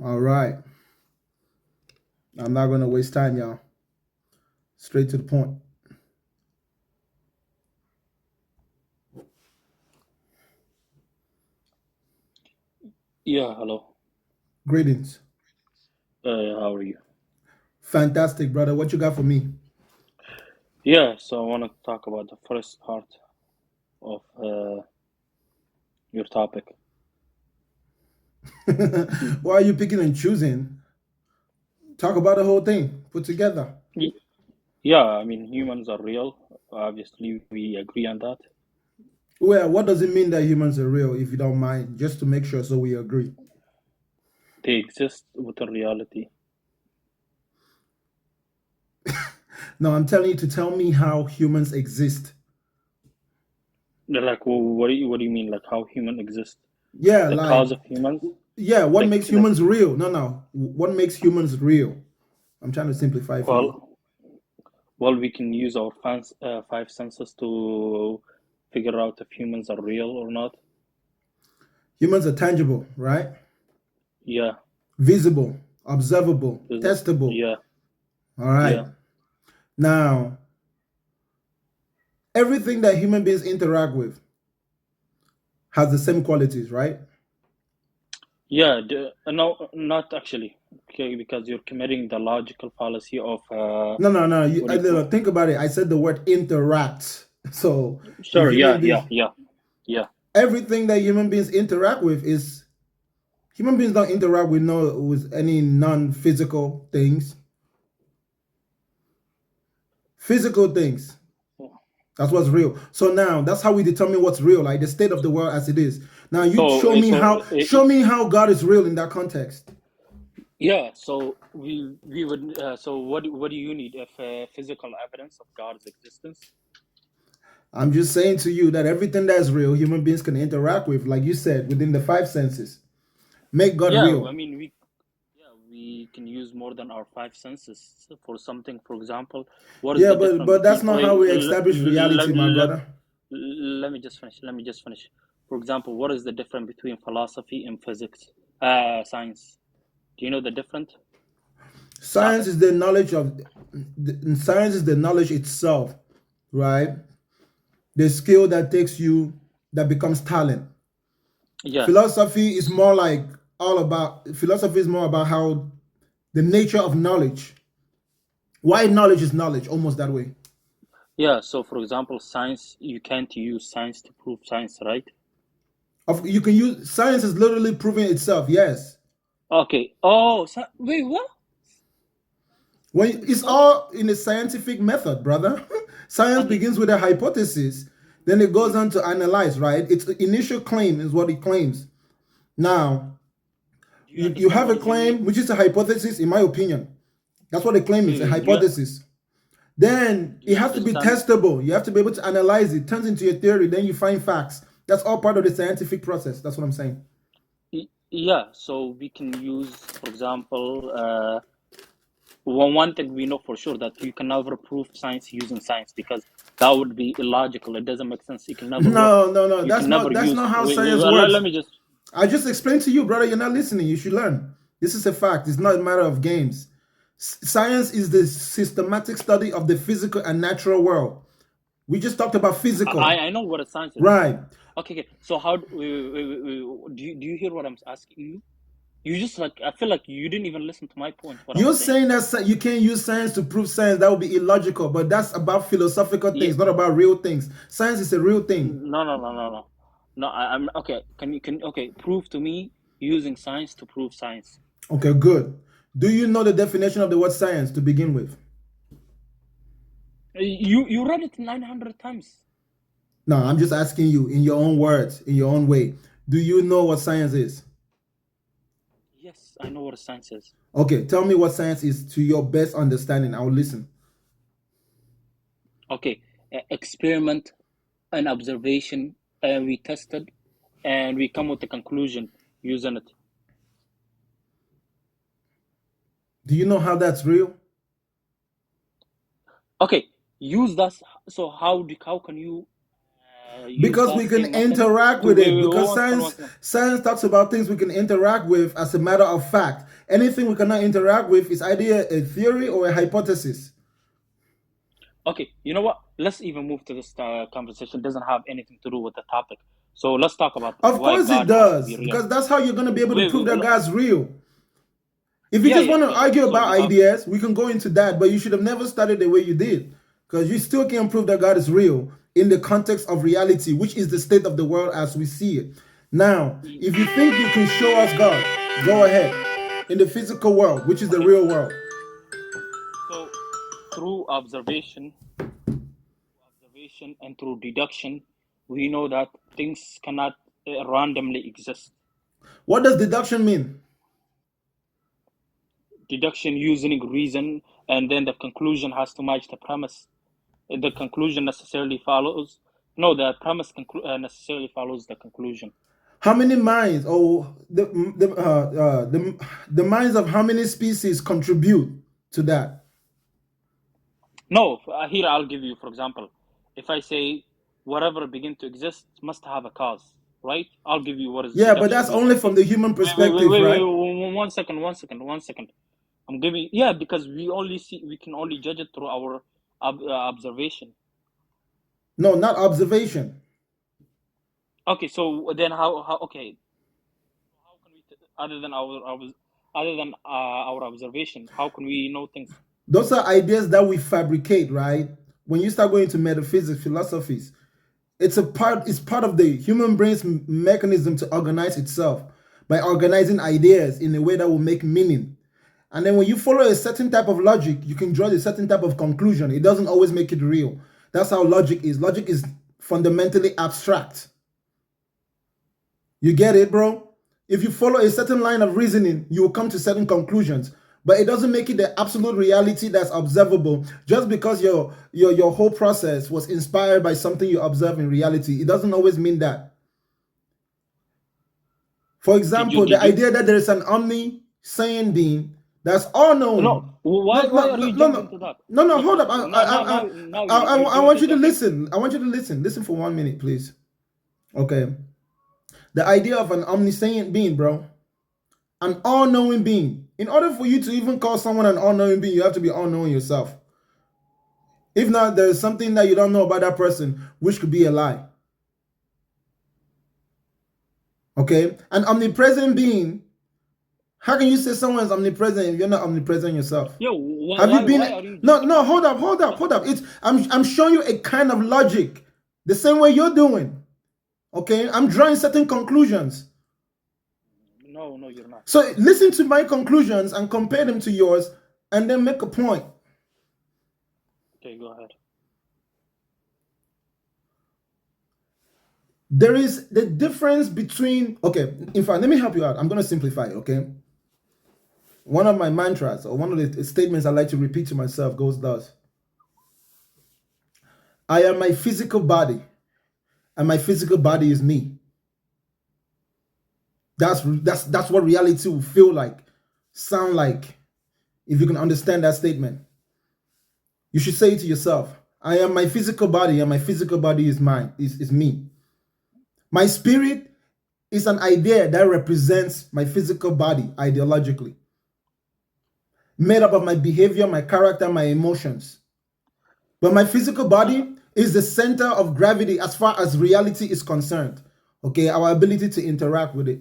All right. I'm not going to waste time, y'all. Straight to the point. Yeah, hello. Greetings. How are you? Fantastic, brother. What you got for me? Yeah, so I want to talk about the first part of your topic. Why are you picking and choosing? Talk about the whole thing put together. Y- Yeah, I mean, humans are real. Obviously, we agree on that. Well, what does it mean that humans are real, if you don't mind, just to make sure so we agree? They exist within reality. No, I'm telling you to tell me how humans exist. They're like, well, what do you mean? Like how human exist? Yeah, The like, cause of humans? yeah, what Like, makes like, humans real? No, no. What makes humans real? I'm trying to simplify for you. well, well, we can use our five senses to figure out if humans are real or not. Humans are tangible, right? Yeah, Visible, observable, is testable. yeah, All right. yeah. Now, everything that human beings interact with has the same qualities, right? Yeah, no, not actually. Okay, because you're committing the logical fallacy of No, no, no. what do you No, call? no, think about it. I said the word interact. So if Sure, yeah, human yeah, beings, yeah, yeah. everything that human beings interact with is human beings don't interact with no with any non-physical things. Physical things. That's what's real. So now that's how we determine what's real, like the state of the world as it is. Now you So, show me how God is real in that context. yeah. So we would. So what do you need if physical evidence of God's existence? I'm just saying to you that everything that is real, human beings can interact with, like you said, within the five senses. Make God Yeah, I real. mean we can use more than our five senses for something. For example, what is Yeah, the but difference that's between? not Wait, how we establish reality, my brother. let me just finish. Let me just finish. For example, what is the difference between philosophy and physics? Science. Do you know the difference? Science is the knowledge of science is the knowledge itself, right? The skill that takes you that becomes talent. Yeah. Philosophy is more like all about philosophy is more about how the nature of knowledge. Why knowledge is knowledge, almost that way. Yeah. So, for example, science, you can't use science to prove science, right? You can use science is literally proving itself, yes. Okay. Oh, wait, what? When it's What? all in a scientific method, brother. Science Okay. begins with a hypothesis, then it goes on to analyze, right? Its initial claim is what it claims. Now, Do you you understand have what a is unique? claim, which is a hypothesis, in my opinion. That's what a claim is, a Okay. hypothesis. Then Do it you has to be understand? testable. You have to be able to analyze it, turns into a theory, then you find facts. That's all part of the scientific process. That's what I'm saying. Yeah. So we can use, for example, one thing we know for sure that you can never prove science using science because that would be illogical. It doesn't make sense. It can never work. No, no, no. You can never That's use. not how Wait, science well, let, works. let me just. I just explained to you, brother. You're not listening. You should learn. This is a fact. It's not a matter of games. Science is the systematic study of the physical and natural world. We just talked about physical, I know what a science is. right? Okay, okay. So how do you hear what I'm asking you? You just like I feel like you didn't even listen to my point. What I You're was saying. saying that you can't use science to prove science. That would be illogical, but that's about philosophical Yeah. things, not about real things. Science is a real thing. No, no, no, no, no. No, I'm okay. Can okay? Prove to me using science to prove science. Okay, good. Do you know the definition of the word science to begin with? You read it 900 times. No, I'm just asking you in your own words, in your own way. Do you know what science is? Yes, I know what science is. Okay, tell me what science is to your best understanding. I'll listen. Okay, experiment and observation, and we tested, and we come with a conclusion using it. Do you know how that's real? Okay, use that. So how can you use Because that we can same method interact to with wait, it. wait, Because one science second. science talks about things we can interact with as a matter of fact. Anything we cannot interact with is either a theory or a hypothesis. Okay, you know what? Let's even move to this conversation. It doesn't have anything to do with the topic. So let's talk about Of why course it God has to does, be real. because that's how you're going to be able to Wait, prove wait, that God's real. If you yeah, just yeah. want to argue So about we have, ideas, we can go into that, but you should have never started the way you did, because you still can't prove that God is real in the context of reality, which is the state of the world as we see it. Now, if you think you can show us God, go ahead. In the physical world, which is the okay. real world. So through observation and through deduction, we know that things cannot randomly exist. What does deduction mean? Deduction using reason, and then the conclusion has to match the premise. The conclusion necessarily follows. No, the premise necessarily follows the conclusion. How many minds, or the minds of how many species contribute to that? No, here I'll give you, for example, if I say whatever begin to exist must have a cause, right? I'll give you what is Yeah, but deduction that's using only from the reason. human Wait, perspective, right? one second, one second, one second. I'm giving, yeah, because we can only judge it through our observation. No, not observation. Okay, so then okay, how can we, other than our observation, how can we know things? Those are ideas that we fabricate, right? When you start going to metaphysics, philosophies, it's part of the human brain's mechanism to organize itself by organizing ideas in a way that will make meaning. And then when you follow a certain type of logic, you can draw a certain type of conclusion. It doesn't always make it real. That's how logic is. Logic is fundamentally abstract. You get it, bro? If you follow a certain line of reasoning, you will come to certain conclusions. But it doesn't make it the absolute reality that's observable. Just because your whole process was inspired by something you observe in reality, it doesn't always mean that. For Did you example, the did you idea that there is an omniscient being that's all No, knowing. No, why no, are no, you no, jumping no, to that? no, no. Hold Because up. now you're I doing want the you to jumping. listen. I want you to listen. Listen for 1 minute, please. Okay. The idea of an omniscient being, bro. An all-knowing being. In order for you to even call someone an all-knowing being, you have to be all-knowing yourself. If not, there is something that you don't know about that person, which could be a lie. Okay? An omnipresent being. How can you say someone is omnipresent if you're not omnipresent yourself? Yo, Have you why been? are you No, jumping no. into Hold up, things? hold up, hold up. I'm showing you a kind of logic, the same way you're doing. Okay, I'm drawing certain conclusions. No, you're not. So listen to my conclusions and compare them to yours, and then make a point. Okay, go ahead. There is the difference between, okay, in fact, let me help you out. I'm going to simplify it, okay? One of my mantras, or one of the statements I like to repeat to myself goes thus: I am my physical body, and my physical body is me. That's what reality will feel like, sound like, if you can understand that statement. You should say it to yourself: I am my physical body, and my physical body is mine, is me. My spirit is an idea that represents my physical body ideologically, made up of my behavior, my character, my emotions. But my physical body is the center of gravity as far as reality is concerned. Okay, our ability to interact with it.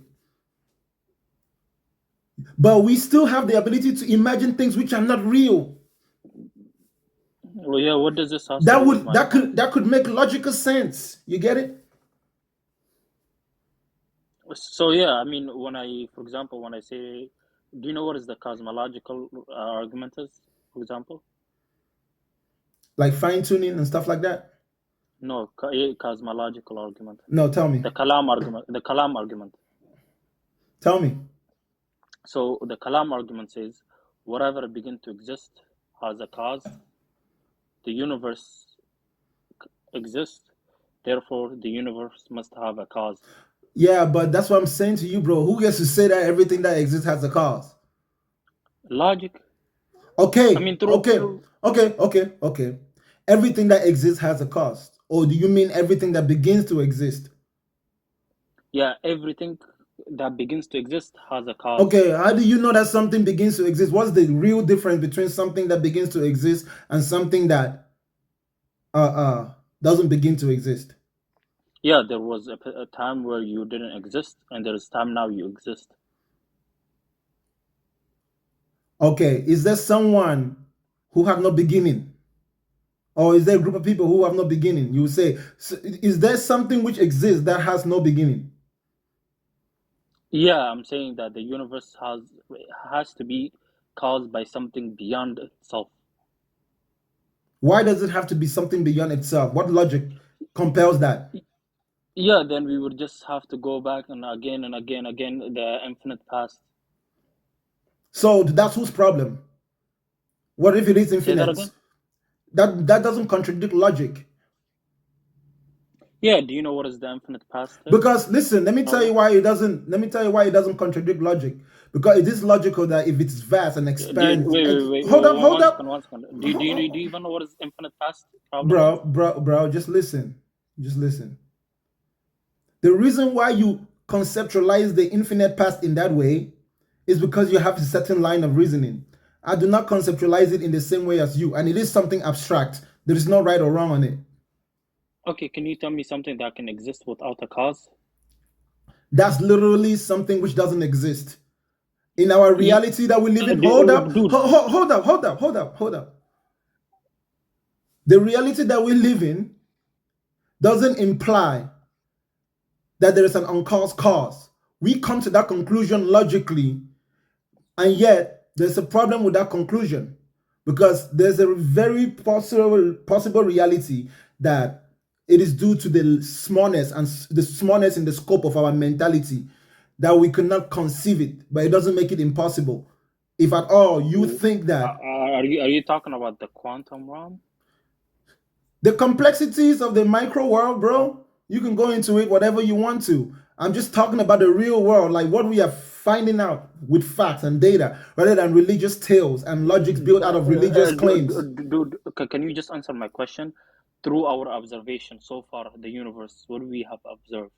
But we still have the ability to imagine things which are not real. Well, yeah, what does this have to do with my point? That could make logical sense. You get it? So yeah, I mean, for example, when I say, do you know what is the cosmological argument is, for example? Like fine tuning and stuff like that. No, cosmological argument. No, tell me. The Kalam argument. The Kalam argument. Tell me. So the Kalam argument says, whatever begin to exist has a cause. The universe exists, therefore the universe must have a cause. Yeah, but that's what I'm saying to you, bro. Who gets to say that everything that exists has a cause? Logic. I Okay, mean, okay, through okay. Everything that exists has a cost. or do you mean everything that begins to exist? Yeah, everything that begins to exist has a cause. Okay, how do you know that something begins to exist? What's the real difference between something that begins to exist and something that doesn't begin to exist? Yeah, there was a time where you didn't exist, and there is time now you exist. Okay, is there someone who have no beginning? Or is there a group of people who have no beginning? You would say, is there something which exists that has no beginning? Yeah, I'm saying that the universe has to be caused by something beyond itself. Why does it have to be something beyond itself? What logic compels that? Yeah, then we would just have to go back and again, the infinite past. So that's whose problem? What if it is Say that infinite? again? That doesn't contradict logic. Yeah, do you know what is the infinite past is? Because listen, let me tell you Probably. why it doesn't. Let me tell you why it doesn't contradict logic. Because it is logical that if it's vast and expands, hold One up, second, one second. Do you even know what is infinite past problem is? bro, just listen. The reason why you conceptualize the infinite past in that way is because you have a certain line of reasoning. I do not conceptualize it in the same way as you, and it is something abstract. There is no right or wrong on it. Okay, can you tell me something that can exist without a cause? That's literally something which doesn't exist. In our Ye- reality that we live in, Dude, hold up. The reality that we live in doesn't imply that there is an uncaused cause. We come to that conclusion logically, and yet there's a problem with that conclusion because there's a very possible reality that it is due to the smallness in the scope of our mentality that we cannot conceive it, but it doesn't make it impossible. If at all you think that are you talking about the quantum realm? the complexities of the micro world, bro, you can go into it whatever you want to. I'm just talking about the real world, like what we are finding out with facts and data, rather than religious tales and logics built out of religious claims. Dude, can you just answer my question? Through our observation so far, the universe, what we have observed,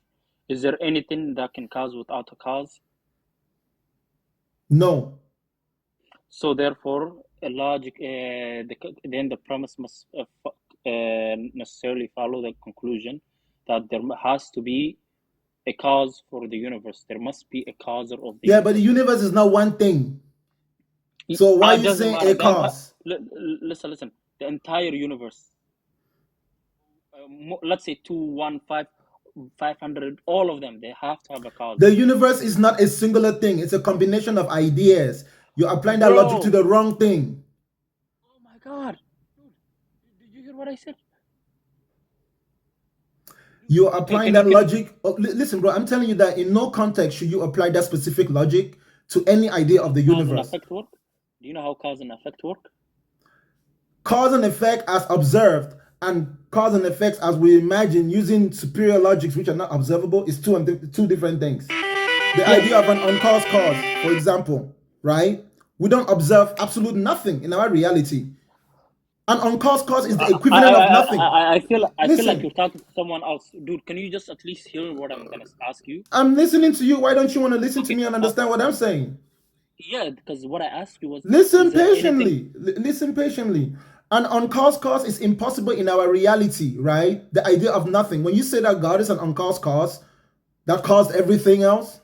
is there anything that can cause without a cause? No. So therefore, a logic, then the premise must necessarily follow the conclusion that there has to be a cause for the universe. There must be a causer of the Yeah, but the universe. universe is not one thing. So why are It you doesn't saying matter. a cause? Listen. The entire universe, let's say 500, all of them, they have to have a cause. The universe is not a singular thing, it's a combination of ideas. You're applying that logic to Bro, the wrong thing. oh my God. Dude, did you hear what I said? You're Can, applying can you, that can you, logic. Oh, listen, bro, I'm telling you that in no context should you apply that specific logic to any idea of the cause and universe. effect work? Do you know how cause and effect work? Cause and effect as observed and cause and effects as we imagine using superior logics which are not observable is two different things. The Yeah. idea of an uncaused cause, for example, right? We don't observe absolute nothing in our reality. An uncaused cause is the equivalent of nothing. I feel like you're Listen, talking to someone else, dude. Can you just at least hear what I'm gonna ask you? I'm listening to you. Why don't you want to listen to Okay. me and understand what I'm saying? Yeah, because what I asked you was, is Listen there anything? patiently. Listen patiently. An uncaused cause is impossible in our reality, right? The idea of nothing. When you say that God is an uncaused cause that caused everything else,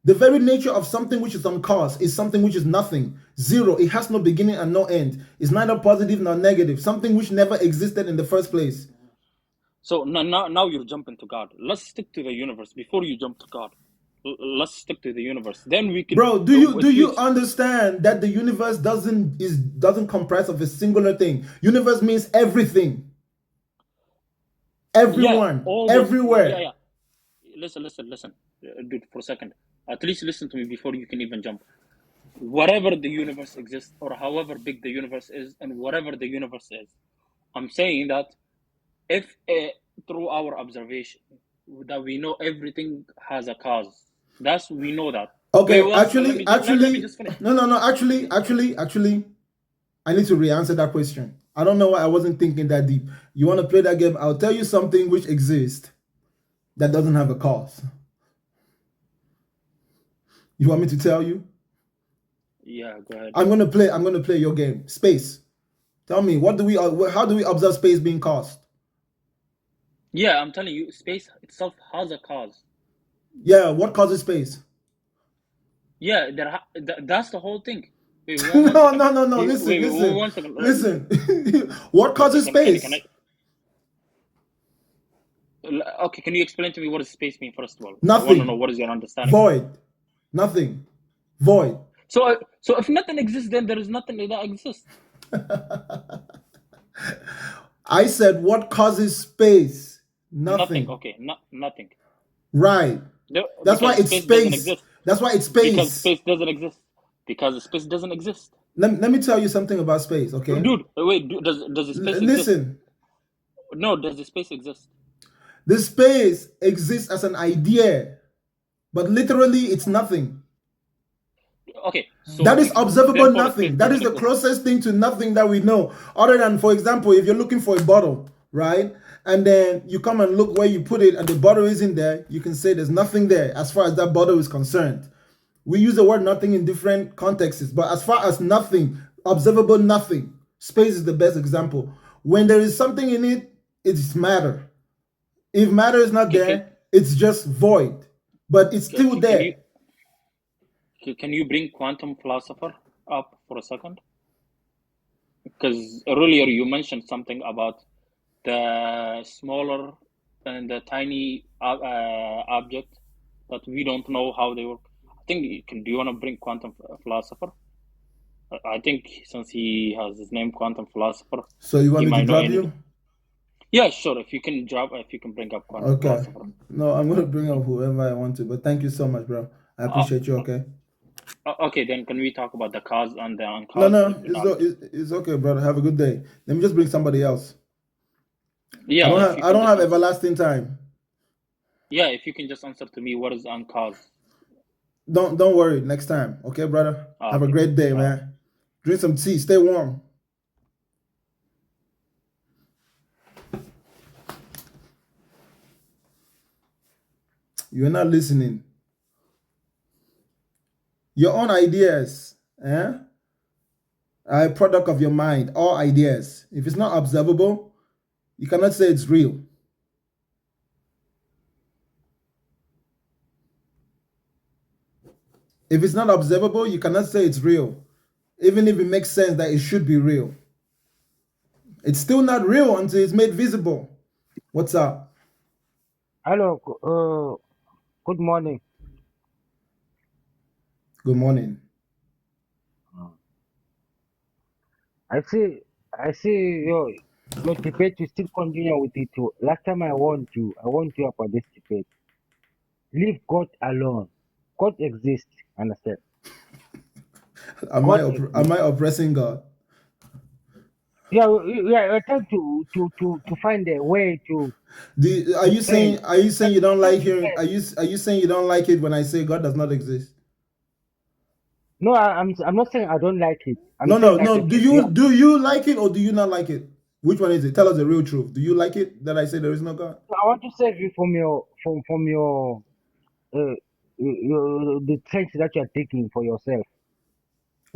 the very nature of something which is uncaused is something which is nothing, zero. It has no beginning and no end. It's neither positive nor negative. Something which never existed in the first place. So now you're jumping to God. Let's stick to the universe before you jump to God. Let's stick to the universe. Then we can. Bro, do If you you understand that the universe doesn't comprise of a singular thing? Universe means everything, Yeah, everyone, all those. everywhere. Yeah. Listen, dude, for a second. At least listen to me before you can even jump. Whatever the universe exists, or however big the universe is, and whatever the universe is, I'm saying that if through our observation that we know everything has a cause. That's we know that. Wait, Okay, one second. Let me just finish. no, actually, I need to re-answer that question. I don't know why I wasn't thinking that deep. You want to play that game? I'll tell you something which exists that doesn't have a cause. You want me to tell you? Yeah, go ahead. I'm gonna play. I'm gonna play your game. Space. Tell me, what do we? How do we observe space being caused? Yeah, I'm telling you, space itself has a cause. Yeah, what causes space? Yeah, that's the whole thing. Wait, one No, second. no, no, no. Wait, Listen, listen, 1 second. listen. What Okay, causes can space? I? Okay, can you explain to me what does space mean first of all? I want to know Nothing. what is your understanding. Void. Nothing. Void. So if nothing exists, then there is nothing that exists. I said, what causes space? Nothing. Nothing. Okay, nothing. Right. That's why Because it's space doesn't space. exist. That's why it's Because space. space doesn't exist. Because space doesn't exist. Let me tell you something about space, okay? Dude, wait. Does the space exist? Listen, No. Does the space exist? the space exists as an idea, but literally it's nothing. Okay. That So is observable therefore space nothing. That is doesn't the exist. closest thing to nothing that we know. Other than, for example, if you're looking for a bottle, right? And then you come and look where you put it and the bottle isn't there, you can say there's nothing there as far as that bottle is concerned. We use the word nothing in different contexts, but as far as nothing, observable nothing, space is the best example. When there is something in it, it's matter. If matter is not Can, there, it's just void, but it's still can you there. can you bring quantum philosopher up for a second? Because earlier you mentioned something about the smaller and the tiny object that we don't know how they work. I think, do you want to bring quantum philosopher? I think since he has his name quantum philosopher, So you he want me to might know drop anything. you? Yeah, sure. If you can bring up quantum Okay. philosopher. No, I'm gonna bring up whoever I want to, but thank you so much, bro. I Uh, appreciate you. Okay. okay, then can we talk about the cause and the No, uncause no, it's okay, brother. Have a good day. Let me just bring somebody else. Yeah, if you I can don't just have answer. everlasting time. Yeah, if you can just answer to me, what is uncause? Don't worry. Next time, okay, brother. Have a Okay. great day, man. Drink some tea. Stay warm. You're not listening. Your own ideas, are a product of your mind. All ideas. If it's not observable, you cannot say it's real. If it's not observable, you cannot say it's real. Even if it makes sense that it should be real. It's still not real until it's made visible. What's up? Hello, good morning. Good morning. I see your debate. You still continue with it. Last time I warned you about this debate. Leave God alone. God exists. Understand? God Am exists. I oppressing God? Yeah, we're trying to find a way to explain. Are you saying you don't Trying like to hearing explain. are you saying you don't like it when I say God does not exist? No, I'm not saying I don't like it. I'm No, saying no, that no. okay. Yeah, Do you like it or do you not like it? Which one is it? Tell us the real truth. Do you like it that I say there is no God? I want to save you from your the trench that you're digging for yourself.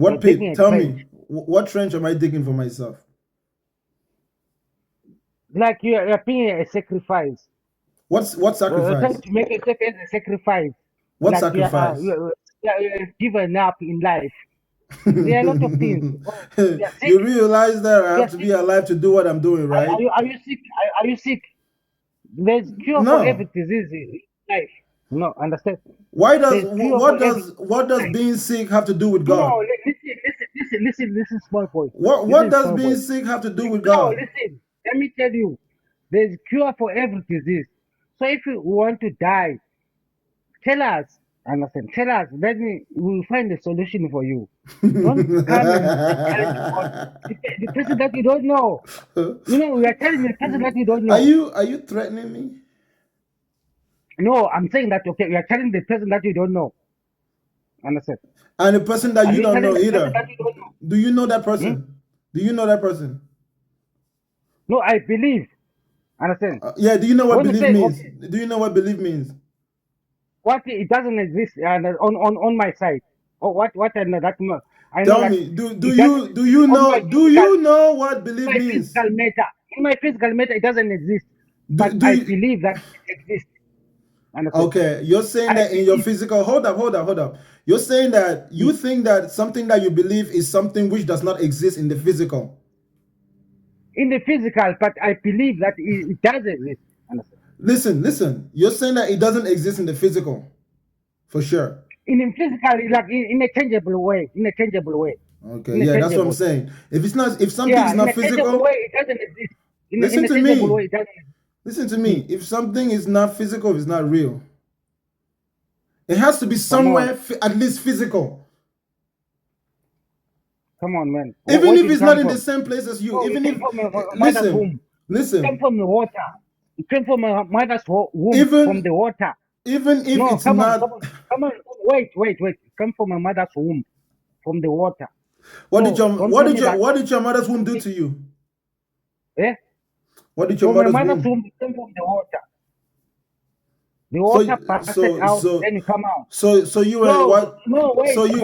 You're What digging pit? a Tell trench. me. What trench am I digging for myself? Like you're being a sacrifice. What You're trying sacrifice? to make yourself as a sacrifice. What Like sacrifice? you're given up in life. There are a lot of things. Oh, you're sick. You realize that I You're have to be sick. alive to do what I'm doing, right? Are you sick? Are you sick? There's cure for every No. disease in life. No, understand? Why does There's cure for every what does life. being sick have to do with No, God? listen, small boy. What Listen, does small boy. being sick have to do with No, God? listen. Let me tell you. There's cure for every disease. So if you want to die, tell us. Understand? Tell us. Let me. We'll find a solution for you. Don't come and challenge God. The person that you don't know. You know, we are telling the person that you don't know. Are you threatening me? No, I'm saying that okay, we are telling the person that you don't know. Understand? And the person that Are you you don't telling know the person either. that you don't know? Do you know that Hmm? person? Do you know that person? No, I believe. Understand? Yeah, do you know what When you belief say means? okay, Do you know what belief means? what it doesn't exist on my side. Or what I know that I know Tell that me, it doesn't do exist you on my know what in belief my means? physical matter. In my physical matter, it doesn't exist. But Do I you, believe that it exists. Understand? okay, you're saying I that in your believe physical, hold up. You're saying that you mm, think that something that you believe is something which does not exist in the physical. in the physical, but I believe that it does exist. Understand? Listen. You're saying that it doesn't exist in the physical, for sure. In the physical, like in a tangible way, in a tangible way, Okay, in a yeah, that's what I'm tangible. saying. If something Yeah, is in not a tangible physical, way, it doesn't exist. In listen a to tangible me. way, it doesn't exist. Listen to Mm, me. If something is not physical, it's not real. It has to be come on, somewhere, at least physical. come on, man. Even Where if did it it's not come in the from? same place as you. No, it Even came if, from a mother's listen, womb. It came listen. from the water. It came from a mother's womb, from Even the water. even if No, it's not, come on. Wait. It came from a mother's womb, from the water. what did So your don't tell me that. mother's womb do to you? Eh? What did your From a mother's mother's womb? womb, it came from the water. The So water passed out, then you come out. so you were No, what? no, So you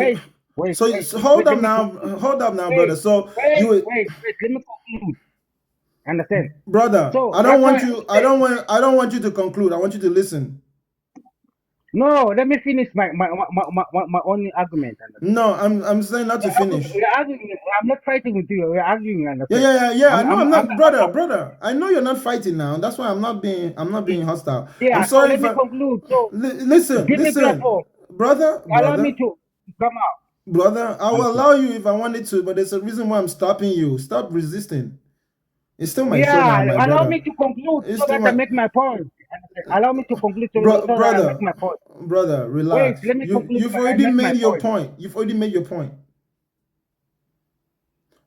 hold wait. up now, Wait, brother. So you were, Let me conclude. Understand? brother. So that's why I'm saying. I don't want you to conclude. I want you to listen. No, let me finish my only argument. Understand? No, I'm saying not to finish. We're arguing. I'm not fighting with you. We're arguing. Yeah, Understand? yeah, yeah, yeah. I know I'm not, I'm not. brother. I know you're not fighting now. That's why I'm not being hostile. I'm Yeah. So sorry let if me I conclude. So give me listen, platform. brother, Allow me to come out. brother. I will Understand? allow you if I wanted to, but there's a reason why I'm stopping you. Stop resisting. It's still my show now, Yeah. my Allow brother. me to conclude It's so still that I my make my point. Understand? Allow me to conclude so that I make brother, my point. Wait. relax. Let me conclude You've so I already make my made your point. point. You've already made your point.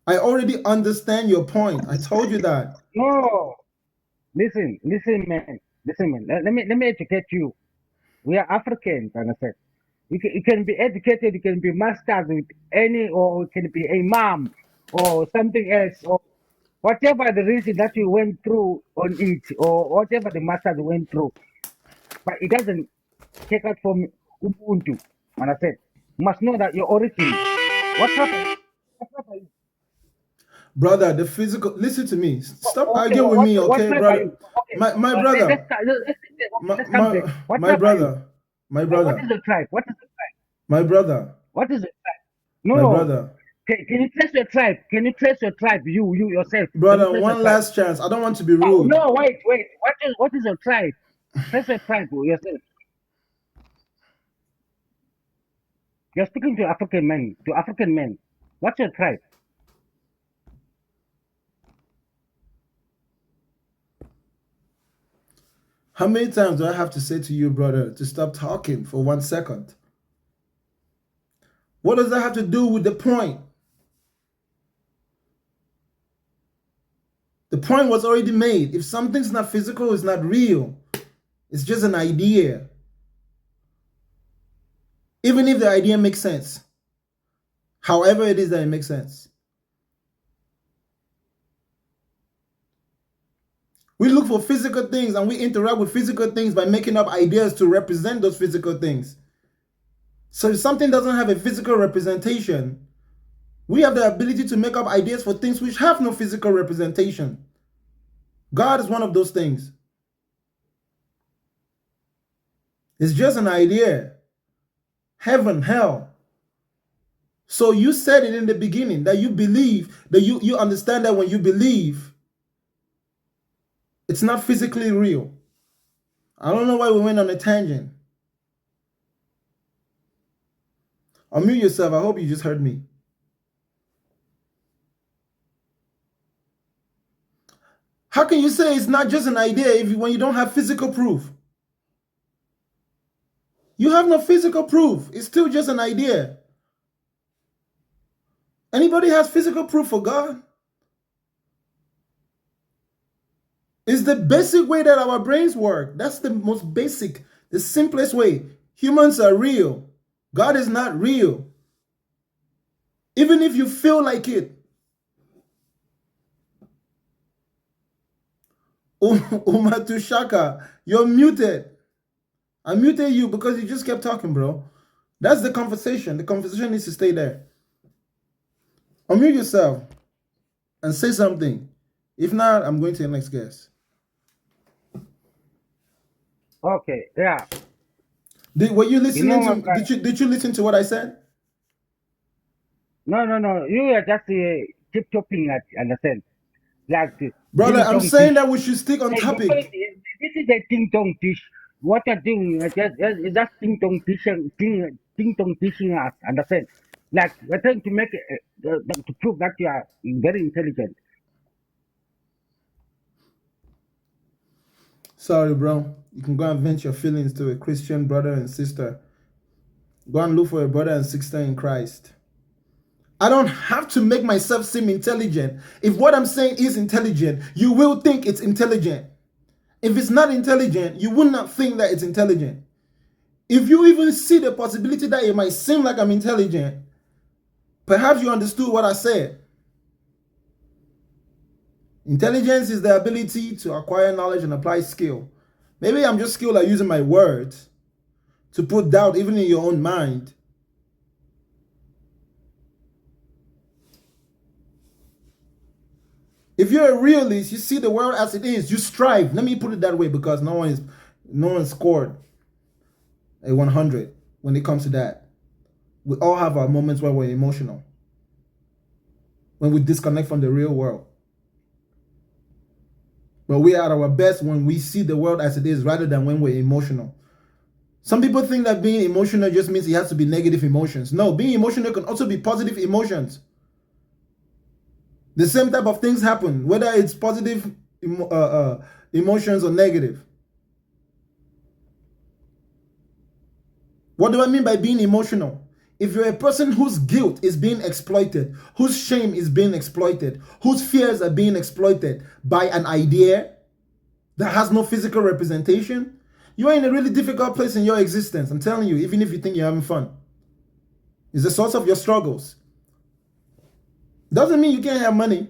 I already understand your point. I told you that. No. Listen, man. Listen, man. Let me educate you. We are Africans, understand? You can be educated, you can be masters with any, or you can be a imam or something else, or whatever the reason that you went through on it, or whatever the masters went through. But it doesn't take out from Ubuntu. Understand? You must know that your origin. What happened? What happened? Brother, the physical, listen to me. Stop Okay, arguing with me, what okay, tribe are brother? you? Okay, My let's brother, start. Okay, let's come back. my What my tribe are you? brother, my What brother, is the tribe? What is the tribe? my brother, What is the tribe? my No. brother. Can you trace your tribe? Can you trace your tribe? You yourself. Can you Brother, trace your one tribe? last chance. I don't want to be Oh, rude. no, wait. What is your tribe? Trace your tribe yourself. You're speaking to African men. To African men. What's your tribe? How many times do I have to say to you, brother, to stop talking for 1 second? What does that have to do with the point? The point was already made. If something's not physical, it's not real. It's just an idea. Even if the idea makes sense. However it is that it makes sense. We look for physical things and we interact with physical things by making up ideas to represent those physical things. So if something doesn't have a physical representation, we have the ability to make up ideas for things which have no physical representation. God is one of those things. It's just an idea. Heaven, hell. So you said it in the beginning that you believe, that you understand that when you believe, it's not physically real. I don't know why we went on a tangent. Unmute yourself. I hope you just heard me. How can you say it's not just an idea when you don't have physical proof? You have no physical proof. It's still just an idea. Anybody has physical proof for God? It's the basic way that our brains work. That's the most basic, the simplest way. Humans are real. God is not real. Even if you feel like it. Umatushaka, you're muted. I muted you because you just kept talking, bro. That's the conversation. The conversation needs to stay there. Unmute yourself and say something. If not, I'm going to the next guest. Okay, yeah. Were you listening what, to? Did you listen to what I said? No. You are just keep talking understand. Like Brother, ding I'm dong saying dish. that we should stick on Hey, your point topic. is this is a ding dong dish. What you're doing is just ding dong dishing, ding dong dishing us. Understand? Like we're trying to make to prove that you are very intelligent. Sorry, bro. You can go and vent your feelings to a Christian brother and sister. Go and look for a brother and sister in Christ. I don't have to make myself seem intelligent. If what I'm saying is intelligent, you will think it's intelligent. If it's not intelligent, you will not think that it's intelligent. If you even see the possibility that it might seem like I'm intelligent, perhaps you understood what I said. Intelligence is the ability to acquire knowledge and apply skill. Maybe I'm just skilled at using my words to put doubt even in your own mind. If you're a realist, you see the world as it is. You strive. Let me put it that way because no one scored a 100 when it comes to that. We all have our moments where we're emotional, when we disconnect from the real world. But we are at our best when we see the world as it is rather than when we're emotional. Some people think that being emotional just means it has to be negative emotions. No, being emotional can also be positive emotions. The same type of things happen, whether it's positive emotions or negative. What do I mean by being emotional? If you're a person whose guilt is being exploited, whose shame is being exploited, whose fears are being exploited by an idea that has no physical representation, you're in a really difficult place in your existence. I'm telling you, even if you think you're having fun. It's the source of your struggles. Doesn't mean you can't have money.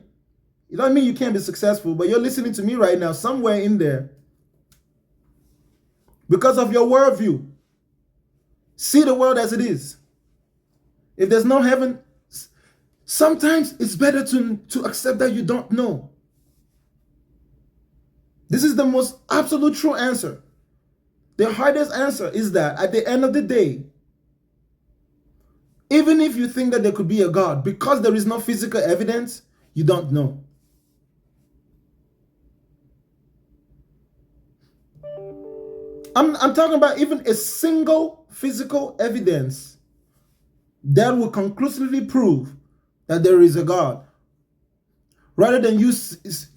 It doesn't mean you can't be successful, but you're listening to me right now, somewhere in there, because of your worldview. See the world as it is. If there's no heaven, sometimes it's better to accept that you don't know. This is the most absolute true answer. The hardest answer is that at the end of the day, even if you think that there could be a God, because there is no physical evidence, you don't know. I'm talking about even a single physical evidence that will conclusively prove that there is a God. Rather than you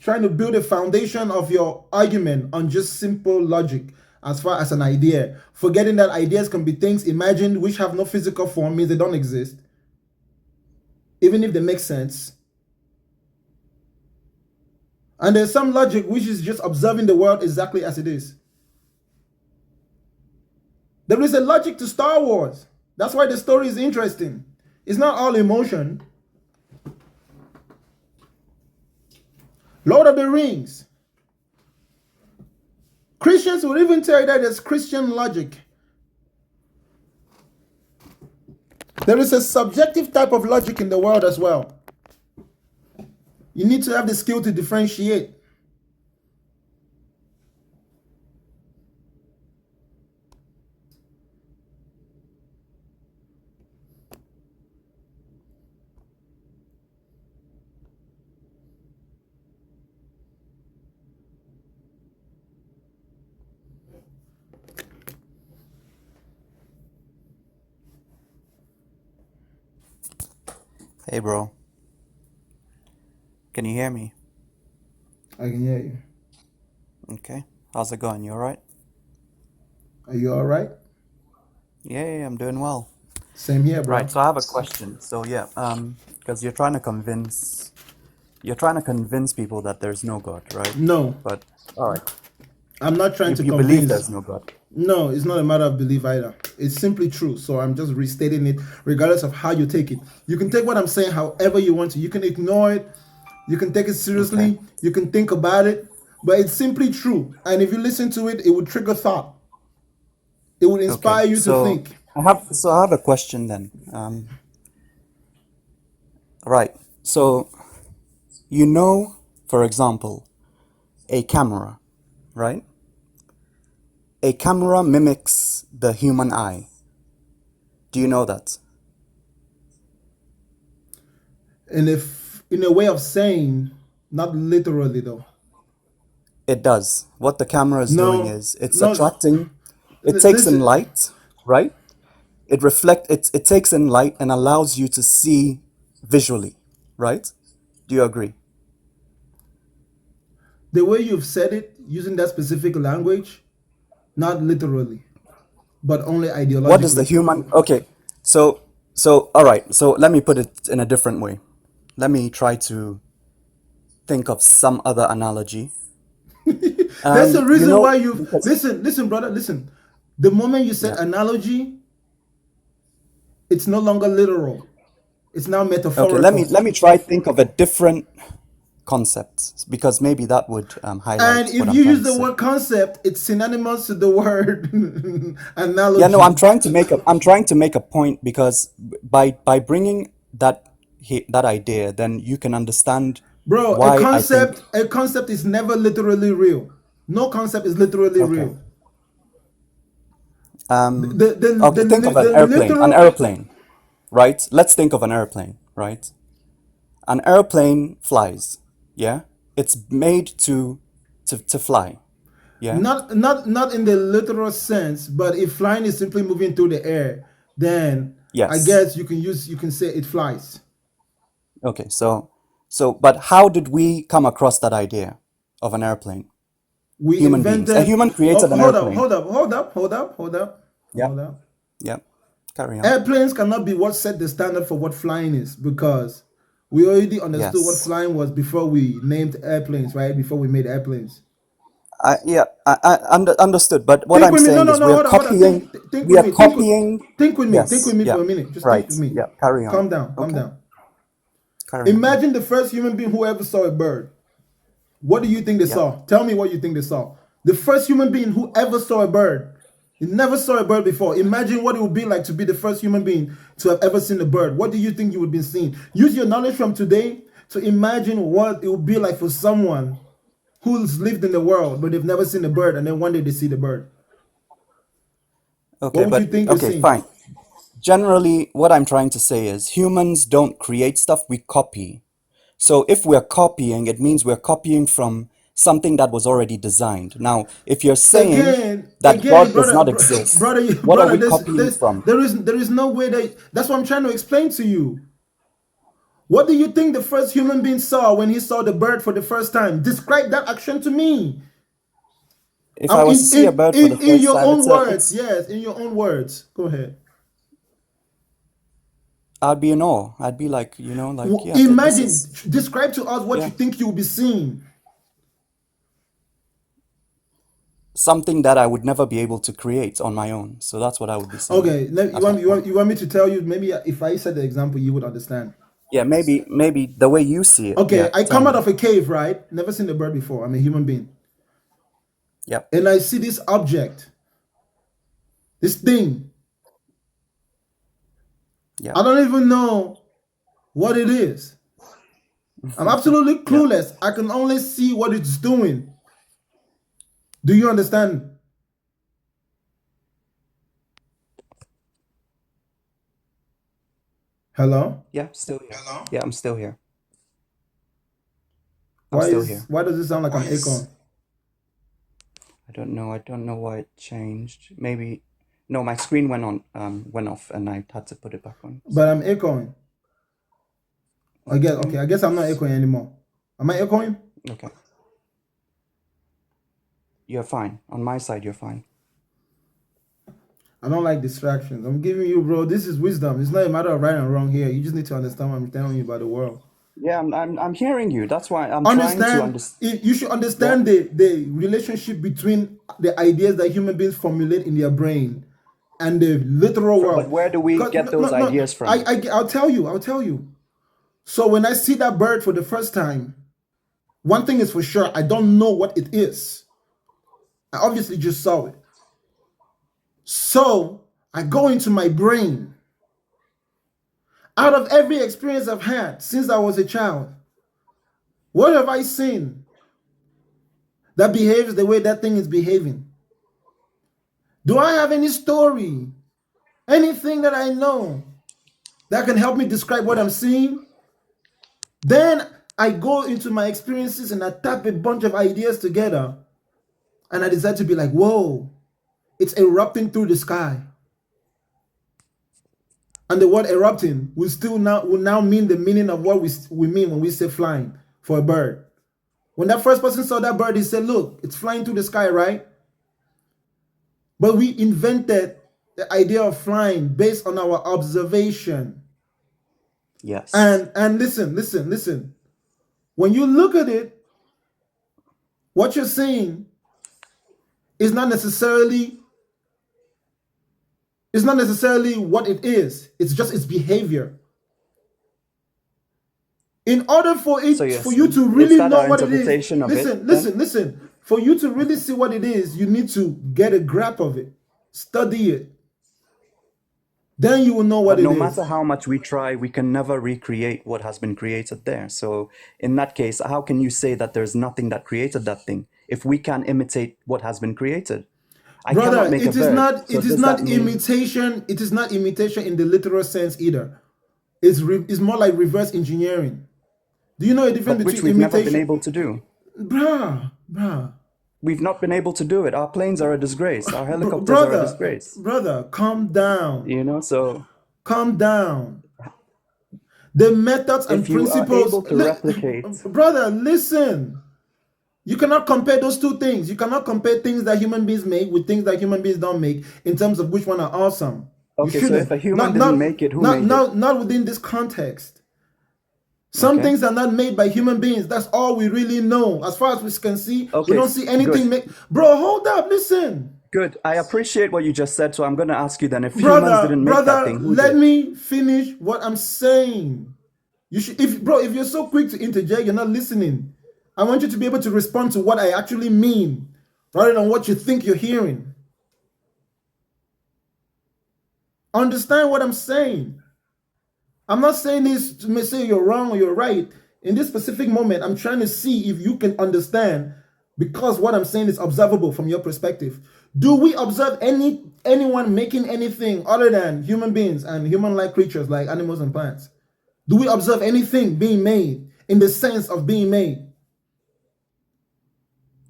trying to build a foundation of your argument on just simple logic as far as an idea, forgetting that ideas can be things imagined which have no physical form, means they don't exist, even if they make sense. And there's some logic which is just observing the world exactly as it is. There is a logic to Star Wars. That's why the story is interesting. It's not all emotion. Lord of the Rings. Christians will even tell you that there's Christian logic. There is a subjective type of logic in the world as well. You need to have the skill to differentiate. Hey, bro. Can you hear me? I can hear you. Okay. How's it going? You alright? Are you all right? Yeah, I'm doing well. Same here, bro. Right, so I have a question. So yeah, because you're trying to convince people that there's no God, right? No, But all right, I'm not trying you, to you believe convince. there's no God. No, it's not a matter of belief either. It's simply true. So I'm just restating it regardless of how you take it. You can take what I'm saying however you want to. You can ignore it. You can take it seriously. Okay. You can think about it. but it's simply true. And if you listen to it, it would trigger thought. It would Okay. inspire you to So think. I have a question then. Right. So you know, for example, a camera, right? A camera mimics the human eye. Do you know that? And if in a way of saying, not literally though. It does. What the camera is doing No, is it's no. attracting, it takes in Listen, light, right? It takes in light and allows you to see visually, right? Do you agree? the way you've said it, using that specific language, not literally, but only What is the ideologically. human? Okay, all right. So let me put it in a different way. Let me try to think of some other analogy. There's a You reason know, why you've because listen, brother, listen. The moment you said yeah. analogy, it's no longer literal. It's now Okay, metaphorical. let me try think of a different concept because maybe that would And highlight what if I'm you trying use to the say. word concept, it's synonymous to the word Yeah, no, analogy. I'm trying to make a point because by bringing that idea, then you can understand Bro, why I think. a concept is never literally real. No concept is literally Okay. real. Um, okay, think of an The airplane. An literal. airplane, right? Let's think of an airplane, right? An airplane flies, yeah? It's made to fly, yeah? Not in the literal sense, but if flying is simply moving through the air, then I Yes. guess you can say it flies. Okay, but how did we come across that idea of an airplane? We Human beings. A invented. human Oh, created an hold up, airplane. hold up, hold up, hold up, hold up, hold Yep, up. yep. Carry on. Airplanes cannot be what set the standard for what flying is, because we already understood what Yes. flying was before we named airplanes, right? Before we made airplanes. Understood. But what Think I'm with me. No, saying no, is no. Hold up, hold up. Think we with are me. copying. Think with Yes, me yeah, for a minute. Just think right. with me. Yeah, carry on. Calm down, calm Okay, down. carry on. Imagine the first human being who ever saw a bird. What do you think they Yep. saw? Tell me what you think they saw. The first human being who ever saw a bird. He never saw a bird before. Imagine what it would be like to be the first human being to have ever seen a bird. What do you think you would be seeing? Use your knowledge from today to imagine what it would be like for someone who's lived in the world but they've never seen a bird, and then one day they see the bird. What Okay, would you but think you're okay, seeing? fine. Generally, what I'm trying to say is humans don't create stuff, we copy. So if we're copying, it means we're copying from something that was already designed. Now, if you're saying that Again, God does brother, not exist, what are brother. we copying from? There is no way that. That's what I'm trying to explain to you. What do you think the first human being saw when he saw the bird for the first time? Describe that action to me. If I was to see a bird for the In first your time, own words. it's Yes, in your own words. Go ahead. I'd be in awe. I'd be like, yeah, this Imagine, is, describe to us what yeah, you think you'll be seeing. something that I would never be able to create on my own. So that's what I would be seeing Okay, at that point. you want me to tell you? Maybe if I said the example, you would understand. Yeah, maybe the way you see it. Okay, Yeah, I tell come out me. of a cave, right? Never seen a bird before. I'm a human being. Yep, And I see this object, this thing. yep, I don't even know what it is. I'm absolutely yep. clueless. I can only see what it's doing. Do you understand? Hello? Yeah, still here. Yeah, I'm still here. I'm Why still is here. why does it sound like I'm echoing? I don't know. I don't know why it changed. Maybe no, my screen went off, and I had to put it back on. But So I'm echoing. let Okay, me I guess I'm not see. echoing anymore. Am I echoing? Okay, you're fine. On my side, you're fine. I don't like distractions. I'm giving you, bro. This is wisdom. It's not a matter of right and wrong here. You just need to understand what I'm telling you about the world. Yeah, I'm hearing you. That's why I'm trying to Understand? understand. You should Yeah. understand the relationship between the ideas that human beings formulate in their brain and the literal But world. where do we Because get those no, ideas from? I'll tell you. So when I see that bird for the first time, One thing is for sure, I don't know what it is. I obviously just saw it. So I go into my brain. Out of every experience I've had since I was a child, what have I seen that behaves the way that thing is behaving? Do I have any story, anything that I know that can help me describe what I'm seeing? Then I go into my experiences and I tap a bunch of ideas together and I decide to be like, whoa, it's erupting through the sky. And the word erupting will now mean the meaning of what we mean when we say flying for a bird. When that first person saw that bird, he said, look, it's flying through the sky, right? But we invented the idea of flying based on our observation. Yes. And listen. When you look at it, what you're seeing is not necessarily what it is. It's just its behavior. In order for you to really know what it is, listen. For you to really see what it is, you need to get a grasp of it, study it. Then you will know what it is. But no matter how much we try, we can never recreate what has been created there. So in that case, how can you say that there's nothing that created that thing if we can imitate what has been created? Brother, it is not imitation. It is not imitation in the literal sense either. It's more like reverse engineering. Do you know a difference between which we've imitation? never been able to do. Bruh. We've not been able to do it. Our planes are a disgrace. Our helicopters are a disgrace. Brother, calm down. You know, so calm down. The methods and principles. Able to replicate. Brother, listen. You cannot compare those two things. You cannot compare things that human beings make with things that human beings don't make in terms of which one are awesome. Okay, so if a human didn't make it, who made it? Not within this context. Some things are not made by human beings. That's all we really know. As far as we can see, we don't see anything made. Bro, hold up, listen. Good. I appreciate what you just said, so I'm going to ask you then, if humans didn't make that thing, who let did? me finish what I'm saying. You should, if you're so quick to interject, you're not listening. I want you to be able to respond to what I actually mean, rather than what you think you're hearing. Understand what I'm saying. I'm not saying this to say you're wrong or you're right. In this specific moment, I'm trying to see if you can understand, because what I'm saying is observable from your perspective. Do we observe anyone making anything other than human beings and human-like creatures like animals and plants? Do we observe anything being made in the sense of being made?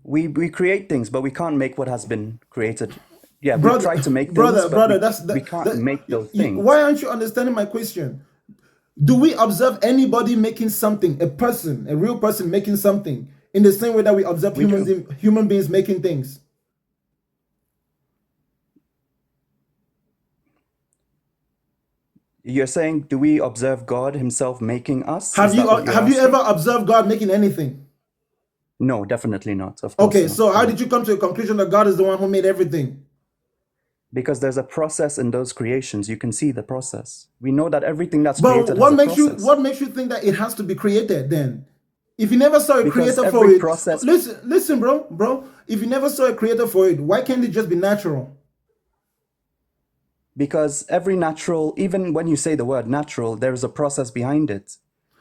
We create things, but we can't make what has been created. Yeah, we try to make things, but we can't make those things. Why aren't you understanding my question? Do we observe anybody making something, a person, a real person making something, in the same way that we observe human beings making things? You're saying, do we observe God himself making us? Have you ever observed God making anything? No, definitely not. Of course okay, not. So how did you come to a conclusion that God is the one who made everything? Because there's a process in those creations. You can see the process. We know that everything that's created has a process. What makes you think that it has to be created then? If you never saw a creator for it, listen, bro. If you never saw a creator for it, why can't it just be natural? Because every natural, even when you say the word natural, there is a process behind it.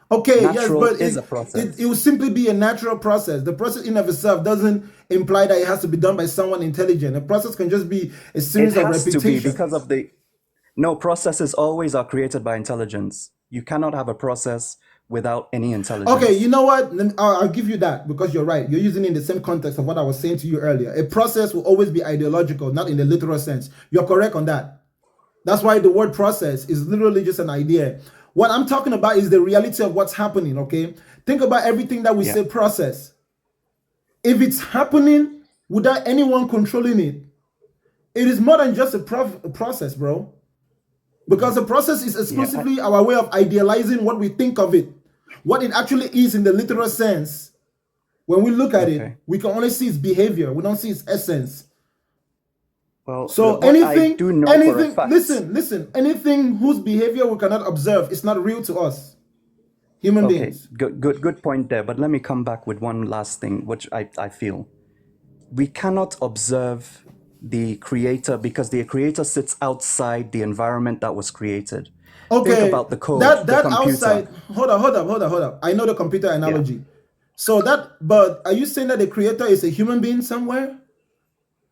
Okay, natural yes, but is a process. It will simply be a natural process. The process in of itself doesn't imply that it has to be done by someone intelligent. A process can just be a series of repetitions. It has to be because of no, processes always are created by intelligence. You cannot have a process without any intelligence. Okay, you know what? I'll give you that, because you're right. You're using it in the same context of what I was saying to you earlier. A process will always be ideological, not in the literal sense. You're correct on that. That's why the word process is literally just an idea. What I'm talking about is the reality of what's happening, okay? Think about everything that we say process. If it's happening without anyone controlling it, it is more than just a process, bro. Because the process is exclusively our way of idealizing what we think of it. What it actually is in the literal sense, when we look at it, we can only see its behavior. We don't see its essence. Well, so anything, listen, anything whose behavior we cannot observe is not real to us. human Okay, beings. good point there. But let me come back with one last thing, which I feel. We cannot observe the creator because the creator sits outside the environment that was created. Think Okay, about the code, the that computer. outside. Hold up. I know the computer Yeah. analogy. So that, but are you saying that the creator is a human being somewhere?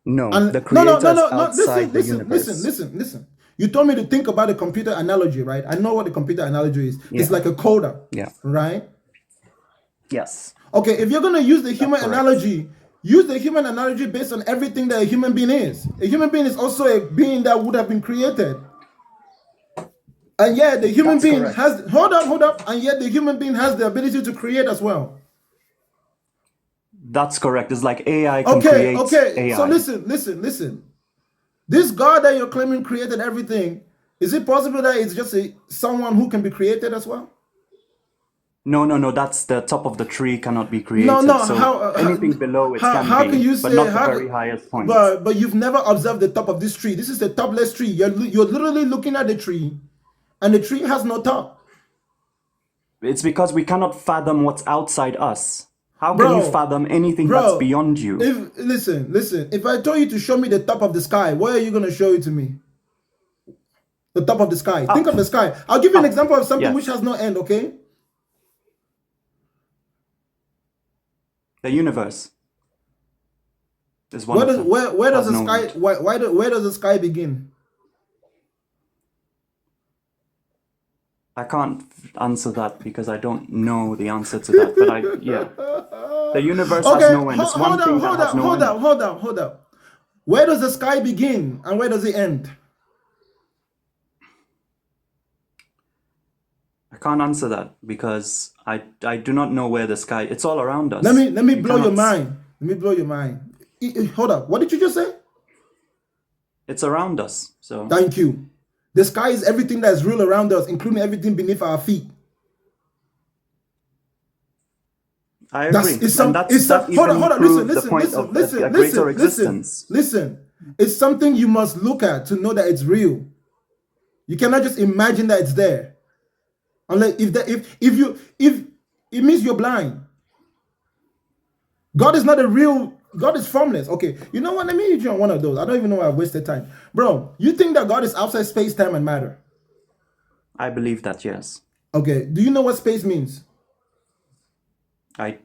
No, And the creator is no. outside the universe. Listen. You told me to think about the computer analogy, right? I know what the computer analogy is. It's Yeah. like a coder, Yeah. right? Yes. Okay, if you're gonna use the That's human correct. analogy, use the human analogy based on everything that a human being is. A human being is also a being that would have been created. And yet the human That's being correct. has hold up, and yet the human being has the ability to create as well. That's correct. It's like AI can Okay, create so AI. listen. This God that you're claiming created everything, is it possible that it's just someone who can be created as well? No. That's the top of the tree cannot be No, created. So how anything below it can how can be, you but say not the very highest point. but you've never observed the top of this tree. This is the topless tree. You're literally looking at the tree, and the tree has no top. It's because we cannot fathom what's outside us. How can you Bro, fathom anything that's bro, beyond you? if listen, if I told you to show me the top of the sky, where are you gonna show it to me? The top of the sky. Think Up. of the sky. I'll give you an Up. example of something which Yes. has no end, okay? The universe is one of them. Where does Has the no sky end. where does the sky begin? I can't answer that because I don't know the answer to that. But yeah. The universe has Okay, no end. It's one thing that has no end. hold up. Where does the sky begin and where does it end? I can't answer that because I do not know where the sky. It's all around us. Let me You blow your cannot- mind. Let me blow your mind. Hold up. What did you just say? It's around us. So Thank you. The sky is everything that is real around us, including everything beneath our feet. I agree. It's some, and it's some, that even hold on, proves the point of a greater existence. listen. It's something you must look at to know that it's real. You cannot just imagine that it's there. Unless if it means you're blind. God is not a real, God is formless. Okay, you know what? Let me hit you on one of those. I don't even know why I wasted time. Bro, you think that God is outside space, time, and matter? I believe that, yes. Okay, do you know what space means? I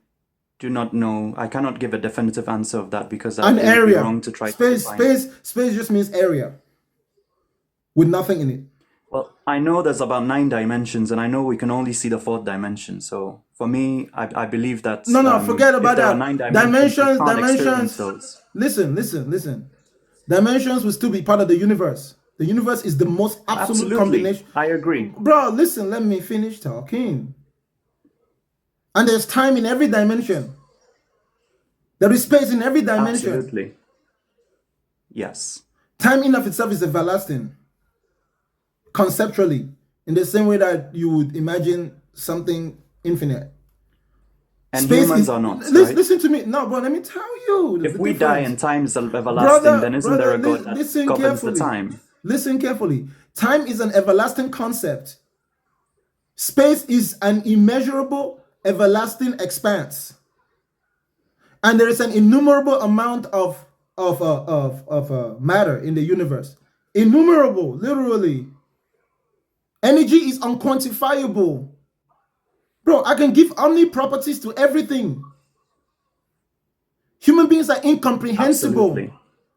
do not know. I cannot give a definitive answer of that because An it would be area. wrong to try to define. Space just means area with nothing in it. Well, I know there's about 9 dimensions, and I know we can only see the 4th dimension. So for me, I believe that No, forget about if there that. are 9 dimensions, we can't experience those. Listen. Dimensions will still be part of the universe. The universe is the most absolute Absolutely, combination. I agree. Bro, listen, let me finish talking. And there's time in every dimension. There is space in every dimension. Absolutely. Yes. Time in of itself is everlasting. Conceptually, in the same way that you would imagine something infinite. And humans are not, right? Listen to me. No, bro, let me tell you. If we die and time is everlasting, Brother, then isn't there a God that listen governs the carefully. time? Listen carefully. Time is an everlasting concept. Space is an immeasurable, everlasting expanse. And there is an innumerable amount of matter in the universe. Innumerable, literally. Energy is unquantifiable. Bro, I can give omni properties to everything. Human beings are incomprehensible. Absolutely.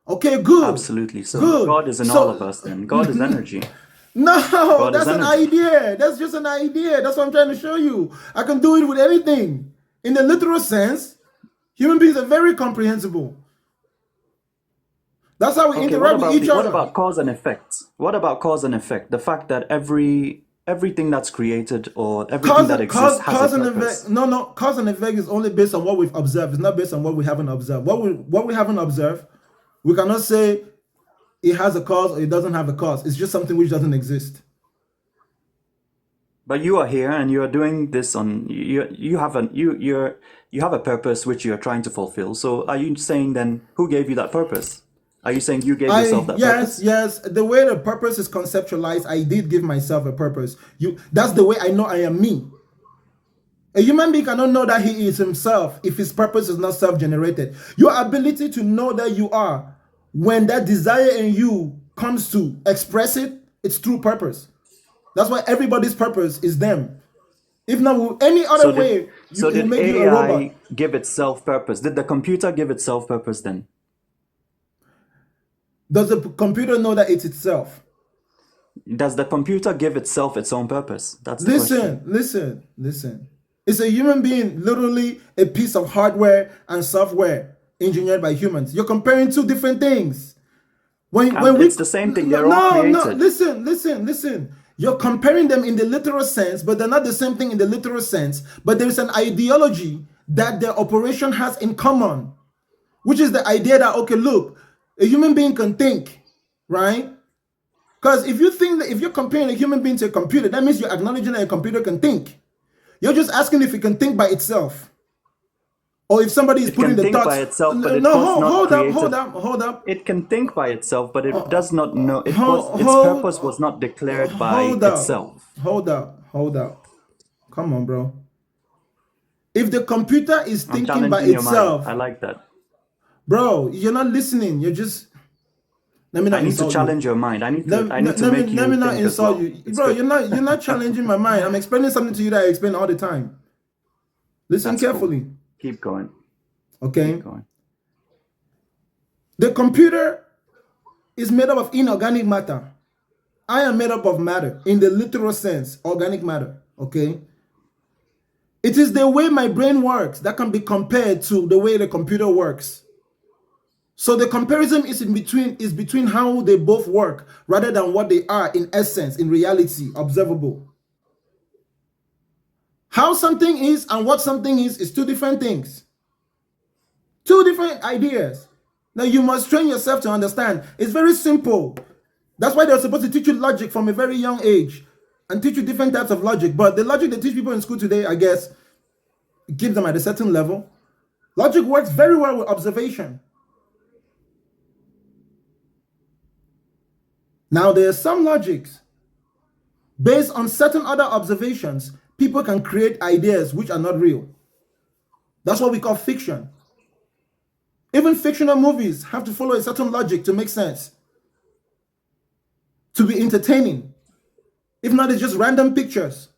Okay, good. Absolutely. So Good. God is in all of us then. God is energy. No, that's an energy. idea. That's just an idea. That's what I'm trying to show you. I can do it with anything. In the literal sense, human beings are very comprehensible. That's how we interact with each other. What about cause and effect? What about cause and effect? The fact that everything that's created or everything that exists has a purpose. No. Cause and effect is only based on what we've observed. It's not based on what we haven't observed. What we haven't observed, we cannot say it has a cause or it doesn't have a cause. It's just something which doesn't exist. But you are here and you are doing this on you have a purpose which you are trying to fulfill. So are you saying then who gave you that purpose? Are you saying you gave yourself that purpose? Yes. The way the purpose is conceptualized, I did give myself a purpose. That's the way I know I am me. A human being cannot know that he is himself if his purpose is not self-generated. Your ability to know that you are, when that desire in you comes to express it, it's through purpose. That's why everybody's purpose is them. If not any other way, it will make you a robot. AI give itself purpose? Did the computer give itself purpose then? Does the computer know that it's itself? Does the computer give itself its own purpose? That's the question. Listen. It's a human being, literally a piece of hardware and software engineered by humans. You're comparing two different things. It's the same thing. They're all created. No, listen. You're comparing them in the literal sense, but they're not the same thing in the literal sense. But there's an ideology that their operation has in common, which is the idea that, okay, look, a human being can think, right? Because if you think that if you're comparing a human being to a computer, that means you're acknowledging that a computer can think. You're just asking if it can think by itself, or if somebody is putting the thoughts. It can think by itself, but it hold up. It can think by itself, but it does not know. Its purpose was not declared by itself. Hold up. Come on, bro. If the computer is thinking by itself, I like that, bro. You're not listening. You're just. I need to challenge your mind. I need to make you. Let me not insult you, bro. Good. You're not challenging my mind. I'm explaining something to you that I explain all the time. Listen carefully. Cool. Keep going. Okay. Keep going. The computer is made up of inorganic matter. I am made up of matter in the literal sense, organic matter. Okay. It is the way my brain works that can be compared to the way the computer works. So the comparison is between how they both work rather than what they are in essence, in reality, observable. How something is and what something is two different things. Two different ideas. Now you must train yourself to understand. It's very simple. That's why they're supposed to teach you logic from a very young age and teach you different types of logic. But the logic they teach people in school today, I guess, gives them at a certain level. Logic works very well with observation. Now, there are some logics. Based on certain other observations, people can create ideas which are not real. That's what we call fiction. Even fictional movies have to follow a certain logic to make sense, to be entertaining. If not, it's just random pictures.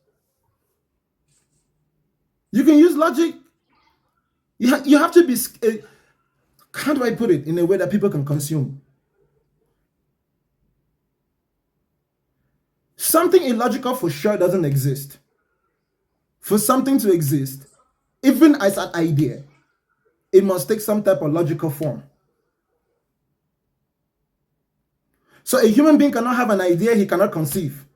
You can use logic. You have to be, how do I put it, in a way that people can consume? Something illogical for sure doesn't exist. For something to exist, even as an idea, it must take some type of logical form. So a human being cannot have an idea he cannot conceive.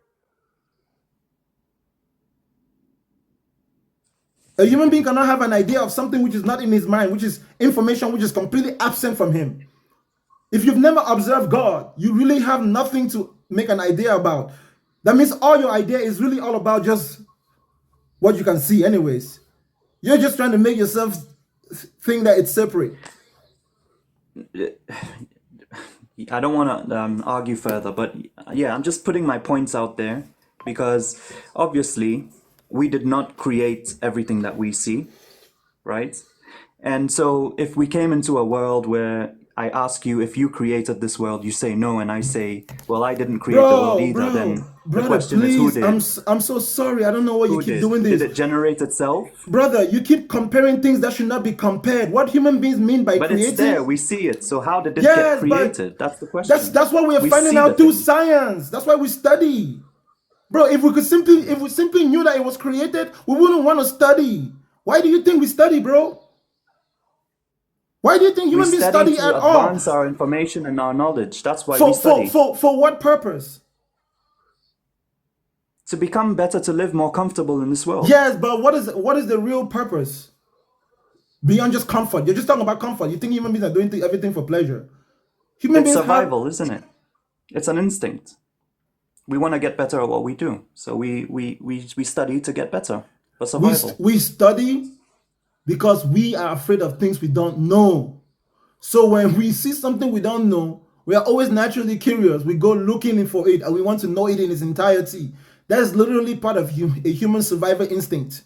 A human being cannot have an idea of something which is not in his mind, which is information which is completely absent from him. If you've never observed God, you really have nothing to make an idea about. That means all your idea is really all about just what you can see anyways. You're just trying to make yourself think that it's separate. I don't want to argue further, but yeah, I'm just putting my points out there because obviously we did not create everything that we see, right? And so if we came into a world where I ask you if you created this world, you say no, and I say, well, I didn't create the world either, then the question is who did? I'm so sorry. I don't know why you keep doing this. Did it generate itself? Brother, you keep comparing things that should not be compared. What human beings mean by creating? But it's there, we see it. So how did it get created? That's the question. That's what we're finding out through science. That's why we study. Bro, if we simply knew that it was created, we wouldn't want to study. Why do you think we study, bro? Why do you think human beings study at all? To advance our information and our knowledge. That's why we study. For what purpose? To become better, to live more comfortable in this world. Yes, but what is the real purpose? Beyond just comfort. You're just talking about comfort. You think human beings are doing everything for pleasure. It's survival, isn't it? It's an instinct. We want to get better at what we do. So we study to get better for survival. We study because we are afraid of things we don't know. So when we see something we don't know, we are always naturally curious. We go looking for it and we want to know it in its entirety. That is literally part of a human survival instinct.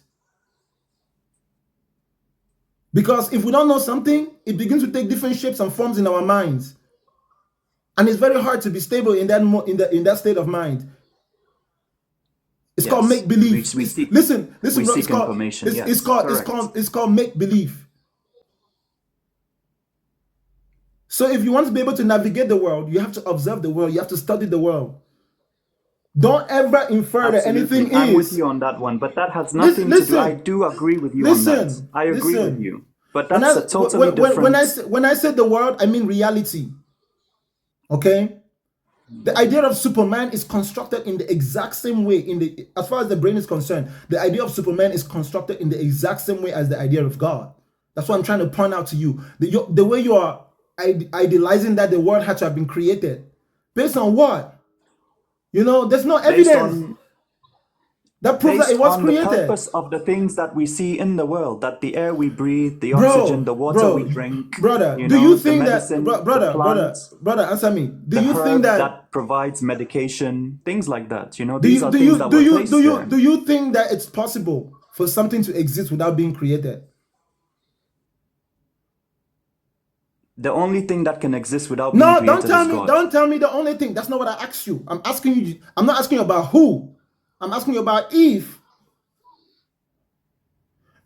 Because if we don't know something, it begins to take different shapes and forms in our minds. And it's very hard to be stable in that in that state of mind. It's called Yes. make believe. We seek, Listen, we bro, seek information. Yes, it's called make believe. So if you want to be able to navigate the world, you have to observe the world. You have to study the world. Don't ever infer that anything I'm is. with you on that one, but that has nothing to do. I do agree with you on that. I agree with you, but that's a totally different. When I say the world, I mean reality. Okay. The idea of Superman is constructed in the exact same way. As far as the brain is concerned, the idea of Superman is constructed in the exact same way as the idea of God. That's what I'm trying to point out to you. The way you are idealizing that the world had to have been created, based on what? There's no evidence that proves that it was created. Based on the purpose of the things that we see in the world, that the air we breathe, the oxygen, the water we drink, brother, do you think the medicine, that, brother, answer me? Do you think that provides medication, things like that? These are things that were placed there. Do you think that it's possible for something to exist without being created? The only thing that can exist without being created is God. Don't tell me the only thing. That's not what I asked you. I'm asking you. I'm not asking you about who. I'm asking you about if.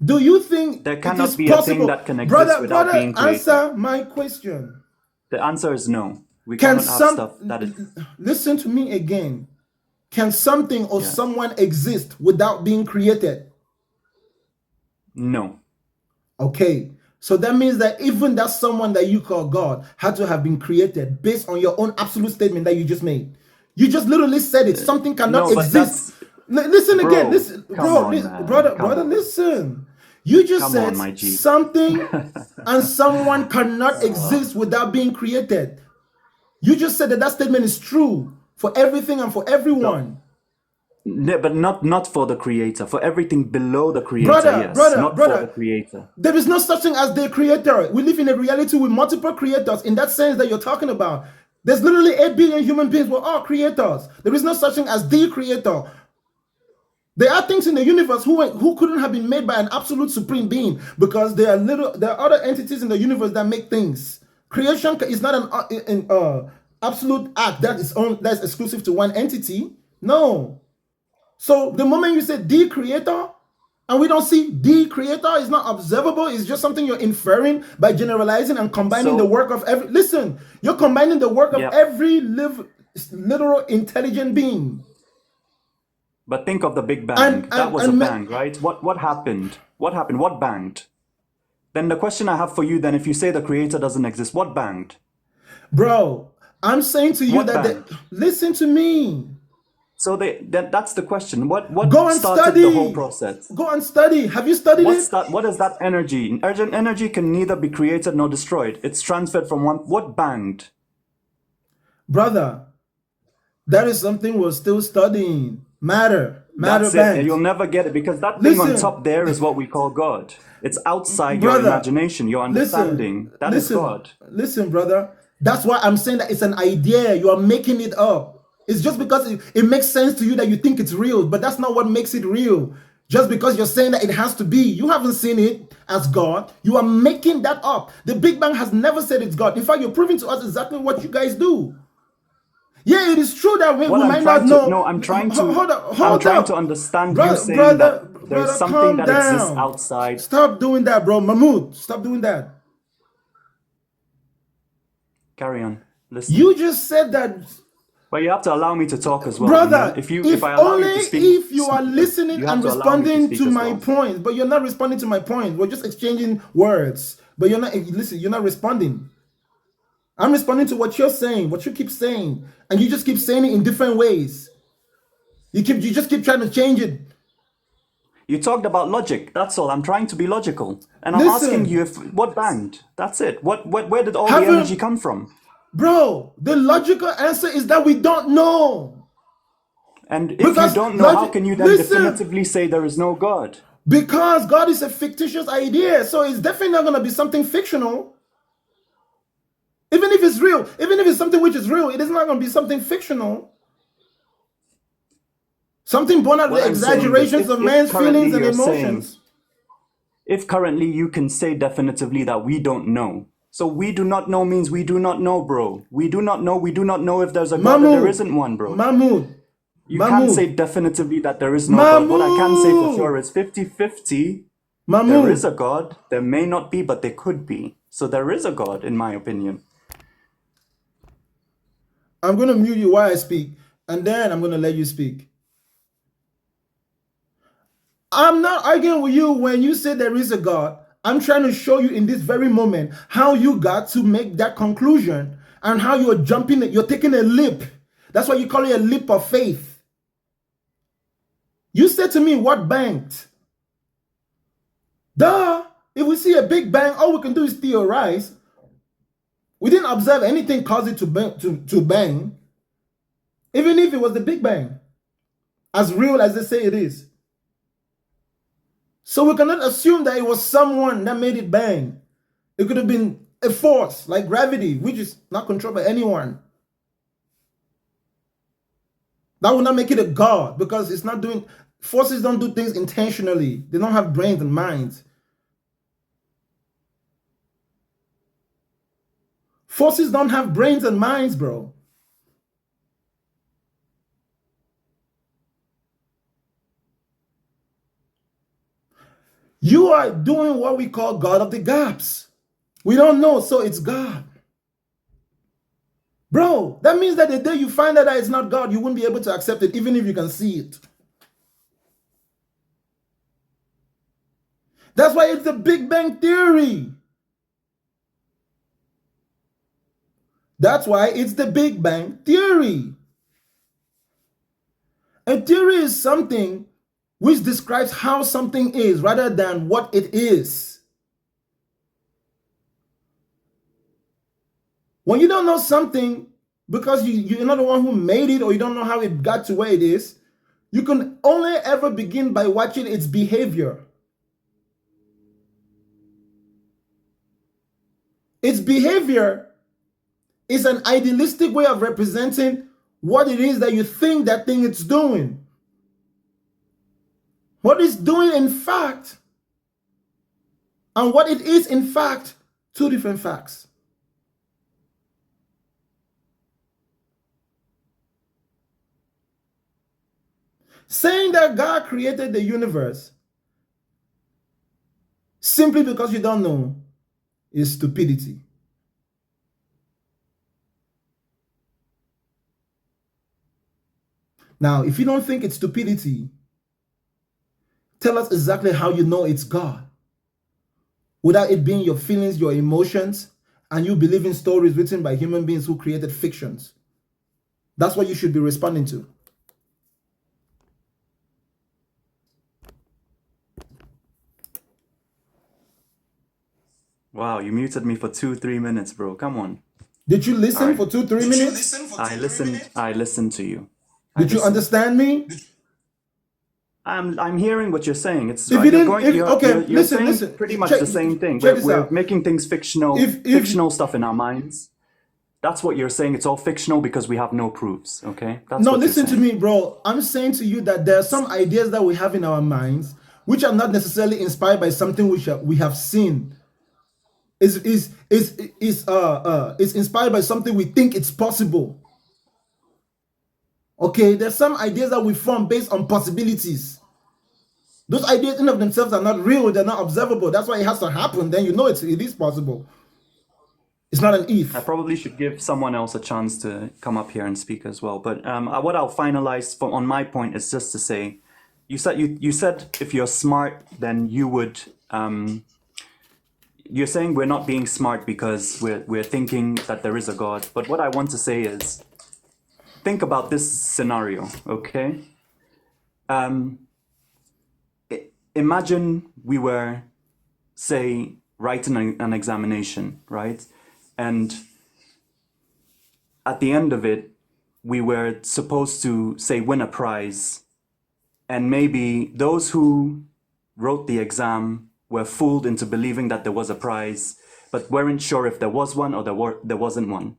Do you think there cannot be a thing that can exist without being created? Answer my question. The answer is no. We cannot have stuff that is. Listen to me again. Can something or someone exist without being created? No. Okay. So that means that even that someone that you call God had to have been created based on your own absolute statement that you just made. You just literally said it. Something cannot exist. Listen again. Listen, brother, listen. You just said something and someone cannot exist without being created. You just said that statement is true for everything and for everyone. No, but not for the creator. For everything below the creator, not for the creator. There is no such thing as the creator. We live in a reality with multiple creators in that sense that you're talking about. There's literally 8 billion human beings. We're all creators. There is no such thing as the creator. There are things in the universe who couldn't have been made by an absolute supreme being, because there are other entities in the universe that make things. Creation is not an absolute act that's exclusive to one entity. No. So the moment you say the creator, and we don't see the creator, is not observable, it's just something you're inferring by generalizing and combining the work of every. Listen, you're combining the work of every literal intelligent being. But think of the Big Bang. That was a bang, right? What happened? What happened? What banged? Then the question I have for you, then, if you say the creator doesn't exist, what banged? Bro, I'm saying to you listen to me. So that's the question. What Go started the whole process? Go and study. Have you studied it? What is that energy? Urgent energy can neither be created nor destroyed. It's transferred from one. What banged? Brother, that is something we're still studying. Matter That's bangs. it. You'll never get it, because that thing on top there is what we call God. It's outside your imagination, your understanding. That is God. Listen, brother. That's why I'm saying that it's an idea. You are making it up. It's just because it makes sense to you that you think it's real, but that's not what makes it real. Just because you're saying that it has to be. You haven't seen it as God. You are making that up. The Big Bang has never said it's God. In fact, you're proving to us exactly what you guys do. Yeah, it is true that we might not know. No, I'm trying to. Hold I'm trying to understand you saying that there's something that exists outside. Stop doing that, bro. Mahmoud, stop doing that. Carry on. Listen. You just said that. But you have to allow me to talk as well. Brother, if I allow you to speak, if you are listening and responding to my point, but you're not responding to my point. We're just exchanging words. But you're not, listen, you're not responding. I'm responding to what you're saying, what you keep saying. And you just keep saying it in different ways. You just keep trying to change it. You talked about logic. That's all. I'm trying to be logical. And I'm asking you what banged. That's it. Where did all the energy come from? Bro, the logical answer is that we don't know. And if you don't know, how can you then definitively say there is no God? Because God is a fictitious idea. So it's definitely not going to be something fictional. Even if it's real, even if it's something which is real, it is not going to be something fictional. Something born out of the exaggerations of man's feelings and emotions. if currently you can say definitively that we don't know. So we do not know means we do not know, bro. We do not know if there's a God or there isn't one, bro. Mahmoud, You can't say definitively that there is no God. Mahmoud, What I can say for sure is 50-50. There is a Mahmoud. God. There may not be, but there could be. So there is a God, in my opinion. I'm going to mute you while I speak, and then I'm going to let you speak. I'm not arguing with you when you say there is a God. I'm trying to show you in this very moment how you got to make that conclusion and how you're jumping, you're taking a leap. That's why you call it a leap of faith. You said to me, what banked? Duh. If we see a big bang, all we can do is theorize. We didn't observe anything cause it to bang, even if it was the Big Bang, as real as they say it is. So we cannot assume that it was someone that made it bang. It could have been a force like gravity, which is not controlled by anyone. That would not make it a God, because it's not doing, forces don't do things intentionally. They don't have brains and minds. Forces don't have brains and minds, bro. You are doing what we call God of the gaps. We don't know, so it's God. Bro, that means that the day you find out that it's not God, you wouldn't be able to accept it, even if you can see it. That's why it's the Big Bang Theory. That's why it's the Big Bang Theory. A theory is something which describes how something is rather than what it is. When you don't know something because you're not the one who made it, or you don't know how it got to where it is, you can only ever begin by watching its behavior. Its behavior is an idealistic way of representing what it is that you think that thing it's doing. What it's doing in fact, and what it is in fact, two different facts. Saying that God created the universe simply because you don't know is stupidity. Now, if you don't think it's stupidity, tell us exactly how you know it's God, without it being your feelings, your emotions, and you believing stories written by human beings who created fictions. That's what you should be responding to. Wow, you muted me for 2-3 minutes, bro. Come on. Did you listen for 2-3 minutes? I listened to you. Did you understand me? I'm hearing what you're saying. It's If you didn't, you're saying pretty much the same thing. We're making things fictional, fictional stuff in our minds. That's what you're saying. It's all fictional because we have no proofs. Okay. That's no, what listen you're to me, bro. I'm saying to you that there are some ideas that we have in our minds which are not necessarily inspired by something which we have seen. Is inspired by something we think it's possible. Okay, there's some ideas that we form based on possibilities. Those ideas in of themselves are not real, they're not observable. That's why it has to happen. Then you know it is possible. It's not an if. I probably should give someone else a chance to come up here and speak as well. But what I'll finalize on my point is just to say, you said if you're smart, then you would. You're saying we're not being smart because we're thinking that there is a God. But what I want to say is, think about this scenario, okay? Imagine we were, say, writing an examination, right? And at the end of it, we were supposed to, say, win a prize. And maybe those who wrote the exam were fooled into believing that there was a prize, but weren't sure if there was one or there wasn't one.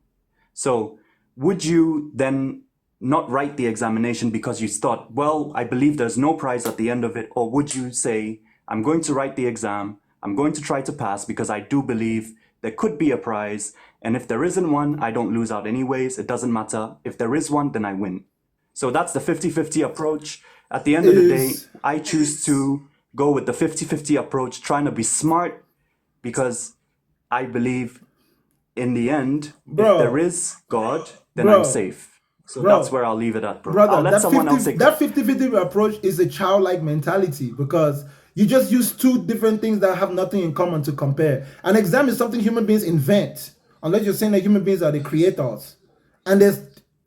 So would you then not write the examination because you thought, well, I believe there's no prize at the end of it? Or would you say, I'm going to write the exam. I'm going to try to pass because I do believe there could be a prize. And if there isn't one, I don't lose out anyways. It doesn't matter. If there is one, then I win. So that's the 50-50 approach. At the end of the day, I choose to go with the 50-50 approach, trying to be smart, because I believe in the end, if there is God, then I'm safe. So that's where I'll leave it at, bro. I'll let someone else take that 50-50 approach is a childlike mentality, because you just use two different things that have nothing in common to compare. An exam is something human beings invent, unless you're saying that human beings are the creators. And there's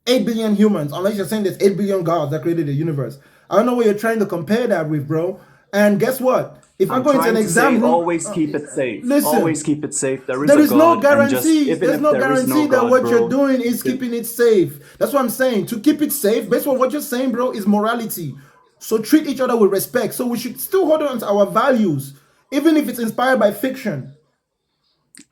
8 billion humans, unless you're saying there's 8 billion gods that created the universe. I don't know what you're trying to compare that with, bro. And guess what? If I go into an exam room, always keep it safe. Listen, always keep it safe. There is God, no guarantee. There's no guarantee that what you're bro, doing is keeping it safe. That's what I'm saying. To keep it safe, based on what you're saying, bro, is morality. So treat each other with respect. So we should still hold on to our values, even if it's inspired by fiction.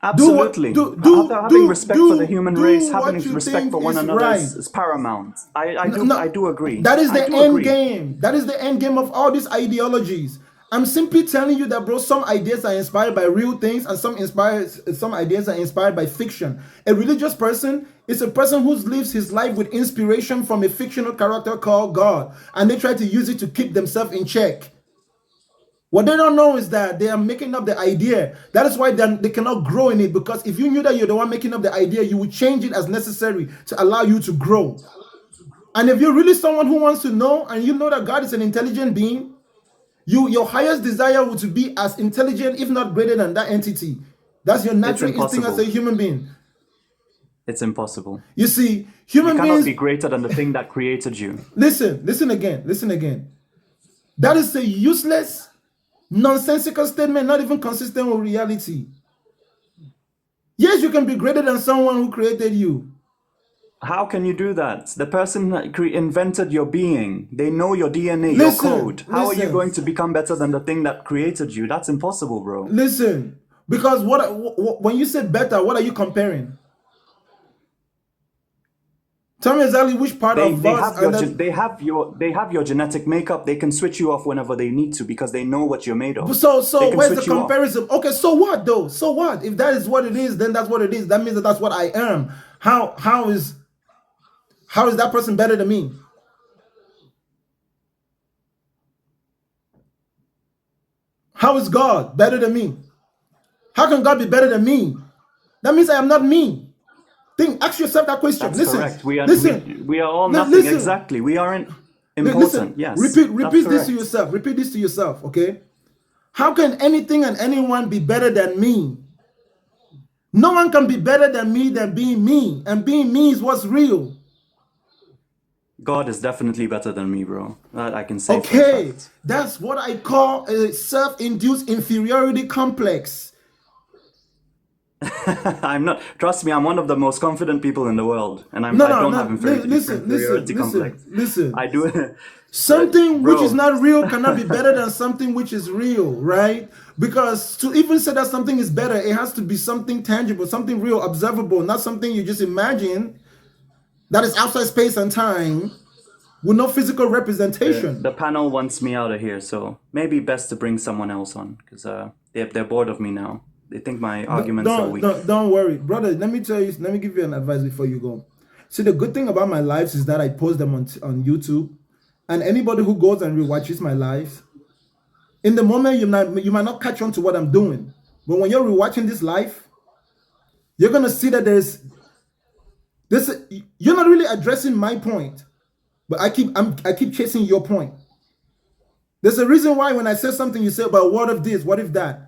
Absolutely. Having respect for the human race, having respect for one another is paramount. I do agree. That is the end game. That is the end game of all these ideologies. I'm simply telling you that, bro, some ideas are inspired by real things, and some ideas are inspired by fiction. A religious person is a person who lives his life with inspiration from a fictional character called God, and they try to use it to keep themselves in check. What they don't know is that they are making up the idea. That is why they cannot grow in it, because if you knew that you're the one making up the idea, you would change it as necessary to allow you to grow. And if you're really someone who wants to know, and you know that God is an intelligent being, your highest desire would be as intelligent, if not greater than that entity. That's your natural instinct as a human being. It's impossible. You see, human beings cannot be greater than the thing that created you. Listen again. That is a useless, nonsensical statement, not even consistent with reality. Yes, you can be greater than someone who created you. How can you do that? The person that invented your being, they know your DNA, your code. How are you going to become better than the thing that created you? That's impossible, bro. Listen, because when you say better, what are you comparing? Tell me exactly which part of us. They have your genetic makeup. They can switch you off whenever they need to, because they know what you're made of. So where's the comparison? Okay, so what though? So what? If that is what it is, then that's what it is. That means that's what I am. How is that person better than me? How is God better than me? How can God be better than me? That means I am not me. Ask yourself that question. That's correct. We are all nothing. Exactly. We aren't important. Yes. Repeat this to yourself. Repeat this to yourself. Okay. How can anything and anyone be better than me? No one can be better than me than being me, and being me is what's real. God is definitely better than me, bro. That I can say. Okay, that's what I call a self-induced inferiority complex. I'm not. Trust me, I'm one of the most confident people in the world, and I don't have inferiority complex. Listen. I do. Something which is not real cannot be better than something which is real, right? Because to even say that something is better, it has to be something tangible, something real, observable, not something you just imagine that is outside space and time with no physical representation. The panel wants me out of here, so maybe best to bring someone else on, because they're bored of me now. They think my arguments are weak. Don't worry, brother. Let me give you an advice before you go. See, the good thing about my lives is that I post them on YouTube, and anybody who goes and rewatches my lives, in the moment you might not catch on to what I'm doing, but when you're rewatching this life, you're gonna see that you're not really addressing my point, but I keep chasing your point. There's a reason why when I say something, you say, "But what if this? What if that?"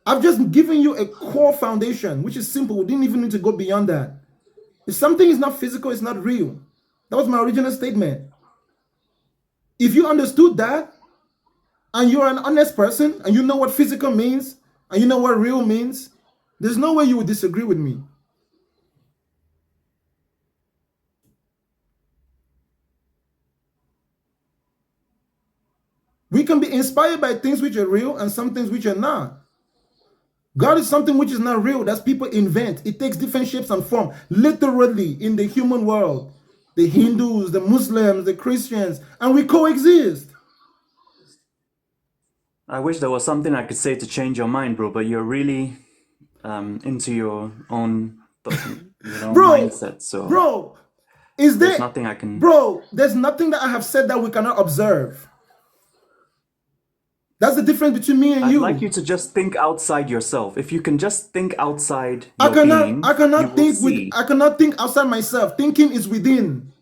I've just given you a core foundation, which is simple. We didn't even need to go beyond that. If something is not physical, it's not real. That was my original statement. If you understood that, and you're an honest person, and you know what physical means, and you know what real means, there's no way you would disagree with me. We can be inspired by things which are real and some things which are not. God is something which is not real. That's people invent. It takes different shapes and form, literally, in the human world. The Hindus, the Muslims, the Christians, and we coexist. I wish there was something I could say to change your mind, bro, but you're really into your own Bro, mindset, so bro, is there's there, nothing I can... bro, there's nothing that I have said that we cannot observe. That's the difference between me and I'd you. like you to just think outside yourself. If you can just think outside I your being, cannot you will see. I cannot think outside myself. Thinking is within.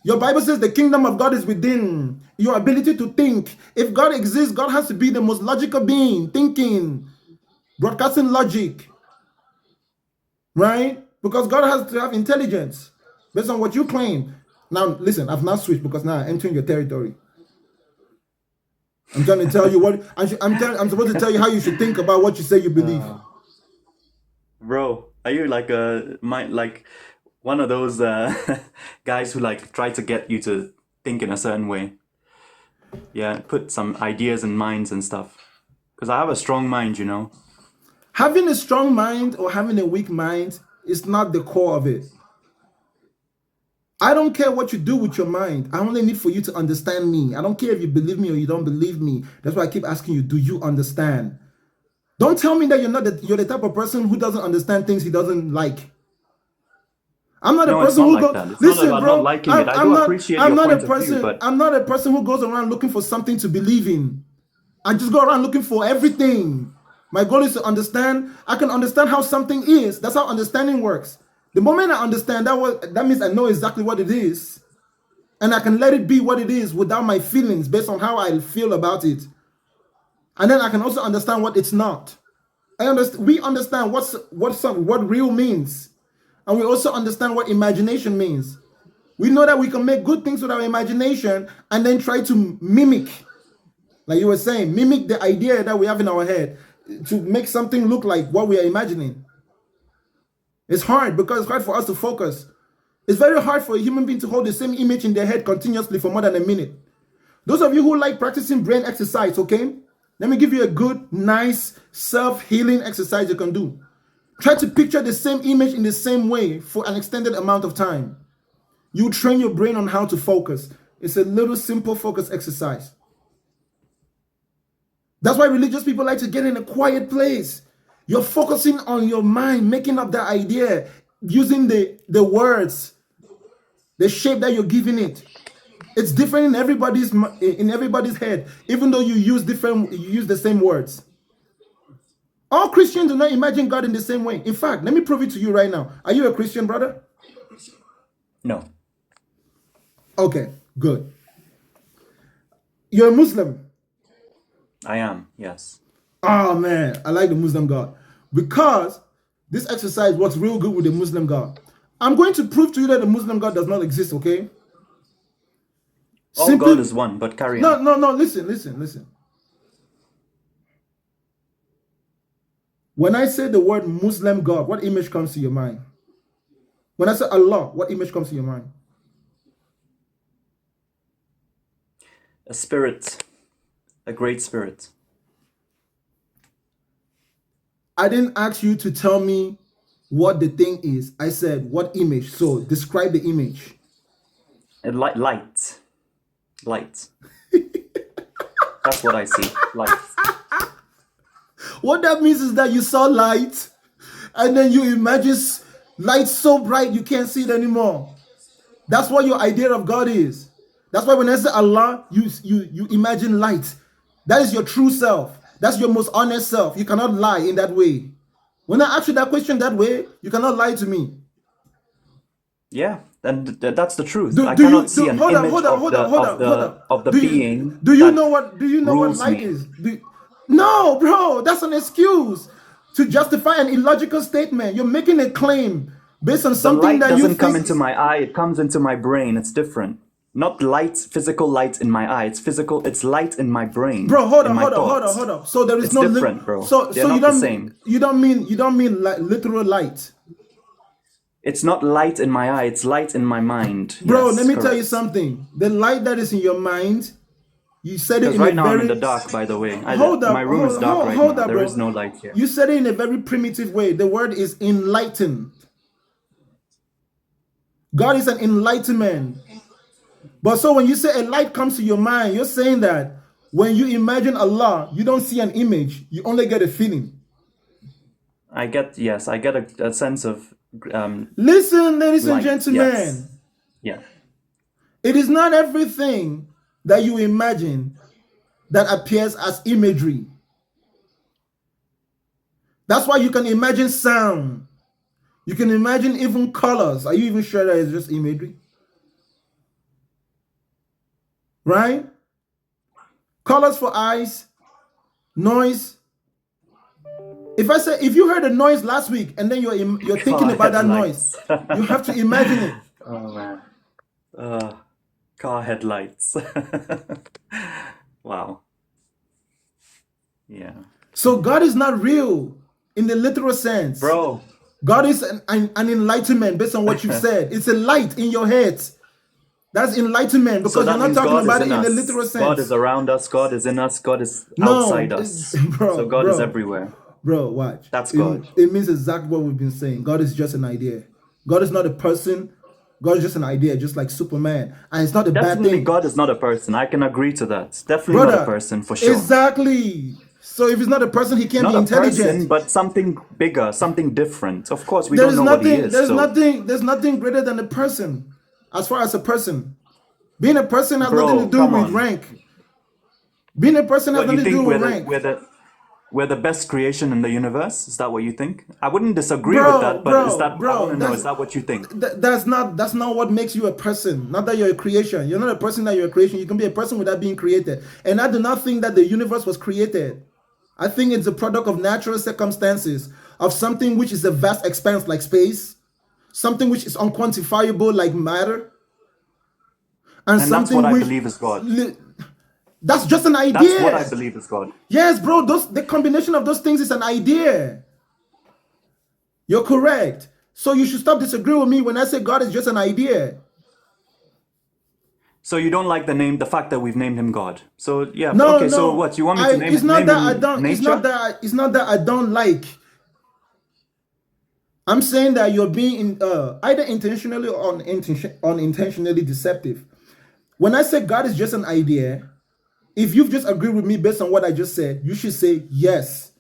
Your Bible says the kingdom of God is within. Your ability to think. If God exists, God has to be the most logical being, thinking, broadcasting logic. Right? Because God has to have intelligence based on what you claim. Now, listen, I've not switched because now I'm entering your territory. I'm trying to tell you what I'm supposed to tell you how you should think about what you say you believe. Bro, are you like one of those guys who like try to get you to think in a certain way? Yeah, put some ideas in minds and stuff. Because I have a strong mind, you know. Having a strong mind or having a weak mind is not the core of it. I don't care what you do with your mind. I only need for you to understand me. I don't care if you believe me or you don't believe me. That's why I keep asking you, do you understand? Don't tell me that you're the type of person who doesn't understand things he doesn't like. I'm not a No, it's person not who like goes. that. It's not Listen, about not bro. liking it. I do appreciate your point of view, but I'm not a person who goes around looking for something to believe in. I just go around looking for everything. My goal is to understand. I can understand how something is. That's how understanding works. The moment I understand that means I know exactly what it is, and I can let it be what it is without my feelings based on how I feel about it. And then I can also understand what it's not. We understand what real means, and we also understand what imagination means. We know that we can make good things with our imagination and then try to mimic, like you were saying, mimic the idea that we have in our head to make something look like what we are imagining. It's hard because it's hard for us to focus. It's very hard for a human being to hold the same image in their head continuously for more than a minute. Those of you who like practicing brain exercise, okay? Let me give you a good, nice, self-healing exercise you can do. Try to picture the same image in the same way for an extended amount of time. You train your brain on how to focus. It's a little simple focus exercise. That's why religious people like to get in a quiet place. You're focusing on your mind, making up the idea, using the words, the shape that you're giving it. It's different in everybody's head, even though you use the same words. All Christians do not imagine God in the same way. In fact, let me prove it to you right now. Are you a Christian, brother? no. Okay, good. You're a Muslim. I am, yes. Oh man, I like the Muslim God because this exercise works real good with the Muslim God. I'm going to prove to you that the Muslim God does not exist, okay? All God is one, but carry on. No, listen. When I say the word Muslim God, what image comes to your mind? When I say Allah, what image comes to your mind? A spirit, a great spirit. I didn't ask you to tell me what the thing is. I said, what image? So describe the image. Light. That's what I see. Light. What that means is that you saw light, and then you imagine light so bright you can't see it anymore. That's what your idea of God is. That's why when I say Allah, you imagine light. That is your true self. That's your most honest self. You cannot lie in that way. When I ask you that question that way, you cannot lie to me. Yeah, and that's the truth. I cannot see an image of the being. Do you know what light me. is? No, bro, that's an excuse to justify an illogical statement. You're making a claim based on something that you think. The light doesn't come into my eye, it comes into my brain. It's different. Not light, physical light in my eye. It's light in my brain. Bro, hold on. So there is no different, bro. So They're not the same. You don't mean like literal light. It's not light in my eye, it's light in my mind. Bro, yes, let me correct. tell you something. The light that is in your mind, you said it in right a now very... I'm in the dark, by the way. My room is dark right now. There is no light here. You said it in a very primitive way. The word is enlightened. God is an enlightenment. But so when you say a light comes to your mind, you're saying that When you imagine Allah, you don't see an image, you only get a feeling. I get a sense of Listen, ladies and light. gentlemen, Yes. Yeah. it is not everything that you imagine that appears as imagery. That's why you can imagine sound. You can imagine even colors. Are you even sure that it's just imagery? Right? Colors for eyes, noise. If you heard a noise last week and then you're thinking about that noise, you have to imagine it. Oh man. Car headlights. Wow. Yeah. So God is not real in the literal sense. Bro. God is an enlightenment based on what you've said. It's a light in your head. That's enlightenment because So that you're not means talking God about is it in in the us. literal sense. God is around us. God is in us. God is outside us. So God is everywhere. Bro, watch. That's God. It means exactly what we've been saying. God is just an idea. God is not a person. God is just an idea, just like Superman. And it's not a bad Definitely thing. God is not a person. I can agree to that. Definitely not a person, for sure. Exactly. So if he's not a person, he can't Not be a intelligent. person, but something bigger, something different. Of course, we don't know what he is. There's nothing greater than a person as far as a person. Being a person has nothing to do with rank. Being a person has nothing to do with rank. We're the best creation in the universe? Is that what you think? I wouldn't disagree with that, but I want to know, is that what you think? That's not what makes you a person. Not that you're a creation. You're not a person that you're a creation. You can be a person without being created. And I do not think that the universe was created. I think it's a product of natural circumstances, of something which is a vast expanse like space, something which is unquantifiable like matter, and that's what I believe is God. That's just an idea. That's what I believe is God. Yes, bro. The combination of those things is an idea. You're correct. So you should stop disagreeing with me when I say God is just an idea. So you don't like the fact that we've named him God. So yeah, no, okay. No. So what you want me to name? It's not name that him I don't. Nature? It's not that I don't like. I'm saying that you're being either intentionally or unintentionally deceptive. When I say God is just an idea, if you've just agreed with me based on what I just said, you should say yes.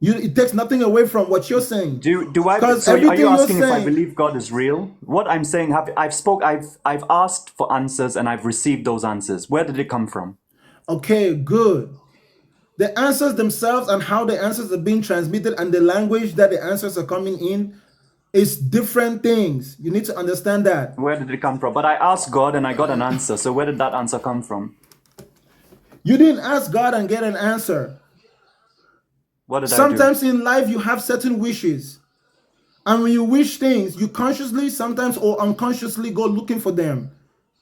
It takes nothing away from what you're saying. So are you asking if I believe God is real? What I'm saying, I've asked for answers and I've received those answers. Where did it come from? Okay, good. The answers themselves and how the answers are being transmitted and the language that the answers are coming in is different things. You need to understand that. Where did it come from? But I asked God and I got an answer. So where did that answer come from? You didn't ask God and get an answer. What did Sometimes in life you have certain wishes. And when you wish things, you consciously, sometimes or unconsciously go looking for them.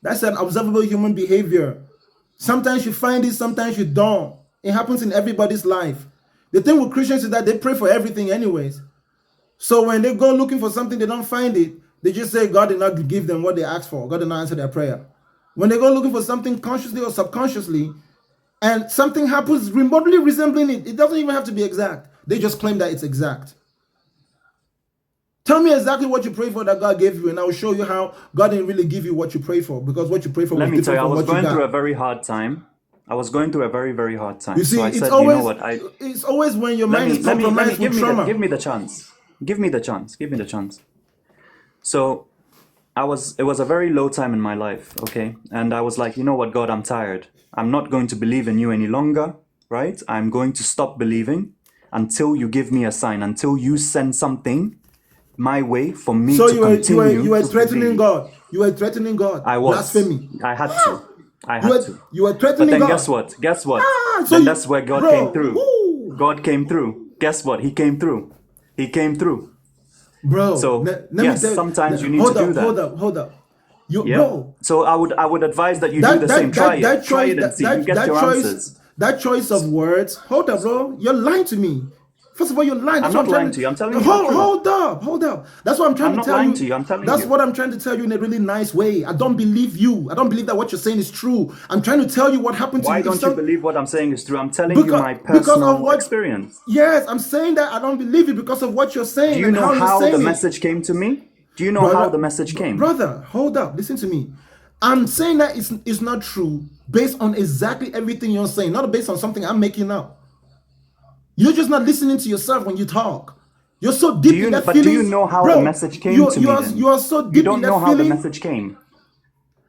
That's an observable human behavior. Sometimes you find it, sometimes you don't. It happens in everybody's life. The thing with Christians is that they pray for everything anyways. So when they go looking for something, they don't find it. They just say God did not give them what they asked for. God did not answer their prayer. When they go looking for something consciously or subconsciously, and something happens remotely resembling it, it doesn't even have to be exact. They just claim that it's exact. Tell me exactly what you prayed for that God gave you, and I will show you how God didn't really give you what you prayed for, because what you prayed for was different from what you got. Let me tell you, I was going through a very hard time. I was going through a very, very hard time. You see, so I it's said, always, you know what? It's always when your mind is compromised with trauma. Give me the chance. Give me the chance. Give me the chance. So it was a very low time in my life, okay? And I was like, you know what, God, I'm tired. I'm not going to believe in you any longer, right? I'm going to stop believing until you give me a sign, until you send something my way for me to continue. So you were threatening God. You were threatening God. I was. Blasphemy. I had to. You were threatening God. But then guess what? Then that's where God came through. Woo. God came through. Guess what? He came through. He came through. Bro, so yes, sometimes you need to do that. Hold up. Bro. So I would advise that you do the same. Try it and see. You get your answers. That choice of words. Hold up, bro. You're lying to me. First of all, you're lying. I'm not lying to you. I'm telling you. Hold up. That's what I'm trying to tell you. I'm not lying to you. I'm telling you. That's what I'm trying to tell you in a really nice way. I don't believe you. I don't believe that what you're saying is true. I'm trying to tell you what happened to you. Why don't you believe what I'm saying is true? I'm telling you my personal experience. Yes, I'm saying that I don't believe it because of what you're saying. Do you know how the message came to me? Do you know how the message came? Brother, hold up. Listen to me. I'm saying that it's not true based on exactly everything you're saying, not based on something I'm making up. You're just not listening to yourself when you talk. You're so deep in that But do you feelings, know how the bro. message came to me You then? are so You deep in don't know that how the feeling. message came.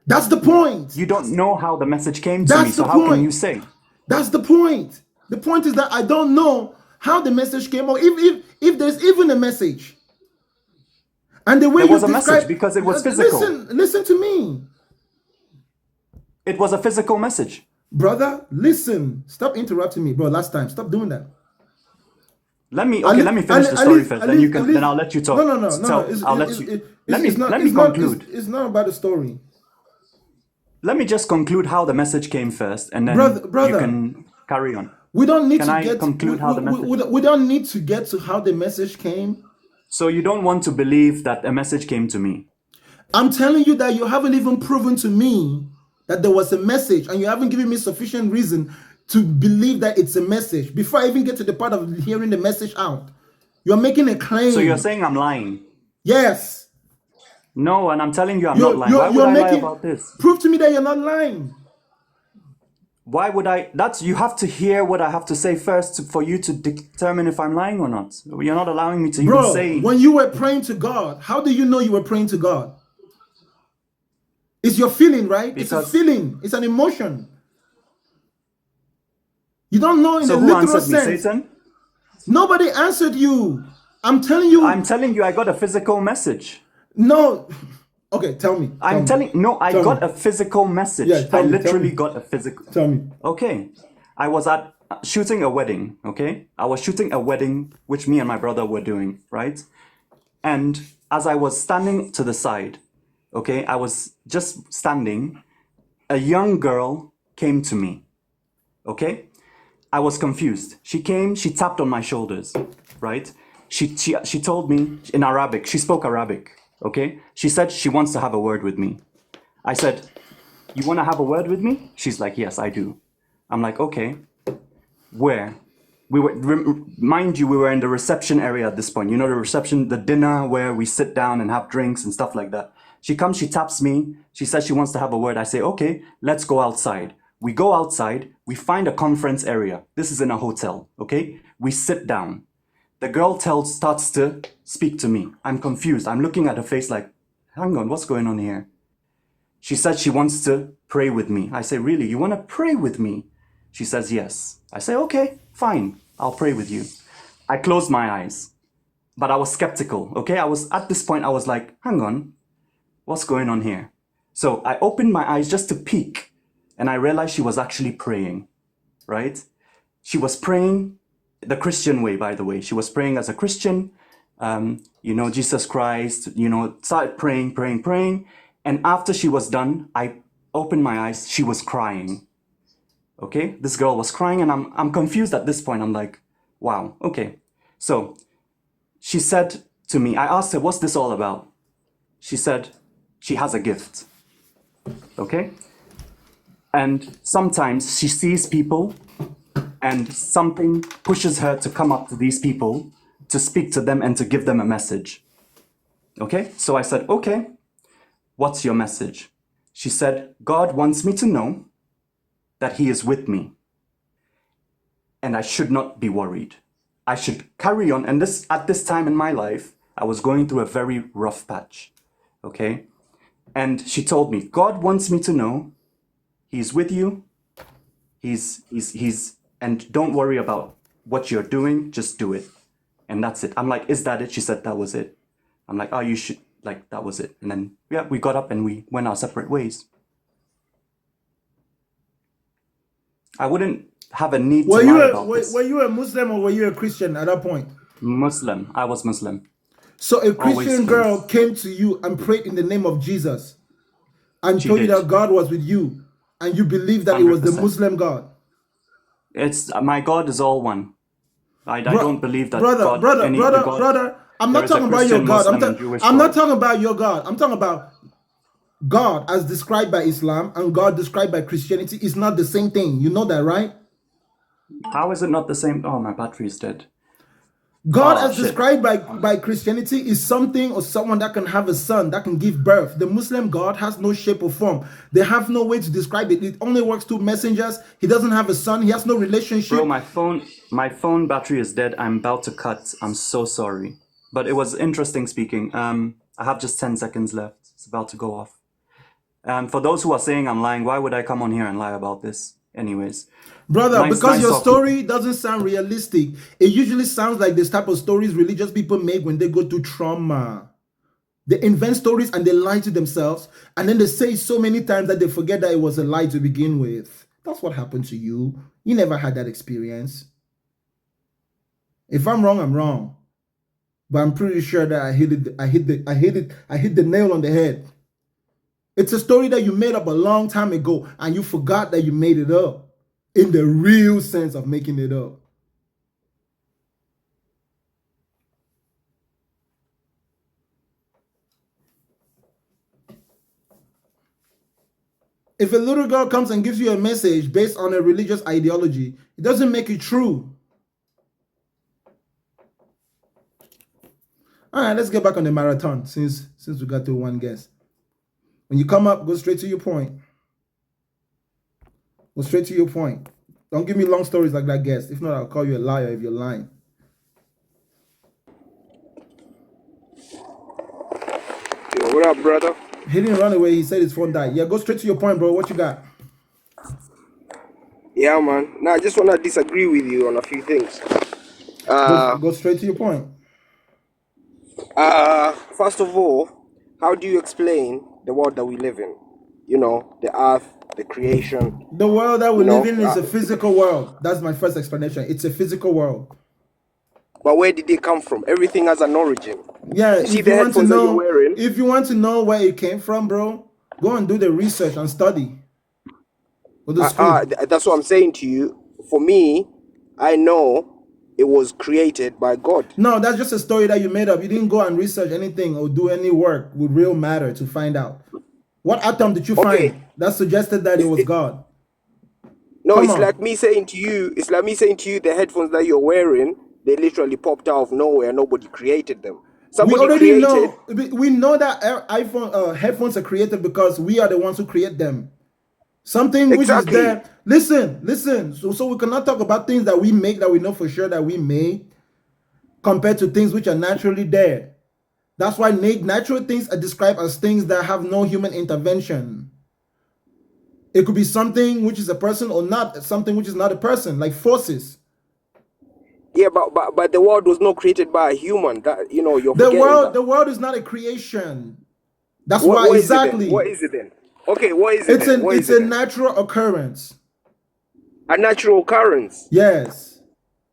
That's the point. You don't know how the message came to me, That's the so how can you point. say? That's the point. The point is that I don't know how the message came, or if there's even a message. And the way There was you a message describe, because it was physical. listen to me, It was a physical message. brother. Listen, stop interrupting me, bro. Last time, stop doing that. Let me finish the story first. Then I'll let you No, talk. no, no, no, no. So I'll let you. Let me It's not. conclude. It's not about the story, Let me just conclude how the message came first, and then you brother. can carry on. We don't need Can to I get. conclude how the message? We don't need to get to how the message came. So you don't want to believe that a message came to me? I'm telling you that you haven't even proven to me that there was a message, and you haven't given me sufficient reason to believe that it's a message before I even get to the part of hearing the message out. You're making a claim. So you're saying I'm lying? Yes. No, and I'm telling you I'm not lying. Why would I lie about this? Prove to me that you're not lying. Why would I? You have to hear what I have to say first for you to determine if I'm lying or not. You're not allowing me to even say. When you were praying to God, how do you know you were praying to God? It's your feeling, right? It's a feeling. It's an emotion. You don't know in So a who literal answered me, sense. Satan? Nobody answered you. I'm telling you. I'm telling you I got a physical message. No. Okay, tell me. I got a physical message. Yeah, I literally got a physical. Tell me. Okay. I was shooting a wedding, okay? I was shooting a wedding, which me and my brother were doing, right? And as I was standing to the side, okay, I was just standing, a young girl came to me, okay? I was confused. She came, she tapped on my shoulders, right? She told me in Arabic, she spoke Arabic, okay? She said she wants to have a word with me. I said, you want to have a word with me? She's like, yes, I do. I'm like, okay. Where? Mind you, we were in the reception area at this point. You know, the reception, the dinner where we sit down and have drinks and stuff like that. She comes, she taps me. She says she wants to have a word. I say, okay, let's go outside. We go outside. We find a conference area. This is in a hotel, okay? We sit down. The girl starts to speak to me. I'm confused. I'm looking at her face like, hang on, what's going on here? She said she wants to pray with me. I say, really? You want to pray with me? She says, yes. I say, okay, fine. I'll pray with you. I closed my eyes, but I was skeptical, okay? At this point, I was like, hang on, what's going on here? So I opened my eyes just to peek, and I realized she was actually praying, right? She was praying the Christian way, by the way. She was praying as a Christian, Jesus Christ, started praying. And after she was done, I opened my eyes, she was crying. Okay, this girl was crying, and I'm confused at this point. I'm like, wow, okay. So she said to me, I asked her, what's this all about? She said she has a gift. Okay? And sometimes she sees people and something pushes her to come up to these people, to speak to them and to give them a message. Okay? So I said, okay, what's your message? She said, God wants me to know that He is with me. And I should not be worried. I should carry on. And at this time in my life, I was going through a very rough patch. Okay? And she told me, God wants me to know He's with you. And don't worry about what you're doing, just do it. And that's it. I'm like, is that it? She said, that was it. I'm like, oh, you should, that was it. And then, yeah, we got up and we went our separate ways. I wouldn't have a need to lie about this. Were you a Muslim or were you a Christian at that point? Muslim. I was Muslim. So a Christian girl came to you and prayed in the name of Jesus and told you that God was with you, and you believed that 100%. It was the Muslim God. My God is all one. I don't believe that brother. I'm not talking about your God. I'm not talking about your God. I'm talking about God as described by Islam and God described by Christianity is not the same thing. You know that, right? How is it not the same? Oh, my battery is dead. God, Oh as shit. described by Christianity, is something or someone that can have a son, that can give birth. The Muslim God has no shape or form. They have no way to describe it. It only works through messengers. He doesn't have a son. He has no Bro, relationship. my phone battery is dead. I'm about to cut. I'm so sorry. But it was interesting speaking. I have just 10 seconds left. It's about to go off. For those who are saying I'm lying, why would I come on here and lie about this? Anyways, Brother, because nice your talking. story doesn't sound realistic. It usually sounds like this type of stories religious people make when they go through trauma. They invent stories and they lie to themselves, and then they say it so many times that they forget that it was a lie to begin with. That's what happened to you. You never had that experience. If I'm wrong, I'm wrong. But I'm pretty sure that I hit the nail on the head. It's a story that you made up a long time ago, and you forgot that you made it up in the real sense of making it up. If a little girl comes and gives you a message based on a religious ideology, it doesn't make it true. All right, let's get back on the marathon since we got to one guess. When you come up, go straight to your point. Go straight to your point. Don't give me long stories like that guest. If not, I'll call you a liar if you're lying. Yo, what up, brother? He didn't run away. He said his phone died. Yeah, go straight to your point, bro. What you got? Yeah, man. Now, I just want to disagree with you on a few things. Go straight to your point. First of all, how do you explain the world that we live in? You know, the earth, the creation. The world that we You know, live in is a physical world. That's my first explanation. It's a physical world. but where did they come from? Everything has an origin. Yeah, You see if the you want to headphones that you're know, wearing? if you want to know where it came from, bro, go and do the research and study. Go to school. That's what I'm saying to you. For me, I know it was created by God. No, that's just a story that you made up. You didn't go and research anything or do any work with real matter to find out. What atom did you Okay, find that suggested that it was God? no, Come it's like on. me saying to you, the headphones that you're wearing, they literally popped out of nowhere. Nobody created them. We Somebody already created. know. We know that iPhone headphones are created because we are the ones who create them. Something which is Exactly. there. Listen. So we cannot talk about things that we make that we know for sure that we made compared to things which are naturally there. That's why natural things are described as things that have no human intervention. It could be something which is a person or not something which is not a person, like forces. Yeah, but the world was not created by a human. That you're The forgetting that. world is not a creation. That's What why what is it then? What exactly. is it then? Okay, what is it then? What It's is it a then? natural occurrence. A natural occurrence. Yes.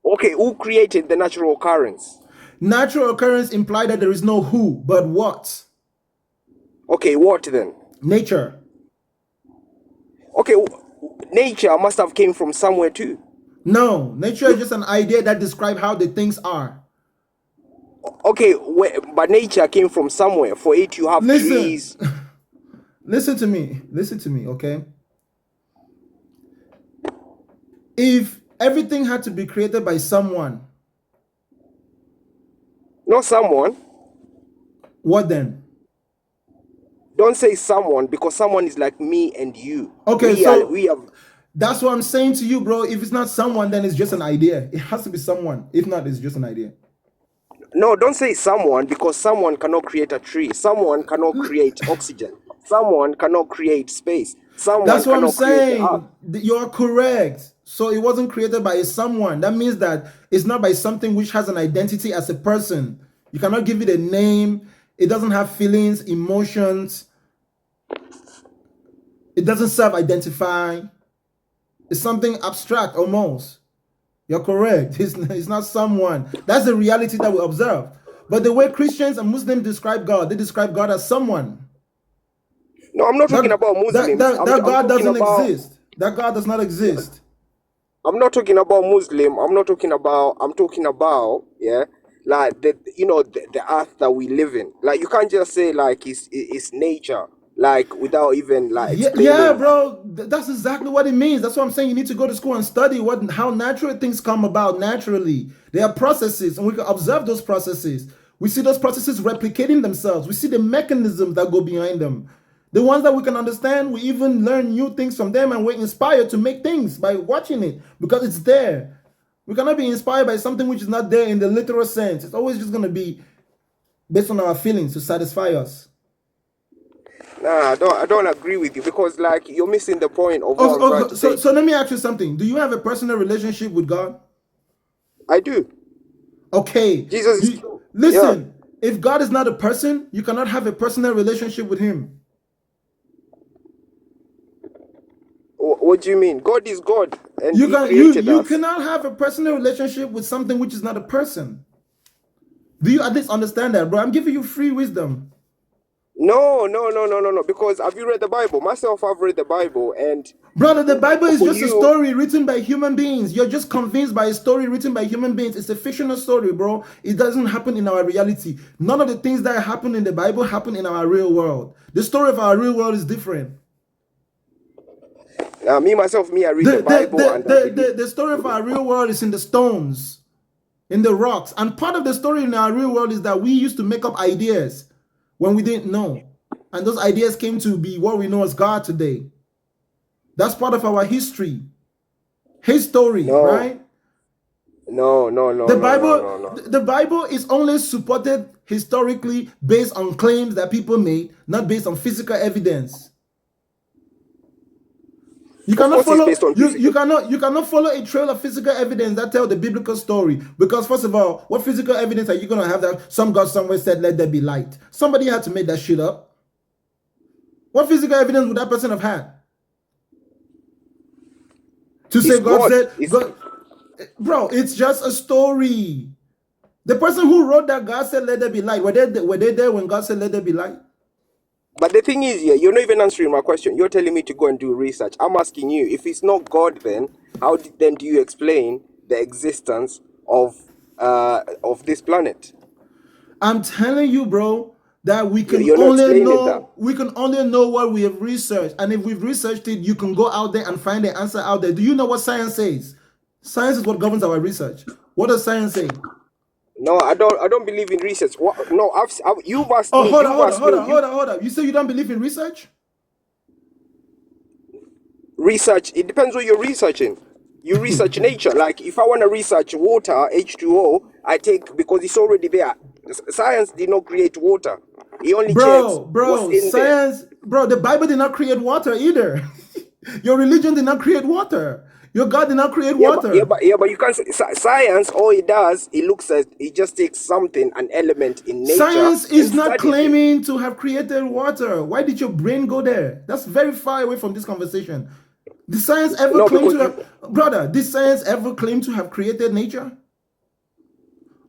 Okay, who created the natural occurrence? Natural occurrence imply that there is no who, but what? Okay, what then? Nature. Okay, nature must have came from somewhere too. No, nature is just an idea that describes how the things are. Okay, but nature came from somewhere. For it, you have Listen, trees. listen to me, okay? If everything had to be created by someone, Not someone. what then? Don't say someone, because someone is like me and you. Okay, We are. so We have. that's what I'm saying to you, bro. If it's not someone, then it's just an idea. It has to be someone. If not, it's just an idea. No, don't say someone, because someone cannot create a tree. Someone cannot create oxygen. Someone cannot create space. Someone That's what I'm cannot create the earth. saying. You're correct. So it wasn't created by someone. That means that it's not by something which has an identity as a person. You cannot give it a name. It doesn't have feelings, emotions. It doesn't self-identify. It's something abstract almost. You're correct. It's not someone. That's the reality that we observe. But the way Christians and Muslims describe God, they describe God as someone. No, I'm not talking That, about Muslims. that I'm God talking doesn't about. exist. That God does not exist. I'm not talking about Muslim. I'm not talking about. I'm talking about, yeah, like the earth that we live in. Like, you can't just say like it's nature. like without even like Yeah, explaining. bro. That's exactly what it means. That's what I'm saying. You need to go to school and study how natural things come about naturally. There are processes, and we can observe those processes. We see those processes replicating themselves. We see the mechanisms that go behind them. The ones that we can understand, we even learn new things from them, and we're inspired to make things by watching it because it's there. We cannot be inspired by something which is not there in the literal sense. It's always just going to be based on our feelings to satisfy us. Nah, I don't agree with you because like you're missing the point of what I'm trying to say. So let me ask you something. Do you have a personal relationship with God? I do. Okay. Jesus is true. Yeah. Listen, if God is not a person, you cannot have a personal relationship with him. What do you mean? God is God, and You He can created you us. cannot have a personal relationship with something which is not a person. Do you at least understand that, bro? I'm giving you free wisdom. No. Because have you read the Bible? Myself, I've read the Bible, and Brother, the Bible is for just a you, story written by human beings. You're just convinced by a story written by human beings. It's a fictional story, bro. It doesn't happen in our reality. None of the things that happen in the Bible happen in our real world. The story of our real world is different. I read the Bible, and I believe. The story of our real world is in the stones, in the rocks. And part of the story in our real world is that we used to make up ideas when we didn't know. And those ideas came to be what we know as God today. That's part of our history. His story, No. right? No. The Bible is only supported historically based on claims that people made, not based on physical evidence. You cannot follow you cannot follow a trail of physical evidence that tell the biblical story, because first of all, what physical evidence are you going to have that some God somewhere said let there be light? Somebody had to make that shit up. What physical evidence would that person have had to say God said God? Bro, it's just a story. The person who wrote that God said let there be light, were they there when God said let there be light? But the thing is, you're not even answering my question. You're telling me to go and do research. I'm asking you, if it's not God, then then do you explain the existence of this planet? I'm telling you, bro, that we can You're not only explaining that. know what we have researched. And if we've researched it, you can go out there and find the answer out there. Do you know what science says? Science is what governs our research. What does science say? No, I don't believe in research. What? No, you've asked Oh, me. hold on. You say you don't believe in research? Research. It depends what you're researching. You research nature. Like if I want to research water, H2O, I take because it's already there. Science did not create water. It only checks what's in science, there. bro, the Bible did not create water either. Your religion did not create water. Your God did not create water. But you can't say science. All it does, it just takes something, an element in nature. Science is not studies claiming to have created water. Why did your brain go there? That's very far away from this conversation. Did science ever claim to have, brother? Did science ever claim to have created nature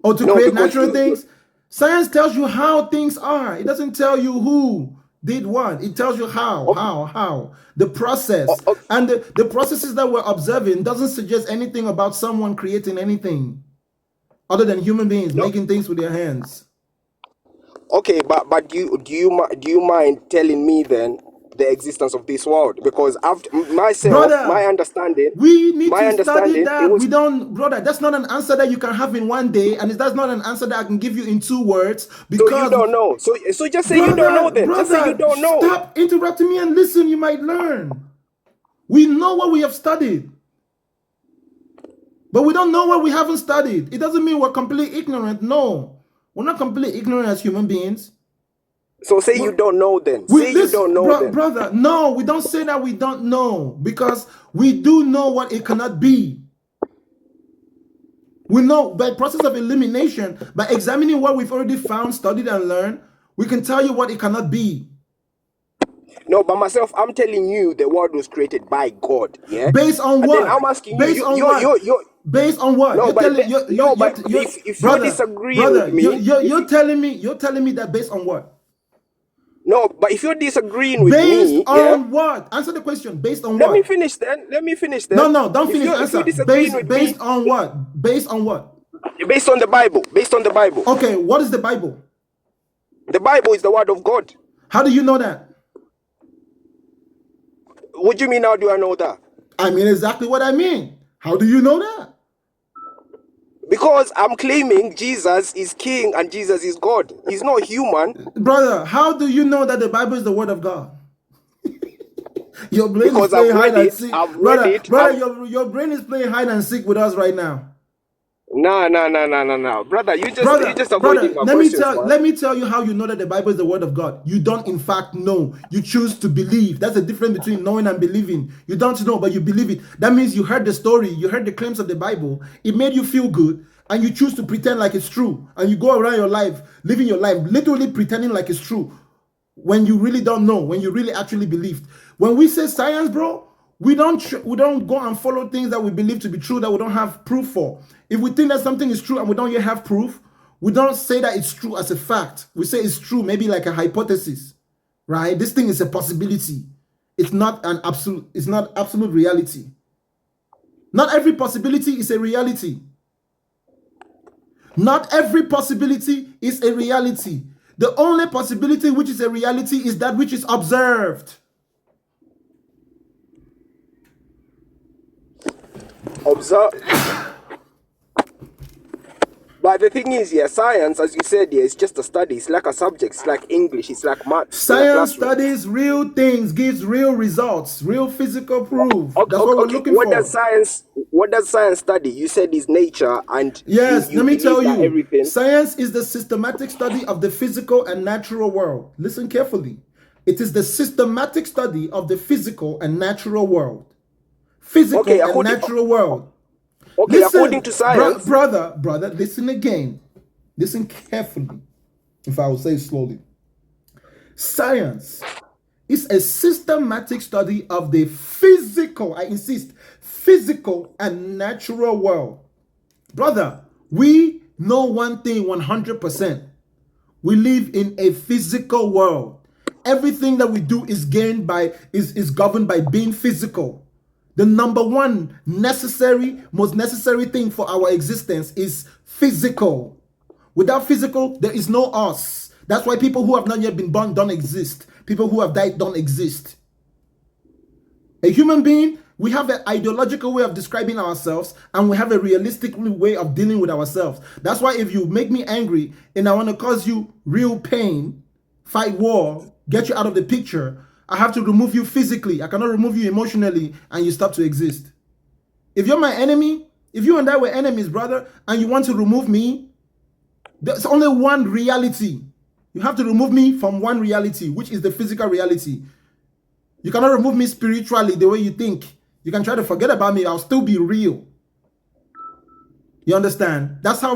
or to create natural things? Science tells you how things are. It doesn't tell you who did what. It tells you how the process. And the processes that we're observing doesn't suggest anything about someone creating anything other than human beings making things with their hands. Okay, but do you mind telling me then the existence of this world? Because after myself, brother, my understanding, we need to study that. Was, we don't, brother. That's not an answer that you can have in one day, and that's not an answer that I can give you in 2 words. Because so you don't know. So just say you don't know then. Just say you don't know. Stop interrupting me and listen. You might learn. We know what we have studied, but we don't know what we haven't studied. It doesn't mean we're completely ignorant. No, we're not completely ignorant as human beings. So say you don't know then. Say you don't know then. Brother, no, we don't say that we don't know, because we do know what it cannot be. We know by process of elimination, by examining what we've already found, studied, and learned, we can tell you what it cannot be. No, but myself, I'm telling you the world was created by God. Yeah. Based on what? Then I'm asking based on what? Based on what? No, if you're disagreeing with me, you're telling me that based on what? No, but if you're disagreeing with me, based on what? Answer the question. Based on what? Let me finish then. No, don't finish. Answer. Based on what? Based on what? Based on the Bible. Okay, what is the Bible? The Bible is the word of God. How do you know that? What do you mean? How do I know that? I mean exactly what I mean. How do you know that? Because I'm claiming Jesus is king and Jesus is God. He's not human. Brother, how do you know that the Bible is the word of God? Your brain is Because I've playing hide read and it. seek. I've read Brother, it. your brain is playing hide and seek with us right now. No. Brother, you just avoiding Brother, my questions, man. let me tell you how you know that the Bible is the word of God. You don't in fact know. You choose to believe. That's the difference between knowing and believing. You don't know, but you believe it. That means you heard the story, you heard the claims of the Bible, it made you feel good, and you choose to pretend like it's true. And you go around your life, living your life, literally pretending like it's true. When you really don't know, when you really actually believed. When we say science, bro, we don't go and follow things that we believe to be true that we don't have proof for. If we think that something is true and we don't yet have proof, we don't say that it's true as a fact. We say it's true, maybe like a hypothesis, right? This thing is a possibility. It's not an absolute. It's not absolute reality. Not every possibility is a reality. Not every possibility is a reality. The only possibility which is a reality is that which is observed. Observe. But the thing is, yeah, science, as you said, yeah, it's just a study. It's like a subject. It's like English. It's like math. Science studies real things, gives real results, real physical proof. That's what we're looking what for. What does science study? You said is nature, and yes, you let me tell you. everything. Science is the systematic study of the physical and natural world. Listen carefully. It is the systematic study of the physical and natural world. Physical and natural world. Okay, listen, according to science. Brother, listen again. Listen carefully. If I will say slowly. Science is a systematic study of the physical, I insist, physical and natural world. Brother, we know one thing 100%. We live in a physical world. Everything that we do is governed by being physical. The number one most necessary thing for our existence is physical. Without physical, there is no us. That's why people who have not yet been born don't exist. People who have died don't exist. A human being, we have an ideological way of describing ourselves, and we have a realistic way of dealing with ourselves. That's why if you make me angry and I want to cause you real pain, fight war, get you out of the picture, I have to remove you physically. I cannot remove you emotionally and you stop to exist. If you're my enemy, if you and I were enemies, brother, and you want to remove me, there's only one reality. You have to remove me from one reality, which is the physical reality. You cannot remove me spiritually the way you think. You can try to forget about me. I'll still be real. You understand? That's how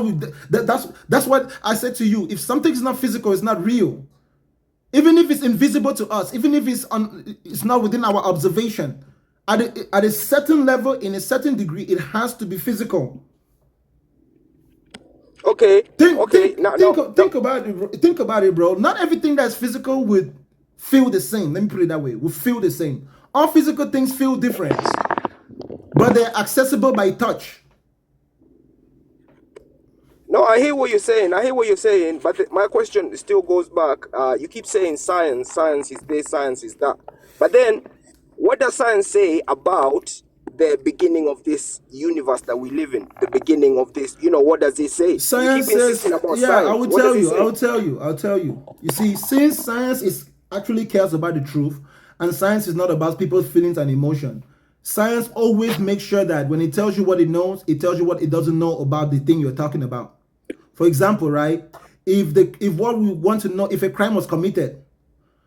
that's what I said to you. If something is not physical, it's not real. Even if it's invisible to us, even if it's not within our observation, at a certain level, in a certain degree, it has to be physical. Okay. Think about it. Think about it, bro. Not everything that's physical would feel the same. Let me put it that way. Will feel the same. All physical things feel different, but they're accessible by touch. No, I hear what you're saying. But my question still goes back. You keep saying science is this, science is that. But then, what does science say about the beginning of this universe that we live in? The beginning of this, what does it say? Science says, yeah, science. I will tell you. You see, since science actually cares about the truth, and science is not about people's feelings and emotion, science always makes sure that when it tells you what it knows, it tells you what it doesn't know about the thing you're talking about. For example, right, if what we want to know, if a crime was committed,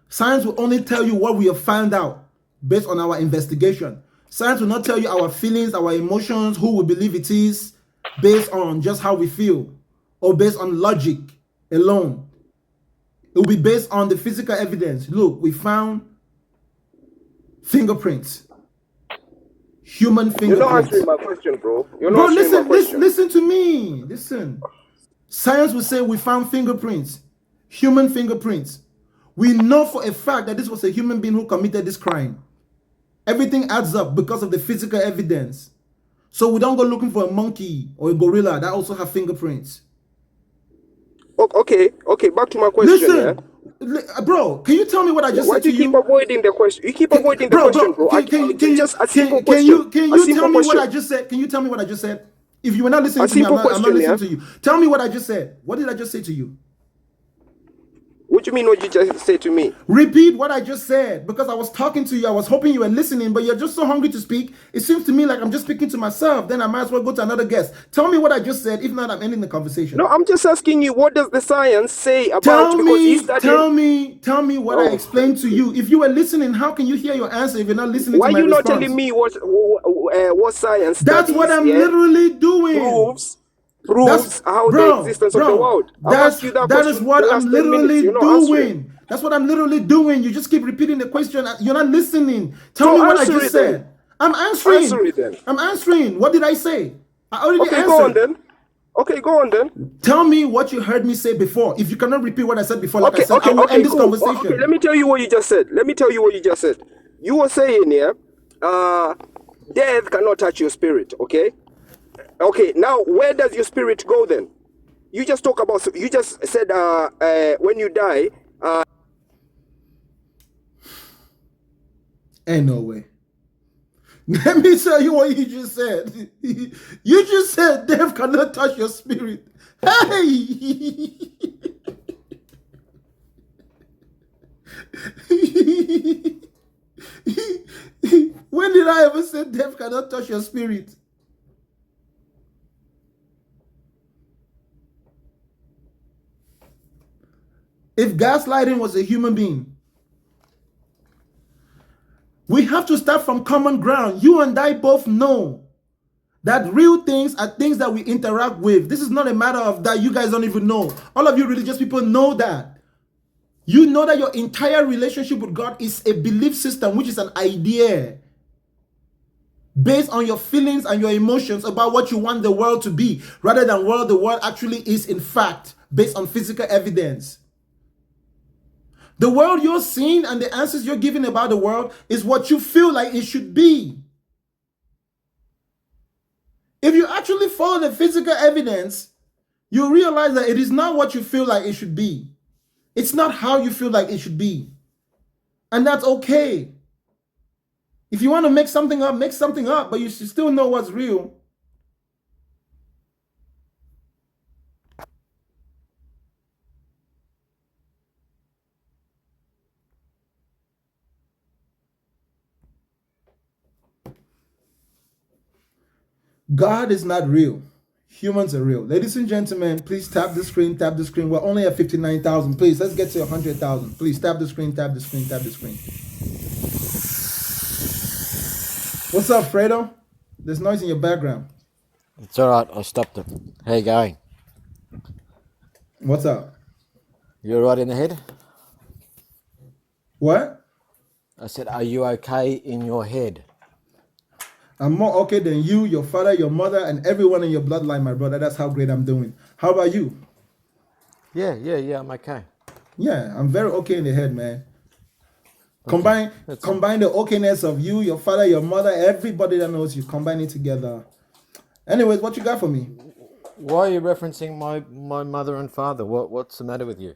science will only tell you what we have found out based on our investigation. Science will not tell you our feelings, our emotions, who we believe it is, based on just how we feel, or based on logic alone. It will be based on the physical evidence. Look, we found fingerprints. Human fingerprints. You're not answering my question, bro. Listen to me. Listen. Science will say we found fingerprints, human fingerprints. We know for a fact that this was a human being who committed this crime. Everything adds up because of the physical evidence. So we don't go looking for a monkey or a gorilla that also have fingerprints. Okay, back to my question, yeah? Listen, bro, can you tell me what I just Why said do to you keep you? avoiding the question? You keep avoiding the question, bro. Just a simple question. Can A you tell simple me what question. I just said? Can you tell me what I just said? If you were not listening A to me, simple I'm not question, yeah? listening to you. Tell me what I just said. What did I just say to you? What do you mean what you just said to me? Repeat what I just said, because I was talking to you. I was hoping you were listening, but you're just so hungry to speak. It seems to me like I'm just speaking to myself. Then I might as well go to another guest. Tell me what I just said. If not, I'm ending the conversation. No, I'm just asking you, what does the science say about, because he's studying. Tell me what I Oh, explained to you. If you were listening, how can you hear your answer if you're not listening why to my you not response? telling me what science That's what studies, I'm yeah, literally doing. proves how the existence of the world? I've asked you that That is question what the I'm last 10 minutes. literally You're not answering. doing. That's what I'm literally doing. You just keep repeating the question. You're not listening. Tell me So what I answer just it then. said. I'm Answer answering. it then. I'm answering. What did I say? I already Okay, go on answered. then. Okay, go on then. Tell me what you heard me say before. If you cannot repeat what I said before, like I said, I will Okay, end this cool. Okay, let conversation. me tell you what you just said. You were saying here, death cannot touch your spirit, okay? Okay, now where does your spirit go then? You just said when you die, Ain't no way. Let me tell you what you just said. You just said death cannot touch your spirit. Hey! When did I ever say death cannot touch your spirit? If gaslighting was a human being, we have to start from common ground. You and I both know that real things are things that we interact with. This is not a matter of that you guys don't even know. All of you religious people know that. You know that your entire relationship with God is a belief system, which is an idea based on your feelings and your emotions about what you want the world to be, rather than what the world actually is in fact, based on physical evidence. The world you're seeing and the answers you're giving about the world is what you feel like it should be. If you actually follow the physical evidence, you realize that it is not what you feel like it should be. It's not how you feel like it should be. And that's okay. If you want to make something up, but you should still know what's real. God is not real. Humans are real. Ladies and gentlemen, please tap the screen, tap the screen. We're only at 59,000. Please, let's get to 100,000. Please tap the screen, tap the screen, tap the screen. What's up, Fredo? There's noise in your background. It's all right. I stopped it. How you going? What's up? You all right in the head? What? I said, are you okay in your head? I'm more okay than you, your father, your mother, and everyone in your bloodline, my brother. That's how great I'm doing. How about you? Yeah, I'm okay. Yeah, I'm very okay in the head, man. Okay. Combine the okayness of you, your father, your mother, everybody that knows you. Combine it together. Anyways, what you got for me? Why are you referencing my mother and father? What's the matter with you?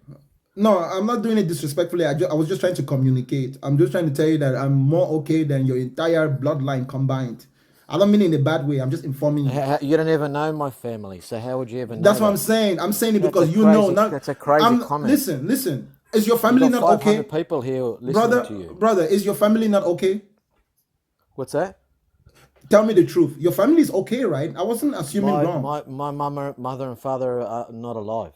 No, I'm not doing it disrespectfully. I was just trying to communicate. I'm just trying to tell you that I'm more okay than your entire bloodline combined. I don't mean it in a bad way. I'm just informing you. You don't ever know my family, so how would you ever know That's what I'm that? saying. I'm saying it That's because a you know. crazy- Not, that's a crazy comment. Listen. Is your You've family got not 500 okay? people here listening to you. Brother, is your family not okay? What's that? Tell me the truth. Your family is okay, right? I wasn't assuming wrong. My mother and father are not alive.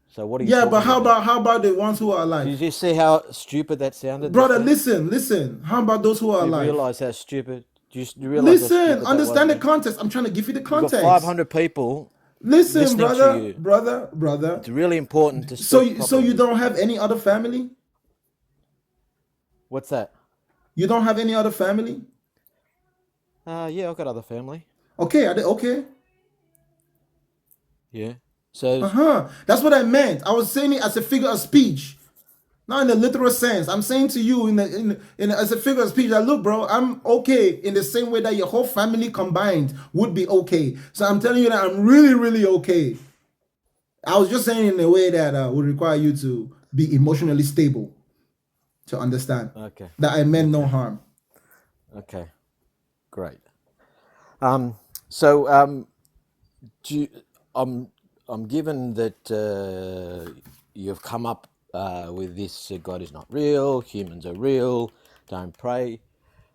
So what are you Yeah, talking but about? how about the ones who are alive? Did you see how stupid that sounded? Brother, listen. How about those who are Do you alive? realize how stupid? Do you realize how Listen, stupid that understand the was? context. I'm trying to give you the You've got context. 500 people Listen, listening to you. brother. It's really important to So speak properly. you don't have any other family? What's that? You don't have any other family? Yeah, I've got other family. Okay, okay. Yeah. So That's what I meant. I was saying it as a figure of speech, not in the literal sense. I'm saying to you as a figure of speech that, look, bro, I'm okay in the same way that your whole family combined would be okay. So I'm telling you that I'm really, really okay. I was just saying in a way that would require you to be emotionally stable to understand Okay. that I meant no harm. Okay. Great. So do you, I'm given that you've come up with this God is not real, humans are real, don't pray.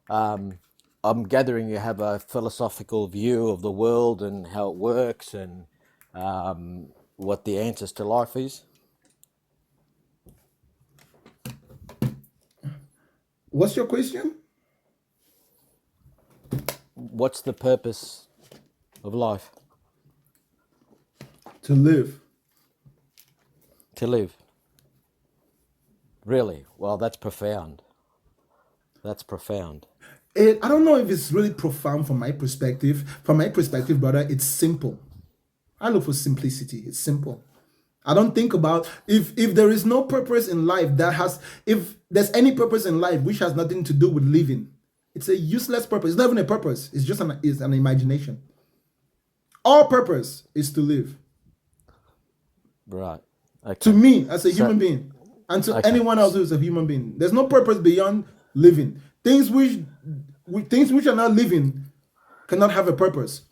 I'm gathering you have a philosophical view of the world and how it works and what the answers to life is. What's your question? What's the purpose of life? To live. To live. Really? Well, that's profound. That's profound. I don't know if it's really profound from my perspective. From my perspective, brother, it's simple. I look for simplicity. It's simple. I don't think about if there is no purpose in life if there's any purpose in life which has nothing to do with living, it's a useless purpose. It's not even a purpose. It's just an imagination. All purpose is to live. Right. Okay. To me, as a human being, and to anyone else who is a human being, there's no purpose beyond living. Things which are not living cannot have a purpose.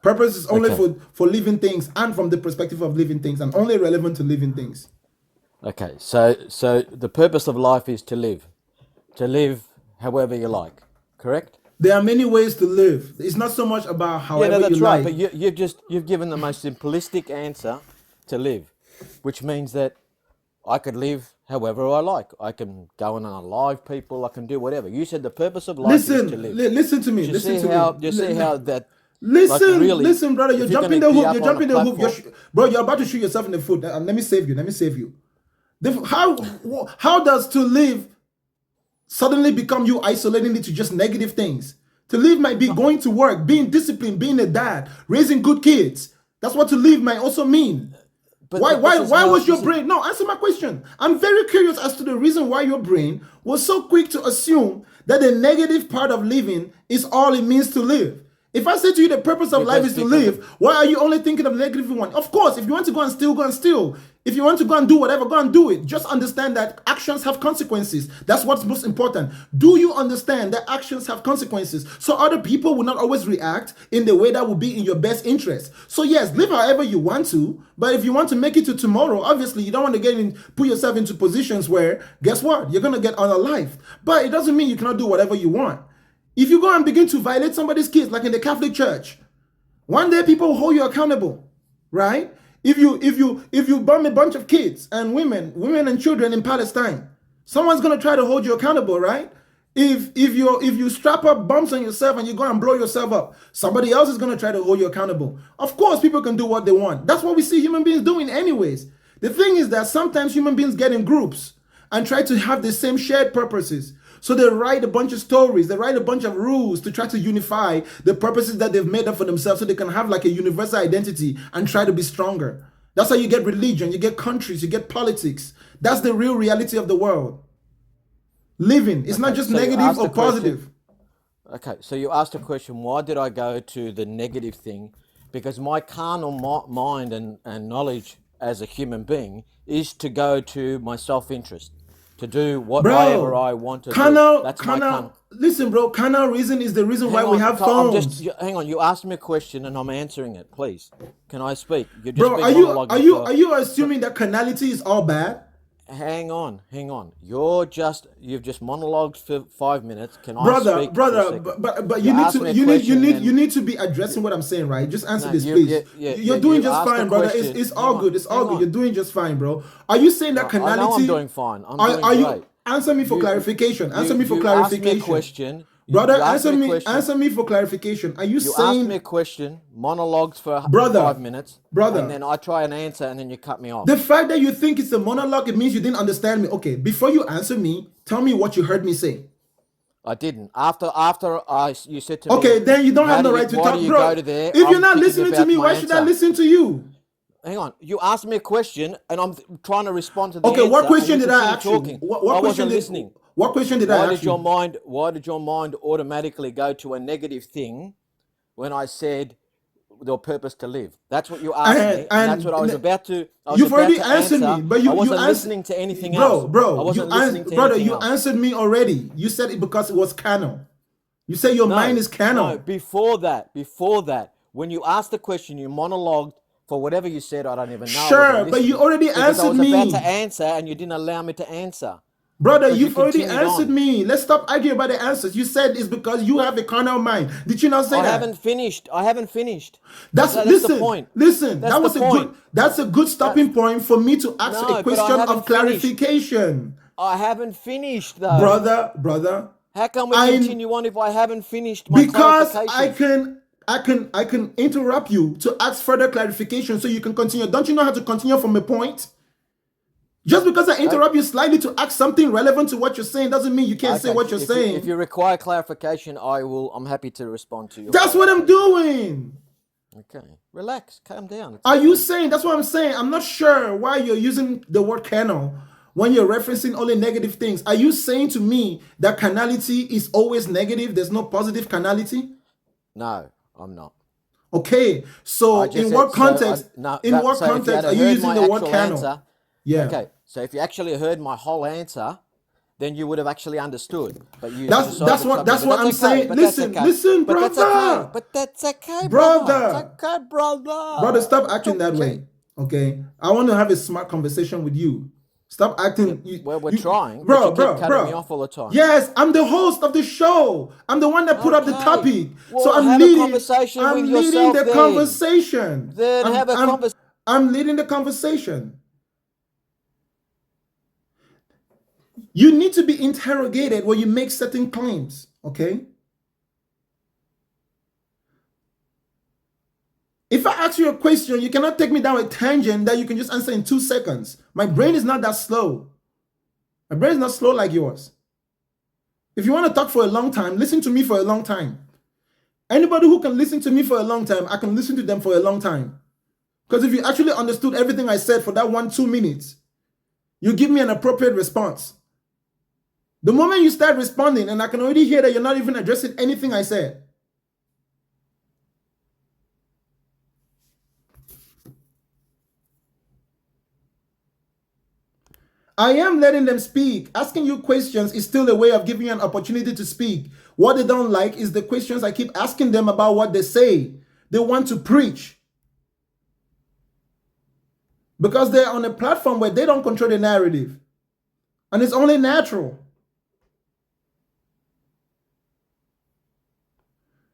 Purpose is only for living things and from the perspective of living things and only relevant to living things. Okay, so the purpose of life is to live however you like, correct? There are many ways to live. It's not so much about however that's you right. like. But you've given the most simplistic answer to live, which means that I could live however I like. I can go and unalive people. I can do whatever. You said the purpose of life is to live. Listen to me. You Listen see to how me. you see how that. Listen, like really, listen, brother. You're if jumping gonna the be hook. up You're on jumping a the hook. platform- Bro, you're about to shoot yourself in the foot. Let me save you. Let me save you. How does to live suddenly become you isolating it to just negative things? To live might be going to work, being disciplined, being a dad, raising good kids. That's what to live might also mean. But Why was your this is- brain? No, answer my question. I'm very curious as to the reason why your brain was so quick to assume that the negative part of living is all it means to live. If I say to you the purpose of life is to live, why are you only thinking of the negative one? Of course, if you want to go and steal, go and steal. If you want to go and do whatever, go and do it. Just understand that actions have consequences. That's what's most important. Do you understand that actions have consequences? So other people will not always react in the way that will be in your best interest. So yes, live however you want to, but if you want to make it to tomorrow, obviously you don't want to put yourself into positions where, guess what? You're going to get unalived. But it doesn't mean you cannot do whatever you want. If you go and begin to violate somebody's kids, like in the Catholic Church, one day people will hold you accountable, right? If you bomb a bunch of kids and women and children in Palestine, someone's gonna try to hold you accountable, right? If you strap up bombs on yourself and you go and blow yourself up, somebody else is gonna try to hold you accountable. Of course, people can do what they want. That's what we see human beings doing anyways. The thing is that sometimes human beings get in groups and try to have the same shared purposes. So they write a bunch of stories, they write a bunch of rules to try to unify the purposes that they've made up for themselves so they can have like a universal identity and try to be stronger. That's how you get religion, you get countries, you get politics. That's the real reality of the world. Living, it's not just negative or positive. Okay, so you asked a question, why did I go to the negative thing? Because my carnal mind and knowledge as a human being is to go to my self-interest, to do whatever I want to do. That's my carnal. Listen, bro, carnal reason is the reason why we have phones. Hang on, you asked me a question and I'm answering it. Please, can I speak? You're just bro, are you assuming that carnality is all bad? Hang on. You've just monologued for 5 minutes. Can I speak? But you need to be addressing what I'm saying, right? Just answer this, please. You're doing just fine, brother. It's all good. It's all good. You're doing just fine, bro. Are you saying that carnality? I know I'm doing fine. I'm doing great. You answer me for clarification? Answer me for clarification. Asked me a question. Brother, answer me for clarification. Are you saying... asked me a question, monologues for 5 minutes, and then I try and answer, and then you cut me off. The fact that you think it's a monologue, it means you didn't understand me. Okay, before you answer me, tell me what you heard me say. I didn't. After you said to me... Okay, then you don't have the right to talk, bro. If you're not listening to me, why should I listen to you? Hang on. You asked me a question, and I'm trying to respond to the answer. Okay, what question did I ask you? I wasn't listening. What question did I ask you? Why did your mind automatically go to a negative thing when I said your purpose to live? That's what you asked me, and that's what I was about to. You've already answered me, but I wasn't listening to anything else. I wasn't listening to anything else. Answered me already. You said it because it was carnal. You say your mind is carnal. No, before that, when you asked the question, you monologued for whatever you said. I don't even know. Sure, but you already answered me. I was about to answer, and you didn't allow me to answer. Brother, you've already answered me. Let's stop arguing about the answers. You said it's because you have a carnal mind. Did you not say that? I haven't finished. That's the point. Listen, that's a good stopping point for me to ask a question of clarification. I haven't finished though. Brother. How come we continue on if I haven't finished my clarification? Because I can interrupt you to ask further clarification so you can continue. Don't you know how to continue from a point? Just because I interrupt you slightly to ask something relevant to what you're saying doesn't mean you can't say what you're saying. If you require clarification, I'm happy to respond to you. That's what I'm doing. Okay. Relax. Calm down. Are you saying? That's what I'm saying. I'm not sure why you're using the word carnal when you're referencing only negative things. Are you saying to me that carnality is always negative? There's no positive carnality? No, I'm not. Okay. So in what context? Are you using the word carnal? Yeah. Okay. So if you actually heard my whole answer, then you would have actually understood. But you that's what I'm saying. Listen, brother. But that's okay, brother. It's okay, brother. Brother, stop acting that way. Okay. I want to have a smart conversation with you. Stop acting. We're trying. Bro, but you keep cutting me off all the time. Yes, I'm the host of the show. I'm the one that put up the topic. Well, so I'm leading the conversation. Then have a conversation. I'm leading the conversation. You need to be interrogated when you make certain claims, okay? If I ask you a question, you cannot take me down a tangent that you can just answer in 2 seconds. My brain is not that slow. My brain is not slow like yours. If you want to talk for a long time, listen to me for a long time. Anybody who can listen to me for a long time, I can listen to them for a long time. Because if you actually understood everything I said for that 1-2 minutes, you give me an appropriate response. The moment you start responding, and I can already hear that you're not even addressing anything I said. I am letting them speak. Asking you questions is still a way of giving you an opportunity to speak. What they don't like is the questions I keep asking them about what they say. They want to preach. Because they're on a platform where they don't control the narrative. And it's only natural.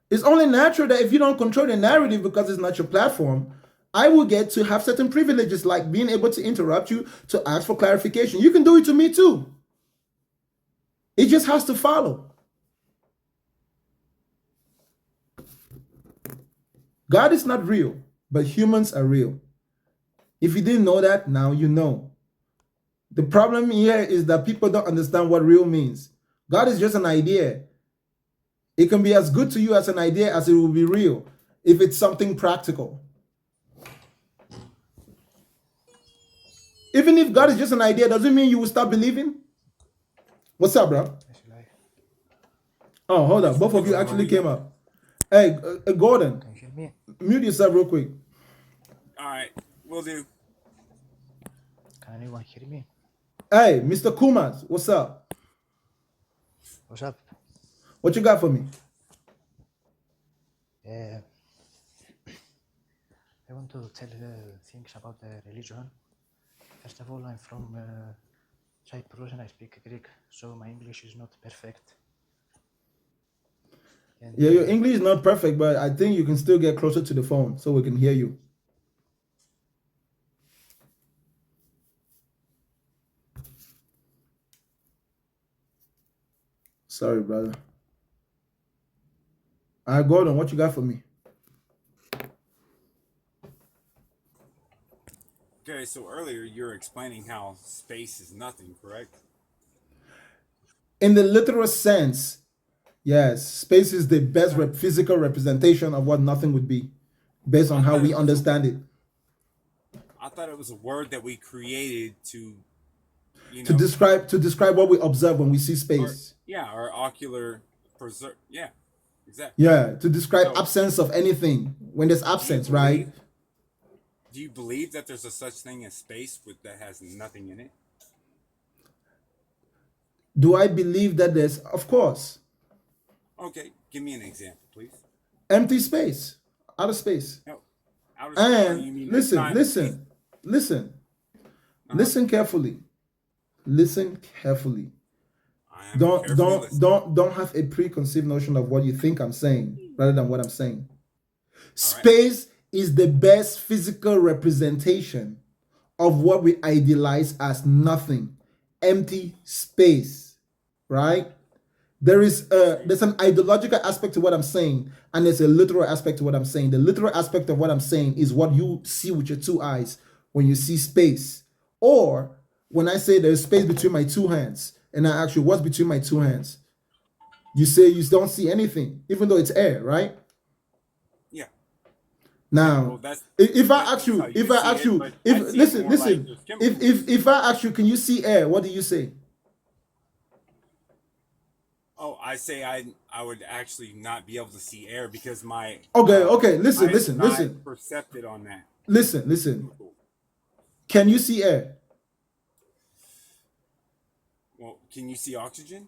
It's only natural that if you don't control the narrative because it's not your platform, I will get to have certain privileges like being able to interrupt you to ask for clarification. You can do it to me too. It just has to follow. God is not real, but humans are real. If you didn't know that, now you know. The problem here is that people don't understand what real means. God is just an idea. It can be as good to you as an idea as it will be real if it's something practical. Even if God is just an idea, doesn't mean you will stop believing. What's up, bro? Oh, hold on. Both of you actually came up. Hey, Gordon, mute yourself real quick. All right, will do. Can anyone hear me? Hey, Mr. Kumas, what's up? What's up? What you got for me? I want to tell things about the religion. First of all, I'm from Cyprus and I speak Greek, so my English is not perfect. And, yeah, your English is not perfect, but I think you can still get closer to the phone so we can hear you. Sorry, brother. All right, Gordon, what you got for me? Okay, so earlier you were explaining how space is nothing, correct? In the literal sense, yes, space is the best physical representation of what nothing would be, based on how we understand it. I thought it was a word that we created to, to describe what we observe when we see space. Our ocular preserve. Yeah, exactly. Yeah, to describe absence of anything when there's absence, right? Do you believe that there's a such thing as space that has nothing in it? Do I believe that there's, of course, Okay, give me an example, please. empty space, outer space. No, outer space. Oh, you And mean it's listen, not? listen, listen carefully. Listen carefully. I am carefully listening. Don't have a preconceived notion of what you think I'm saying rather than what I'm saying. Space is the best physical representation of what we idealize as nothing, empty space, right? There's an ideological aspect to what I'm saying, and there's a literal aspect to what I'm saying. The literal aspect of what I'm saying is what you see with your two eyes when you see space, or when I say there's space between my two hands, and I ask you what's between my two hands, you say you don't see anything, even though it's air, right? Yeah. Now, Well, if I ask you, if I ask you, listen, if I ask you, can you see air? What do you say? Oh, I say I would actually not be able to see air because my okay. Listen, eyes are not percepted on that. Listen. Can you see air? Well, can you see oxygen?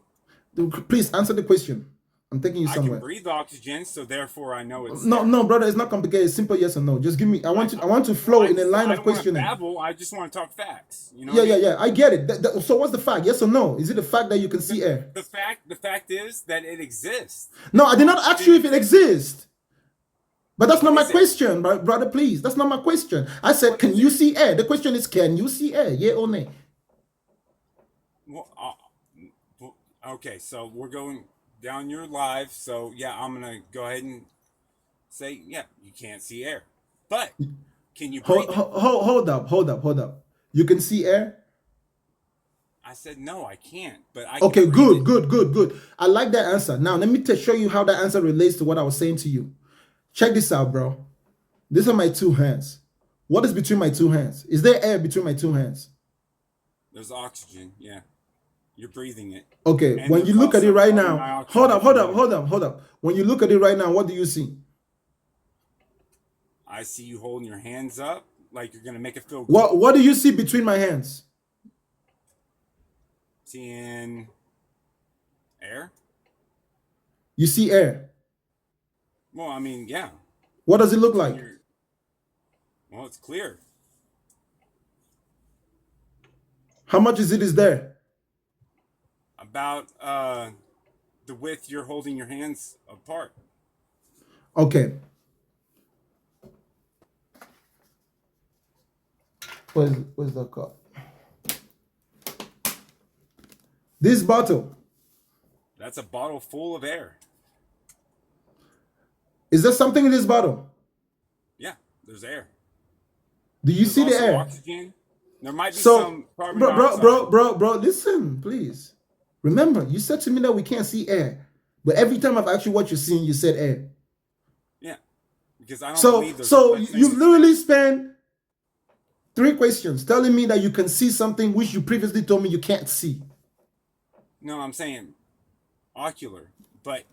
Please answer the question. I'm taking you somewhere. I can breathe oxygen, so therefore I know it's no, brother. It's not complicated. It's simple yes or no. Just give me. I want to flow in a line of questioning. I don't want to babble. I just want to talk facts. You know? Yeah. I get it. So what's the fact? Yes or no? Is it the fact that you can see air? The fact is that it exists. No, I did not ask you if it exists. But that's not my question, brother. Please, that's not my question. I said, can you see air? The question is, can you see air? Yeah or nay? Well, okay. So we're going down your live. So yeah, I'm gonna go ahead and say, yeah, you can't see air, but can you breathe? Hold up. You can see air? I said no, I can't. But I okay, good. I like that answer. Now let me show you how that answer relates to what I was saying to you. Check this out, bro. These are my two hands. What is between my two hands? Is there air between my two hands? There's oxygen. Yeah, you're breathing it. Okay, and when you look at it right now, hold up. When you look at it right now, what do you see? I see you holding your hands up like you're gonna make it feel good. What do you see between my hands? Seeing air. You see air? Well, I mean, yeah. What does it look like? Well, it's clear. How much is there? About the width you're holding your hands apart. Okay. Where's the cup? This bottle. That's a bottle full of air. Is there something in this bottle? Yeah, there's air. Do you see the air? Oxygen. There might be some carbon dioxide. Bro, listen, please. Remember, you said to me that we can't see air. But every time I've asked you what you're seeing, you said air. Yeah. Because I don't believe there's So you literally spent 3 questions telling me that you can see something which you previously told me you can't see. No, I'm saying ocular. But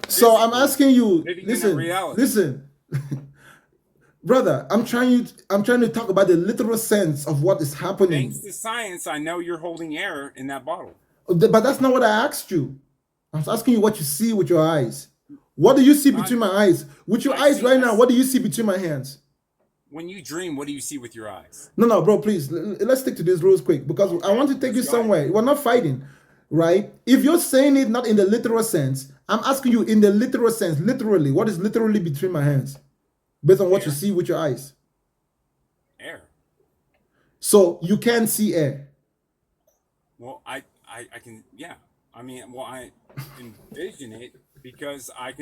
so I'm asking you, listen. Brother, I'm trying to talk about the literal sense of what is happening. Thanks to science, I know you're holding air in that bottle. But that's not what I asked you. I was asking you what you see with your eyes. What do you see between my eyes? With your eyes right now, what do you see between my hands? When you dream, what do you see with your eyes? No, bro, please. Let's stick to this rules quick because I want to take you somewhere. We're not fighting, right? If you're saying it not in the literal sense, I'm asking you in the literal sense, literally, what is literally between my hands? Based on what you see with your eyes. Air. So you can see air. Well, I can, yeah. I mean, well, I envision it because I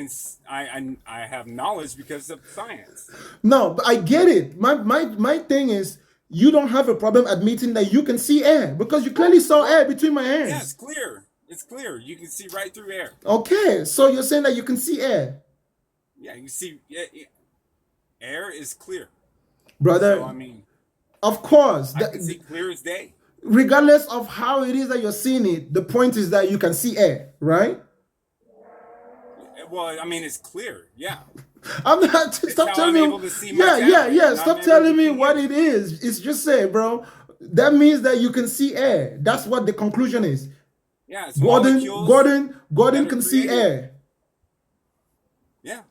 have knowledge because of science. No, but I get it. My thing is you don't have a problem admitting that you can see air because you clearly saw air between my hands. Yeah, it's clear. It's clear. You can see right through air. Okay, so you're saying that you can see air. Yeah, you see. Yeah. Air is clear, brother. So, I mean, of course, I can see clear as day. Regardless of how it is that you're seeing it, the point is that you can see air, right? well, I mean, it's clear. Yeah. I'm not. It's Stop how telling I'm me. able to see my Yeah, yeah, tablet. yeah. And I'm Stop able telling to me see what you. it is. It's just saying, bro. That means that you can see air. That's what the conclusion is. Yeah, it's Gordon, molecules Gordon, that Gordon are can see created. air. Yeah.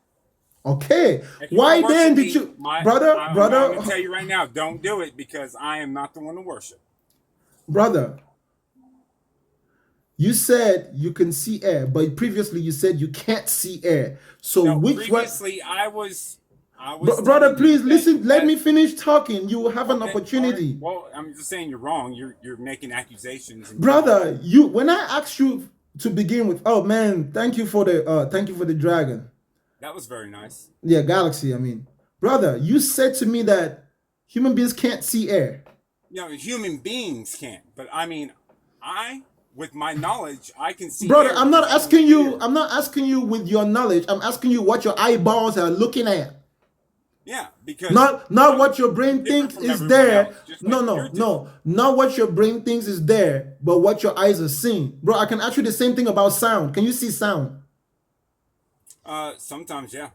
Okay. If you want Why to worship then did me, you, brother, I'm going brother, to tell you right now, don't do it because I am not the one to worship. brother? You said you can see air, but previously you said you can't see air. So No, which one? previously I was Brother, telling you please listen. Let that me finish talking. You will have an okay, all right. opportunity. Well, I'm just saying you're wrong. You're making accusations and prejudice. Brother, you when I asked you to begin with, oh man, thank you for the dragon. That was very nice. Yeah, galaxy, I mean. Brother, you said to me that human beings can't see air. You know, human beings can't, but I mean, with my knowledge, I can see Brother, air because I don't hear. I'm not asking you with your knowledge. I'm asking you what your eyeballs are looking at. Yeah, because Not I'm what your brain different thinks from is everyone there. else, just like No, you're no, different. no. Not what your brain thinks is there, but what your eyes are seeing. Bro, I can ask you the same thing about sound. Can you see sound? Sometimes, yeah,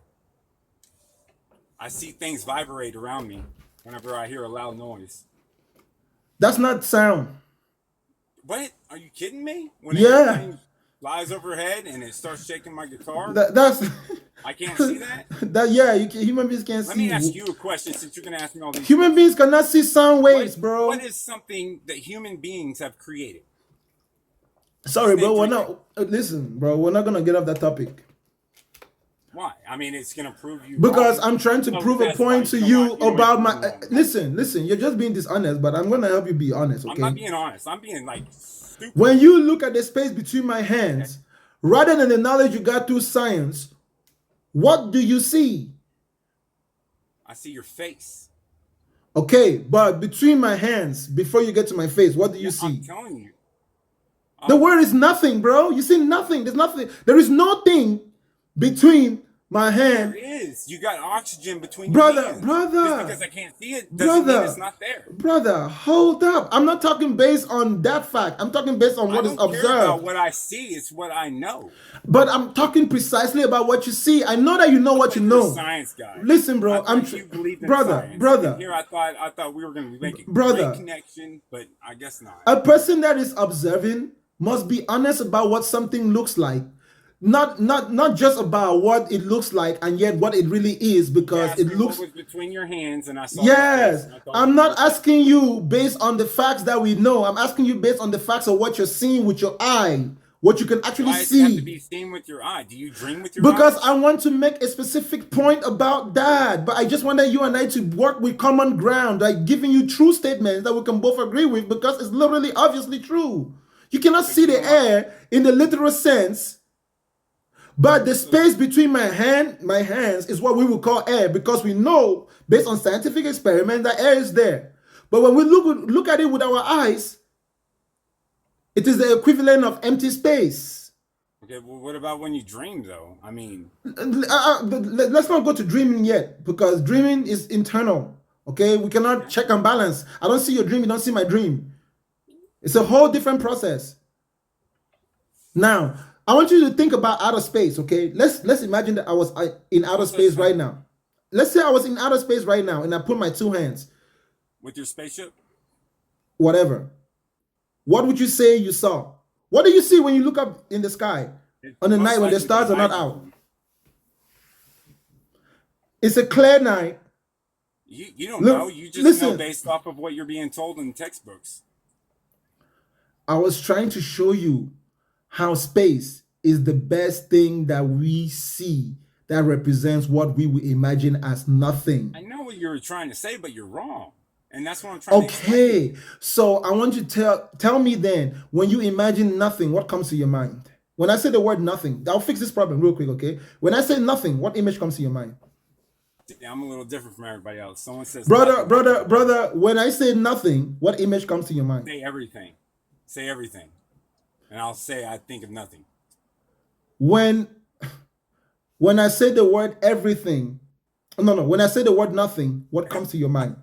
I see things vibrate around me whenever I hear a loud noise. That's not sound. What? Are you kidding me? When an Yeah. airplane flies overhead and it starts shaking my guitar, That's I can't see that? that yeah, human beings can't Let me ask see. you a question since you're going to ask me all these Human questions. beings cannot see sound What waves, what bro. is something that human beings have created? Just Sorry, name bro. We're three things. not. Listen, bro. We're not gonna get off that topic Why? I mean, it's going to prove you because wrong. I'm trying to So prove a that's fine. point to You don't want you you don't want to about prove my. me wrong. Listen. You're just being dishonest, but I'm gonna help you be honest, I'm not okay? being honest. I'm being like stupid. When you look at the space between my Okay? hands, rather than the knowledge you got through science, what do you see? I see your face. Okay, but between my hands, before you get to my face, what do Yeah, you I'm see? telling you. The word is nothing, bro. You see nothing. There's nothing. There is nothing between my There hand. is. You got oxygen between your Brother, hands. Just brother, because I can't see it doesn't mean it's brother, not there. brother, hold up. I'm not talking based on that fact. I'm talking based on I what is don't care about observed. what I see. It's what I know. But I'm talking precisely about what you see. I know that you know I what you thought you were a know. science guy. Listen, I bro, thought you believed in brother, science. And brother, here I thought we were going to make a great brother. connection, but I guess not. A person that is observing must be honest about what something looks like. Not just about what it looks like and yet what it really is You because asked it me what looks. was between your hands, and I saw your face, Yes, and I told I'm you not your face. asking you based on the facts that we know. I'm asking you based on the facts of what you're seeing with your eye, what you can actually Why does it have to see. be seen with your eye? Do you dream with your Because eyes? I want to make a specific point about that. But I just wanted you and I to work with common ground, like giving you true statements that we can both agree with because it's literally obviously true. You cannot But see you the don't want. air in the literal sense, but the So space between my hands is what we would call air because we know based on scientific experiment that air is there. But when we look at it with our eyes, it is the equivalent of empty space. okay, well, what about when you dream, though? I mean, Let's not go to dreaming yet because dreaming is internal. Okay, we cannot okay. check and balance. I don't see your dream, you don't see my dream. It's a whole different process. Now, I want you to think about outer space. Okay, let's imagine that I was in outer No such space right thing. now. Let's say I was in outer space right now and I put my two hands, With your spaceship? whatever. What would you say you saw? What do you see when you look up in the sky It on the most night when the likely be stars are not out? hydrogen. It's a clear night. You don't know. Look, You just know listen. based off of what you're being told in textbooks. I was trying to show you how space is the best thing that we see that represents what we would imagine as nothing. I know what you're trying to say, but you're wrong. And that's what I'm trying to explain. Okay, so I want you to tell me then, when you imagine nothing, what comes to your mind? When I say the word nothing, I'll fix this problem real quick, okay? When I say nothing, what image comes to your mind? Yeah, I'm a little different from everybody else. Someone says Brother, nothing, brother, when I say nothing, what image comes to your mind? say everything. Say everything. And I'll say I think of nothing. When I say the word everything, no, when I say the word nothing, what comes to your mind?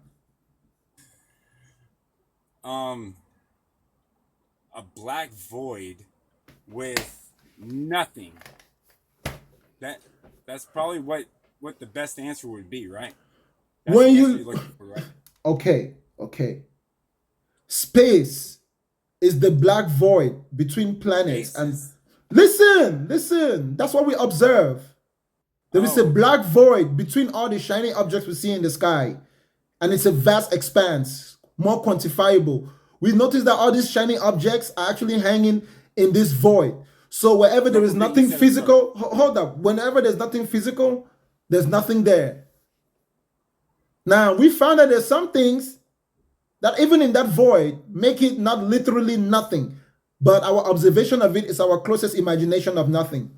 A black void with nothing. That's probably what the best answer would be, right? That's When the answer you're you looking for, right? okay. Space is the black void between planets Space and is. listen. That's what we observe. There is a Oh, okay. black void between all the shiny objects we see in the sky, and it's a vast expanse, more quantifiable. We notice that all these shiny objects are actually hanging in this void. So wherever there No, is but you nothing said it's dark. physical, hold up. Whenever there's nothing physical, there's nothing there. Now we found that there's some things that even in that void make it not literally nothing, but our observation of it is our closest imagination of nothing.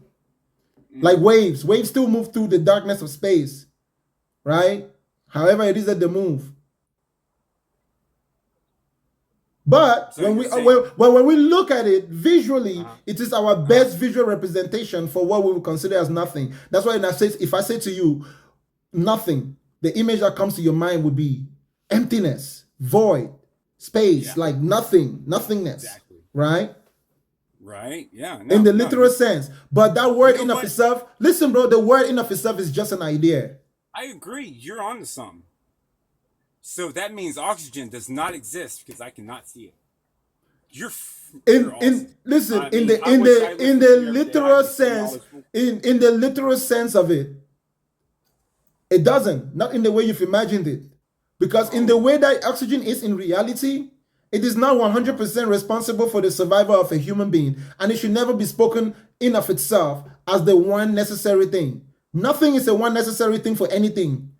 Like waves still move through the darkness of space, right? However it is that they move. But So when you're we saying, when we look at it visually, uh-huh, it is our best visual representation for what we would consider as nothing. That's why if I say to you nothing, the image that comes to your mind would be emptiness, void, space, yeah, like nothing, nothingness, exactly. right? Right? Yeah. In No, the no. literal sense. But that word know in of what? itself, listen, bro, the word in of itself is just an idea. I agree. You're onto something. So that means oxygen does not exist because I cannot see it. You're awesome. Listen, I mean, I wish I listened to you every day. I'd literal be so sense, knowledgeable. in the literal sense of it, it doesn't, not in the way you've imagined it. Because in the way that oxygen is in reality, it is not 100% responsible for the survival of a human being, and it should never be spoken in of itself as the one necessary thing. Nothing is a one necessary thing for anything.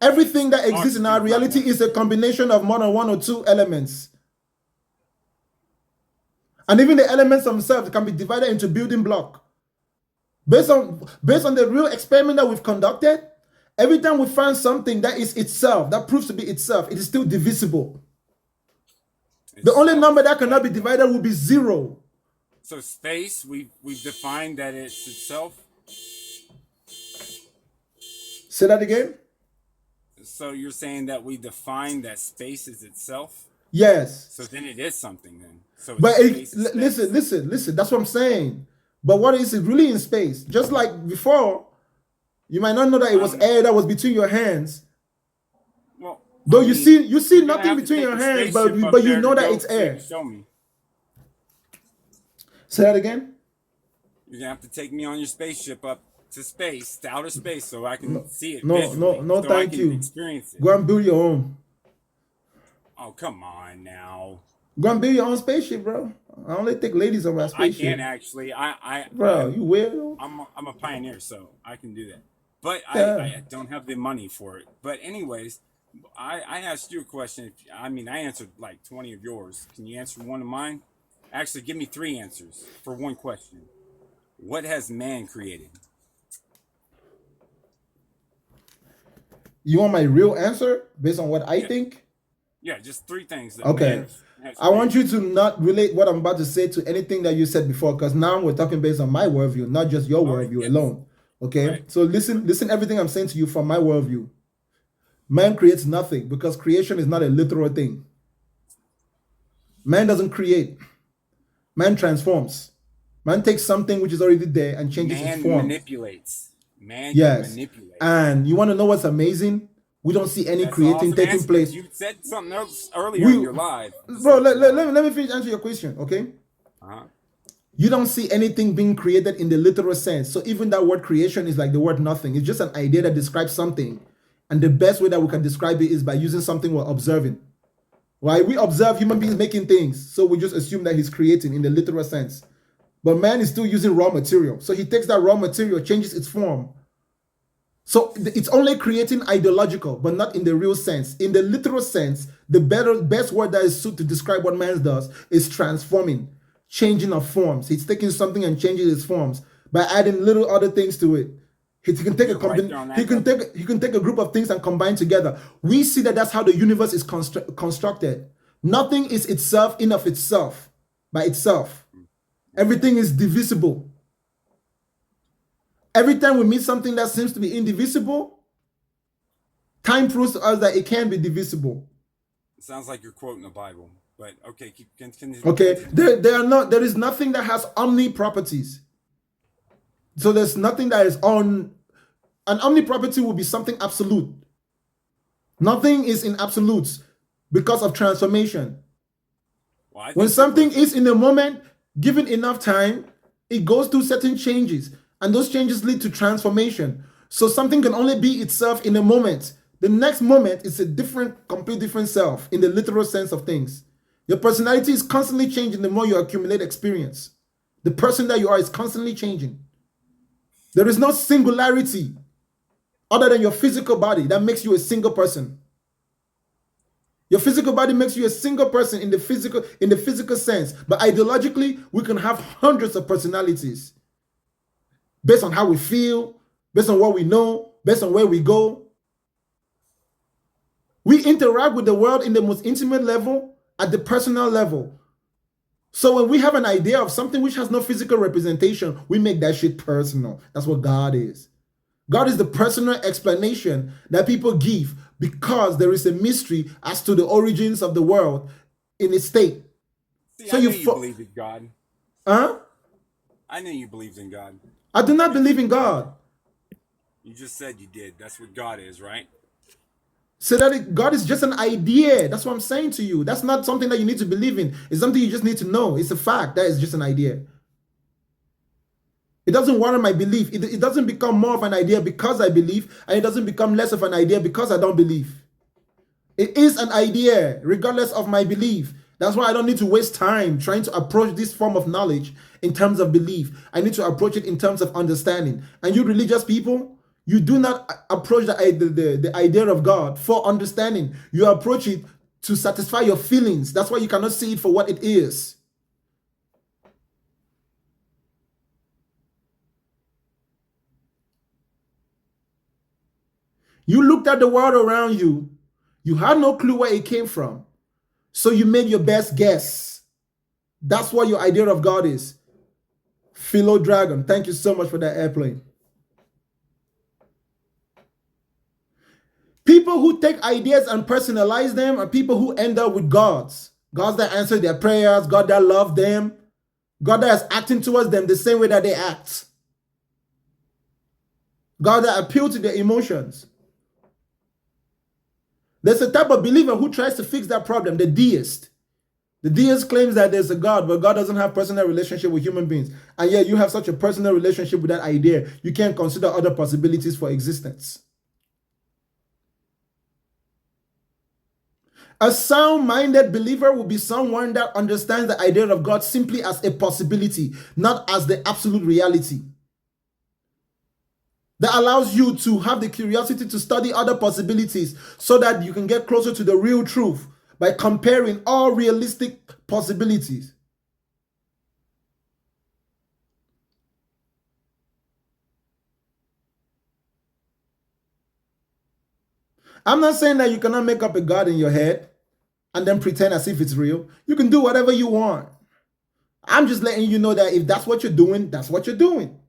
Everything that exists in our Oxygen's not reality is a combination of more than one or two elements. And even the elements themselves can be divided into building block. Based on the real experiment that we've conducted, every time we find something that is itself, that proves to be itself, it is still divisible. The only number that cannot be divided will be 0. So space, we've defined that it's itself. Say that again? So you're saying that we define that space is itself? Yes. So then it is something then. So But space is space. listen. That's what I'm saying. But what is it really in space? Just like before, you might not know that it was air that was between your hands. Well, Though I mean, you see you're gonna nothing have to between take your a hands, spaceship up but you there know to that go it's so you air. can show me. Say that again? You're gonna have to take me on your spaceship up to space, to outer space, so I can see it No, visually, no, so I thank can you. experience it. Go and build your own. Oh, come on now. Go and build your own spaceship, bro. I only take ladies on my I spaceship. can't actually. Bro, you weirdo. I'm a pioneer, so I can do that. But Yeah. I don't have the money for it. But anyways, I asked you a question. I mean, I answered like 20 of yours. Can you answer one of mine? Actually, give me 3 answers for one question. What has man created? You want my real answer based on what I Yeah. think? Yeah, just 3 things that Okay. man has I want created. you to not relate what I'm about to say to anything that you said before, because now we're talking based on my worldview, not just your worldview yes. alone. Okay? Right. So listen everything I'm saying to you from my worldview. Man creates nothing because creation is not a literal thing. Man doesn't create. Man transforms. Man takes something which is already there and changes its Man form. manipulates. Man can Yes. manipulate. And you want to know what's amazing? We don't see any That's creating awesome taking answer, place. You said something else earlier in your live. Bro, let me finish answering your question, okay? Uh-huh. You don't see anything being created in the literal sense. So even that word creation is like the word nothing. It's just an idea that describes something. And the best way that we can describe it is by using something we're observing. Right? We observe human beings making things, so we just assume that he's creating in the literal sense. But man is still using raw material. So he takes that raw material, changes its form. So it's only creating ideological, but not in the real sense. In the literal sense, the best word that is suited to describe what man does is transforming, changing of forms. He's taking something and changing its forms by adding little other things to it. He can take he can take a group of things and combine together. We see that that's how the universe is constructed. Nothing is itself in of itself by itself. Everything is divisible. Every time we meet something that seems to be indivisible, time proves to us that it can be divisible. It sounds like you're quoting the Bible, but okay, okay, there is nothing that has omni properties. So there's nothing that is on. An omniproperty will be something absolute. Nothing is in absolutes because of transformation. Well, I When think that something is in a moment, given enough time, it goes through certain changes, and those changes lead to transformation. So something can only be itself in a moment. The next moment is a different, complete different self in the literal sense of things. Your personality is constantly changing the more you accumulate experience. The person that you are is constantly changing. There is no singularity other than your physical body that makes you a single person. Your physical body makes you a single person in the physical sense, but ideologically, we can have hundreds of personalities based on how we feel, based on what we know, based on where we go. We interact with the world in the most intimate level, at the personal level. So when we have an idea of something which has no physical representation, we make that shit personal. That's what God is. God is the personal explanation that people give because there is a mystery as to the origins of the world in its state. See, So I you, knew you believed in God. huh? I knew you believed in God. I do not believe in God. You just said you did. That's what God is, right? So that God is just an idea. That's what I'm saying to you. That's not something that you need to believe in. It's something you just need to know. It's a fact. That is just an idea. It doesn't warrant my belief. It doesn't become more of an idea because I believe, and it doesn't become less of an idea because I don't believe. It is an idea, regardless of my belief. That's why I don't need to waste time trying to approach this form of knowledge in terms of belief. I need to approach it in terms of understanding. And you religious people, you do not approach the idea of God for understanding. You approach it to satisfy your feelings. That's why you cannot see it for what it is. You looked at the world around you. You had no clue where it came from. So you made your best guess. That's what your idea of God is. Philo Dragon, thank you so much for that airplane. People who take ideas and personalize them are people who end up with gods. Gods that answer their prayers, God that love them, God that is acting towards them the same way that they act. God that appeal to their emotions. There's a type of believer who tries to fix that problem, the deist. The deist claims that there's a God, but God doesn't have personal relationship with human beings. And yet you have such a personal relationship with that idea, you can't consider other possibilities for existence. A sound-minded believer will be someone that understands the idea of God simply as a possibility, not as the absolute reality. That allows you to have the curiosity to study other possibilities so that you can get closer to the real truth by comparing all realistic possibilities. I'm not saying that you cannot make up a God in your head and then pretend as if it's real. You can do whatever you want. I'm just letting you know that if that's what you're doing, that's what you're doing.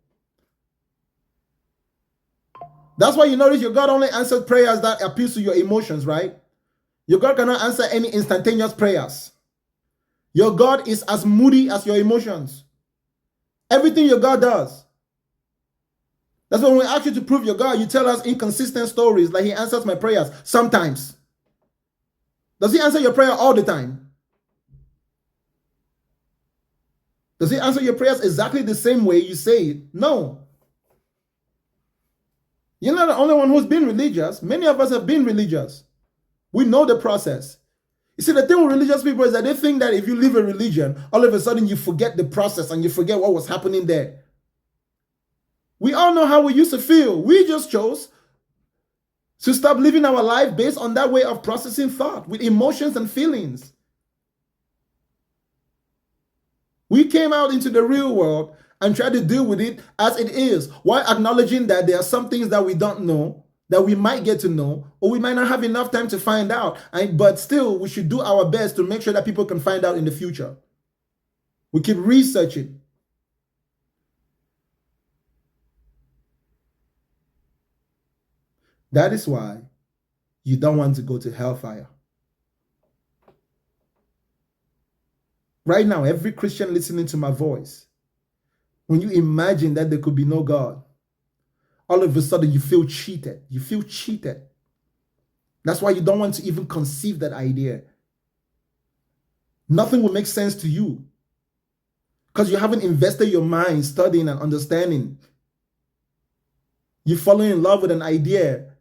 That's why you notice your God only answers prayers that appeals to your emotions, right? Your God cannot answer any instantaneous prayers. Your God is as moody as your emotions. Everything your God does. That's why when we ask you to prove your God, you tell us inconsistent stories like he answers my prayers sometimes. Does he answer your prayer all the time? Does he answer your prayers exactly the same way you say it? No. You're not the only one who's been religious. Many of us have been religious. We know the process. You see, the thing with religious people is that they think that if you live a religion, all of a sudden you forget the process and you forget what was happening there. We all know how we used to feel. We just chose to stop living our life based on that way of processing thought with emotions and feelings. We came out into the real world and tried to deal with it as it is, while acknowledging that there are some things that we don't know, that we might get to know, or we might not have enough time to find out. But still, we should do our best to make sure that people can find out in the future. We keep researching. That is why you don't want to go to hellfire. Right now, every Christian listening to my voice, When you imagine that there could be no God, all of a sudden you feel cheated. You feel cheated. That's why you don't want to even conceive that idea. Nothing will make sense to you because you haven't invested your mind studying and understanding. You're falling in love with an idea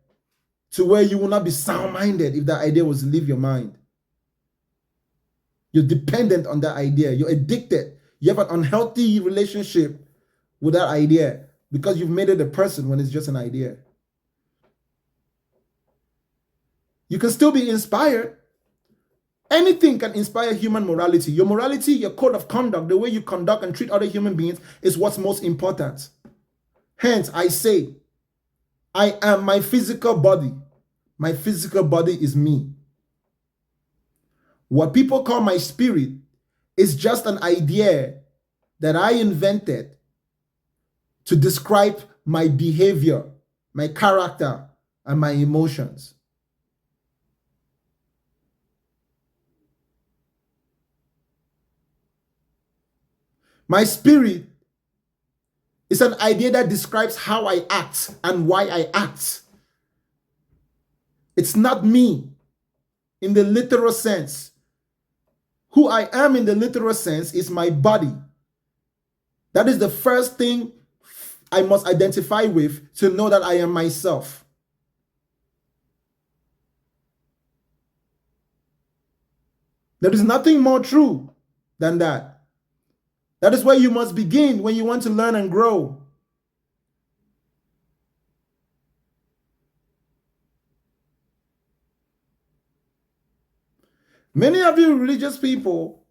to where you will not be sound-minded if that idea was to leave your mind. You're dependent on that idea. You're addicted. You have an unhealthy relationship with that idea because you've made it a person when it's just an idea. You can still be inspired. Anything can inspire human morality. Your morality, your code of conduct, the way you conduct and treat other human beings is what's most important. Hence, I say, I am my physical body. My physical body is me. What people call my spirit is just an idea that I invented to describe my behavior, my character, and my emotions. My spirit is an idea that describes how I act and why I act. It's not me in the literal sense. Who I am in the literal sense is my body. That is the first thing I must identify with to know that I am myself. There is nothing more true than that. That is where you must begin when you want to learn and grow. Many of you religious people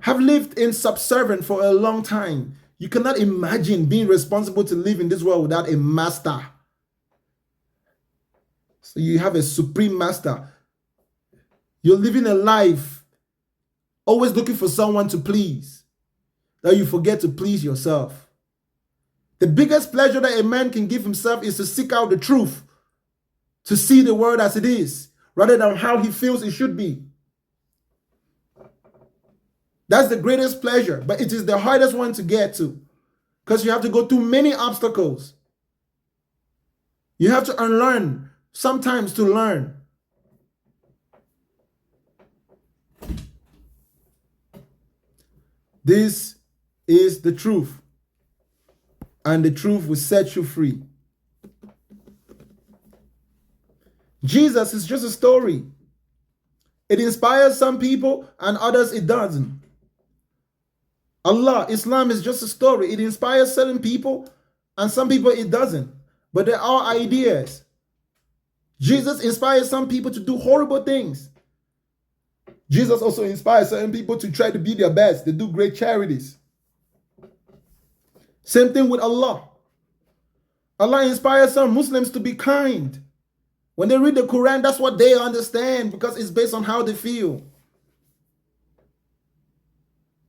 have lived in subservient for a long time. You cannot imagine being responsible to live in this world without a master. So you have a supreme master. You're living a life always looking for someone to please, that you forget to please yourself. The biggest pleasure that a man can give himself is to seek out the truth, to see the world as it is, rather than how he feels it should be. That's the greatest pleasure, but it is the hardest one to get to because you have to go through many obstacles. You have to unlearn sometimes to learn. This is the truth, and the truth will set you free. Jesus is just a story. It inspires some people and others it doesn't. Allah, Islam is just a story. It inspires certain people and some people it doesn't. But they're all ideas. Jesus inspires some people to do horrible things. Jesus also inspires certain people to try to be their best. They do great charities. Same thing with Allah. Allah inspires some Muslims to be kind. When they read the Quran, that's what they understand because it's based on how they feel.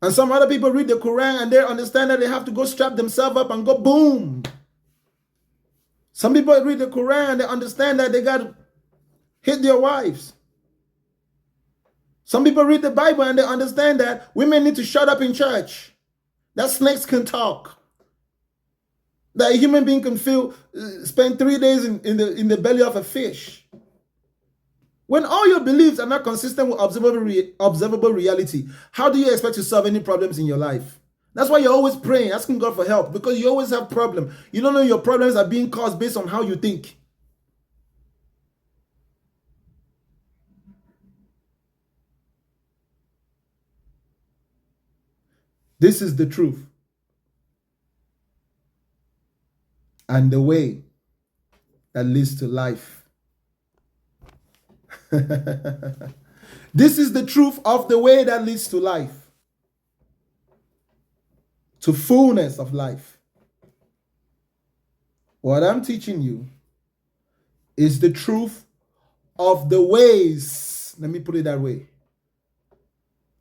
And some other people read the Quran and they understand that they have to go strap themselves up and go boom. Some people read the Quran and they understand that they got to hit their wives. Some people read the Bible and they understand that women need to shut up in church. That snakes can talk. That a human being can spend 3 days in the belly of a fish. When all your beliefs are not consistent with observable reality, how do you expect to solve any problems in your life? That's why you're always praying, asking God for help, because you always have problems. You don't know your problems are being caused based on how you think. This is the truth. And the way that leads to life. This is the truth of the way that leads to life. To fullness of life. What I'm teaching you is the truth of the ways, let me put it that way,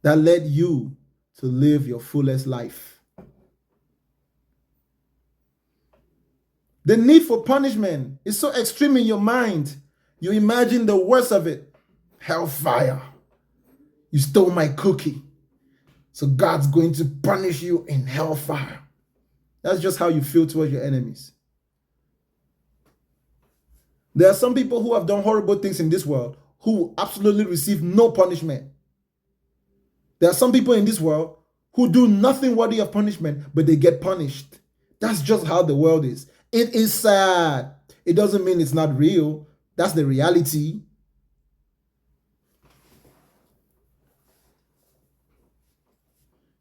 that led you to live your fullest life. The need for punishment is so extreme in your mind, you imagine the worst of it. Hellfire. You stole my cookie, so God's going to punish you in hellfire. That's just how you feel towards your enemies. There are some people who have done horrible things in this world who absolutely receive no punishment. There are some people in this world who do nothing worthy of punishment, but they get punished. That's just how the world is. It is sad. It doesn't mean it's not real. That's the reality.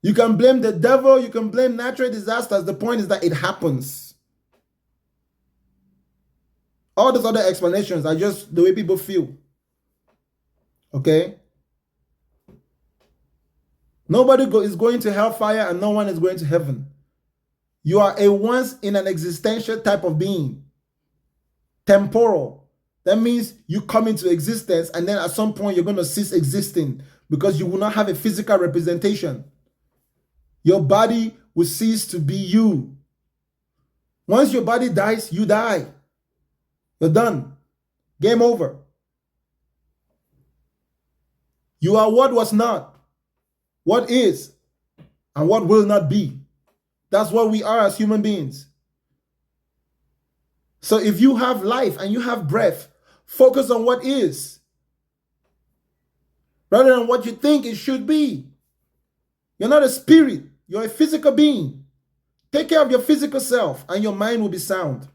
You can blame the devil, you can blame natural disasters. The point is that it happens. All those other explanations are just the way people feel. Okay? Nobody is going to hellfire and no one is going to heaven. You are a once in an existential type of being. Temporal. That means you come into existence and then at some point you're going to cease existing because you will not have a physical representation. Your body will cease to be you. Once your body dies, you die. You're done. Game over. You are what was not, what is, and what will not be. That's what we are as human beings. So if you have life and you have breath, focus on what is rather than what you think it should be. You're not a spirit, you're a physical being. Take care of your physical self and your mind will be sound.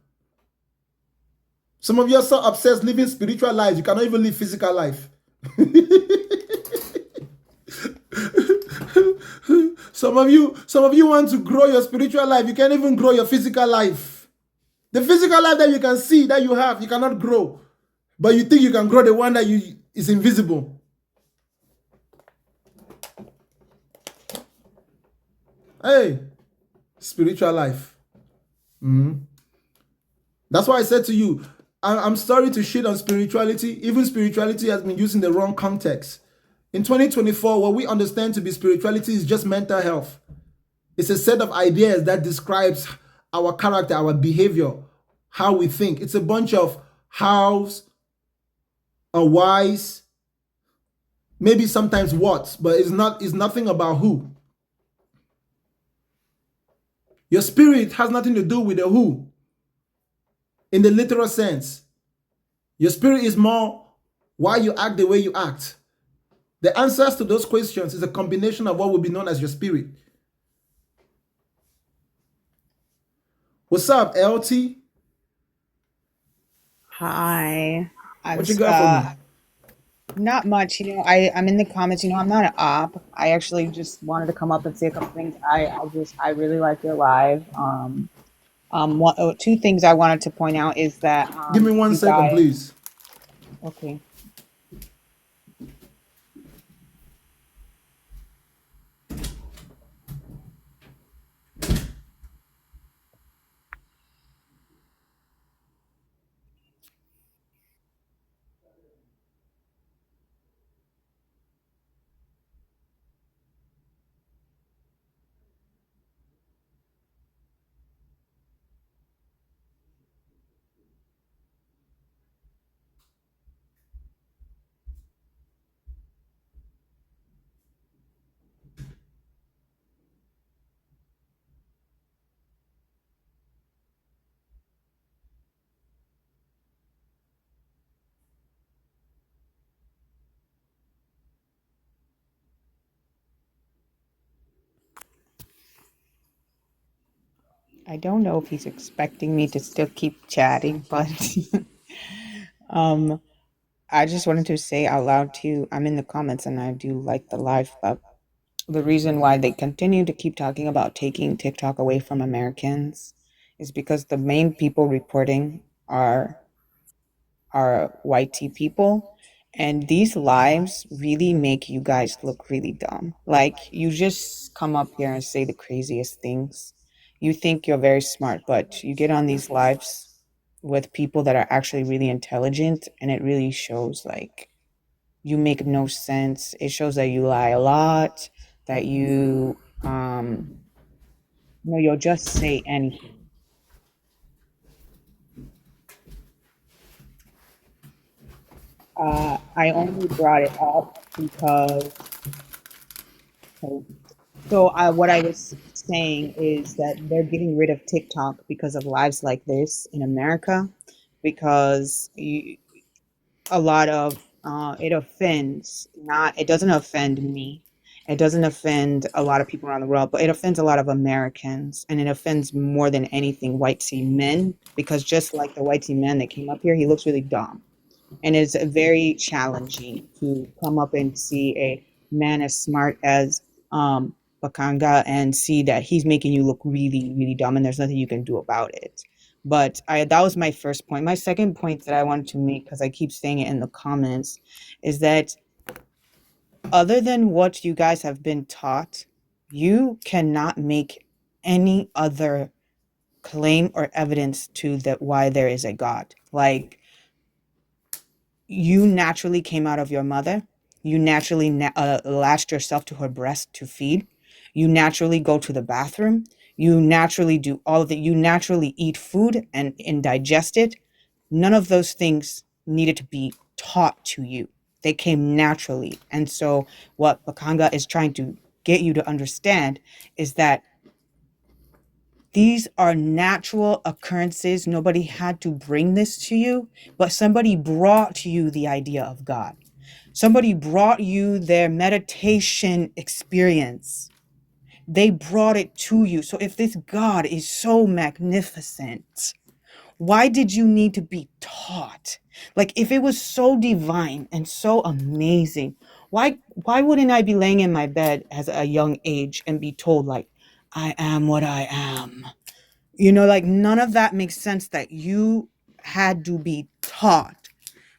Some of you are so obsessed living spiritual lives, you cannot even live physical life. Some of you want to grow your spiritual life, you can't even grow your physical life. The physical life that you can see, that you have, you cannot grow. But you think you can grow the one that is invisible. Hey, spiritual life. That's why I said to you, I'm sorry to shit on spirituality. Even spirituality has been used in the wrong context. In 2024, what we understand to be spirituality is just mental health. It's a set of ideas that describes our character, our behavior, how we think. It's a bunch of hows, or whys, maybe sometimes whats, but it's nothing about who. Your spirit has nothing to do with the who. In the literal sense, your spirit is more why you act the way you act. The answers to those questions is a combination of what will be known as your spirit. What's up, LT? Hi. I'm What you got for me? not much, I'm in the comments, I'm not an op. I actually just wanted to come up and say a couple things. I really like your live. Two things I wanted to point out is that Give me 1 you second, guys, please. okay. I don't know if he's expecting me to still keep chatting, but I just wanted to say out loud too, I'm in the comments and I do like the live, but the reason why they continue to keep talking about taking TikTok away from Americans is because the main people reporting are white tea people. And these lives really make you guys look really dumb. Like, you just come up here and say the craziest things. You think you're very smart, but you get on these lives with people that are actually really intelligent, and it really shows like you make no sense. It shows that you lie a lot, that you'll just say anything. I only brought it up because, okay, so what I was saying is that they're getting rid of TikTok because of lives like this in America, because a lot of it offends, not, it doesn't offend me, it doesn't offend a lot of people around the world, but it offends a lot of Americans, and it offends more than anything white sea men, because just like the white sea man that came up here, he looks really dumb, and it's very challenging to come up and see a man as smart as Bakanga and see that he's making you look really, really dumb, and there's nothing you can do about it. But that was my first point. My second point that I wanted to make, because I keep saying it in the comments, is that other than what you guys have been taught, you cannot make any other claim or evidence to that why there is a God. Like, you naturally came out of your mother. You naturally latched yourself to her breast to feed. You naturally go to the bathroom. You naturally do all of that. You naturally eat food and digest it. None of those things needed to be taught to you. They came naturally. And so, what Bakanga is trying to get you to understand is that these are natural occurrences. Nobody had to bring this to you, but somebody brought to you the idea of God. Somebody brought you their meditation experience. They brought it to you. So if this God is so magnificent, why did you need to be taught? Like, if it was so divine and so amazing, why wouldn't I be laying in my bed as a young age and be told, like, I am what I am? You know, like, none of that makes sense that you had to be taught,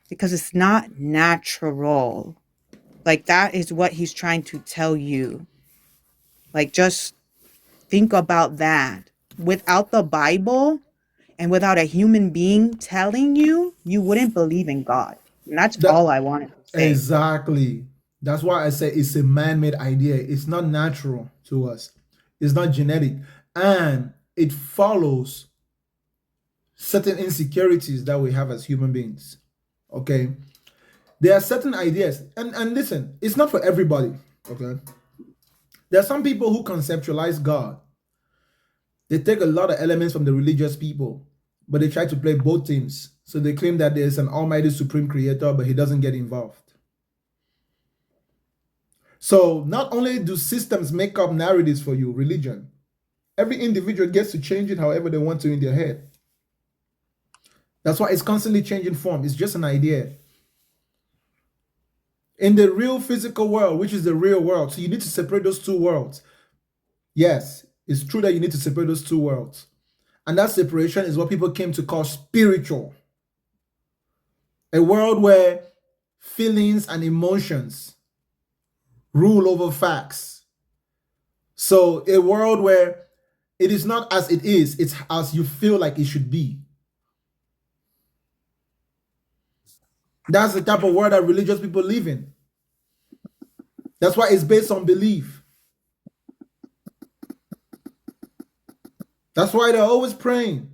because it's not natural. Like, that is what he's trying to tell you. Like, just think about that. Without the Bible and without a human being telling you, you wouldn't believe in God. And that's That all I wanted to say. exactly. That's why I say it's a man-made idea. It's not natural to us. It's not genetic, and it follows certain insecurities that we have as human beings. Okay, there are certain ideas, and listen, it's not for everybody. Okay, there are some people who conceptualize God. They take a lot of elements from the religious people, but they try to play both teams. So they claim that there's an almighty supreme creator, but he doesn't get involved. So not only do systems make up narratives for you, religion, every individual gets to change it however they want to in their head. That's why it's constantly changing form. It's just an idea. In the real physical world, which is the real world, so you need to separate those two worlds. Yes, it's true that you need to separate those two worlds. And that separation is what people came to call spiritual. A world where feelings and emotions rule over facts. So a world where it is not as it is, it's as you feel like it should be. That's the type of world that religious people live in. That's why it's based on belief. That's why they're always praying.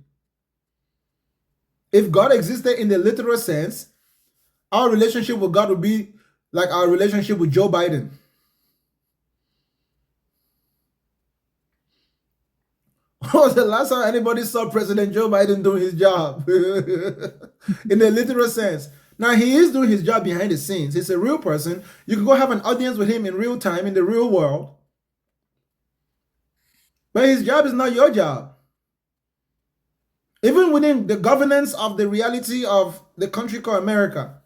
If God existed in the literal sense, our relationship with God would be like our relationship with Joe Biden. When was the last time anybody saw President Joe Biden doing his job? In the literal sense. Now, he is doing his job behind the scenes. He's a real person. You can go have an audience with him in real time, in the real world. But his job is not your job. Even within the governance of the reality of the country called America,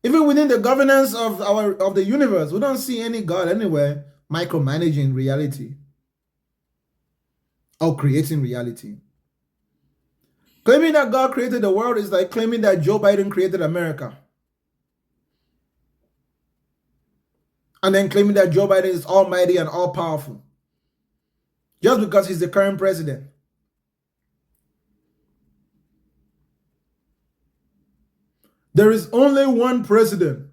even within the governance of the universe, we don't see any God anywhere micromanaging reality or creating reality. Claiming that God created the world is like claiming that Joe Biden created America. And then claiming that Joe Biden is almighty and all powerful. Just because he's the current president. There is only one president.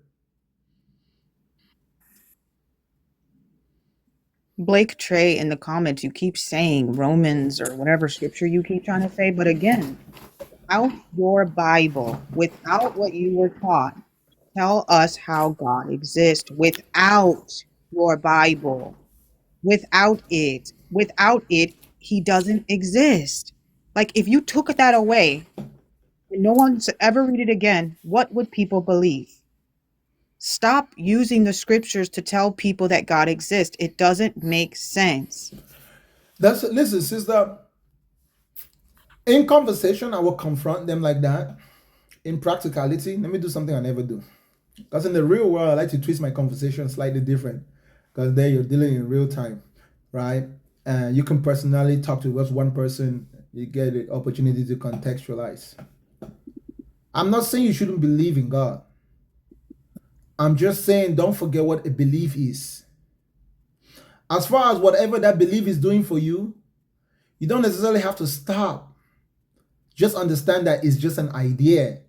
Blake Trey, in the comments, you keep saying Romans or whatever scripture you keep trying to say, but again, without your Bible, without what you were taught, tell us how God exists without your Bible. Without it, he doesn't exist. Like if you took that away and no one's ever read it again, what would people believe? Stop using the scriptures to tell people that God exists. It doesn't make sense. Listen, sister. In conversation, I will confront them like that. In practicality, let me do something I never do. Because in the real world, I like to twist my conversation slightly different. Because there you're dealing in real time, right? And you can personally talk to just one person. You get the opportunity to contextualize. I'm not saying you shouldn't believe in God. I'm just saying don't forget what a belief is. As far as whatever that belief is doing for you, you don't necessarily have to stop. Just understand that it's just an idea,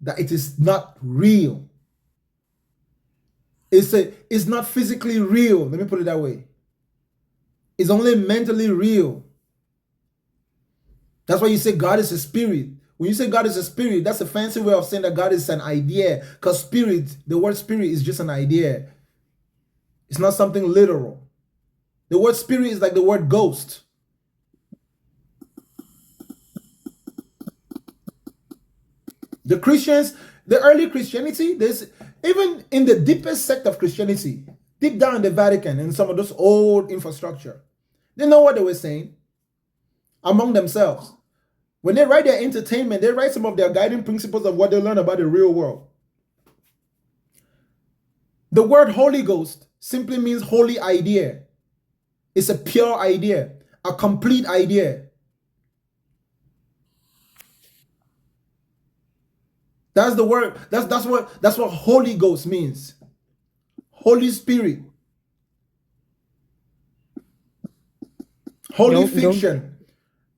that it is not real. It's not physically real. Let me put it that way. It's only mentally real. That's why you say God is a spirit. When you say God is a spirit, that's a fancy way of saying that God is an idea. Because spirit, the word spirit is just an idea. It's not something literal. The word spirit is like the word ghost. The Christians, the early Christianity, there's even in the deepest sect of Christianity, deep down in the Vatican, in some of those old infrastructure, they know what they were saying among themselves. When they write their entertainment, they write some of their guiding principles of what they learn about the real world. The word Holy Ghost simply means holy idea. It's a pure idea, a complete idea. That's the word. That's what Holy Ghost means. Holy Spirit. Holy fiction.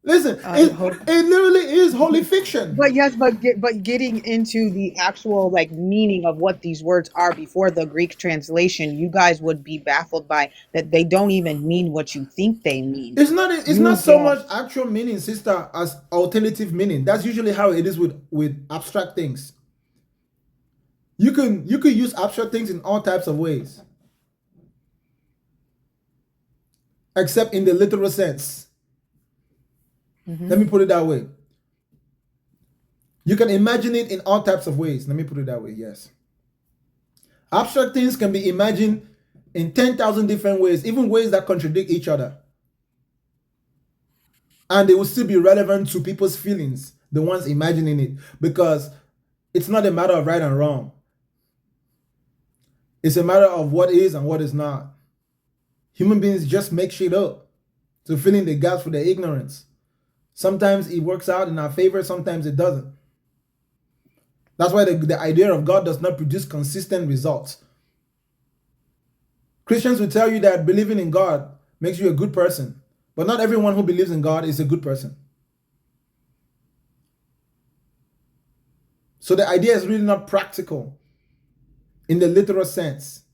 Listen, it literally is holy fiction. But yes, but getting into the actual like meaning of what these words are before the Greek translation, you guys would be baffled by that they don't even mean what you think they mean. It's not so much actual meaning, sister, as alternative meaning. That's usually how it is with abstract things. You could use abstract things in all types of ways, except in the literal sense. Let me put it that way. You can imagine it in all types of ways. Let me put it that way, yes. Abstract things can be imagined in 10,000 different ways, even ways that contradict each other. And they will still be relevant to people's feelings, the ones imagining it, because it's not a matter of right and wrong. It's a matter of what is and what is not. Human beings just make shit up to fill in the gaps for their ignorance. Sometimes it works out in our favor, sometimes it doesn't. That's why the idea of God does not produce consistent results. Christians will tell you that believing in God makes you a good person, but not everyone who believes in God is a good person. So the idea is really not practical in the literal sense.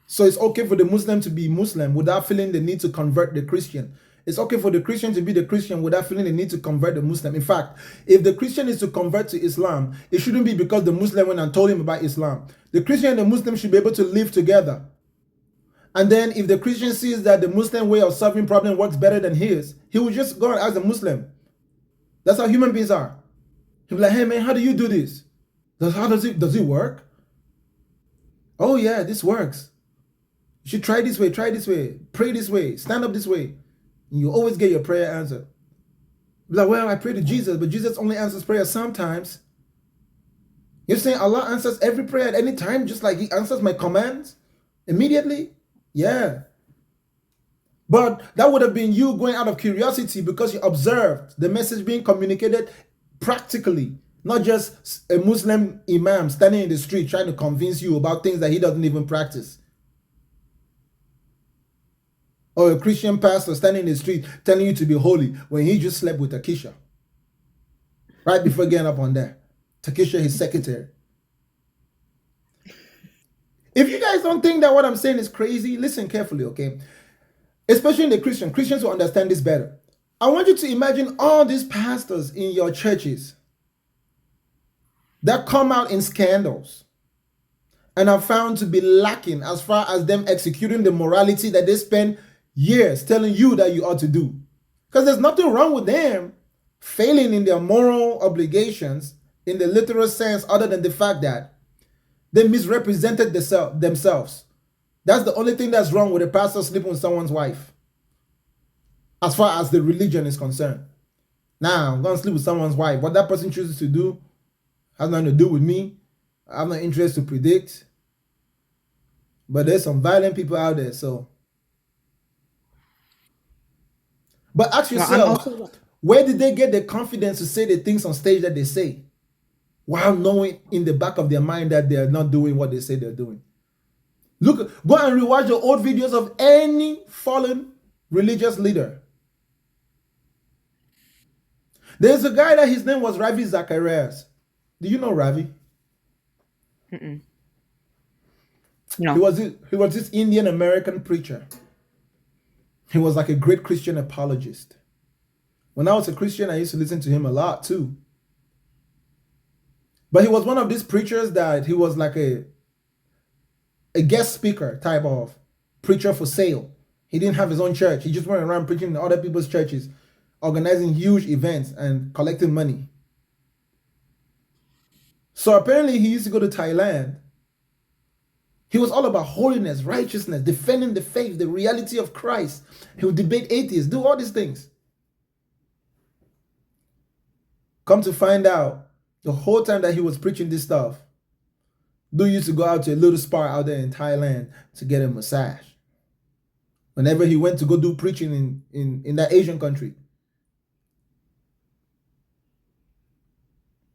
So it's okay for the Muslim to be Muslim without feeling the need to convert the Christian. It's okay for the Christian to be the Christian without feeling the need to convert the Muslim. In fact, if the Christian is to convert to Islam, it shouldn't be because the Muslim went and told him about Islam. The Christian and the Muslim should be able to live together. And then if the Christian sees that the Muslim way of solving problem works better than his, he will just go and ask the Muslim. That's how human beings are. He'll be like, hey man, how do you do this? Does it work? Oh yeah, this works. You should try this way, pray this way, stand up this way. And you always get your prayer answered. Like, well, I pray to Jesus, but Jesus only answers prayer sometimes. You're saying Allah answers every prayer at any time, just like he answers my commands immediately? Yeah. But that would have been you going out of curiosity because you observed the message being communicated practically, not just a Muslim imam standing in the street trying to convince you about things that he doesn't even practice. Or a Christian pastor standing in the street telling you to be holy when he just slept with Takisha. Right before getting up on there. Takisha, his secretary. If you guys don't think that what I'm saying is crazy, listen carefully, okay? Especially in the Christians will understand this better. I want you to imagine all these pastors in your churches that come out in scandals and are found to be lacking as far as them executing the morality that they spend years telling you that you ought to do. Because there's nothing wrong with them failing in their moral obligations in the literal sense, other than the fact that they misrepresented themselves. That's the only thing that's wrong with a pastor sleeping with someone's wife, as far as the religion is concerned. Now, I'm going to sleep with someone's wife. What that person chooses to do has nothing to do with me. I have no interest to predict. But there's some violent people out there, so. But ask Well, I'm yourself, also where did they get the confidence to say the things on stage that they say, while knowing in the back of their mind that they're not doing what they say they're doing? Look, go and rewatch the old videos of any fallen religious leader. There's a guy that his name was Ravi Zacharias. Do you know Ravi? mm-mm. He No. was this Indian American preacher. He was like a great Christian apologist. When I was a Christian, I used to listen to him a lot too. But he was one of these preachers that he was like a guest speaker type of preacher for sale. He didn't have his own church. He just went around preaching in other people's churches, organizing huge events and collecting money. So apparently he used to go to Thailand. He was all about holiness, righteousness, defending the faith, the reality of Christ. He would debate atheists, do all these things. Come to find out, the whole time that he was preaching this stuff, dude used to go out to a little spa out there in Thailand to get a massage. Whenever he went to go do preaching in that Asian country.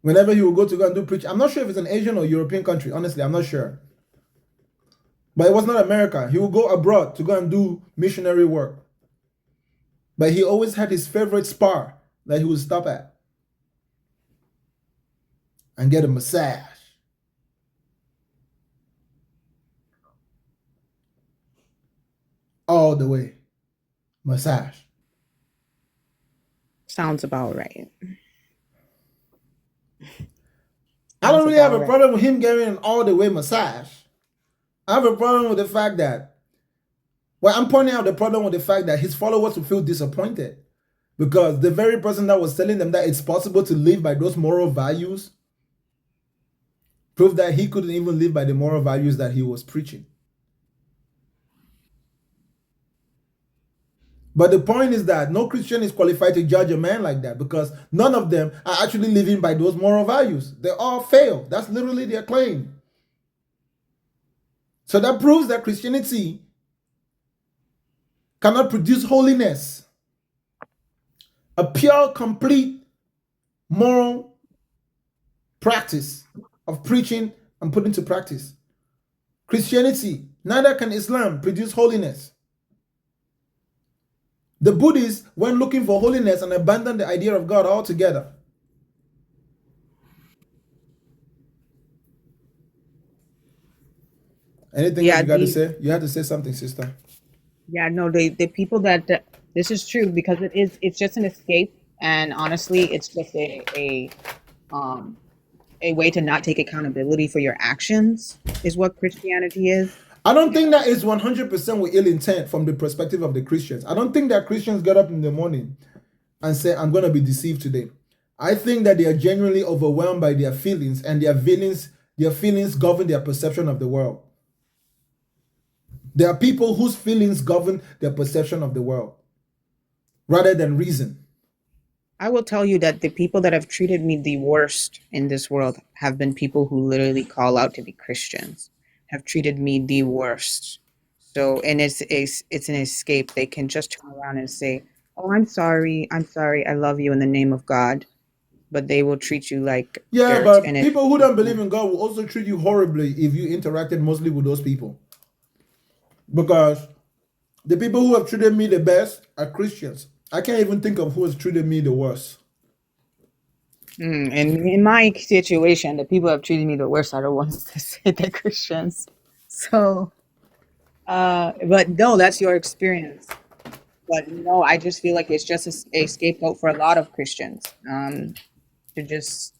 Whenever he would go to go and do preaching, I'm not sure if it's an Asian or European country, honestly, I'm not sure. But it was not America. He would go abroad to go and do missionary work. But he always had his favorite spa that he would stop at and get a massage. All the way. Massage. Sounds about right. I don't Sounds really have a about right. problem with him getting an all the way massage. I have a problem with the fact that, well, I'm pointing out the problem with the fact that his followers will feel disappointed because the very person that was telling them that it's possible to live by those moral values proved that he couldn't even live by the moral values that he was preaching. But the point is that no Christian is qualified to judge a man like that because none of them are actually living by those moral values. They all fail. That's literally their claim. So that proves that Christianity cannot produce holiness, a pure, complete moral practice of preaching and putting to practice. Christianity, neither can Islam produce holiness. The Buddhists went looking for holiness and abandoned the idea of God altogether. Anything else Yeah, you got to say? You had to say something, sister. no, the people that this is true because it's just an escape, and honestly, it's just a way to not take accountability for your actions is what Christianity is. I don't think that is 100% with ill intent from the perspective of the Christians. I don't think that Christians get up in the morning and say, I'm going to be deceived today. I think that they are genuinely overwhelmed by their feelings, and their feelings govern their perception of the world. There are people whose feelings govern their perception of the world rather than reason. I will tell you that the people that have treated me the worst in this world have been people who literally call out to be Christians, have treated me the worst. So, and it's an escape. They can just turn around and say, "Oh, I'm sorry, I love you in the name of God," but they will treat you like Yeah, dirt. but people who don't believe in God will also treat you horribly if you interacted mostly with those people. Because the people who have treated me the best are Christians. I can't even think of who has treated me the worst. And in my situation, the people who have treated me the worst are the ones that say they're Christians. So, but no, that's your experience. But no, I just feel like it's just a scapegoat for a lot of Christians to just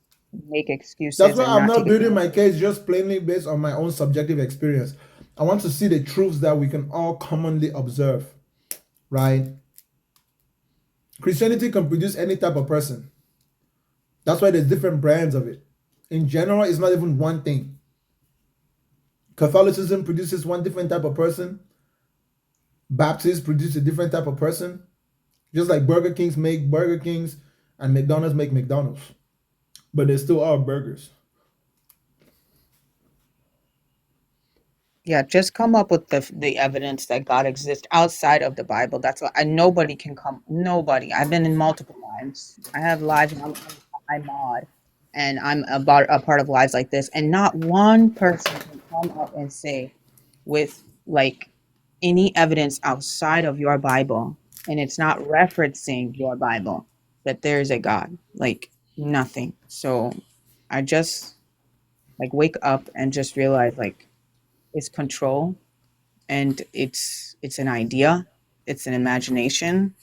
make That's excuses why and I'm not not take building my accountability. case just plainly based on my own subjective experience. I want to see the truths that we can all commonly observe, right? Christianity can produce any type of person. That's why there's different brands of it. In general, it's not even one thing. Catholicism produces one different type of person. Baptists produce a different type of person. Just like Burger Kings make Burger Kings and McDonald's make McDonald's. But they still are burgers. Yeah, just come up with the evidence that God exists outside of the Bible. That's what, and nobody can come. Nobody. I've been in multiple lives. I have lives. And I'm mod, and I'm about a part of lives like this, and not one person can come up and say, with like any evidence outside of your Bible, and it's not referencing your Bible, that there is a God. Like nothing. So, I just like wake up and just realize like it's control, and it's an idea, it's an imagination,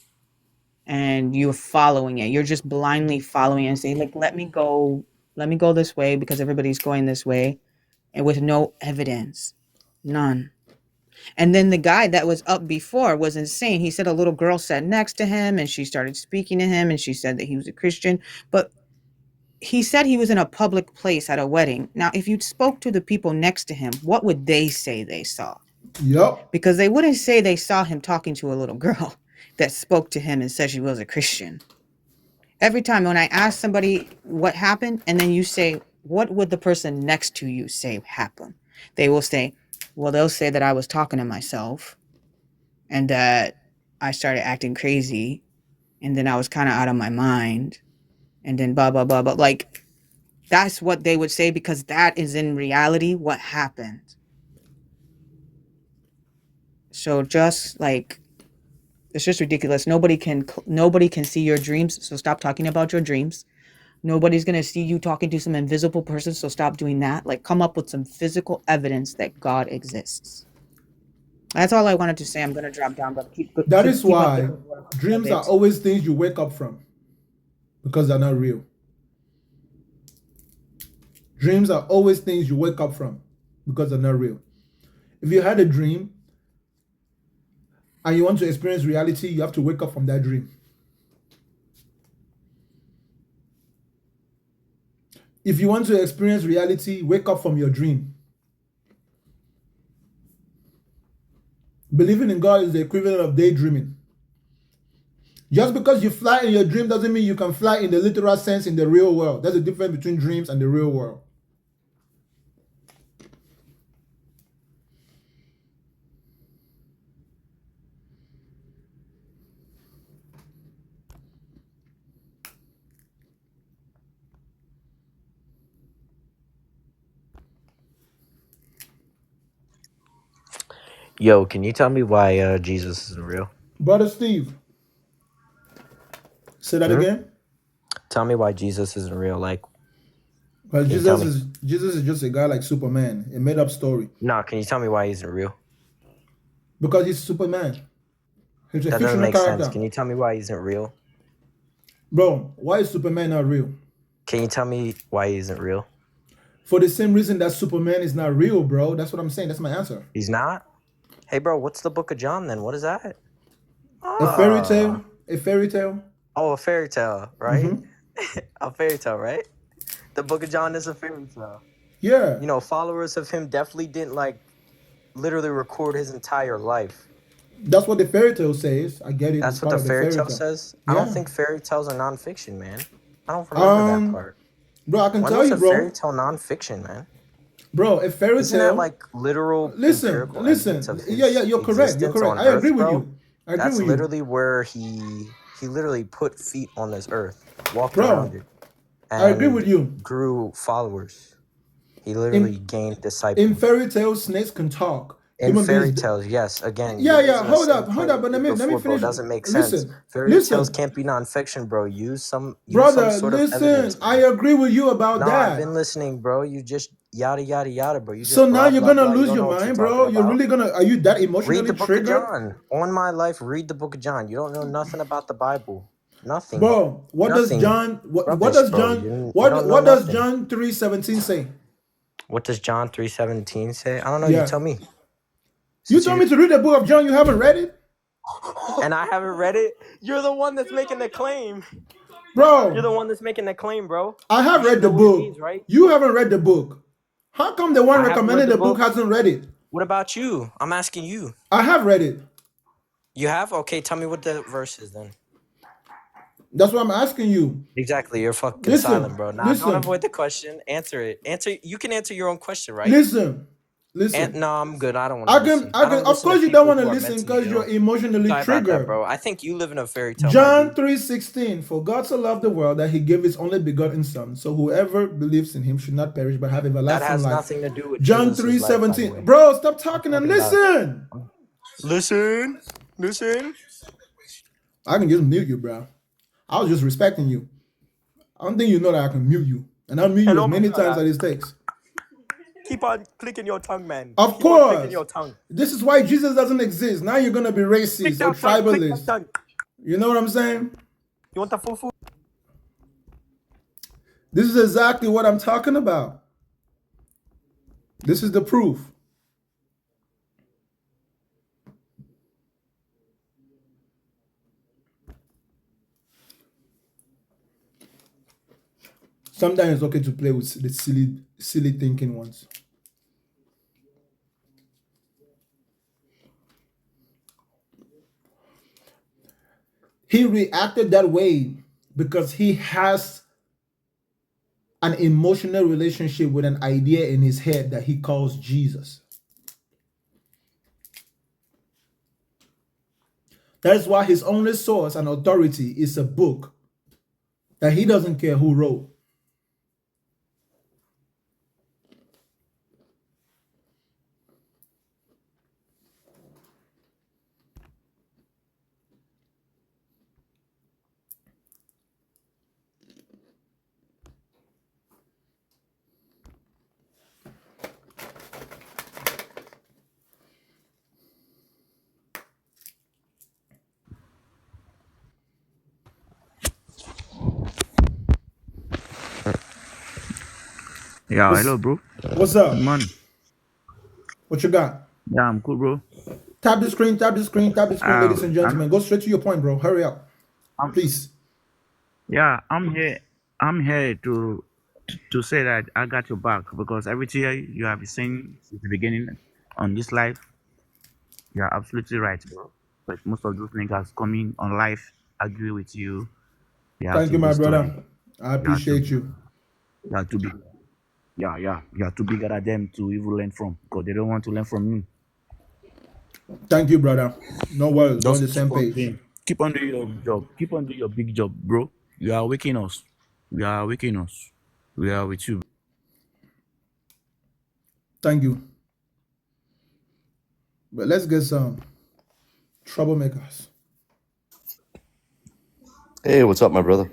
and you're following it. You're just blindly following it and saying like let me go this way because everybody's going this way, and with no evidence, none. And then the guy that was up before was insane. He said a little girl sat next to him and she started speaking to him and she said that he was a Christian, but he said he was in a public place at a wedding. Now if you spoke to the people next to him, what would they say they saw? Yup. Because they wouldn't say they saw him talking to a little girl that spoke to him and said she was a Christian. Every time when I ask somebody what happened, and then you say, what would the person next to you say happened? They will say, well, they'll say that I was talking to myself and that I started acting crazy and then I was kind of out of my mind and then blah, blah, blah, blah. Like, that's what they would say because that is in reality what happened. So just like, it's just ridiculous. Nobody can see your dreams, so stop talking about your dreams. Nobody's going to see you talking to some invisible person, so stop doing that. Like, come up with some physical evidence that God exists. That's all I wanted to say. I'm going to drop down, but That is keep up the why good work. I love dreams are it. always things you wake up from because they're not real. Dreams are always things you wake up from because they're not real. If you had a dream and you want to experience reality, you have to wake up from that dream. If you want to experience reality, wake up from your dream. Believing in God is the equivalent of daydreaming. Just because you fly in your dream doesn't mean you can fly in the literal sense in the real world. There's a difference between dreams and the real world. Yo, can you tell me why Jesus isn't real? Brother Steve, say that Hmm? again. Tell me why Jesus isn't real. Like, Well, can you tell Jesus me? is just a guy like Superman, a made up story. No, can you tell me why he isn't real? Because he's Superman. He's a That doesn't fictional make sense. character. Can you tell me why he isn't real? Bro, why is Superman not real? Can you tell me why he isn't real? For the same reason that Superman is not real, bro. That's what I'm saying. That's my answer. He's not? Hey, bro, what's the Book of John then? What is that? A fairy Ah. tale? A fairy tale? Oh, a fairy tale, right? A fairy tale, right? The Book of John is a fairy tale. Yeah. You know, followers of him definitely didn't, like, literally record his entire life. That's what the fairy tale says. I get it. That's It's what part the of the fairy fairy tale tale. says? I don't Yeah. think fairy tales are nonfiction, man. I don't remember that part. Bro, I can When tell was you, a fairy bro. tale nonfiction, man? Bro, a fairy Isn't that tale. like literal Listen, empirical evidence listen. of Yeah, his you're correct. You're existence correct. on I agree Earth, with bro? you. I agree That's with you. literally where he literally put feet on this earth, walked around Bro, it, I agree with and you. grew followers. He literally gained In disciples. fairy tales, snakes can talk. In Human beings. fairy tales, yes. Again, Yeah, you're yeah. using the Hold same up, point but we did let me before, bro. finish. Doesn't make sense. Listen, Fairy tales listen, can't be nonfiction, bro. Use some brother. sort of Listen, evidence, I man. agree with you about No, I've that. been listening, bro. You just yada yada yada, bro. You So just now blah you're blah gonna blah. You lose don't your know what you're mind, talking bro. You're about. really gonna. Are you that Read emotionally the Book of triggered? John. On my life, read the Book of John. You don't know nothing about the Bible. Nothing. Bro, what does Nothing. John what Rubbish, does bro. John You don't know what does nothing. John 3:17 say? What does John 3:17 say? I don't know. You Yeah. tell me. You Since told me to read the book of John, you haven't read it? and I haven't read it. You're the one that's making the claim. Bro, You're the one that's making the claim, bro. I have You should read the know what it book. means, right? You haven't read the book. How come the one I haven't read recommending the the book book. hasn't read it? What about you? I'm asking you. I have read it. You have? Okay, tell me what the verse is then. That's what I'm asking you. Exactly. You're fucking Listen, silent, bro. Now don't listen, avoid the question. Answer it. You can answer your own question, right? listen. No, I'm good. I don't want I to can, listen. I I can. don't Of listen to course, you don't people want to who are listen mentally because you're ill. emotionally Sorry about that, triggered. bro. I think you live in a fairy tale, my John dude. 3:16. For God so loved the world that He gave His only begotten Son, so whoever believes in Him should not perish but have That everlasting has life. nothing to do with John Jesus' life, by the 3:17. way. Bro, stop talking I'm and talking about. listen. Listen. I can just mute you, bro. I was just respecting you. I don't think you know that I can mute you, and I'll mute you as Hello, my many times brother. as it takes. Keep on clicking your tongue, man. Of Keep on clicking course, your tongue. this is why Jesus doesn't exist. Now you're gonna be Click racist or that tongue. Click that tribalist. tongue. You know what I'm saying? You want the fufu? This is exactly what I'm talking about. This is the proof. Sometimes it's okay to play with the silly thinking ones. He reacted that way because he has an emotional relationship with an idea in his head that he calls Jesus. That's why his only source and authority is a book that he doesn't care who wrote. Yeah, What's, hello, bro. what's Good up? morning. What you got? Yeah, I'm cool, bro. Tap the screen, tap the screen, tap the screen, ladies and I'm, gentlemen. Go straight to your point, bro. Hurry up, I'm, please. yeah, I'm here. I'm here to say that I got your back because everything you have been saying since the beginning on this life, you are absolutely right, bro. But most of those niggas coming on life agree with you. They have Thank to you, go my study. brother. I You are too, appreciate you. you are too big. Yeah. You are too big at them to even learn from because they don't want to learn from you. Thank you, brother. No worries. We're on the Just same page. keep on doing your job. Keep on doing your big job, bro. You are waking us. We are waking us. We are with you. Thank you. But let's get some troublemakers. Hey, what's up, my brother?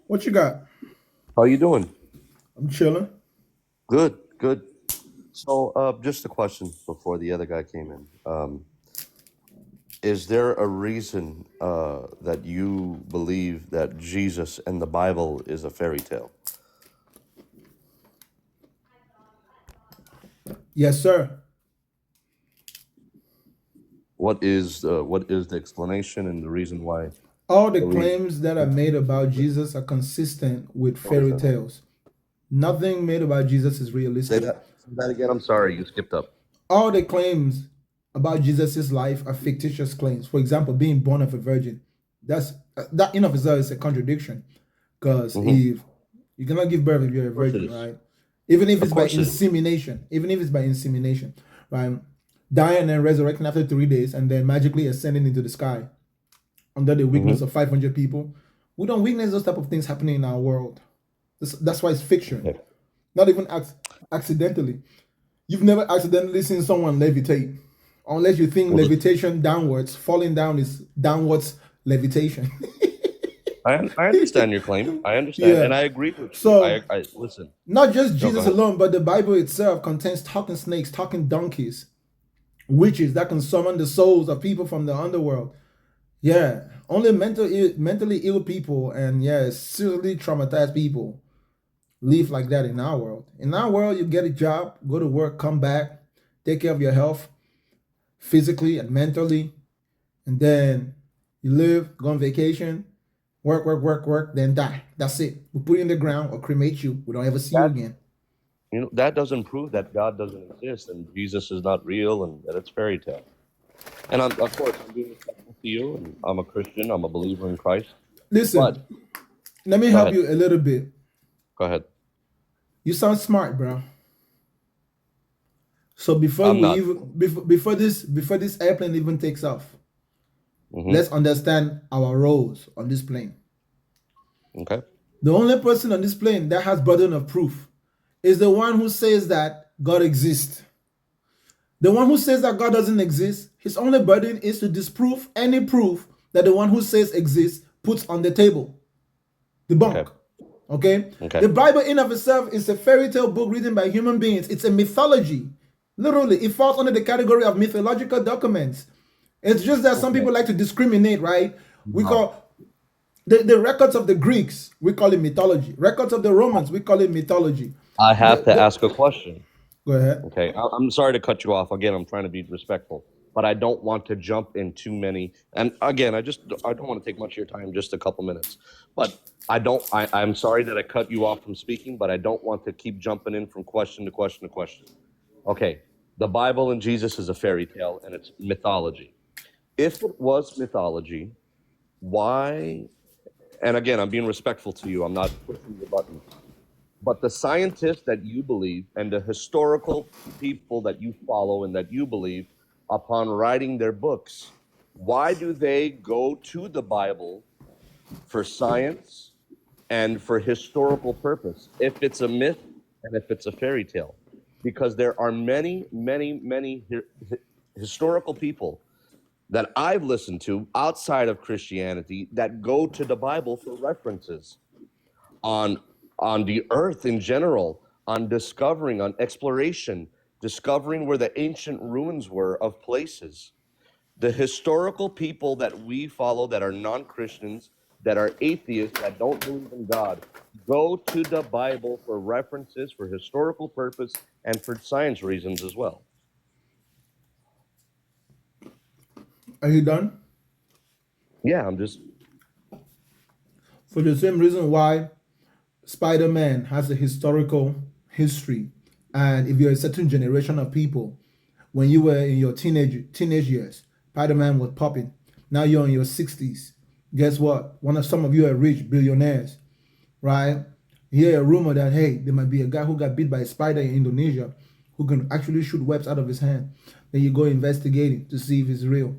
What you got? How you doing? I'm chilling. Good. So, just a question before the other guy came in. Is there a reason that you believe that Jesus and the Bible is a fairy tale? Yes, sir. What is the explanation and the reason why? All the Believe. claims that are made about Jesus are consistent with fairy Okay. tales. Nothing made about Jesus is Say realistic. that again. I'm sorry, you skipped up. All the claims about Jesus' life are fictitious claims. For example, being born of a virgin. That in of itself is a contradiction. Because Mm-hmm. if you cannot give birth if you're a Of course it virgin, is. right? Even if Of it's by course it is. insemination, right? Dying and resurrecting after 3 days and then magically ascending into the sky under the weakness of 500 people. We don't witness those type of things happening in our world. That's why it's fiction. Okay. Not even accidentally. You've never accidentally seen someone levitate, unless you think Well, levitation downwards, falling down is downwards levitation. I understand your claim. I understand, and Yeah. I agree with you. So I listen. not just No, go Jesus ahead. alone, but the Bible itself contains talking snakes, talking donkeys, witches that can summon the souls of people from the underworld. Yeah, only mentally ill people and yeah, seriously traumatized people live like that in our world. In our world, you get a job, go to work, come back, take care of your health physically and mentally, and then you live, go on vacation, work, work, work, work, then die. That's it. We put you in the ground or cremate you. We don't ever see you That again. that doesn't prove that God doesn't exist and Jesus is not real and that it's fairy tale. And of course, I'm being respectful to you, and I'm a Christian. I'm a believer in Christ. But Listen, let me go help ahead. you a little bit. Go ahead. You sound smart, bro. So I'm not. before this airplane even takes off, Hmm. let's understand our roles on this plane. Okay. The only person on this plane that has burden of proof is the one who says that God exists. The one who says that God doesn't exist, his only burden is to disprove any proof that the one who says exists puts on the table. Okay. Debunk. Okay? Okay. The Bible in of itself is a fairy tale book written by human beings. It's a mythology. Literally, it falls under the category of mythological documents. It's just that some Okay. people like to discriminate, right? We No. call the records of the Greeks, we call it mythology. Records of the Romans, we call it mythology. I have to The ask a question. Go ahead. Okay. I'm sorry to cut you off. Again, I'm trying to be respectful, but I don't want to jump in too many. And again, I don't want to take much of your time, just a couple minutes. But I'm sorry that I cut you off from speaking, but I don't want to keep jumping in from question to question to question. Okay. The Bible and Jesus is a fairy tale and it's mythology. If it was mythology, why? And again, I'm being respectful to you. I'm not pushing your buttons. But the scientists that you believe and the historical people that you follow and that you believe, upon writing their books, why do they go to the Bible for science and for historical purpose if it's a myth and if it's a fairy tale? Because there are many, many, many historical people that I've listened to outside of Christianity that go to the Bible for references on the earth in general, on discovering, on exploration, discovering where the ancient ruins were of places. The historical people that we follow that are non-Christians, that are atheists, that don't believe in God, go to the Bible for references, for historical purpose, and for science reasons as well. Are you done? Yeah, I'm just For the same reason why Spider-Man has a historical history. And if you're a certain generation of people, when you were in your teenage years, Spider-Man was popping. Now you're in your 60s. Guess what? Some of you are rich billionaires, right? You hear a rumor that hey, there might be a guy who got bit by a spider in Indonesia who can actually shoot webs out of his hand. Then you go investigate it to see if it's real.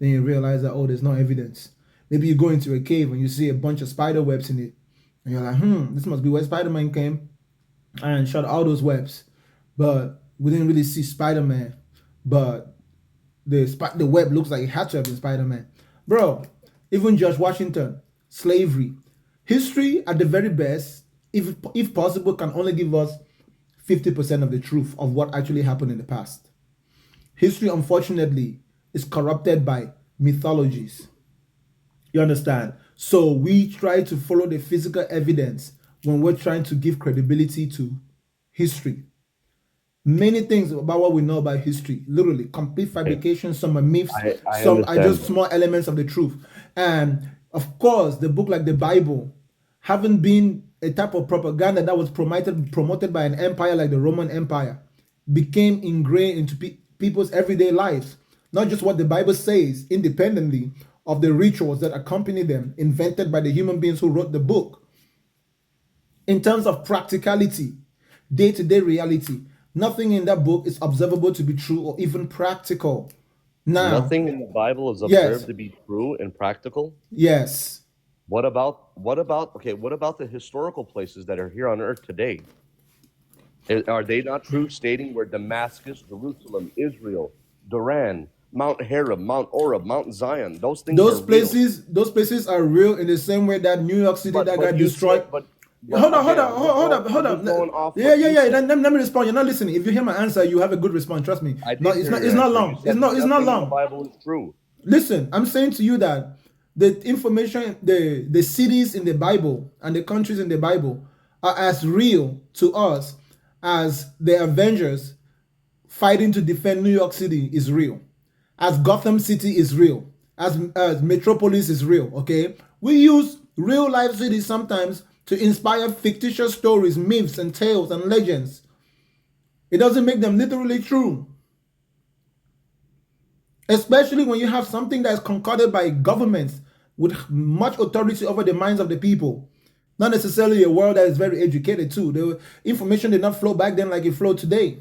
Then you realize that oh, there's no evidence. Maybe you go into a cave and you see a bunch of spider webs in it. And you're like, this must be where Spider-Man came and shot all those webs. But we didn't really see Spider-Man. But the web looks like it had to have been Spider-Man. Bro, even George Washington, slavery. History at the very best, if possible, can only give us 50% of the truth of what actually happened in the past. History, unfortunately, is corrupted by mythologies. You understand? So we try to follow the physical evidence when we're trying to give credibility to history. Many things about what we know about history, literally complete okay. fabrication. Some are myths, I some are understand just that. small elements of the truth. And of course, the book like the Bible, having been a type of propaganda that was promoted by an empire like the Roman Empire, became ingrained into people's everyday lives. Not just what the Bible says, independently of the rituals that accompany them, invented by the human beings who wrote the book. In terms of practicality, day to day reality, nothing in that book is observable to be true or even practical. Now, Nothing in the Bible is yes, observed to be true and practical. yes, What about the historical places that are here on earth today? Are they not true, stating where Damascus, Jerusalem, Israel, Duran, Mount Horeb, Mount Oreb, Mount Zion, those things are real. those places are real in the same way that New York City that But got you destroyed. said but again, Hold I'm just up. going off Yeah, what yeah, you yeah. said. Let me respond. You're not listening. If you hear my answer, you have a good response. Trust me. I No, did hear it's your not answer. You long. It's said not nothing in the long. Bible is true. Listen, I'm saying to you that the information, the cities in the Bible and the countries in the Bible are as real to us as the Avengers fighting to defend New York City is real, as Gotham City is real, as Metropolis is real. Okay, we use real life cities sometimes to inspire fictitious stories, myths, and tales and legends. It doesn't make them literally true. Especially when you have something that is concocted by governments with much authority over the minds of the people. Not necessarily a world that is very educated too. The information did not flow back then like it flowed today.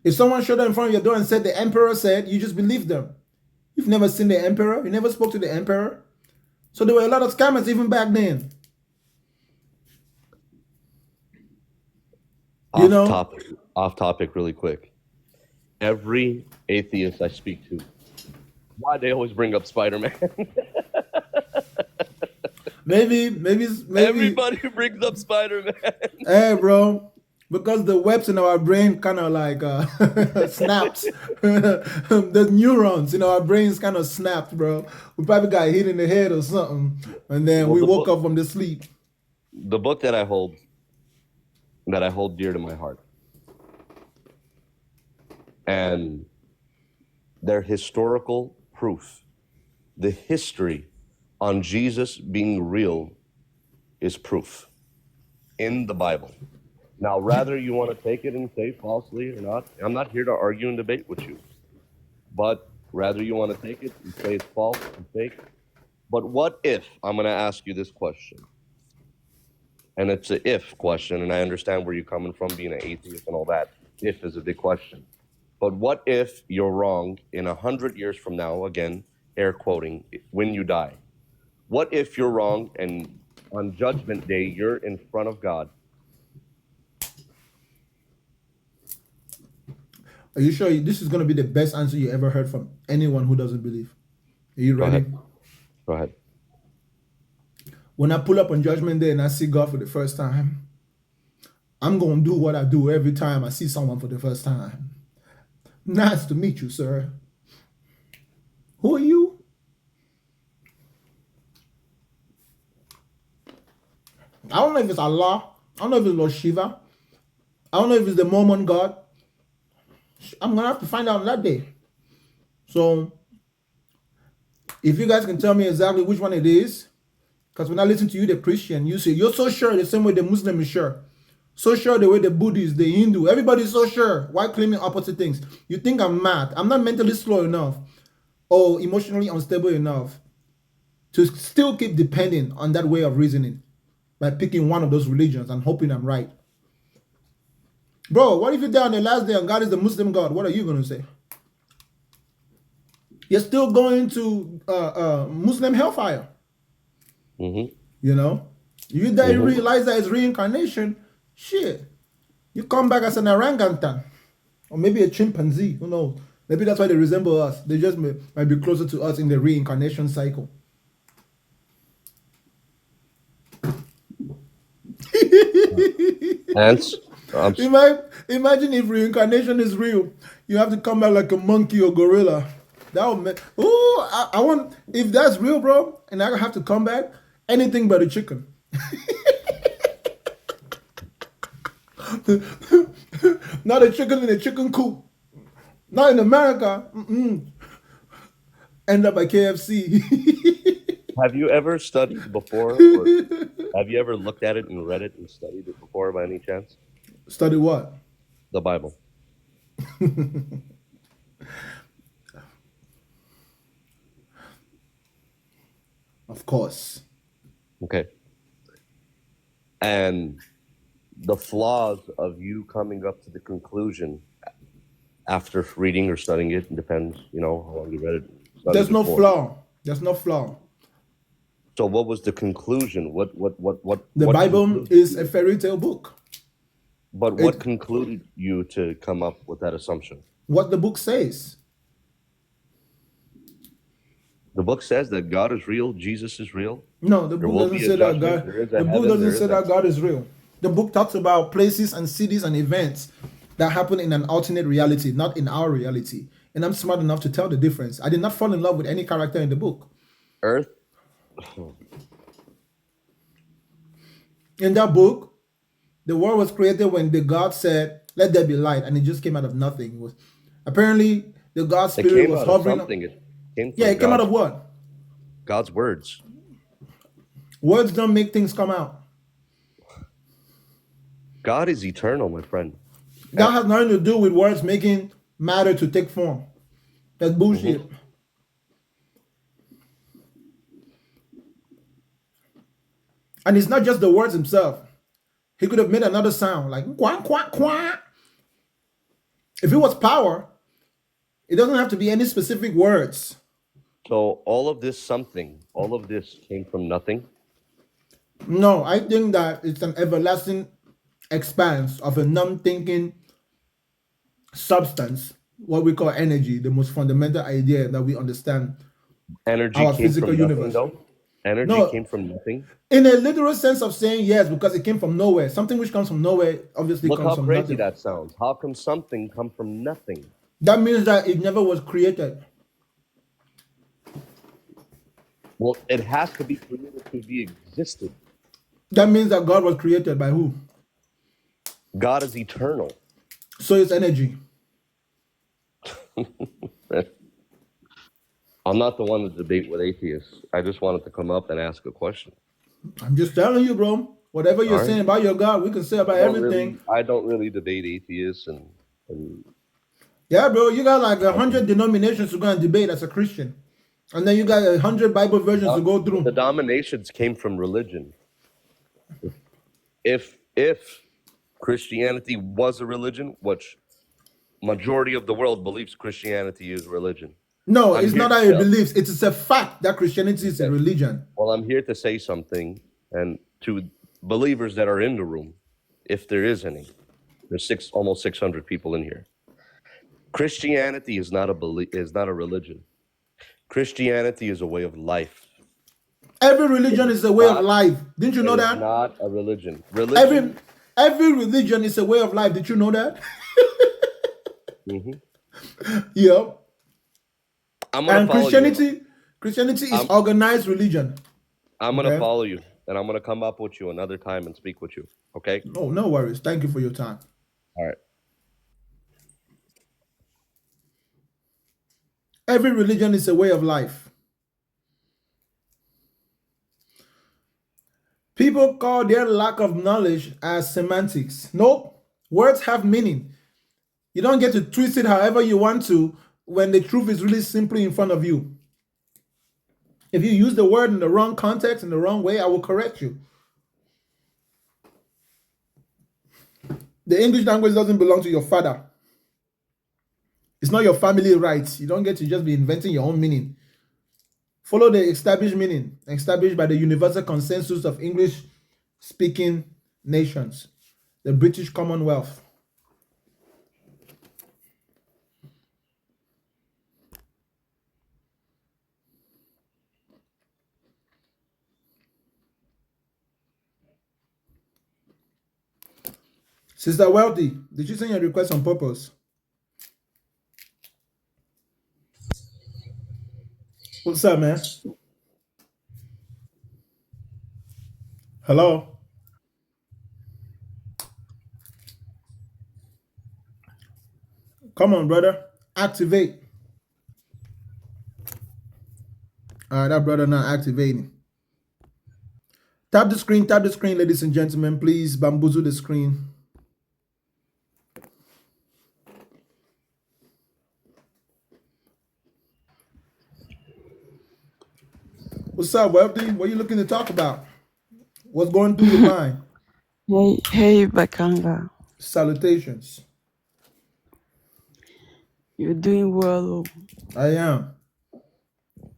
If someone showed up in front of your door and said the emperor said, you just believe them. You've never seen the emperor. You never spoke to the emperor. So there were a lot of scammers even back then. You know? Off topic really quick. Every atheist I speak to, why they always bring up Spider-Man? maybe Everybody brings up Spider-Man. Hey, bro, because the webs in our brain kind of like snaps. The neurons in our brains kind of snapped, bro. We probably got hit in the head or something, and then we woke up from the sleep. The book that I hold dear to my heart, and their historical proof, the history on Jesus being real is proof in the Bible. Now, rather you want to take it and say falsely or not, I'm not here to argue and debate with you. But rather you want to take it and say it's false and fake. But what if, I'm going to ask you this question, and it's an if question, and I understand where you're coming from, being an atheist and all that. If is a big question. But what if you're wrong in 100 years from now, again, air quoting, when you die? What if you're wrong and on Judgment Day, you're in front of God? Are you sure this is going to be the best answer you ever heard from anyone who doesn't believe? Are you ready? Go ahead. When I pull up on Judgment Day and I see God for the first time, I'm going to do what I do every time I see someone for the first time. Nice to meet you, sir. Who are you? I don't know if it's Allah. I don't know if it's Lord Shiva. I don't know if it's the Mormon God. I'm going to have to find out on that day. So, if you guys can tell me exactly which one it is, because when I listen to you, the Christian, you say, you're so sure the same way the Muslim is sure. So sure the way the Buddhist, the Hindu, everybody's so sure. Why claiming opposite things? You think I'm mad. I'm not mentally slow enough or emotionally unstable enough to still keep depending on that way of reasoning by picking one of those religions and hoping I'm right. Bro, what if you die on the last day and God is the Muslim God? What are you going to say? You're still going to Muslim hellfire. Mm-hmm. You know? You die, you realize that it's reincarnation. Shit. You come back as an orangutan. Or maybe a chimpanzee. Who knows? Maybe that's why they resemble us. They just might be closer to us in the reincarnation cycle. Ants? Imagine if reincarnation is real. You have to come back like a monkey or gorilla. That would make... Oh, I want... If that's real, bro, and I have to come back, anything but a chicken. Not a chicken in a chicken coop. Not in America. End up at KFC. Have you ever studied before? Or have you ever looked at it and read it and studied it before by any chance? Study what? The Bible. Of course. Okay. And the flaws of you coming up to the conclusion after reading or studying it, depends, how long you read it. There's no flaw. There's no flaw. So what was the conclusion? What The Bible is a fairy tale book. But what concluded you to come up with that assumption? What the book says. The book says that God is real, Jesus is real. No, the book doesn't say that God. The book doesn't say that God is real. The book talks about places and cities and events that happen in an alternate reality, not in our reality. and I'm smart enough to tell the difference. I did not fall in love with any character in the book. Earth. In that book, the world was created when the God said, "Let there be light," and it just came out of nothing. It was apparently the God It spirit came was out of hovering. something. It came Yeah, from it came out of what? God's words. Words don't make things come out. God is eternal, my friend. That has nothing to do with words making matter to take form. That's bullshit. And it's not just the words himself. He could have made another sound like quack, quack, quack. If it was power, it doesn't have to be any specific words. So all of this came from nothing. No, I think that it's an everlasting expanse of a non-thinking substance, what we call energy, the most fundamental idea that we understand Energy our came physical from nothing, universe. though. Energy No, came from nothing. in a literal sense of saying yes, because it came from nowhere. Something which comes from nowhere obviously Look comes how from crazy nothing. that sounds. How come something come from nothing? That means that it never was created. Well, it has to be created to be existed. That means that God was created by who? God is eternal. So it's energy. I'm not the one to debate with atheists. I just wanted to come up and ask a question. I'm just telling you, bro. Whatever you're All right. saying about your God, we can say about everything. I don't really debate atheists and Yeah, bro, you got like 100 denominations to go and debate as a Christian. And then you got 100 Bible versions to go through. the dominations came from religion. If Christianity was a religion, which majority of the world believes Christianity is religion. No, I'm it's here not to that it tell- believes. It is a fact that Christianity is a religion. Well, I'm here to say something, and to believers that are in the room, if there is any, there's almost 600 people in here. Christianity is not a religion. Christianity is a way of life. Every religion is a way of life. Didn't you know It is that? not a religion. Religion. Every religion is a way of life. Did you know that? Mhm. Yep. I'm gonna And follow Christianity is organized religion. I'm gonna follow you, and I'm gonna come up with you another time and speak with you. Okay? No worries. Thank you for your time. All right. Every religion is a way of life. People call their lack of knowledge as semantics. Nope. Words have meaning. You don't get to twist it however you want to when the truth is really simply in front of you. If you use the word in the wrong context, in the wrong way, I will correct you. The English language doesn't belong to your father. It's not your family rights. You don't get to just be inventing your own meaning. Follow the established meaning, established by the universal consensus of English-speaking nations, the British Commonwealth. Sister Wealthy, did you send your request on purpose? What's up, man? Hello? Come on, brother. Activate. All right, that brother not activating. Tap the screen, ladies and gentlemen. Please bamboozle the screen. What's up, Wealthy? What are you looking to talk about? What's going through your mind? Hey, Bakanga. Salutations. You're doing well. I am.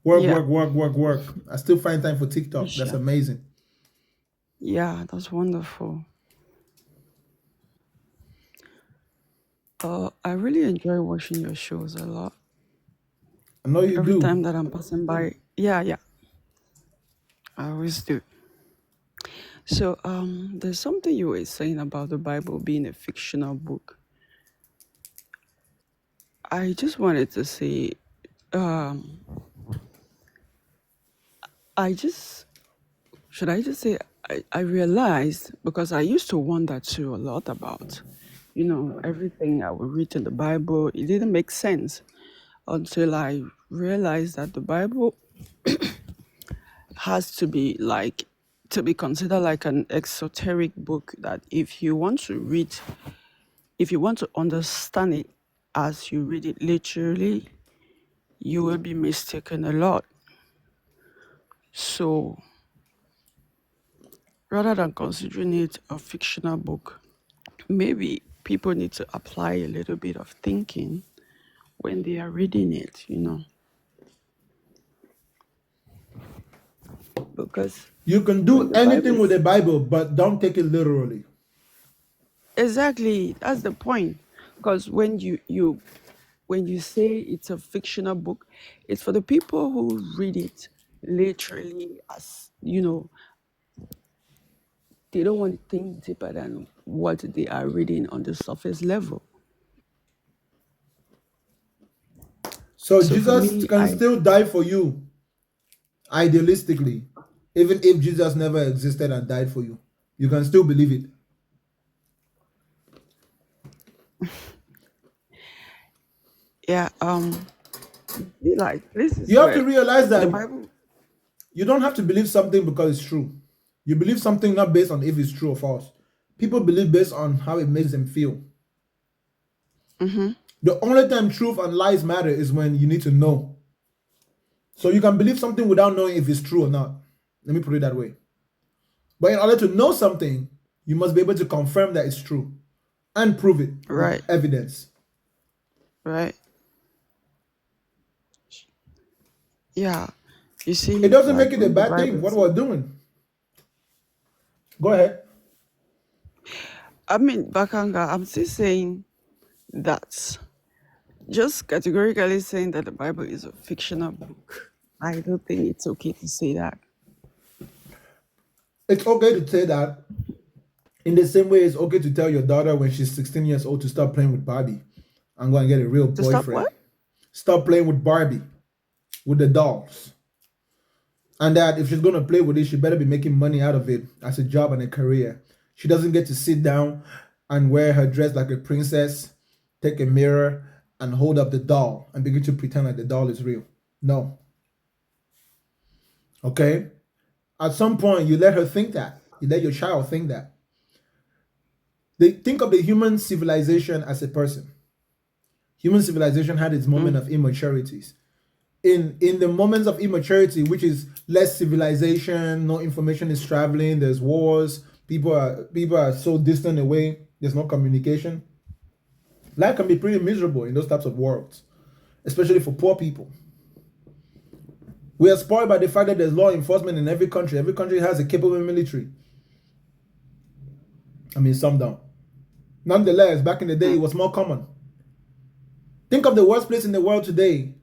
Work. I still find time for TikTok. That's Sure. amazing. Yeah, that's wonderful. I really enjoy watching your shows a lot. I know you Every do. time that I'm passing by, yeah, I always do. So, there's something you were saying about the Bible being a fictional book. I just wanted to say, um, should I just say, I realized, because I used to wonder too a lot about, everything I would read in the Bible. It didn't make sense until I realized that the Bible has to be considered like an exoteric book, that if you want to understand it as you read it literally, you will be mistaken a lot. So rather than considering it a fictional book, maybe people need to apply a little bit of thinking when they are reading it, because You can when do the anything Bible, with the Bible, but don't take it literally. exactly, that's the point. Because when you say it's a fictional book, it's for the people who read it literally, as they don't want to think deeper than what they are reading on the surface level. So So for Jesus me, can still die for you, idealistically, even if Jesus never existed and died for you. You can still believe it. yeah, like this is You have to where realize the that Bible. you don't have to believe something because it's true. You believe something not based on if it's true or false. People believe based on how it makes them feel. Mm-hmm. The only time truth and lies matter is when you need to know. So you can believe something without knowing if it's true or not. Let me put it that way. But in order to know something, you must be able to confirm that it's true and prove it with Right, evidence. right. Yeah. You It see, doesn't make like it a when the bad thing Bible what says, we're doing. Go ahead. I mean, Bakanga, I'm still saying that, just categorically saying that the Bible is a fictional book, I don't think it's okay to say that. It's okay to say that. In the same way, it's okay to tell your daughter when she's 16 years old to stop playing with Barbie and go and get a real To stop boyfriend. what? Stop playing with Barbie, with the dolls. And that if she's going to play with it, she better be making money out of it as a job and a career. She doesn't get to sit down and wear her dress like a princess, take a mirror, and hold up the doll and begin to pretend like the doll is real. No. Okay? At some point, you let her think that. You let your child think that. They think of the human civilization as a person. Human civilization had its moment Mm. of immaturities. In the moments of immaturity, which is less civilization, no information is traveling, there's wars, people are so distant away, there's no communication. Life can be pretty miserable in those types of worlds, especially for poor people. We are spoiled by the fact that there's law enforcement in every country. Every country has a capable military. I mean, some don't. Nonetheless, back in the day, it was more common. Think of the worst place in the world today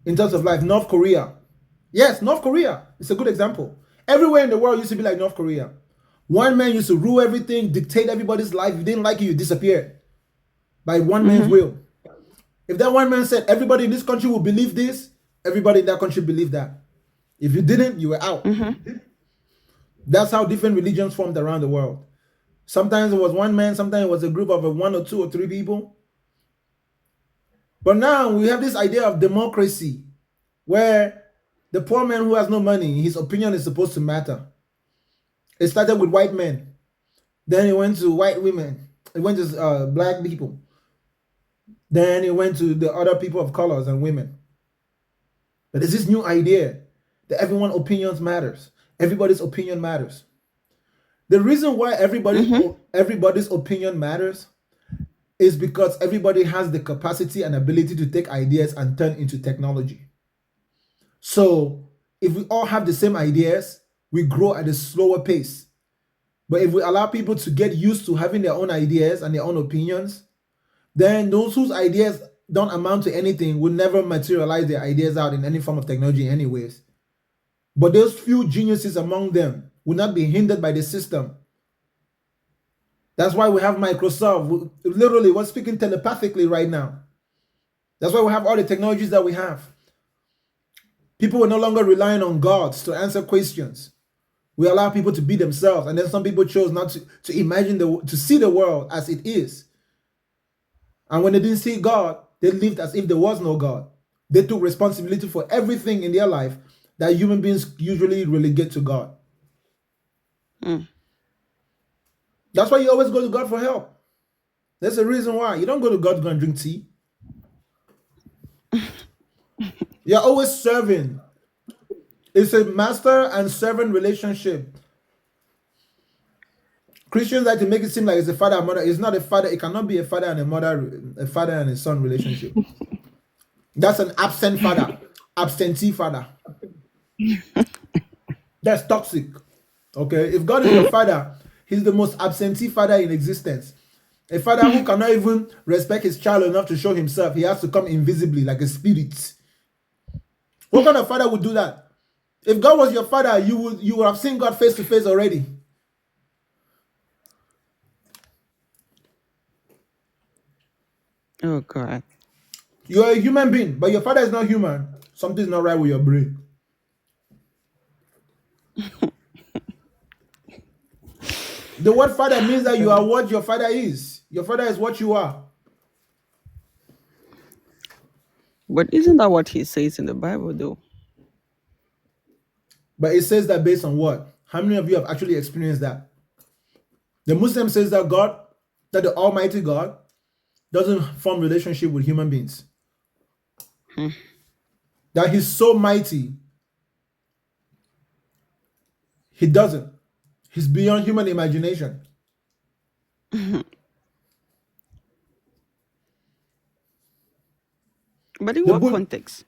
in terms of life, North Korea. Yes, North Korea. It's a good example. Everywhere in the world used to be like North Korea. One man used to rule everything, dictate everybody's life. If you didn't like it, you disappeared by one man's Mm-hmm. will. If that one man said everybody in this country will believe this, everybody in that country believed that. If you didn't, you were out. Mm-hmm. That's how different religions formed around the world. Sometimes it was one man, sometimes it was a group of one or two or three people. But now we have this idea of democracy where the poor man who has no money, his opinion is supposed to matter. It started with white men. Then it went to white women. It went to black people. Then it went to the other people of colors and women. But there's this new idea that everyone's opinions matters. Everybody's opinion matters. The reason why Mm-hmm. everybody's opinion matters is because everybody has the capacity and ability to take ideas and turn into technology. So if we all have the same ideas, we grow at a slower pace. But if we allow people to get used to having their own ideas and their own opinions, then those whose ideas don't amount to anything will never materialize their ideas out in any form of technology anyways. But those few geniuses among them will not be hindered by the system. That's why we have Microsoft. Literally, we're speaking telepathically right now. That's why we have all the technologies that we have. People are no longer relying on gods to answer questions. We allow people to be themselves, and then some people chose not to imagine to see the world as it is. And when they didn't see God, they lived as if there was no God. They took responsibility for everything in their life that human beings usually relegate to God. Mm. That's why you always go to God for help. That's the reason why. You don't go to God to go and drink tea. You're always serving. It's a master and servant relationship. Christians like to make it seem like it's a father and mother. It's not a father. It cannot be a father and a mother, a father and a son relationship. That's an absent father, absentee father. That's toxic. Okay, if God is your father, he's the most absentee father in existence. A father who cannot even respect his child enough to show himself. He has to come invisibly like a spirit. What kind of father would do that? If God was your father, you would have seen God face to face already. Oh God. You're a human being, but your father is not human. Something's not right with your brain. The word father means that you are what your father is. Your father is what you are. But isn't that what he says in the Bible, though? But it says that based on what? How many of you have actually experienced that? The Muslim says that that the Almighty God, doesn't form relationship with human beings. That he's so mighty, he doesn't. He's beyond human imagination. But in The what book, context?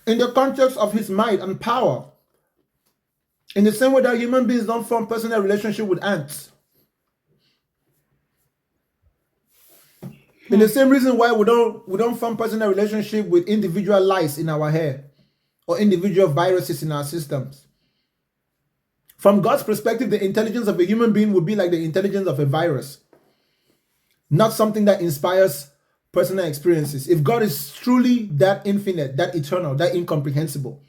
in the context of his might and power, in the same way that human beings don't form personal relationship with ants. In the same reason why we don't form personal relationship with individual lice in our hair or individual viruses in our systems. From God's perspective, the intelligence of a human being would be like the intelligence of a virus, not something that inspires personal experiences. If God is truly that infinite, that eternal, that incomprehensible,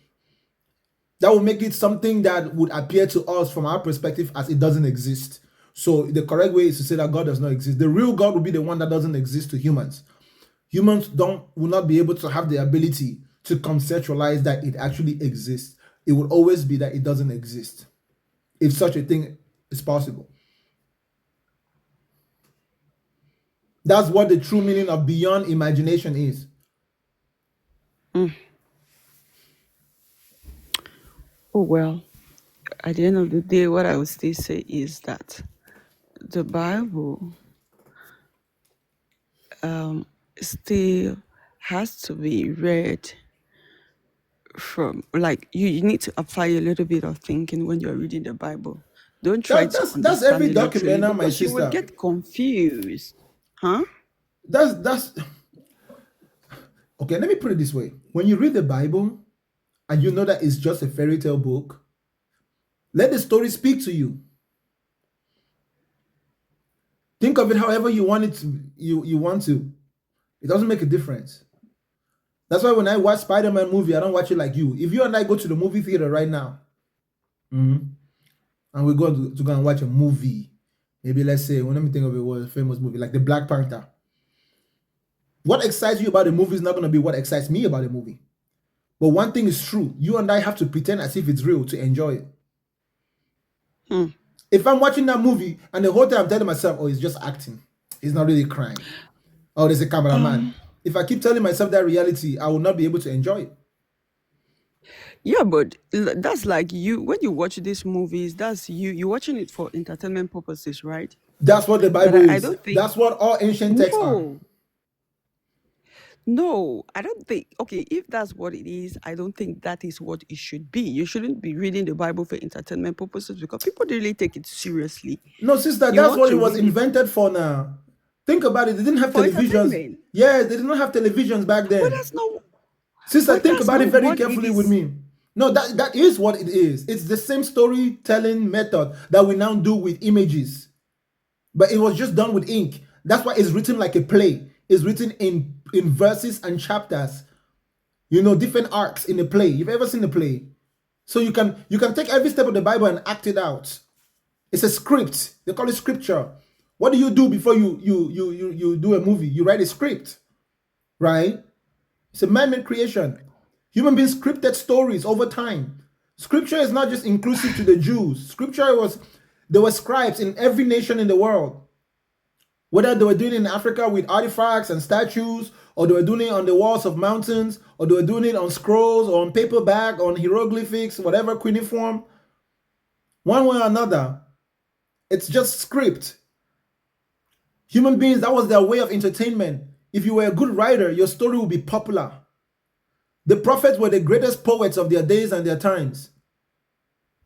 that would make it something that would appear to us from our perspective as it doesn't exist. So the correct way is to say that God does not exist. The real God would be the one that doesn't exist to humans. Humans will not be able to have the ability to conceptualize that it actually exists. It will always be that it doesn't exist, if such a thing is possible. That's what the true meaning of beyond imagination is. Oh, well, at the end of the day, what I would still say is that the Bible still has to be read from, like, you need to apply a little bit of thinking when you're reading the Bible. Don't try to That's understand every it literally, document now, my because you will sister. get confused. Huh? That's okay. Let me put it this way: when you read the Bible and you know that it's just a fairy tale book, let the story speak to you. Think of it however you want it to. You want to. It doesn't make a difference. That's why when I watch Spider-Man movie, I don't watch it like you. If you and I go to the movie theater right now, and we're going to go and watch a movie, maybe let's say, well, let me think of it, was a famous movie like the Black Panther. What excites you about the movie is not going to be what excites me about the movie. But one thing is true: you and I have to pretend as if it's real to enjoy it. If I'm watching that movie and the whole time I'm telling myself, oh, it's just acting, it's not really crime, oh, there's a cameraman. If I keep telling myself that reality, I will not be able to enjoy it. Yeah, but that's like you, when you watch these movies, that's you're watching it for entertainment purposes, right? That's what the But Bible I is. don't think, That's what all ancient texts are. no, I don't think, okay, if that's what it is, I don't think that is what it should be. You shouldn't be reading the Bible for entertainment purposes, because people really take it seriously. No, sister, You that's want what it to was read it invented for now. Think about it. They didn't have for televisions. entertainment. Yeah, they did not have televisions back But then. that's not, Sister, but think that's about it not very what it carefully with is. me. No, that is what it is. It's the same storytelling method that we now do with images. But it was just done with ink. That's why it's written like a play. is written in verses and chapters. You know, different arcs in a play. You've ever seen a play? So you can take every step of the Bible and act it out. It's a script. They call it scripture. What do you do before you do a movie? You write a script, right? It's a man-made creation. Human beings scripted stories over time. Scripture is not just inclusive to the Jews. There were scribes in every nation in the world. Whether they were doing it in Africa with artifacts and statues, or they were doing it on the walls of mountains, or they were doing it on scrolls, or on paperback, on hieroglyphics, whatever cuneiform. One way or another, it's just script. Human beings, that was their way of entertainment. If you were a good writer, your story would be popular. The prophets were the greatest poets of their days and their times.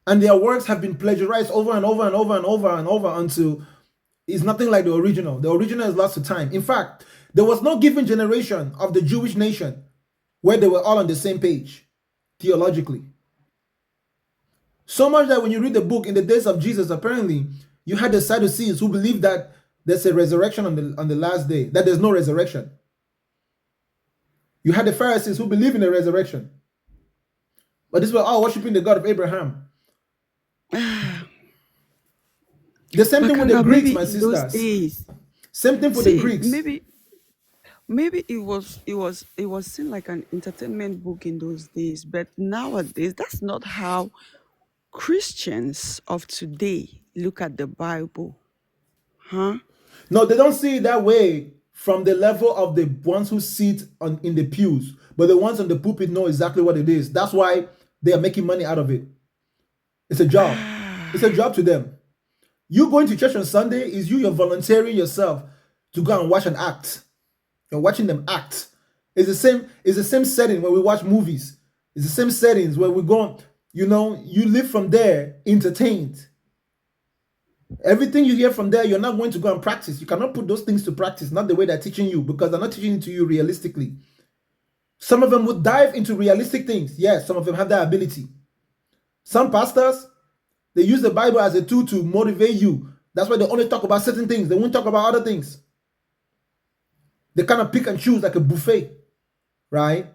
And their works have been plagiarized over and over and over and over and over until it's nothing like the original. The original is lost to time. In fact, there was no given generation of the Jewish nation where they were all on the same page, theologically. So much that when you read the book in the days of Jesus, apparently, you had the Sadducees who believed that there's a resurrection on the last day, that there's no resurrection. You had the Pharisees who believe in a resurrection. But these were all worshiping the God of Abraham. The same thing with the Greeks, my sisters. Same thing for the Greeks. Maybe it was seen like an entertainment book in those days, but nowadays that's not how Christians of today look at the Bible. Huh? No, they don't see it that way from the level of the ones who sit in the pews, but the ones on the pulpit know exactly what it is. That's why they are making money out of it. It's a job. It's a job to them. You going to church on Sunday is you're volunteering yourself to go and watch an act. You're watching them act. It's the same setting where we watch movies. It's the same settings where we go, you live from there entertained. Everything you hear from there, you're not going to go and practice. You cannot put those things to practice, not the way they're teaching you, because they're not teaching it to you realistically. Some of them would dive into realistic things. Yes, some of them have that ability. Some pastors, they use the Bible as a tool to motivate you. That's why they only talk about certain things. They won't talk about other things. They kind of pick and choose like a buffet, right?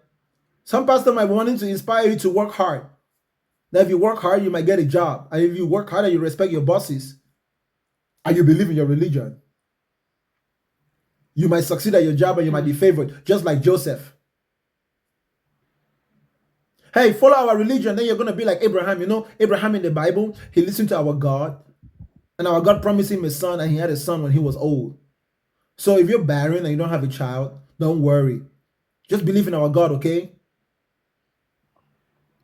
Some pastor might be wanting to inspire you to work hard. That if you work hard, you might get a job. And if you work hard and you respect your bosses, and you believe in your religion, you might succeed at your job and you might be favored, just like Joseph. Hey, follow our religion, then you're going to be like Abraham. Abraham in the Bible, he listened to our God, and our God promised him a son, and he had a son when he was old. So if you're barren and you don't have a child, don't worry. Just believe in our God, okay?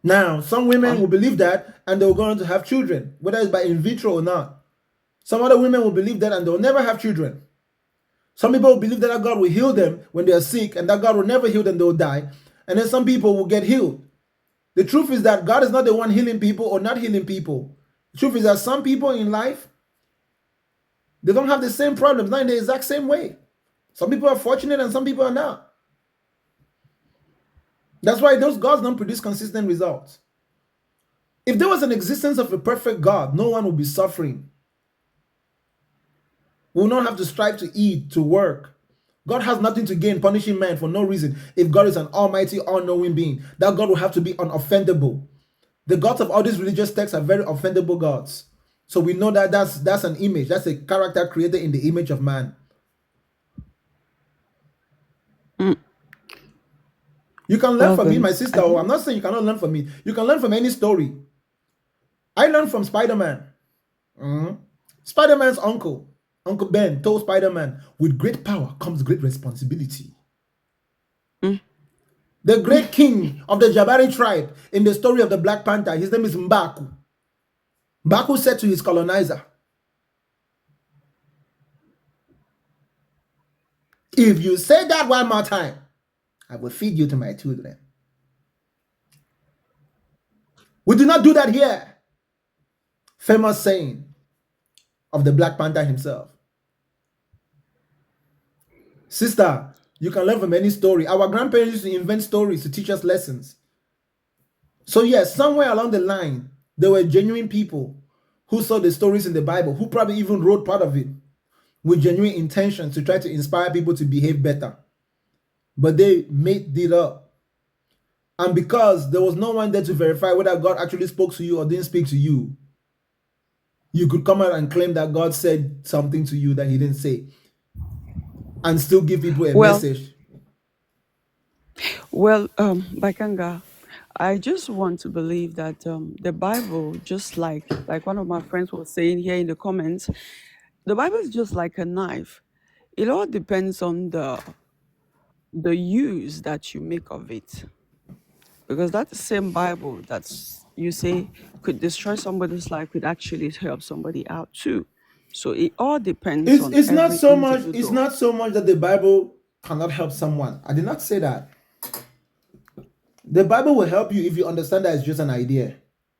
Now, some women will believe that, and they're going to have children, whether it's by in vitro or not. Some other women will believe that, and they'll never have children. Some people will believe that God will heal them when they're sick, and that God will never heal them, they'll die. And then some people will get healed. The truth is that God is not the one healing people or not healing people. The truth is that some people in life, they don't have the same problems, not in the exact same way. Some people are fortunate and some people are not. That's why those gods don't produce consistent results. If there was an existence of a perfect God, no one would be suffering. We will not have to strive to eat, to work. God has nothing to gain punishing man for no reason. If God is an almighty, all-knowing being, that God will have to be unoffendable. The gods of all these religious texts are very offendable gods. So we know that that's an image. That's a character created in the image of man. You can learn from me, my sister. I'm not saying you cannot learn from me. You can learn from any story. I learned from Spider-Man. Spider-Man's uncle, Uncle Ben, told Spider-Man, with great power comes great responsibility. The great king of the Jabari tribe in the story of the Black Panther, his name is M'Baku. M'Baku said to his colonizer, if you say that one more time, I will feed you to my children. We do not do that here. Famous saying of the Black Panther himself. Sister, you can learn from any story. Our grandparents used to invent stories to teach us lessons. So yes, somewhere along the line, there were genuine people who saw the stories in the Bible, who probably even wrote part of it. with genuine intentions to try to inspire people to behave better. But they made it up. And because there was no one there to verify whether God actually spoke to you or didn't speak to you, you could come out and claim that God said something to you that he didn't say and still give people a Well, message. Bakanga, I just want to believe that the Bible, just like one of my friends was saying here in the comments, the Bible is just like a knife. It all depends on the use that you make of it. Because that same Bible that's you say could destroy somebody's life could actually help somebody out too. So it all depends It's on it's not every so much, it's individual. not so much that the Bible cannot help someone. I did not say that. The Bible will help you if you understand that it's just an idea.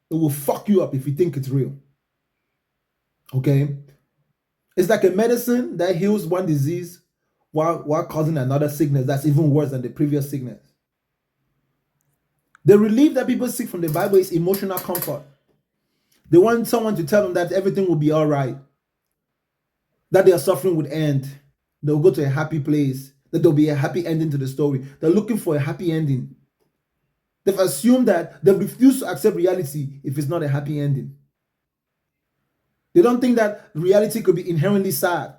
It will fuck you up if you think it's real. Okay? It's like a medicine that heals one disease while causing another sickness that's even worse than the previous sickness. The relief that people seek from the Bible is emotional comfort. They want someone to tell them that everything will be all right, that their suffering would end, they'll go to a happy place, that there'll be a happy ending to the story. They're looking for a happy ending. They've assumed that they refuse to accept reality if it's not a happy ending. They don't think that reality could be inherently sad.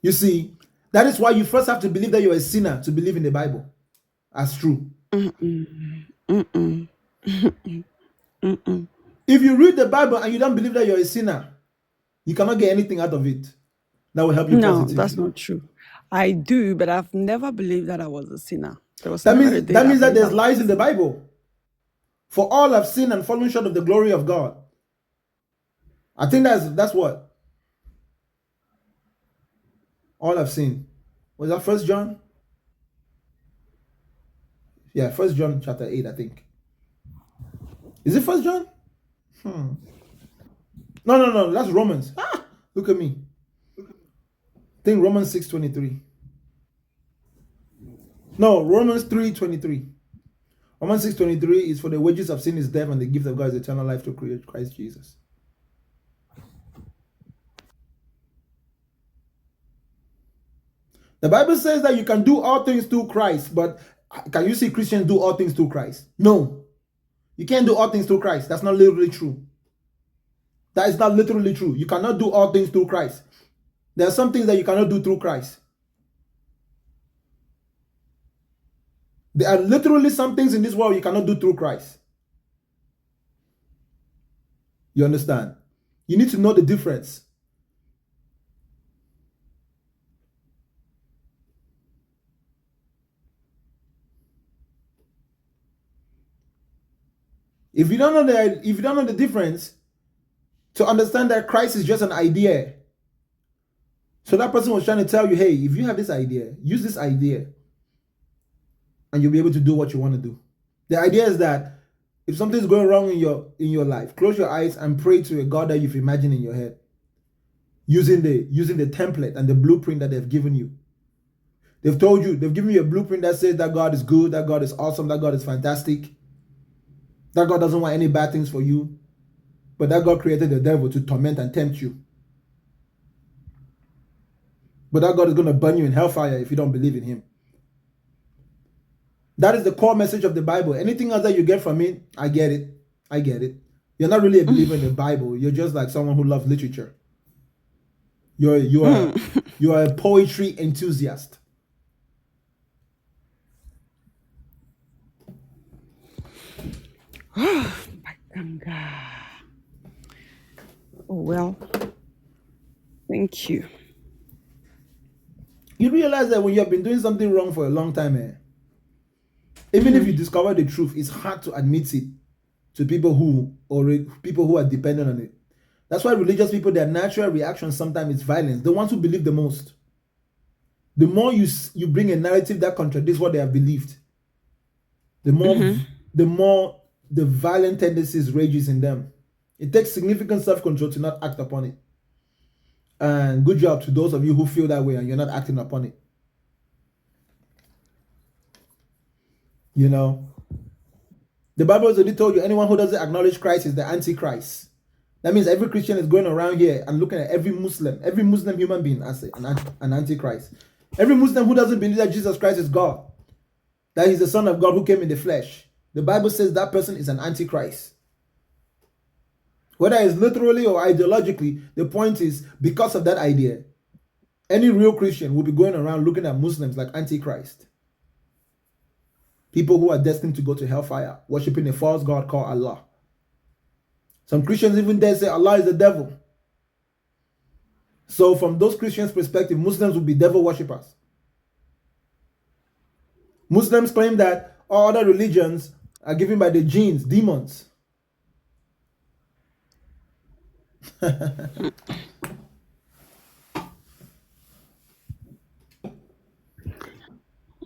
You see, that is why you first have to believe that you're a sinner to believe in the Bible as true. Mm-mm. Mm-mm. Mm-mm. If you read the Bible and you don't believe that you're a sinner, you cannot get anything out of it that will help you No, that's positively. not true. I do, but I've never believed that I was a sinner. There was That never a means day that that I means that believed I there's was lies a in the sinner. Bible. For all have sinned and fallen short of the glory of God. I think that's what all have sinned. Was that First John? Yeah, First John chapter 8, I think. Is it First John? No. That's Romans. Look at me. I think Romans 6:23. No, Romans 3:23. Romans 6:23 is for the wages of sin is death and the gift of God is eternal life through Christ Jesus. The Bible says that you can do all things through Christ, but can you see Christians do all things through Christ? No. You can't do all things through Christ. That's not literally true. That is not literally true. You cannot do all things through Christ. There are some things that you cannot do through Christ. There are literally some things in this world you cannot do through Christ. You understand? You need to know the difference. If you don't know the difference, to understand that Christ is just an idea. So that person was trying to tell you, hey, if you have this idea, use this idea, and you'll be able to do what you want to do. The idea is that if something's going wrong in your life, close your eyes and pray to a God that you've imagined in your head, using the template and the blueprint that they've given you. They've given you a blueprint that says that God is good, that God is awesome, that God is fantastic, that God doesn't want any bad things for you, but that God created the devil to torment and tempt you. But that God is going to burn you in hellfire if you don't believe in him. That is the core message of the Bible. Anything else that you get from it, I get it. I get it. You're not really a believer in the Bible. You're just like someone who loves literature. You are a poetry enthusiast. Bakanga. Oh well. Thank you. You realize that when you have been doing something wrong for a long time, even if you discover the truth, it's hard to admit it to people who are dependent on it. That's why religious people, their natural reaction sometimes is violence. The ones who believe the most. The more you bring a narrative that contradicts what they have believed, the more the violent tendencies rages in them. It takes significant self-control to not act upon it. And good job to those of you who feel that way and you're not acting upon it. You know, the Bible has already told you anyone who doesn't acknowledge Christ is the Antichrist. That means every Christian is going around here and looking at every Muslim human being as an antichrist. Every Muslim who doesn't believe that Jesus Christ is God, that he's the Son of God who came in the flesh, the Bible says that person is an antichrist. Whether it's literally or ideologically, the point is, because of that idea, any real Christian will be going around looking at Muslims like antichrist. People who are destined to go to hellfire, worshiping a false god called Allah. Some Christians even dare say Allah is the devil. So from those Christians' perspective, Muslims will be devil worshippers. Muslims claim that all other religions are given by the jinns, demons.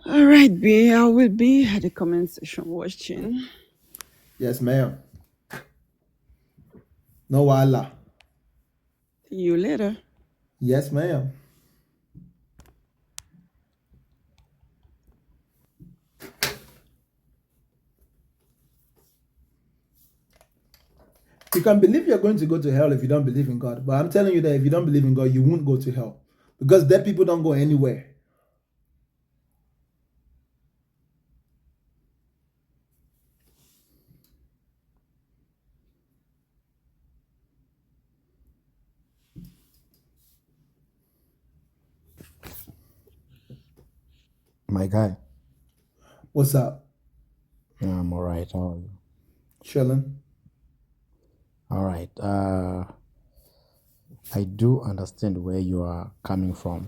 All right, B. I will be at the comment section watching. Yes, ma'am. No Allah. See you later. Yes, ma'am. You can believe you're going to go to hell if you don't believe in God. But I'm telling you that if you don't believe in God, you won't go to hell. Because dead people don't go anywhere. My guy. What's up? I'm all right. How are you? Chilling. All right. I do understand where you are coming from,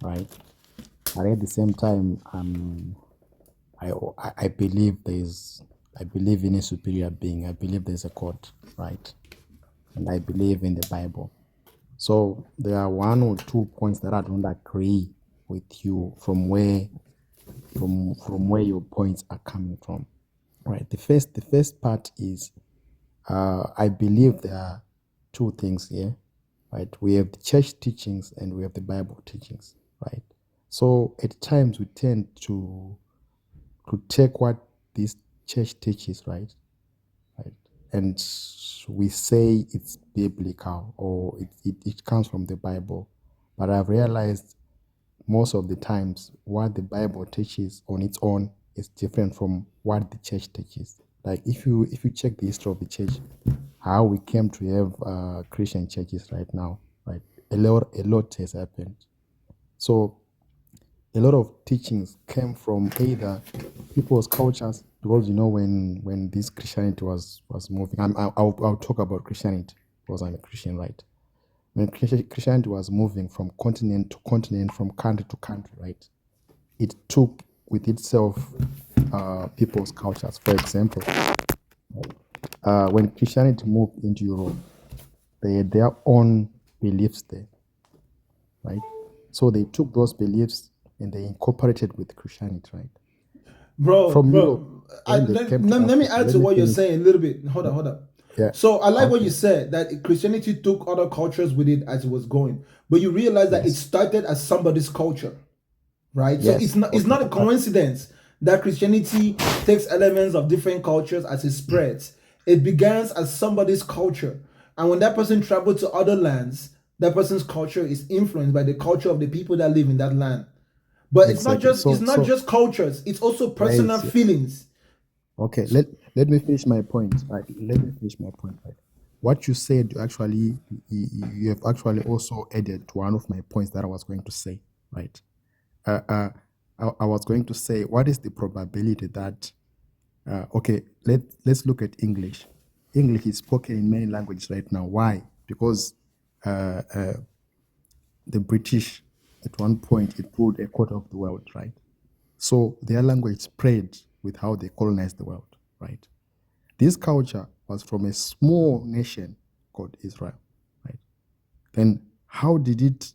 right? But at the same time, I believe I believe in a superior being. I believe there's a God, right? And I believe in the Bible. So there are 1 or 2 points that I don't agree with you from where your points are coming from, right? The first part is I believe there are 2 things here, right? We have the church teachings and we have the Bible teachings, right? So at times we tend to take what this church teaches, right? And we say it's biblical or it comes from the Bible. But I've realized most of the times what the Bible teaches on its own is different from what the church teaches. Like if you check the history of the church, how we came to have Christian churches right now, right? A lot has happened. So a lot of teachings came from either people's cultures, because when this Christianity was moving, I'll talk about Christianity because I'm a Christian, right? When Christianity was moving from continent to continent, from country to country, right? It took with itself people's cultures. For example, when Christianity moved into Europe, they had their own beliefs there, right? So they took those beliefs and they incorporated with Christianity, right? Bro, Europe, when they let came to me Africa, add to what you're saying a little bit. Hold on. Yeah. So I like what Okay. you said, that Christianity took other cultures with it as it was going. But you realize that it Yes. started as somebody's culture, right? So Yes. it's not a coincidence that Christianity takes elements of different cultures as it spreads. It begins as somebody's culture. And when that person traveled to other lands, that person's culture is influenced by the culture of the people that live in that land. But it's not Exactly. just cultures, it's also personal Right. feelings. Okay, let me finish my point. Right, let me finish my point. Right, what you said actually, you have actually also added to one of my points that I was going to say. Right, I was going to say, what is the probability that? Okay, let's look at English. English is spoken in many languages right now. Why? Because the British at one point it ruled a quarter of the world, right? So their language spread with how they colonized the world, right? This culture was from a small nation called Israel, right? Then how did it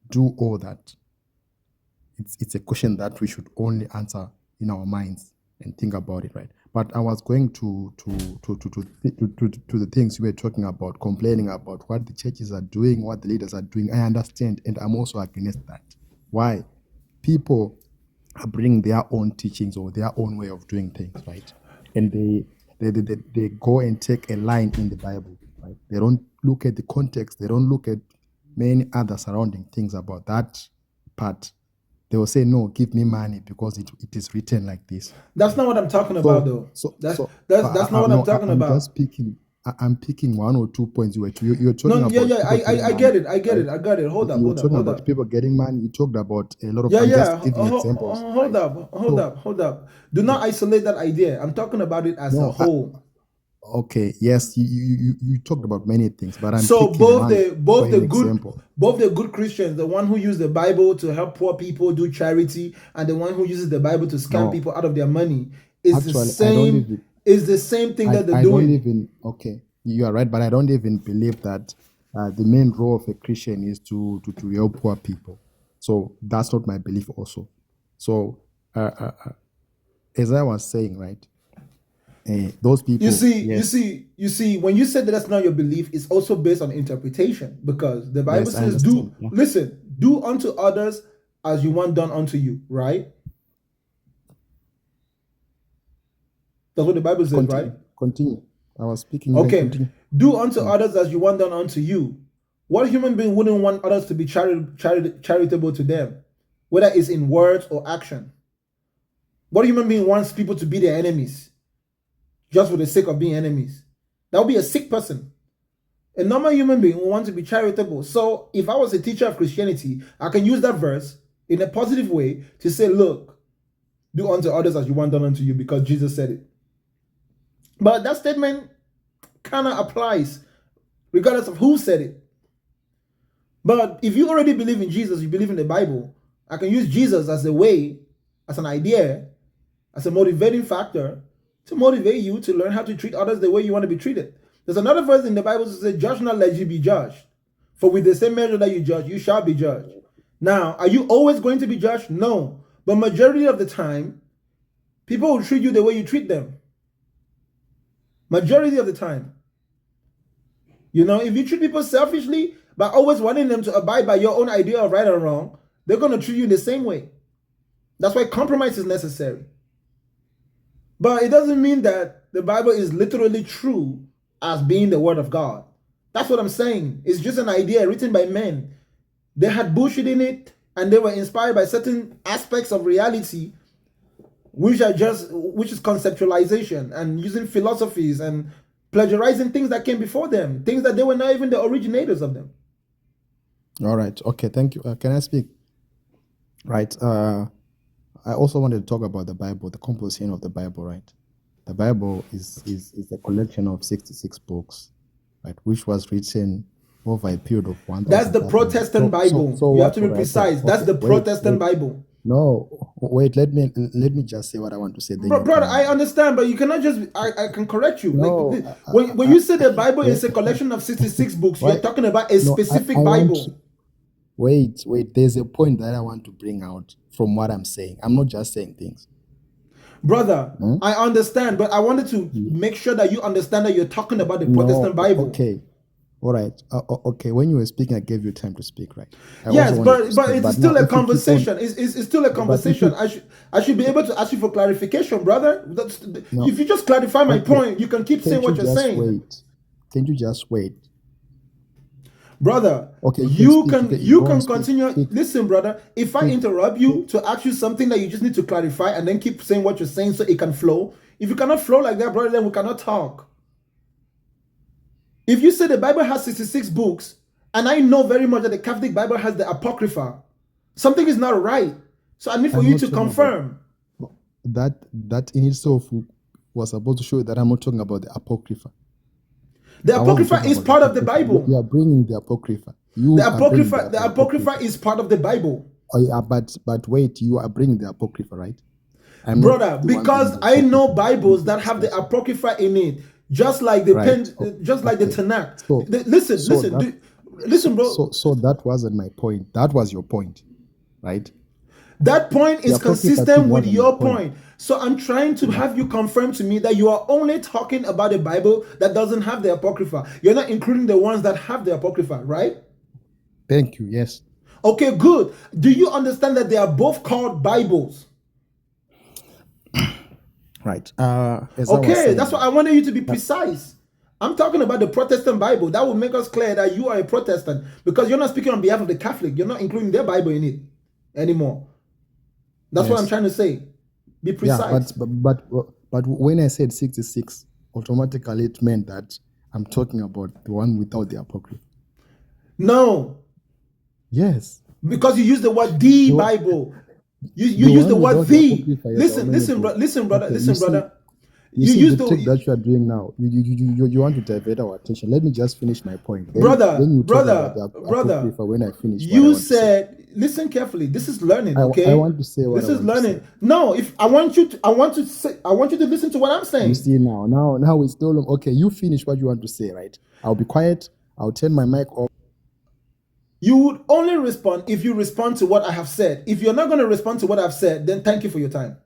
do all that? It's a question that we should only answer in our minds and think about it, right? But I was going to the things you were talking about, complaining about what the churches are doing, what the leaders are doing. I understand, and I'm also against that. Why? People are bringing their own teachings or their own way of doing things, right? And they go and take a line in the Bible right? They don't look at the context. They don't look at many other surrounding things about that part. They will say, no, give me money because it is written like this. That's not what I'm talking about, though. That's not what I'm talking I'm about. just picking. I'm picking 1 or 2 points. You're talking about. I get it. I got it. Hold up. You were talking about people getting money. You talked about a lot of. I'm just giving examples. Hold up. Do not isolate that idea. I'm talking about it as a whole. Okay. Yes, you talked about many things, but I'm so picking both one the good Christians, the one who use the Bible to help poor people do charity, and the one who uses the Bible to scam people out of their money is the same. Is the same thing that they're doing. Okay, you are right, but I don't even believe that the main role of a Christian is to help poor people. So that's not my belief also. So as I was saying, right, those people. You see, when you said that that's not your belief, it's also based on interpretation, because the Bible says, listen, do unto others as you want done unto you, right? That's what the Bible says, right? Continue. I was speaking. Okay. Do unto others as you want done unto you. What human being wouldn't want others to be charitable to them, whether it's in words or action? What human being wants people to be their enemies just for the sake of being enemies? That would be a sick person. A normal human being will want to be charitable. So if I was a teacher of Christianity, I can use that verse in a positive way to say, look, do unto others as you want done unto you, because Jesus said it. But that statement kind of applies regardless of who said it. But if you already believe in Jesus, you believe in the Bible, I can use Jesus as a way, as an idea, as a motivating factor to motivate you to learn how to treat others the way you want to be treated. There's another verse in the Bible that says, judge not lest you be judged. For with the same measure that you judge, you shall be judged. Now, are you always going to be judged? No. But majority of the time, people will treat you the way you treat them. Majority of the time. You know, if you treat people selfishly by always wanting them to abide by your own idea of right or wrong, they're going to treat you the same way. That's why compromise is necessary. But it doesn't mean that the Bible is literally true as being the word of God. That's what I'm saying. It's just an idea written by men. They had bullshit in it, and they were inspired by certain aspects of reality, which is conceptualization and using philosophies and plagiarizing things that came before them, things that they were not even the originators of them. All right. Okay. Thank you. Can I speak? Right. I also wanted to talk about the Bible, the composition of the Bible, right? The Bible is a collection of 66 books, right, which was written over a period of 1,000. That's the Protestant Bible. So you have to be precise. That's the Protestant Bible. No, wait. Let me just say what I want to say. Brother, I understand, but you cannot just. I can correct you. No, when you say the Bible is a collection of 66 books, you're talking about a specific Bible. Wait. There's a point that I want to bring out from what I'm saying. I'm not just saying things. Brother, I understand, but I wanted to make sure that you understand that you're talking about the Protestant Bible. Okay. All right. Okay. When you were speaking, I gave you time to speak, right? Yes, but it's still a conversation. It's still a conversation. I should be able to ask you for clarification, brother. If you just clarify my point, you can keep saying what you're saying. Wait. Can you just wait? Brother, okay, you can continue. Listen, brother, if I interrupt you to ask you something that you just need to clarify and then keep saying what you're saying so it can flow. If you cannot flow like that, brother, then we cannot talk. If you say the Bible has 66 books, and I know very much that the Catholic Bible has the Apocrypha, something is not right. So I need for you to confirm. That in itself was supposed to show that I'm not talking about the Apocrypha. The Apocrypha is part of the Bible. You are bringing the Apocrypha. The Apocrypha is part of the Bible. Oh, yeah, but wait, you are bringing the Apocrypha, right? Brother, because I know Bibles that have the Apocrypha in it, just like the the Tanakh. Listen, bro. So that wasn't my point. That was your point, right? That point is consistent with your point. So I'm trying to have you confirm to me that you are only talking about a Bible that doesn't have the Apocrypha. You're not including the ones that have the Apocrypha, right? Thank you, yes. Okay, good. Do you understand that they are both called Bibles? Right. Okay, that's why I wanted you to be precise. I'm talking about the Protestant Bible. That will make us clear that you are a Protestant because you're not speaking on behalf of the Catholic. You're not including their Bible in it anymore. That's what I'm Yes. trying to say. Be Yeah, precise. but when I said 66, automatically it meant that I'm talking about the one without the apocrypha. No, Yes. because you use the word the The, Bible. You the use the one word without the the. apocrypha, yes, Listen, I'll listen, go. listen, brother, Okay, listen, brother. you You see use the trick the that you are doing now. You want to divert our attention. Let me just finish my point. Then brother, you talk about brother, the brother. apocrypha when I finish what I You want to say. said, listen carefully. This is learning, I okay? want to say what This I is want to learning. say. No, if I want you to listen to what I'm You saying. see now it's no longer okay. You finish what you want to say, right? I'll be quiet. I'll turn my mic off. You would only respond if you respond to what I have said. If you're not going to respond to what I've said, then thank you for your time.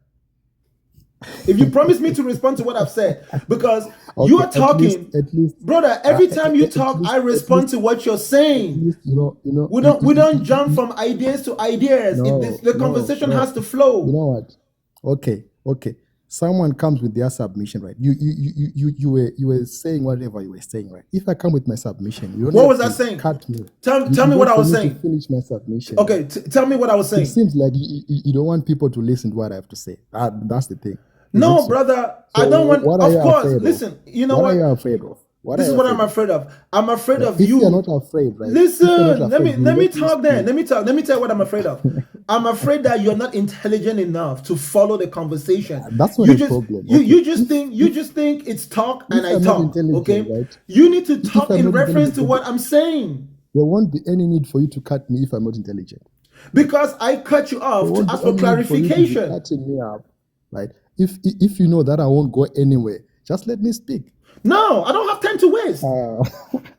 If you promise me to respond to what I've said, because you are talking, at least, brother. Every time you at talk, least, I respond to what you're saying. at least, We don't jump from ideas to ideas. The conversation has to flow. You know what? Okay. Someone comes with their submission, right? You were saying whatever you were saying, right? If I come with my submission, you don't What have was to I saying? cut me. Tell You me what wait I for was me saying. to finish my submission. Okay, right? tell me what I was saying. It seems like you don't want people to listen to what I have to say. That's the thing. No, so? brother, So I don't want. what are Of you course, afraid listen. of? You know What what? are you afraid of? This is what I'm afraid of. I'm afraid of If you. you're not afraid, right? Listen, let me me talk then. Let me tell you what I'm afraid of. I'm afraid that you're not intelligent enough to follow the conversation. That's not You a just problem. you just think it's talk and I I'm not talk. intelligent, Okay, right? you need to If talk I'm in not reference to intelligent, what I'm saying. there won't be any need for you to cut me if I'm not intelligent. Because I cut you There off to won't be ask for any need for you to be clarification. cutting me up, right? If you know that I won't go anywhere, just let me speak. No, I don't have time to waste.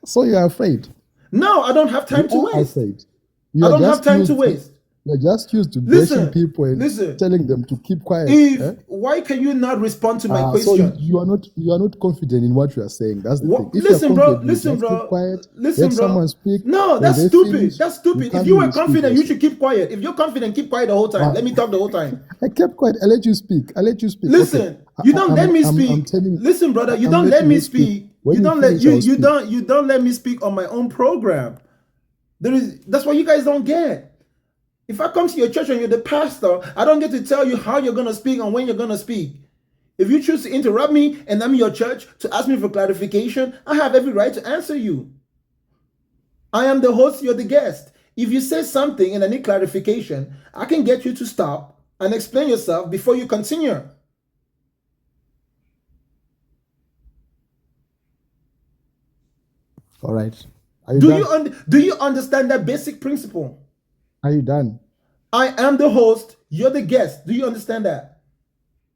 So you're afraid. No, I don't have time You to are waste. afraid. I don't have time to waste. You're just used to Listen, bashing people and telling them to keep quiet. Why can you not respond to my So question? you are not confident in what you are saying. That's the thing. If Listen, you're bro. confident, Listen, just bro. keep quiet. Listen, Let bro. someone speak. No, When that's they stupid. finish, That's stupid. come If you in were and speak confident, you also. should keep quiet. If you're confident, keep quiet the whole time. Let me talk the whole time. I kept quiet. I let you speak. Listen, Okay. you don't let me speak. I'm telling. Listen, brother, you I'm don't let letting me you speak. speak. When You you don't let finish, I'll speak. you don't let me speak on my own program. That's what you guys don't get. If I come to your church and you're the pastor, I don't get to tell you how you're gonna speak and when you're gonna speak. If you choose to interrupt me and I'm your church to ask me for clarification, I have every right to answer you. I am the host, you're the guest. If you say something and I need clarification, I can get you to stop and explain yourself before you continue. All right. Do you understand that basic principle? Are you done? I am the host, you're the guest. Do you understand that?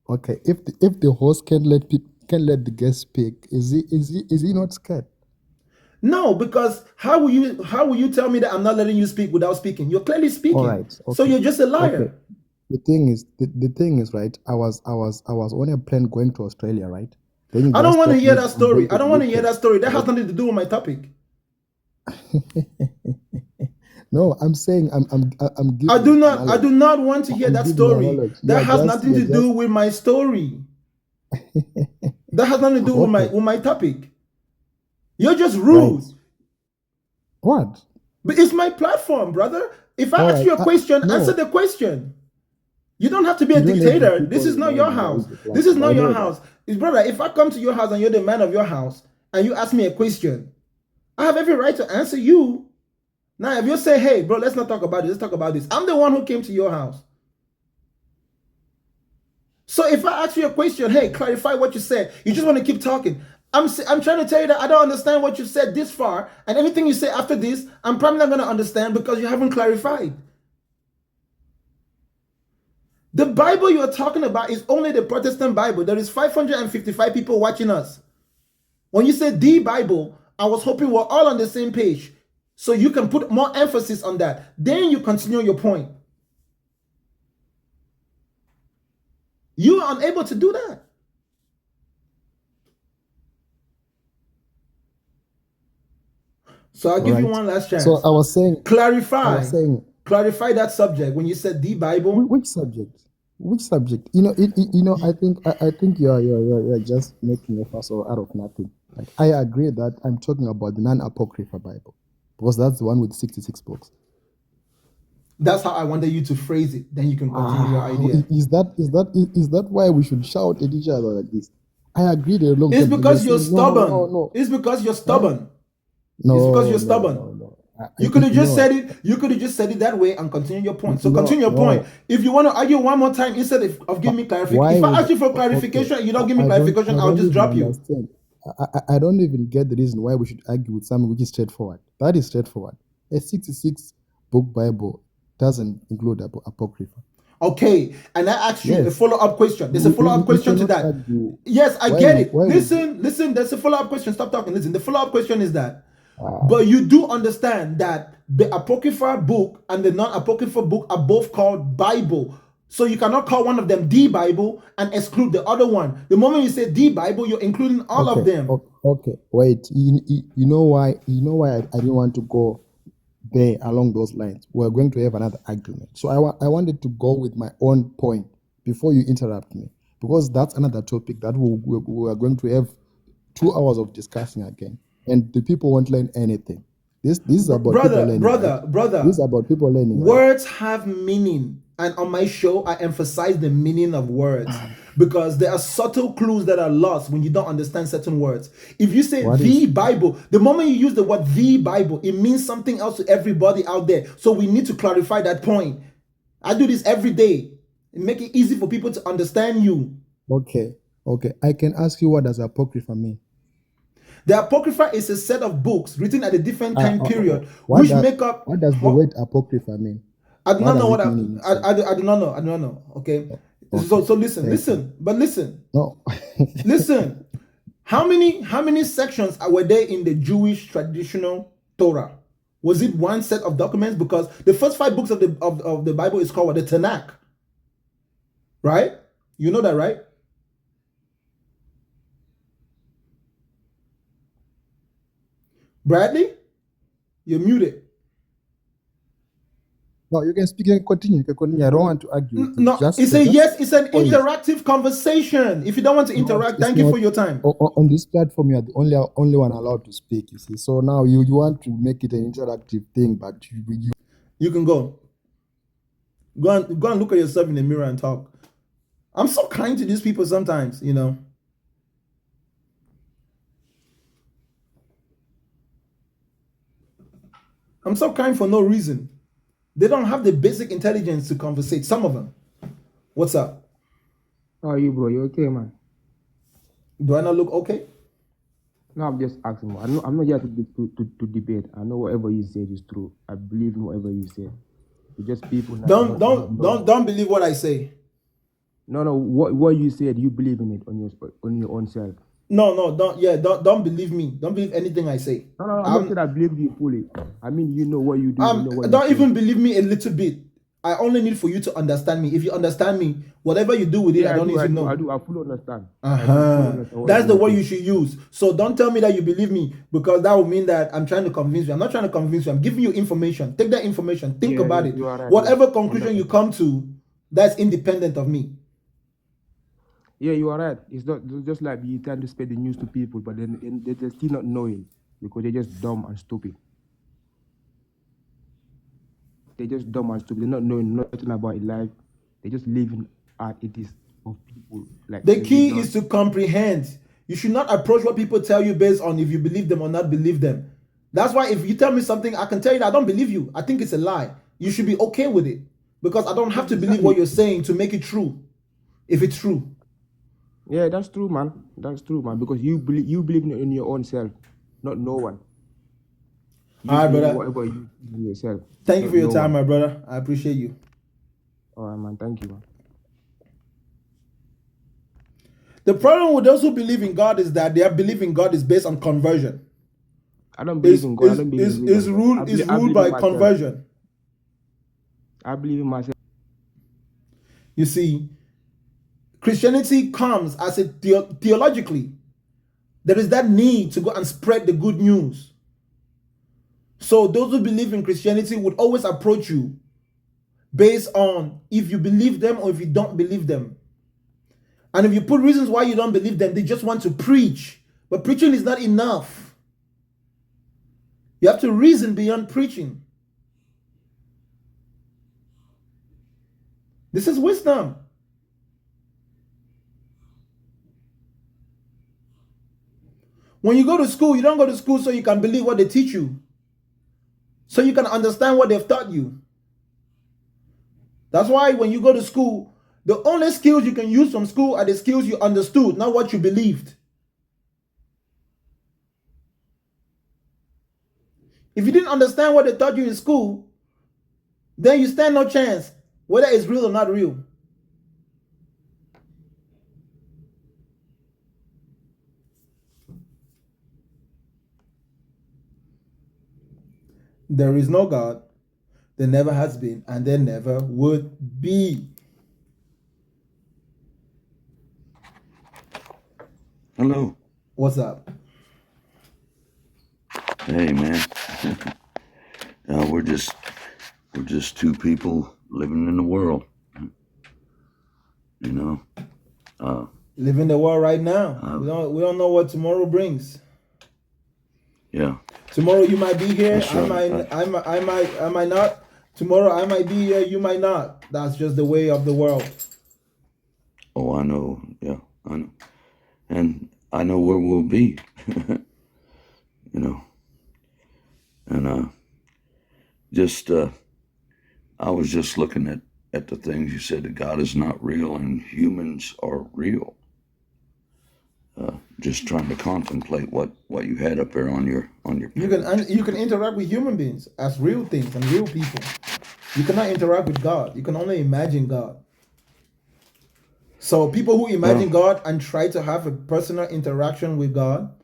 Okay. If the host can let the guest speak, is he not scared? No, because how will you tell me that I'm not letting you speak without speaking? You're clearly speaking. All right. Okay. So you're just a liar. Okay. The thing is, right? I was on a plane going to Australia, right? Then you I don't just want to told hear me that I'm going story. to I don't the want to hear UK, that story. That has right? nothing to do with my topic. No, I'm saying I'm giving. I do not want to hear that story. That has nothing to do with my story. That has nothing to do with my topic. You're just rude. Right. What? But it's my platform, brother. If I ask you a question, answer the question. You don't have to be a dictator. This is not your house. This is not your house. Brother, if I come to your house and you're the man of your house and you ask me a question, I have every right to answer you. Now, if you say, hey, bro, let's not talk about this, let's talk about this. I'm the one who came to your house. So if I ask you a question, hey, clarify what you said, you just want to keep talking. I'm trying to tell you that I don't understand what you said this far, and anything you say after this, I'm probably not going to understand because you haven't clarified. The Bible you're talking about is only the Protestant Bible. There is 555 people watching us. When you say the Bible, I was hoping we're all on the same page so you can put more emphasis on that. Then you continue your point. You are unable to do that. So I'll give you one last chance. So I was saying, clarify that subject when you said the Bible. Which subject? Which subject? I think you're just making a fuss out of nothing. Like, I agree that I'm talking about the non-apocryphal Bible because that's the one with 66 books. That's how I wanted you to phrase it. Then you can continue your idea. Is that why we should shout at each other like this? I agree there a long It's time. because you're Saying, no, no, no, stubborn. no. It's because you're Huh? stubborn. It's because No, you're no, stubborn. no, no. You could have just No, said it. You could have just said it that way and continue your point. So continue your no. point. If you want to argue one more time instead of giving me clarification, Why if I would ask you for okay? clarification and you don't give me I clarification, I'll don't just even drop you. understand. I don't even get the reason why we should argue with something which is straightforward. That is straightforward. A 66 book Bible doesn't include apocrypha. Okay, and I asked you a Yes. follow-up question. There's a follow-up question to cannot that. argue. Yes, I Why get would- it. why would- Listen, there's a follow-up question. Stop talking. Listen, the follow-up question is that, but you do understand that the apocryphal book and the non-apocryphal book are both called Bible. So you cannot call one of them the Bible and exclude the other one. The moment you say the Bible, you're including all of them. Okay, wait. You know why? You know why I didn't want to go there along those lines. We're going to have another argument. So I wanted to go with my own point before you interrupt me, because that's another topic that we are going to have 2 hours of discussing again, and the people won't learn anything. This is about people learning. Brother. This is about people learning. Words have meaning, and on my show, I emphasize the meaning of words because there are subtle clues that are lost when you don't understand certain words. If you say Bible, the moment you use the word the Bible, it means something else to everybody out there. So we need to clarify that point. I do this every day. Make it easy for people to understand you. Okay. I can ask you, what does apocrypha mean? The Apocrypha is a set of books written at a different time period, What does the word apocrypha mean? I do not know I do not know. I do not know. Okay. So listen. No. Listen. How many sections were there in the Jewish traditional Torah? Was it one set of documents? Because the first 5 books of the Bible is called the Tanakh. Right? You know that, right? Bradley, you're muted. No, you can speak and continue. I don't want to argue. No, it's an interactive conversation. If you don't want to interact, thank you for your time. On this platform, you are the only one allowed to speak, you see. So now you want to make it an interactive thing, but you can go. Go and look at yourself in the mirror and talk. I'm so kind to these people sometimes, you know. I'm so kind for no reason. They don't have the basic intelligence to conversate. Some of them. What's up? How are you, bro? You okay, man? Do I not look okay? No, I'm just asking. I'm not here to debate. I know whatever you said is true. I believe in whatever you said. It's just people. Don't believe what I say. No. What you said, you believe in it on your own self. No, don't believe me. Don't believe anything I say. No, I'm not saying I believe you fully. I mean, you know what you do. Don't even believe me a little bit. I only need for you to understand me. If you understand me, whatever you do with it, I don't need to know. I fully understand. That's the word you should use. So don't tell me that you believe me, because that would mean that I'm trying to convince you. I'm not trying to convince you. I'm giving you information. Take that information. Think about it. Right. Whatever conclusion you come to, that's independent of me. Yeah, you are right. It's not just like you trying to spread the news to people, but then they're still not knowing because they're just dumb and stupid. They're just dumb and stupid. They're not knowing nothing about life. They're just living as it is of people. Like the key is to comprehend. You should not approach what people tell you based on if you believe them or not believe them. That's why if you tell me something, I can tell you that I don't believe you. I think it's a lie. You should be okay with it, because I don't have to believe what you're saying to make it true, if it's true. Yeah, that's true, man. That's true, man. Because you believe in your own self, not no one. All right, brother. Whatever you believe in yourself. Thank you for your time, my brother. I appreciate you. All right, man. Thank you, man. The problem with those who believe in God is that their belief in God is based on conversion. I don't believe in God. I don't believe in God. It's ruled by conversion. I believe in myself. You see, Christianity comes as a theologically. There is that need to go and spread the good news. So those who believe in Christianity would always approach you based on if you believe them or if you don't believe them. And if you put reasons why you don't believe them, they just want to preach. But preaching is not enough. You have to reason beyond preaching. This is wisdom. When you go to school, you don't go to school so you can believe what they teach you, so you can understand what they've taught you. That's why when you go to school, the only skills you can use from school are the skills you understood, not what you believed. If you didn't understand what they taught you in school, then you stand no chance whether it's real or not real. There is no God. There never has been, and there never would be. Hello. What's up? Hey, man. We're just two people living in the world. You know. Live in the world right now. We don't know what tomorrow brings. Yeah. Tomorrow you might be here. That's right. I might not. Tomorrow I might be here. You might not. That's just the way of the world. Oh, I know. Yeah, I know. And I know where we'll be. You know. And I was just looking at the things you said, that God is not real and humans are real. Just trying to contemplate what you had up there on your page. You can interact with human beings as real things and real people. You cannot interact with God. You can only imagine God. So people who imagine God and try to have a personal interaction with God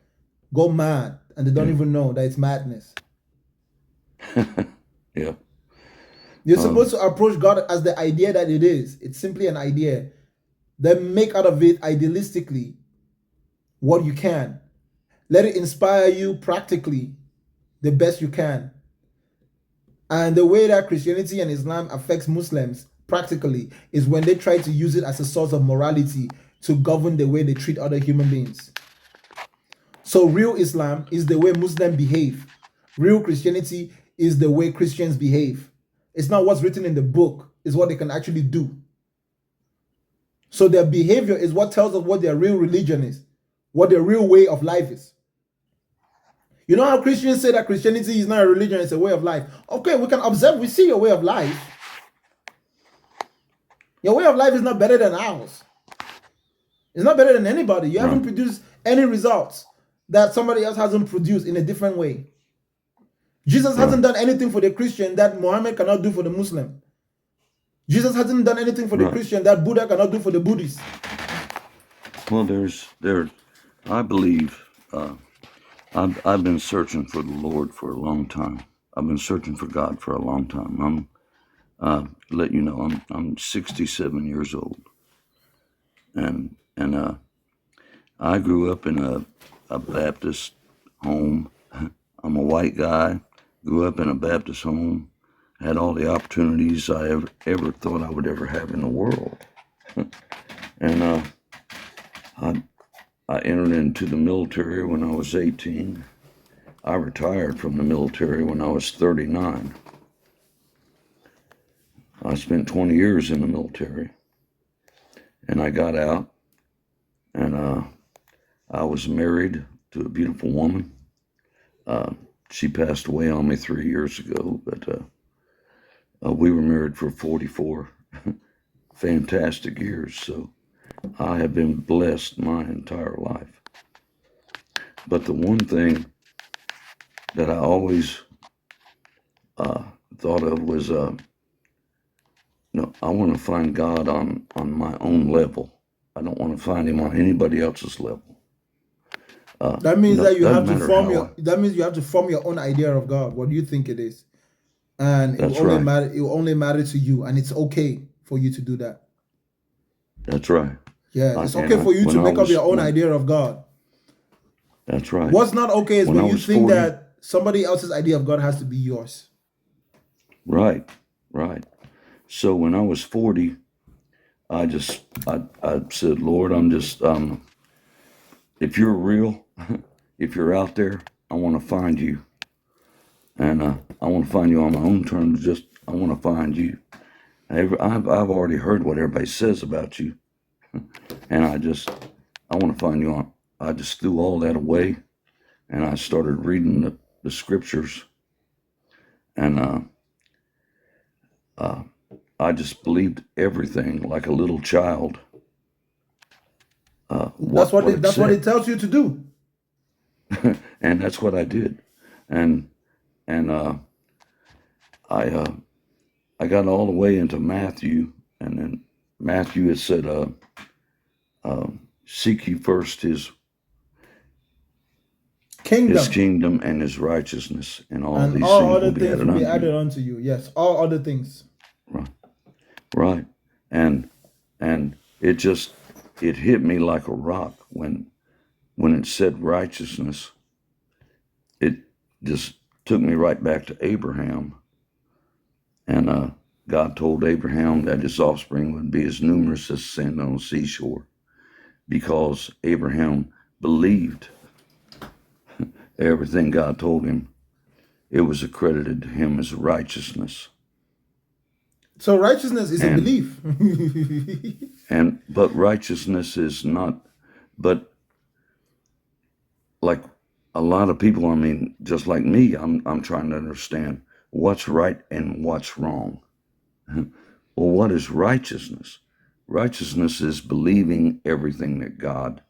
go mad, and they don't even know that it's madness. Yeah. You're supposed to approach God as the idea that it is. It's simply an idea. Then make out of it idealistically what you can. Let it inspire you practically the best you can. And the way that Christianity and Islam affects Muslims practically is when they try to use it as a source of morality to govern the way they treat other human beings. So real Islam is the way Muslims behave. Real Christianity is the way Christians behave. It's not what's written in the book, it's what they can actually do. So their behavior is what tells us what their real religion is, what their real way of life is. You know how Christians say that Christianity is not a religion, it's a way of life. Okay, we can observe, we see your way of life. Your way of life is not better than ours. It's not better than anybody. You haven't produced any results that somebody else hasn't produced in a different way. Jesus hasn't done anything for the Christian that Muhammad cannot do for the Muslim. Jesus hasn't done anything for the Christian that Buddha cannot do for the Buddhist. Well, I believe, I've been searching for the Lord for a long time. I've been searching for God for a long time. Let you know, I'm 67 years old, and I grew up in a Baptist home. I'm a white guy, grew up in a Baptist home, had all the opportunities I ever thought I would ever have in the world. And I entered into the military when I was 18. I retired from the military when I was 39. I spent 20 years in the military, and I got out, and I was married to a beautiful woman. She passed away on me 3 years ago, but we were married for 44 fantastic years, so I have been blessed my entire life. But the one thing that I always thought of was, I want to find God on my own level. I don't want to find him on anybody else's level. That means that you have to form your own idea of God. What do you think it is? And it will only matter to you, and it's okay for you to do that. That's right. Yeah, it's okay for you to make up your own idea of God. That's right. What's not okay is when you think that somebody else's idea of God has to be yours. Right. So when I was 40, I said, Lord, I'm just, if you're real, if you're out there, I want to find you. And I want to find you on my own terms. Just, I want to find you. I've already heard what everybody says about you. And I want to find you on. I just threw all that away. And I started reading the scriptures. And I just believed everything like a little child. That's what it tells you to do. And that's what I did. And I got all the way into Matthew, and then Matthew had said, seek ye first his kingdom and his righteousness, and all these other things things will be added unto you. Yes, all other things. Right. And it hit me like a rock when it said righteousness. It just took me right back to Abraham. And God told Abraham that his offspring would be as numerous as sand on the seashore, because Abraham believed everything God told him. It was accredited to him as righteousness. So righteousness is a belief. But righteousness is not, but like a lot of people, I mean, just like me, I'm trying to understand what's right and what's wrong. Well, what is righteousness? Righteousness is believing everything that God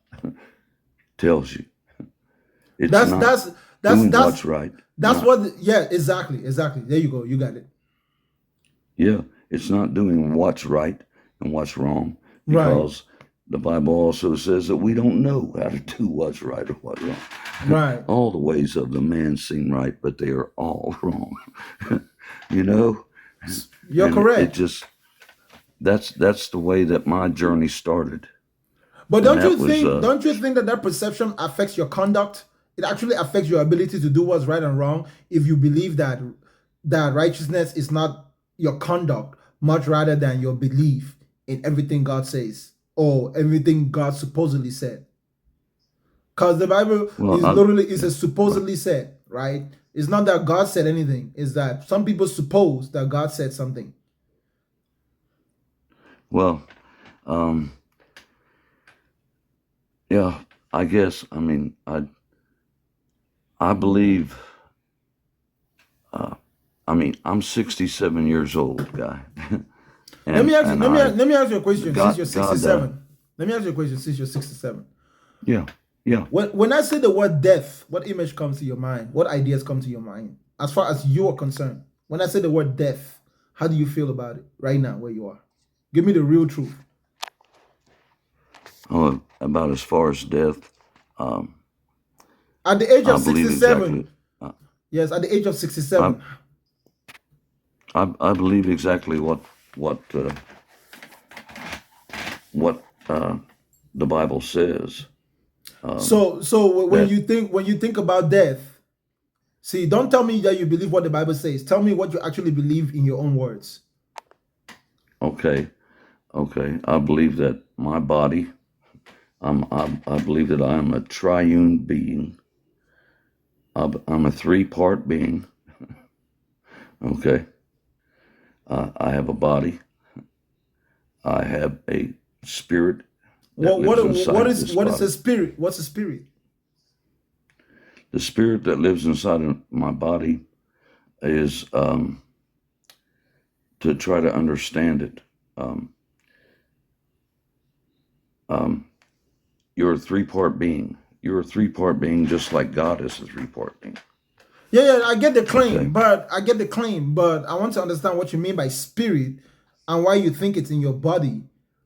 tells you. It's not doing what's right. That's exactly. There you go. You got it. Yeah, it's not doing what's right and what's wrong, because the Bible also says that we don't know how to do what's right or what's wrong. Right. All the ways of the man seem right, but they are all wrong. You know? You're correct. That's the way that my journey started. But don't you think that perception affects your conduct? It actually affects your ability to do what's right and wrong if you believe that righteousness is not your conduct, much rather than your belief in everything God says or everything God supposedly said. Because the Bible is a supposedly said, right? It's not that God said anything. It's that some people suppose that God said something. Well, yeah, I guess. I mean, I believe. I'm 67 years old, guy. Let me ask you a question. Since you're 67, let me ask you a question. Since you're 67. Yeah. When I say the word death, what image comes to your mind? What ideas come to your mind as far as you are concerned? When I say the word death, how do you feel about it right now where you are? Give me the real truth. Oh, about as far as death. At the age of 67. Yes, at the age of 67. I believe exactly what the Bible says. So when you think about death, see, don't tell me that you believe what the Bible says. Tell me what you actually believe in your own words. Okay. I believe that my body. I believe that I am a triune being. I'm a three-part being. Okay. I have a body. I have a spirit. What is a spirit? What's a spirit? The spirit that lives inside of my body is to try to understand it. You're a three-part being. You're a three-part being, just like God is a three-part being. Yeah, I get the claim, but I want to understand what you mean by spirit and why you think it's in your body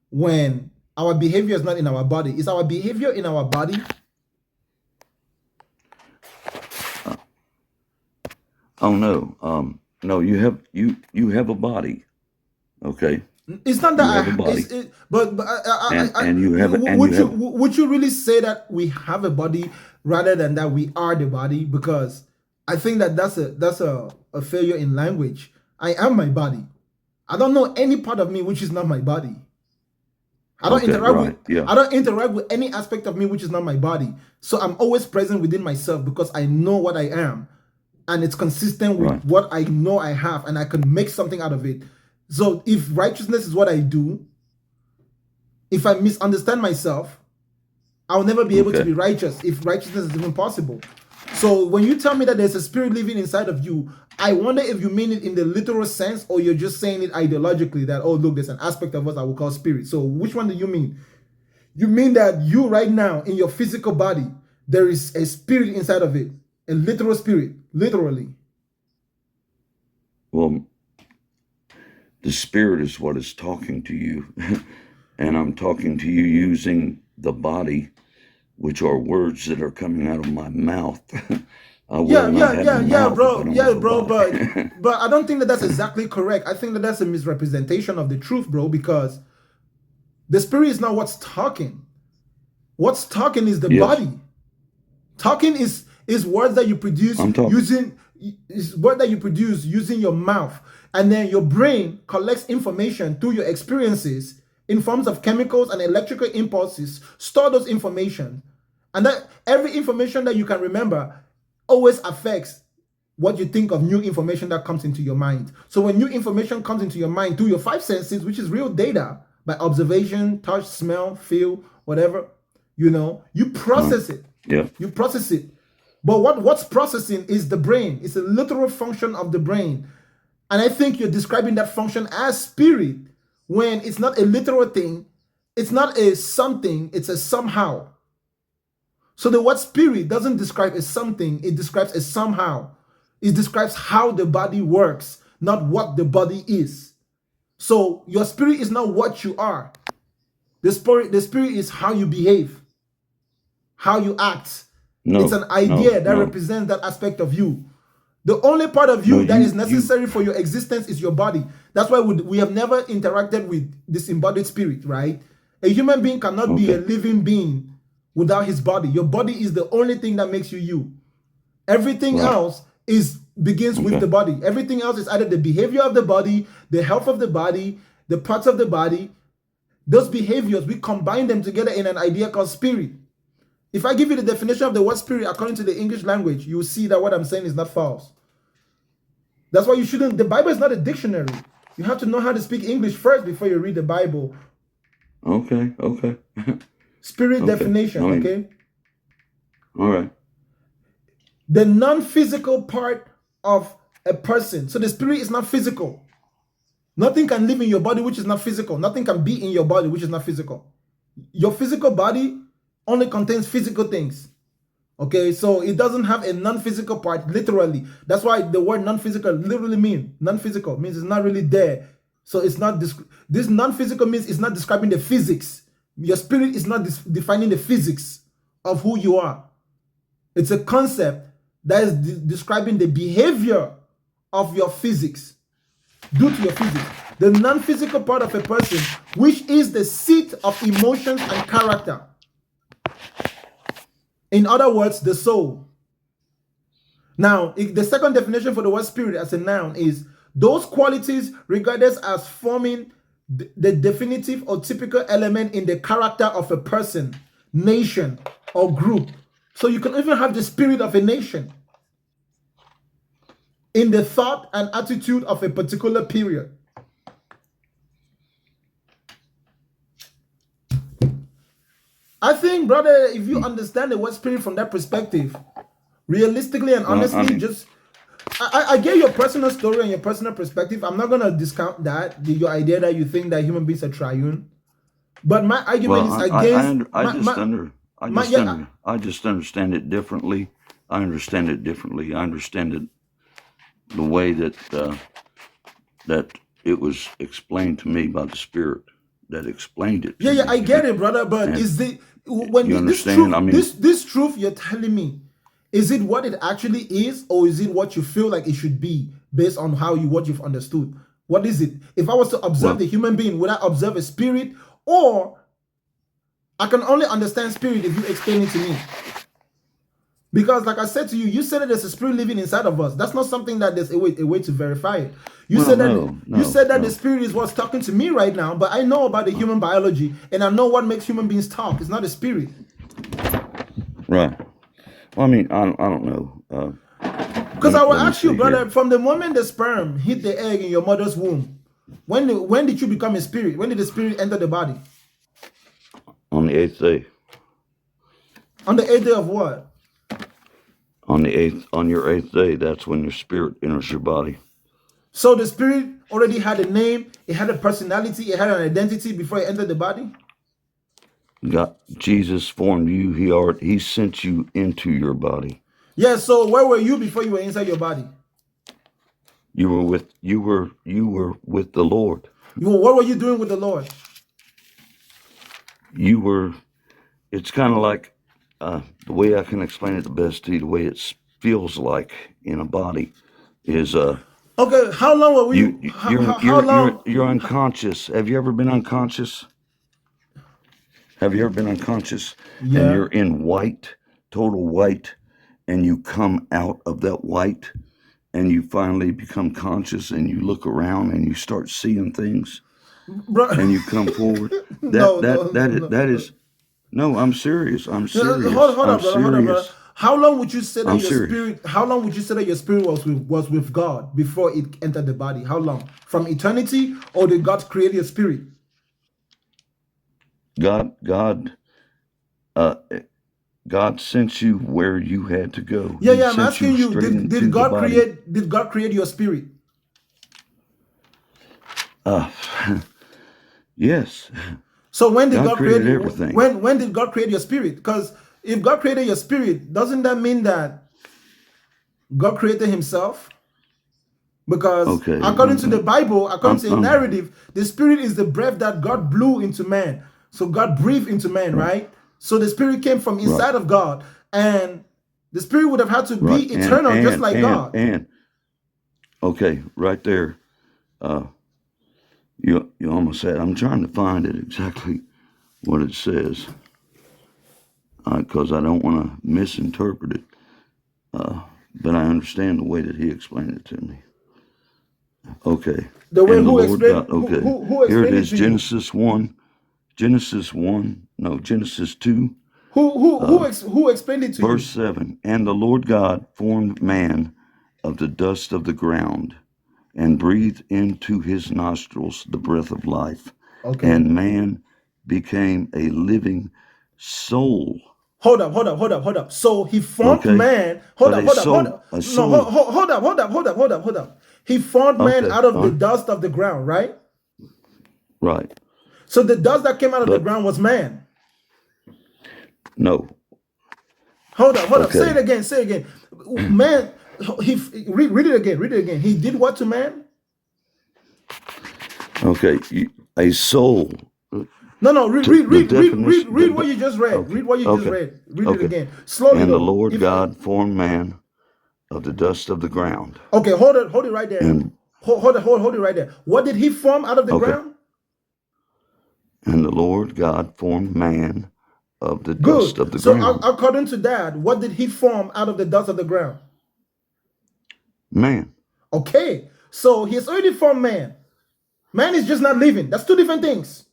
when our behavior is not in our body. Is our behavior in our body? Oh no, no. You have a body. Okay. It's not that you have a body, and you have. Would you really say that we have a body rather than that we are the body? Because I think that's a failure in language. I am my body. I don't know any part of me which is not my body. I don't Okay, interact right, with yeah. I don't interact with any aspect of me which is not my body. So I'm always present within myself because I know what I am, and it's consistent with Right. what I know I have, and I can make something out of it. So if righteousness is what I do, if I misunderstand myself, I'll never be able to Okay. be righteous if righteousness is even possible. So when you tell me that there's a spirit living inside of you, I wonder if you mean it in the literal sense or you're just saying it ideologically that, oh, look, there's an aspect of us that we call spirit. So which one do you mean? You mean that you right now in your physical body, there is a spirit inside of it, a literal spirit, literally. Well, the spirit is what is talking to you. And I'm talking to you using the body, which are words that are coming out of my mouth. I will not have a mouth if I don't have a body. But I don't think that that's exactly correct. I think that that's a misrepresentation of the truth, bro, because the spirit is not what's talking. What's talking is the Yes. body. Talking is words that you produce I'm talking. using your mouth, and then your brain collects information through your experiences in forms of chemicals and electrical impulses. Store those information, and that every information that you can remember always affects what you think of new information that comes into your mind. So when new information comes into your mind through your five senses, which is real data by observation, touch, smell, feel, whatever, you process it. Yeah. You process it. But what's processing is the brain. It's a literal function of the brain. And I think you're describing that function as spirit when it's not a literal thing. It's not a something, it's a somehow. So the word spirit doesn't describe a something, it describes a somehow. It describes how the body works, not what the body is. So your spirit is not what you are. The spirit is how you behave, how you act. No. It's an idea that no. represents that aspect of you. The only part of you that is necessary for your existence is your body. That's why we have never interacted with disembodied spirit, right? A human being cannot be a living being without his body. Your body is the only thing that makes you you. Everything else begins with the body. Everything else is either the behavior of the body, the health of the body, the parts of the body. Those behaviors, we combine them together in an idea called spirit. If I give you the definition of the word spirit according to the English language, you will see that what I'm saying is not false. That's why the Bible is not a dictionary. You have to know how to speak English first before you read the Bible. Okay. Spirit definition, okay? All right. The non-physical part of a person. So the spirit is not physical. Nothing can live in your body which is not physical. Nothing can be in your body which is not physical. Your physical body only contains physical things. Okay, so it doesn't have a non-physical part, literally. That's why the word non-physical literally means non-physical, means it's not really there. So it's not this non-physical means it's not describing the physics. Your spirit is not defining the physics of who you are. It's a concept that is describing the behavior of your physics due to your physics. The non-physical part of a person, which is the seat of emotions and character. In other words, the soul. Now, the second definition for the word spirit as a noun is those qualities regarded as forming the definitive or typical element in the character of a person, nation, or group. So you can even have the spirit of a nation in the thought and attitude of a particular period. I think, brother, if you understand the word spirit from that perspective, realistically and honestly, I get your personal story and your personal perspective. I'm not going to discount that, your idea that you think that human beings are triune. But my argument is against... I just understand it differently. I understand it differently. I understand it the way that that it was explained to me by the Spirit that explained it. Yeah, I get it, brother. But is the when you this understand? truth, I mean, this truth you're telling me, is it what it actually is, or is it what you feel like it should be based on what you've understood? What is it? If I was to observe the human being, would I observe a spirit, or I can only understand spirit if you explain it to me? Because, like I said to you, you said that there's a spirit living inside of us. That's not something that there's a way to verify it. You Well, said that no. the spirit is what's talking to me right now, but I know about the human biology and I know what makes human beings talk. It's not a spirit. Right. Well, I mean, I don't know. Because I will Let me ask you, see brother, here. from the moment the sperm hit the egg in your mother's womb, when did you become a spirit? When did the spirit enter the body? On the 8th day. On the 8th day of what? On your 8th day, that's when your spirit enters your body. So the spirit already had a name, it had a personality, it had an identity before it entered the body? Jesus formed you. He sent you into your body. Yeah, so where were you before you were inside your body? You were with the Lord. What were you doing with the Lord? It's kind of like, the way I can explain it the best to you, the way it feels like in a body is, okay, how long were we? How long? You're unconscious. Have you ever been unconscious? Have you ever been unconscious? Yeah. And you're in white, total white, and you come out of that white, and you finally become conscious, and you look around, and you start seeing things, and you come forward. That is. No, I'm serious. I'm serious. Hold I'm up, brother. Hold up, brother. serious. How long would you say that I'm your serious. spirit? How long would you say that your spirit was with God before it entered the body? How long? From eternity, or did God create your spirit? God sent you where you had to go. Yeah. I'm asking you, did God create your spirit? Yes. So when did God create everything? When did God create your spirit? Because if God created your spirit, doesn't that mean that God created Himself? Because according to the Bible, according to the narrative, the spirit is the breath that God blew into man. So God breathed into man, right? So the spirit came from inside of God, and the spirit would have had to be eternal, just like God. Okay, right there. You almost said. I'm trying to find it exactly what it says, because I don't want to misinterpret it. But I understand the way that he explained it to me. Okay. The way and who the Lord explained? God, okay. Who Here it explained it is. to Genesis 2. Who explained it to you? Verse 7. And the Lord God formed man of the dust of the ground, and breathed into his nostrils the breath of life. Okay. And man became a living soul. Hold up. So he formed man. Hold up. He formed man out of the dust of the ground, right? Right. So the dust that came out of the ground was man. No. Hold up. Say it again. Man, read it again. He did what to man? Okay, a soul. No. Read what you just read. Okay. Read what you just read. Read it again. Slowly. And the Lord God formed man of the dust of the ground. Okay, hold it right there. Hold it right there. What did He form out of the ground? And the Lord God formed man of the dust of the ground. So according to that, what did He form out of the dust of the ground? Man. Okay, so He has already formed man. Man is just not living. That's two different things.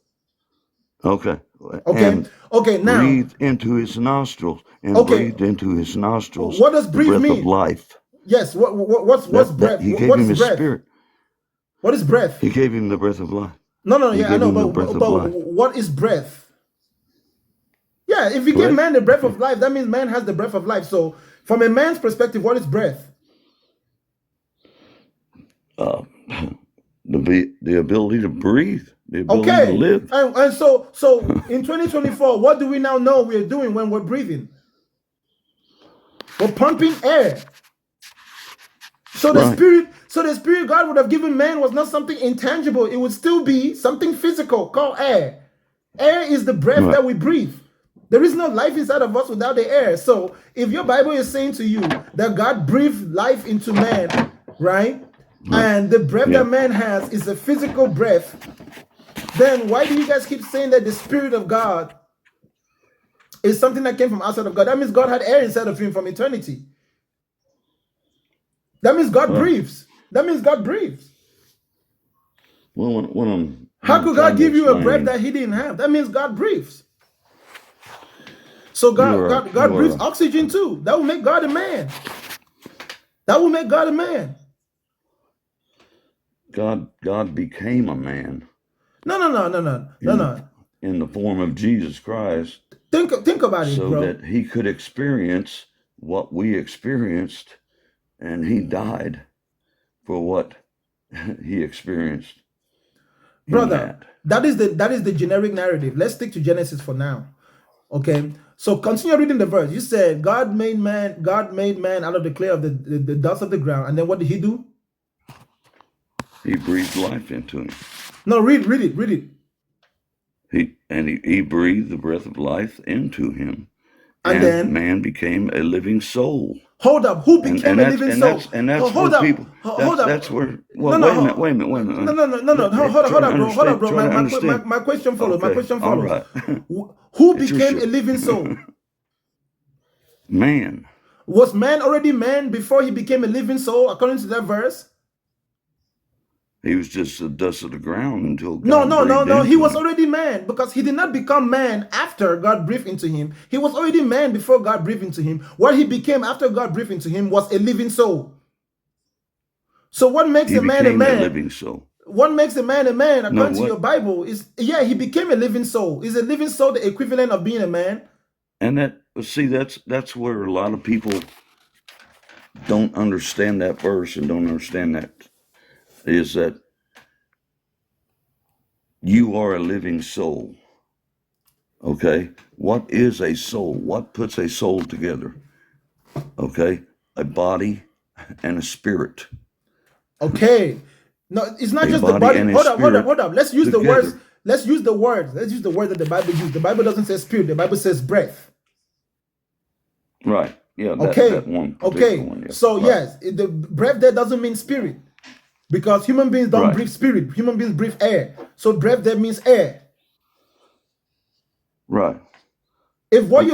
Okay. Now breathed into his nostrils breathed into his nostrils. What does breathe breath mean? Of life. Yes. What's breath? He gave him his breath? spirit. What is breath? He gave him the breath of life. No. Yeah, I know. But what is breath? Yeah, if you give man the breath of life, that means man has the breath of life. So, from a man's perspective, what is breath? The ability to breathe, the ability to live. And so in 2024, what do we now know we're doing when we're breathing? We're pumping air. So the spirit God would have given man was not something intangible. It would still be something physical called air. Air is the breath that we breathe. There is no life inside of us without the air. So if your Bible is saying to you that God breathed life into man, right? And the breath that man has is a physical breath, then why do you guys keep saying that the Spirit of God It's something that came from outside of God. That means God had air inside of him from eternity. That means God breathes. That means God breathes. Well, How could God give you a breath that he didn't have? That means God breathes. So God breathes oxygen too. That will make God a man. That will make God a man. God became a man. No. In the form of Jesus Christ. Think about it, bro. So that he could experience what we experienced, and he died for what he experienced. Brother, that is the generic narrative. Let's stick to Genesis for now. Okay. So continue reading the verse. You said God made man out of the clay of the dust of the ground. And then what did he do? He breathed life into him. No, read it. He breathed the breath of life into him. And then man became a living soul. Hold up. Who became a living soul? Hold up. That's where. Well, no, wait a minute. No. Hold up, bro. My question follows. Okay. All right. Who became a living soul? Man. Was man already man before he became a living soul, according to that verse? He was just the dust of the ground until God No. He was already man, because he did not become man after God breathed into him. He was already man before God breathed into him. What he became after God breathed into him was a living soul. So what makes a man a man? A living soul. What makes a man according to your Bible is, he became a living soul. Is a living soul the equivalent of being a man? And that's where a lot of people don't understand that verse and don't understand that. Is that you are a living soul. Okay? What is a soul? What puts a soul together? Okay? A body and a spirit. Okay. No, it's not just the body. Hold up. Let's use the words. Let's use the words that the Bible used. The Bible doesn't say spirit. The Bible says breath. Right. Yeah. That one. Okay. One, yeah. So right. Yes, the breath there doesn't mean spirit, because human beings don't breathe spirit. Human beings breathe air. So breath there means air. Right. If what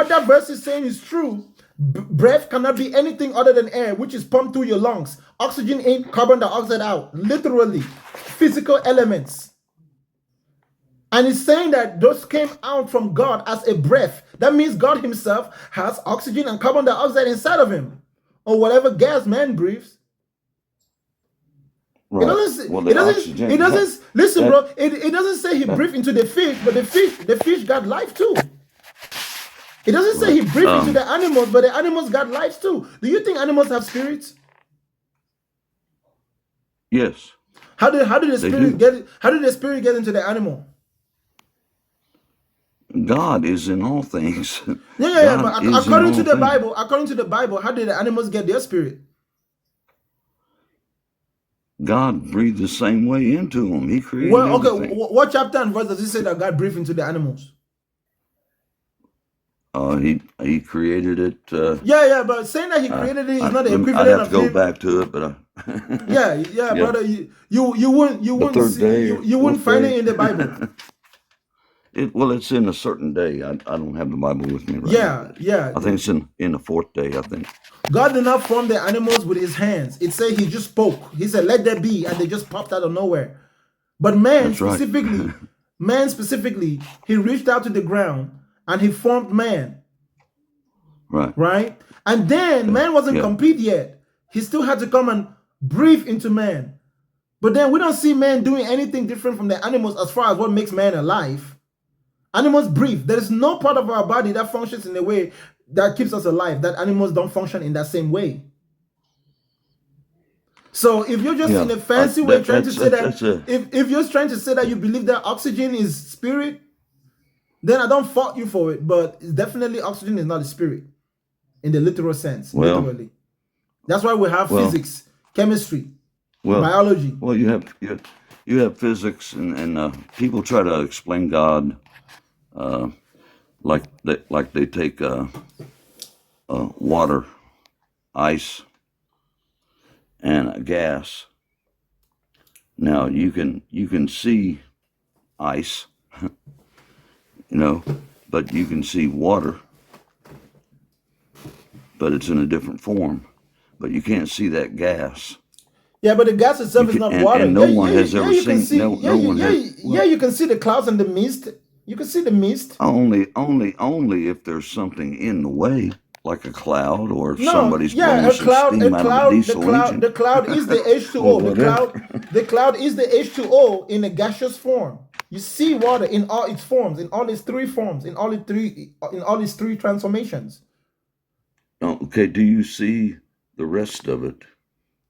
that verse is saying is true, breath cannot be anything other than air, which is pumped through your lungs. Oxygen in, carbon dioxide out. Literally, physical elements. And it's saying that those came out from God as a breath. That means God himself has oxygen and carbon dioxide inside of him, or whatever gas man breathes. Right. It doesn't listen, bro. It doesn't say he breathed into the fish, but the fish got life too. It doesn't say he breathed into the animals, but the animals got lives too. Do you think animals have spirits? Yes. How did the spirit get? How did the spirit get into the animal? God is in all things. Yeah. But according to the Bible, how did the animals get their spirit? God breathed the same way into them. He created everything. What chapter and verse does it say that God breathed into the animals? He created it. Yeah, but saying that he created it is not the equivalent of I'd have to go back to it, but yeah, brother, you wouldn't find it in the Bible. It's in a certain day. I don't have the Bible with me right now. Yeah. I think it's in the fourth day, I think. God did not form the animals with his hands. It said he just spoke. He said, let there be, and they just popped out of nowhere. But man specifically, he reached out to the ground and he formed man. Right? And then man wasn't complete yet. He still had to come and breathe into man. But then we don't see man doing anything different from the animals as far as what makes man alive. Animals breathe. There is no part of our body that functions in a way that keeps us alive, that animals don't function in that same way. So if you're just in a fancy way trying to say that, if you're trying to say that you believe that oxygen is spirit, then I don't fault you for it. But definitely oxygen is not a spirit in the literal sense. Literally. That's why we have physics, chemistry, biology. Well, you have physics, and people try to explain God like they take water, ice, and a gas. Now you can see ice, but you can see water, but it's in a different form. But you can't see that gas. Yeah, but the gas itself is not water. And no one has ever you can seen. see. No one has. Well, You can see the clouds and the mist. You can see the mist. only if there's something in the way, like a cloud, or if No, somebody's yeah, blowing some steam out of a diesel engine. the cloud is the or H2O. whatever. The cloud is the H2O in a gaseous form. You see water in all its forms, in all its three forms, in all its three transformations. Okay, do you see the rest of it?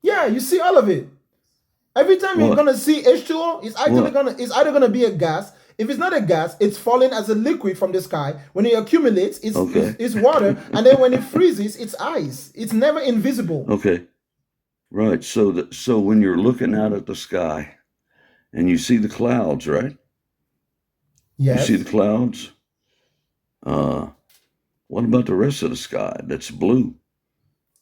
Yeah, you see all of it. Every time you're What? gonna see H2O, it's What? either gonna be a gas. If it's not a gas, it's falling as a liquid from the sky. When it accumulates, Okay. it's water, and then when it freezes, it's ice. It's never invisible. Okay. Right. So when you're looking out at the sky and you see the clouds, right? Yes. You see the clouds? What about the rest of the sky that's blue?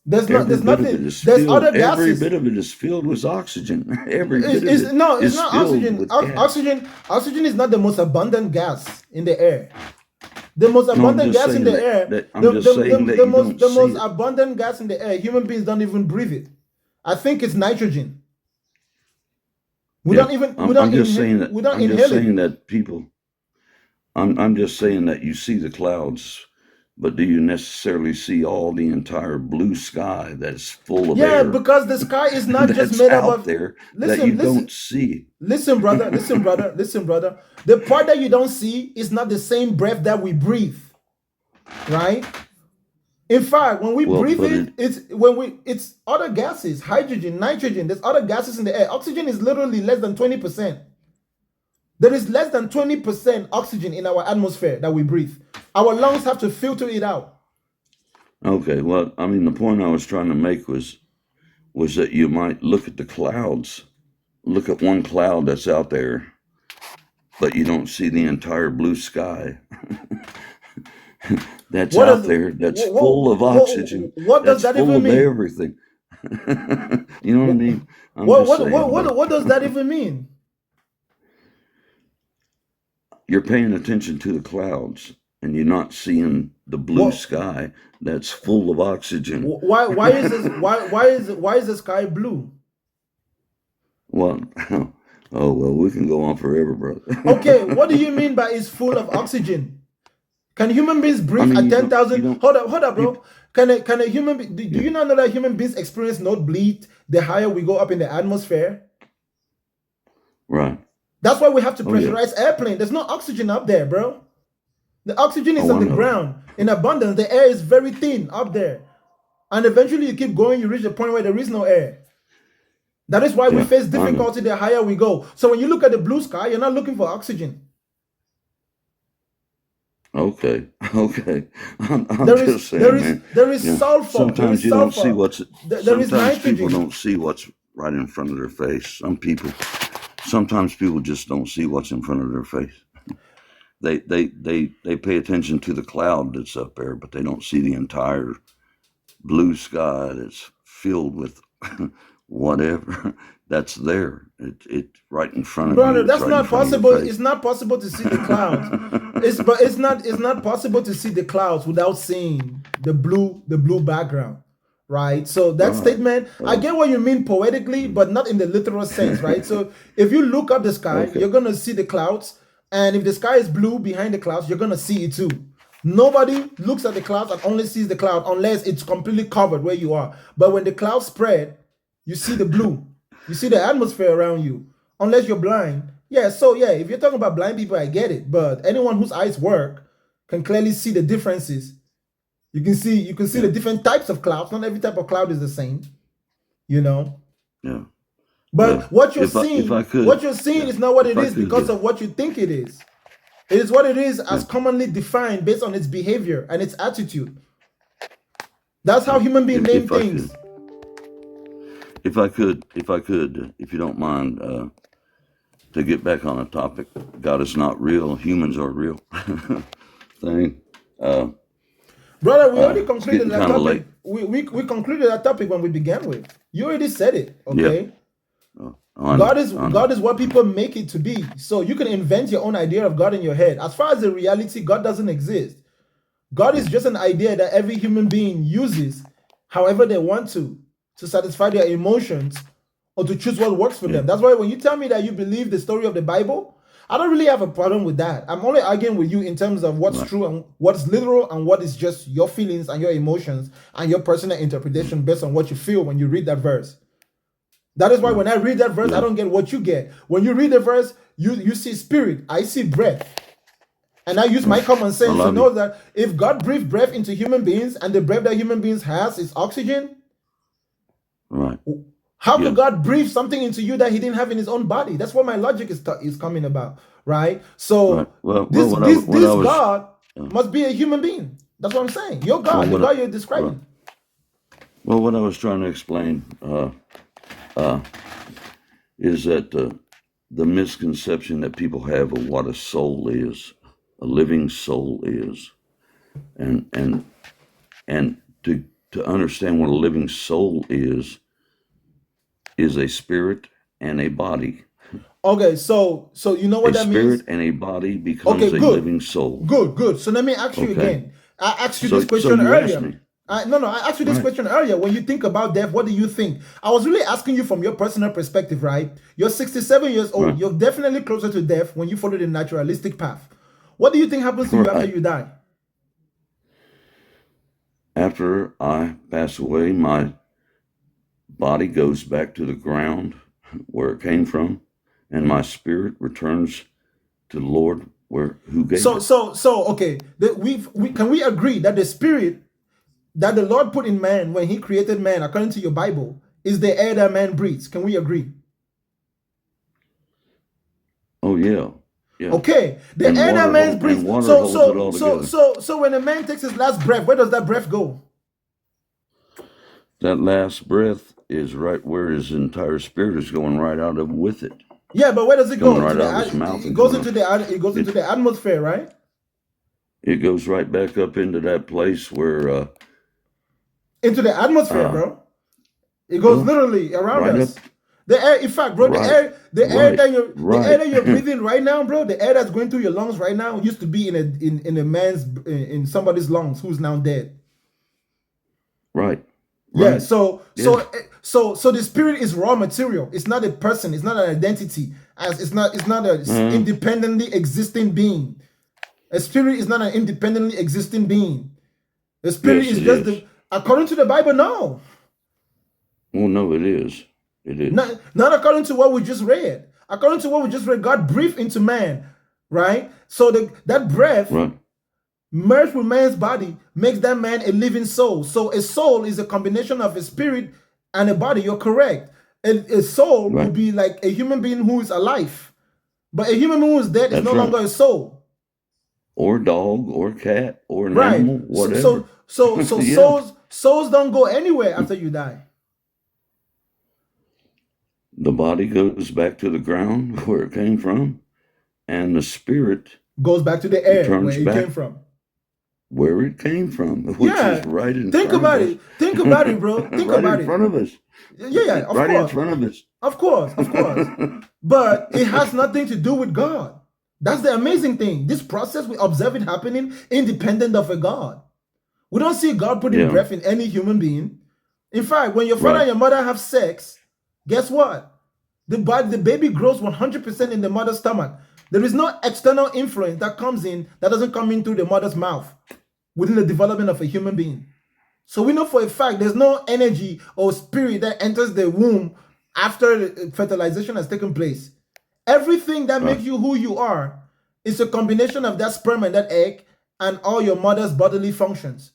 There's nothing. There's other gases. Every bit of it is filled with oxygen. Every bit of it it's not is filled oxygen. with gas. Oxygen is not the most abundant gas in the air. The most abundant gas in the air. The most abundant gas in the air. Human beings don't even breathe it. I think it's nitrogen. We don't inhale it. I'm just saying that people. I'm just saying that you see the clouds, but do you necessarily see all the entire blue sky that's full of air? Yeah, because the sky is not just made up of there that you don't see. Listen, brother. The part that you don't see is not the same breath that we breathe, right? In fact, when we breathe it's other gases, hydrogen, nitrogen. There's other gases in the air. Oxygen is literally less than 20%. There is less than 20% oxygen in our atmosphere that we breathe. Our lungs have to filter it out. Okay, well, I mean, the point I was trying to make was that you might look at the clouds, look at one cloud that's out there, but you don't see the entire blue sky that's there, that's full of oxygen. What does that even mean? Everything. You know what I mean? What does that even mean? You're paying attention to the clouds and you're not seeing the blue sky that's full of oxygen. Why is the sky blue? Well, we can go on forever, brother. Okay, what do you mean by it's full of oxygen? Can human beings breathe at 10,000? Hold up, bro. Can a human be, do you not know that human beings experience nosebleed the higher we go up in the atmosphere? Right. That's why we have to pressurize airplane. There's no oxygen up there, bro. The oxygen is on the ground in abundance. The air is very thin up there. And eventually you keep going, you reach a point where there is no air. That is why we face difficulty the higher we go. So when you look at the blue sky, you're not looking for oxygen. Okay. I'm just saying, man. There is sulfur. Sometimes you don't see what's. Sometimes people don't see what's right in front of their face. Sometimes people just don't see what's in front of their face. They pay attention to the cloud that's up there, but they don't see the entire blue sky that's filled with whatever that's there. It's right in front of you. Brother, that's not possible. It's not possible to see the clouds. It's not possible to see the clouds without seeing the blue background. Right, so that statement, I get what you mean poetically, but not in the literal sense, right? So if you look up the sky, you're gonna see the clouds, and if the sky is blue behind the clouds, you're gonna see it too. Nobody looks at the clouds and only sees the cloud unless it's completely covered where you are. But when the clouds spread, you see the blue, you see the atmosphere around you. Unless you're blind, if you're talking about blind people, I get it. But anyone whose eyes work can clearly see the differences. You can see the different types of clouds. Not every type of cloud is the same, you know. Yeah. But what you're seeing is not what it is because of what you think it is. It is what it is as commonly defined based on its behavior and its attitude. That's how human beings name things. If I could, if you don't mind, to get back on the topic, God is not real, humans are real thing. Brother, we already concluded that topic. We concluded that topic when we began with. You already said it, okay? God is what people make it to be. So you can invent your own idea of God in your head. As far as the reality, God doesn't exist. God is just an idea that every human being uses however they want to satisfy their emotions or to choose what works for them. That's why when you tell me that you believe the story of the Bible, I don't really have a problem with that. I'm only arguing with you in terms of what's true and what's literal and what is just your feelings and your emotions and your personal interpretation based on what you feel when you read that verse. That is why when I read that verse, I don't get what you get. When you read the verse, you see spirit, I see breath. And I use my common sense to know that if God breathed breath into human beings and the breath that human beings has is oxygen, how could God breathe something into you that he didn't have in his own body? That's what my logic is coming about, right? So this God must be a human being. That's what I'm saying. Your God, the God you're describing. Well, what I was trying to explain is that the misconception that people have of what a soul is, a living soul is, and to understand what a living soul is a spirit and a body. Okay, so you know what that means? A spirit and a body becomes a living soul. Good. So let me ask you again. I asked you this question earlier. I asked you this question earlier. When you think about death, what do you think? I was really asking you from your personal perspective, right? You're 67 years old. You're definitely closer to death when you follow the naturalistic path. What do you think happens to you after you die? After I pass away, my body goes back to the ground where it came from, and my spirit returns to the Lord who gave it. So okay. Can we agree that the spirit that the Lord put in man when he created man, according to your Bible, is the air that man breathes? Can we agree? Oh yeah. Okay, the air that man breathes. So when a man takes his last breath, where does that breath go? That last breath is right where his entire spirit is going right out of with it. Yeah, but where does it go? Right out of his mouth. It goes into the atmosphere, right? It goes right back up into that place where into the atmosphere, bro. It goes literally around right us. The air, in fact, bro, the air that you're breathing right now, bro, the air that's going through your lungs right now used to be in somebody's lungs who's now dead. Right. Yeah. So the spirit is raw material. It's not a person. It's not an identity. It's not an independently existing being. A spirit is not an independently existing being. The spirit is just according to the Bible. No. Well, no, it is. It is. Not according to what we just read. According to what we just read, God breathed into man, right? So that breath merged with man's body makes that man a living soul. So a soul is a combination of a spirit and a body. You're correct. A soul would be like a human being who is alive. But a human being who is dead is no longer a soul. Or dog, or cat, or an animal, whatever. So souls don't go anywhere after you die. The body goes back to the ground where it came from, and the spirit goes back to the air where it came from. Where it came from, which is right in front of us. Think about it, bro. Think about it. Right in front of us. Yeah, of right course. in front of us. Of course. But it has nothing to do with God. That's the amazing thing. This process, we observe it happening independent of a God. We don't see God putting breath in any human being. In fact, when your father and your mother have sex, guess what? The baby grows 100% in the mother's stomach. There is no external influence that comes in that doesn't come in through the mother's mouth within the development of a human being. So we know for a fact there's no energy or spirit that enters the womb after fertilization has taken place. Everything that makes you who you are is a combination of that sperm and that egg and all your mother's bodily functions.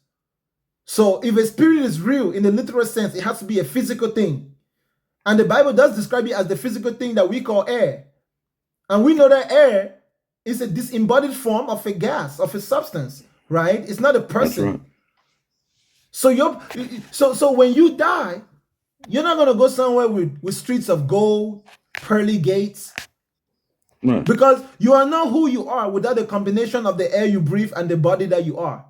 So if a spirit is real in the literal sense, it has to be a physical thing. And the Bible does describe it as the physical thing that we call air. And we know that air is a disembodied form of a gas, of a substance, right? It's not a person. So when you die, you're not going to go somewhere with streets of gold, pearly gates. Because you are not who you are without the combination of the air you breathe and the body that you are.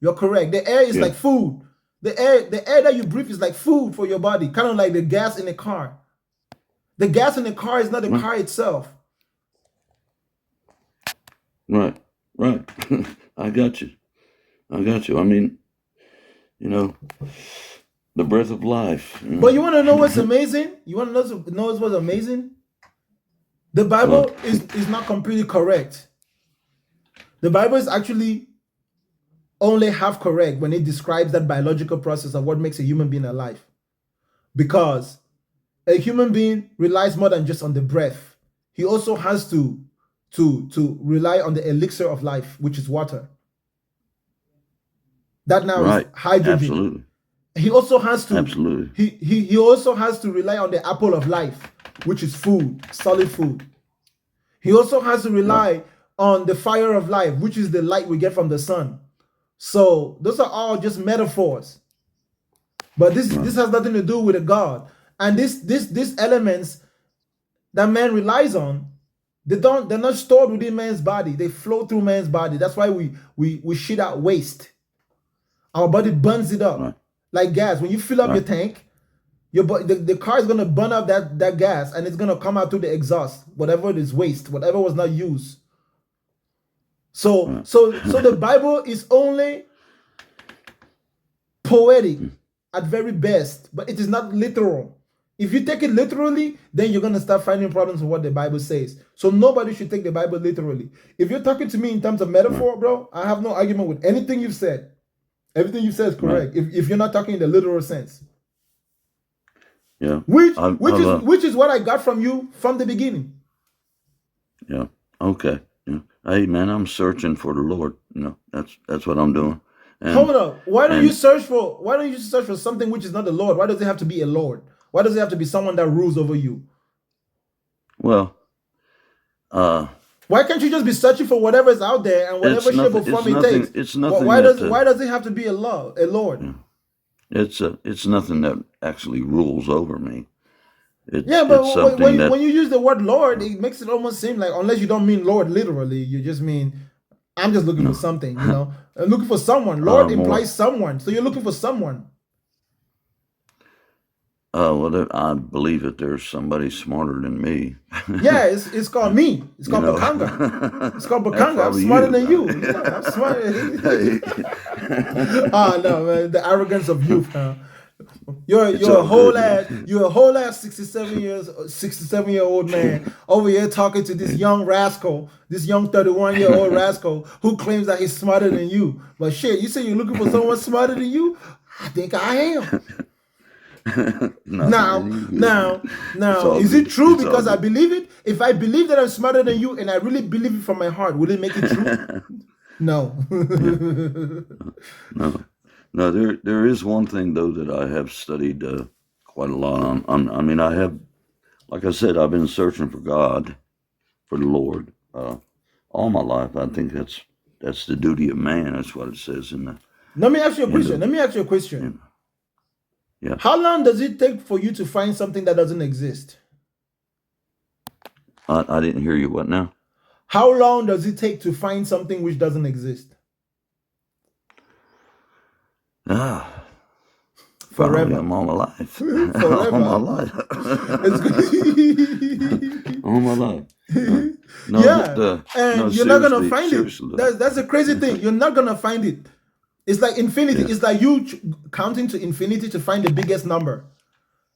You're correct. The air is like food. The air that you breathe is like food for your body, kind of like the gas in a car. The gas in the car is not the car itself. Right. I got you. I mean, you know, the breath of life. But you want to know what's amazing? You want to know what's amazing? The Bible is not completely correct. The Bible is actually only half correct when it describes that biological process of what makes a human being alive. Because a human being relies more than just on the breath. He also has to rely on the elixir of life, which is water. That now is hydrogen. Absolutely. He also has to Absolutely. he also has to rely on the apple of life, which is food, solid food. He also has to rely on the fire of life, which is the light we get from the sun. So those are all just metaphors. But this has nothing to do with a God. And these elements that man relies on, they're not stored within man's body. They flow through man's body. That's why we shit out waste. Our body burns it up like gas. When you fill up your tank, the car is gonna burn up that gas, and it's gonna come out through the exhaust, whatever it is waste, whatever was not used. So the Bible is only poetic at very best, but it is not literal. If you take it literally, then you're gonna start finding problems with what the Bible says. So nobody should take the Bible literally. If you're talking to me in terms of metaphor, bro, I have no argument with anything you've said. Everything you said is correct. If you're not talking in the literal sense. Yeah. Which is what I got from you from the beginning. Yeah. Okay. Yeah. Hey man, I'm searching for the Lord. That's what I'm doing. And, hold up. Why don't you search for something which is not the Lord? Why does it have to be a Lord? Why does it have to be someone that rules over you? Well, why can't you just be searching for whatever is out there and whatever shape or form it takes? It's nothing. Why does it have to be a Lord? Yeah. It's nothing that actually rules over me. But when you use the word Lord, it makes it almost seem like, unless you don't mean Lord literally, you just mean I'm just looking for something. I'm looking for someone. Lord implies someone, so you're looking for someone. Well, I believe that there's somebody smarter than me. Yeah, it's called me. It's called Bakanga. It's called Bakanga. I'm smarter than you. I'm smarter. Oh no, man! The arrogance of youth, huh? You're a whole ass 67-year-old man over here talking to this young rascal, this young 31-year-old rascal who claims that he's smarter than you. But shit, you say you're looking for someone smarter than you? I think I am. Now, is it true because I believe it? If I believe that I'm smarter than you and I really believe it from my heart, will it make it true? No. No, there is one thing though that I have studied quite a lot on. I mean, I have, like I said, I've been searching for God, for the Lord, all my life. I think that's the duty of man. That's what it says in the. Let me ask you a question. Yeah. How long does it take for you to find something that doesn't exist? I didn't hear you. What now? How long does it take to find something which doesn't exist? Forever. All my life. Forever. All my life. All my life. No, and you're not gonna find it. That's the crazy thing. You're not gonna find it. It's like infinity. Yeah. It's like you counting to infinity to find the biggest number.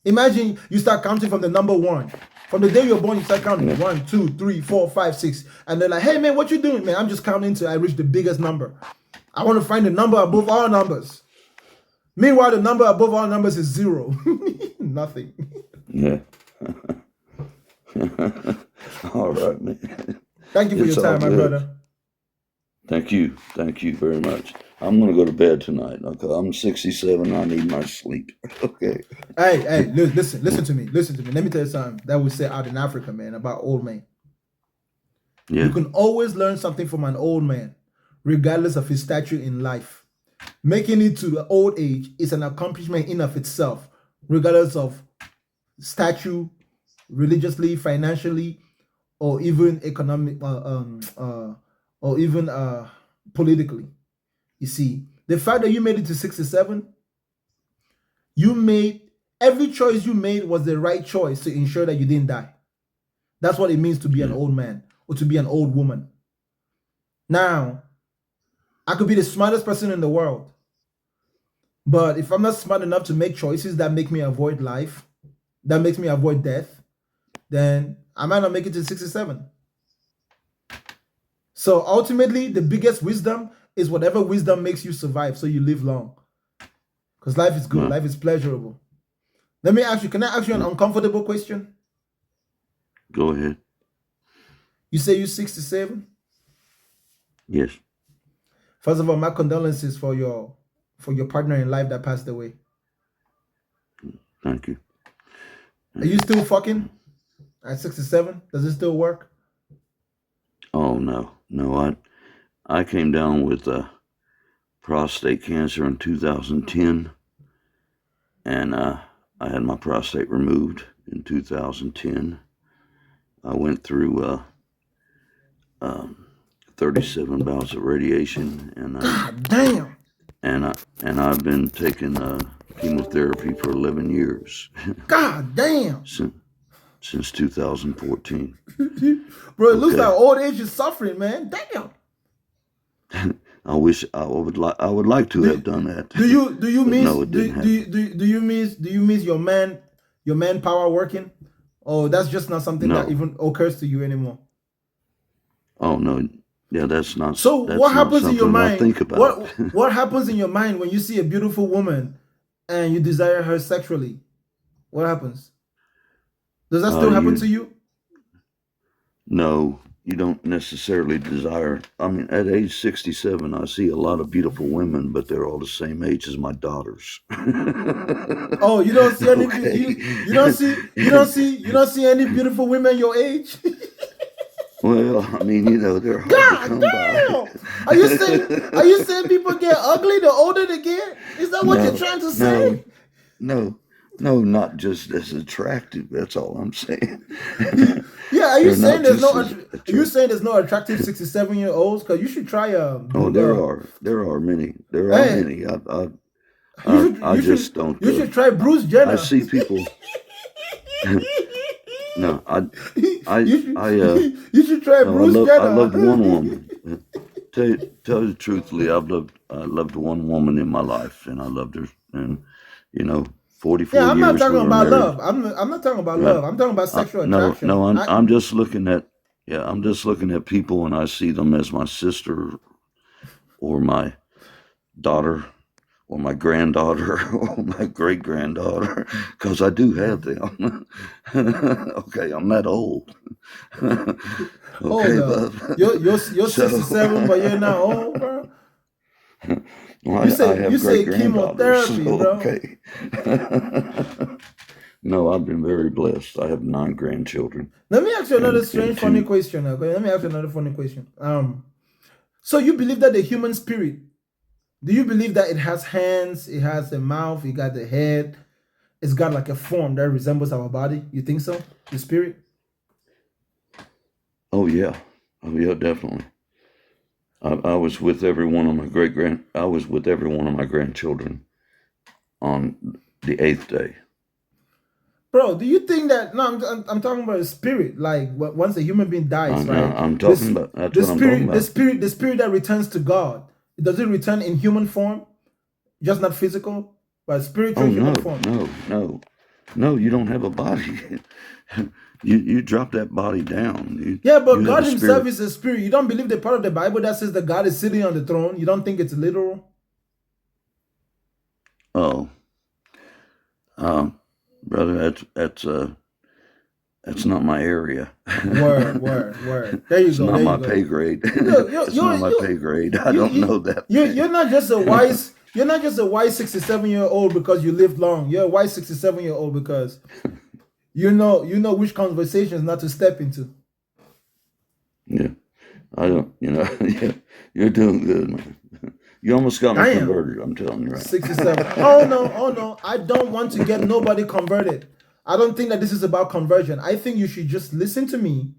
Imagine you start counting from the number 1. From the day you're born, you start counting 1, 2, 3, 4, 5, 6. And they're like, hey man, what you doing, man? I'm just counting till I reach the biggest number. I want to find the number above all numbers. Meanwhile, the number above all numbers is 0. Nothing. Yeah. All right, man. Thank you for your time, my brother. Thank you. Thank you very much. I'm going to go to bed tonight. Okay, I'm 67. I need my sleep. Okay. Hey, listen to me. Listen to me. Let me tell you something that we say out in Africa, man, about old men. Yeah. You can always learn something from an old man, regardless of his stature in life. Making it to old age is an accomplishment in of itself, regardless of stature, religiously, financially, or even economic, or even politically. You see, the fact that you made it to 67, you made every choice you made was the right choice to ensure that you didn't die. That's what it means to be an Yeah. old man or to be an old woman. Now, I could be the smartest person in the world, but if I'm not smart enough to make choices that make me avoid life, that makes me avoid death, then I might not make it to 67. So ultimately, the biggest wisdom is whatever wisdom makes you survive so you live long. Because life is good, Yeah. life is pleasurable. Let me ask you, can I ask you an Yeah. uncomfortable question? Go ahead. You say you're 67? Yes. First of all, my condolences for your partner in life that passed away. Thank you. Are you still fucking at 67? Does it still work? Oh no, no. I came down with prostate cancer in 2010, and I had my prostate removed in 2010. I went through 37 bouts of radiation, and God damn. I've been taking chemotherapy for 11 years. God damn. since 2014. Bro, it looks Okay. like old age is suffering, man. Damn. I wish I would like to have done that. Do you But miss no, it didn't happen. do you miss your manpower working? Oh, that's just not something that No. even occurs to you anymore. Oh no. Yeah, that's not So what happens in your something I mind? think about. What happens in your mind when you see a beautiful woman and you desire her sexually? What happens? Does that still happen to you? No, you don't necessarily desire. I mean, at age 67, I see a lot of beautiful women, but they're all the same age as my daughters. Oh, you don't see any Okay. you don't see any beautiful women your age? Well, I mean, they're hard to God come damn! by. Are you saying people get ugly the older they get? Is that what you're trying to say? No, not just as attractive. That's all I'm saying. Yeah, are you They're saying not there's just no as are you attractive. saying there's no attractive 67-year-olds? Because you should try Oh, there are many. There are hey, many. I you just don't. should try Bruce I Jenner. see people. No, You should try no, Bruce I Jenner. loved one woman. Tell you truthfully, I loved one woman in my life, and I loved her, and 44 Yeah, I'm not years we talking were about married. love. I'm not talking about Right. love. I'm talking about sexual No, attraction. I'm just looking at, I'm just looking at people, and I see them as my sister, or my daughter, or my granddaughter, or my great granddaughter, because I do have them. Okay, I'm that old. Hold Okay, up. bub. You're So, 67, but you're not old, bro. well, You I say have great granddaughters. chemotherapy, So, bro. okay. No, I've been very blessed. I have 9 grandchildren. Let me ask you another and strange, funny 2. question. Okay, let me ask you another funny question. So you believe that the human spirit, do you believe that it has hands, it has a mouth, it got the head, it's got like a form that resembles our body? You think so? The spirit? Oh yeah, definitely. I was with every one of my I was with every one of my grandchildren on the 8th day. Bro, do you think that? No, I'm talking about a spirit. Like once a human being dies, right? I'm talking about. That's what I'm talking about. The spirit that returns to God. Does it return in human form, just not physical, but spiritual human form? No, you don't have a body. You drop that body down. Yeah, but you God have a Himself spirit. is a spirit. You don't believe the part of the Bible that says that God is sitting on the throne. You don't think it's literal? Oh, brother, that's not my area. Word. There you It's go. not There my you go. pay grade. Look, It's not my pay grade. I don't know that. You're not just a wise. You're not just a wise 67-year-old because you lived long. You're a wise 67-year-old because you know which conversations not to step into. Yeah, I don't. Yeah, you're doing good, man. You almost got me converted. I'm telling you right. 67. Oh no. I don't want to get nobody converted. I don't think that this is about conversion. I think you should just listen to me,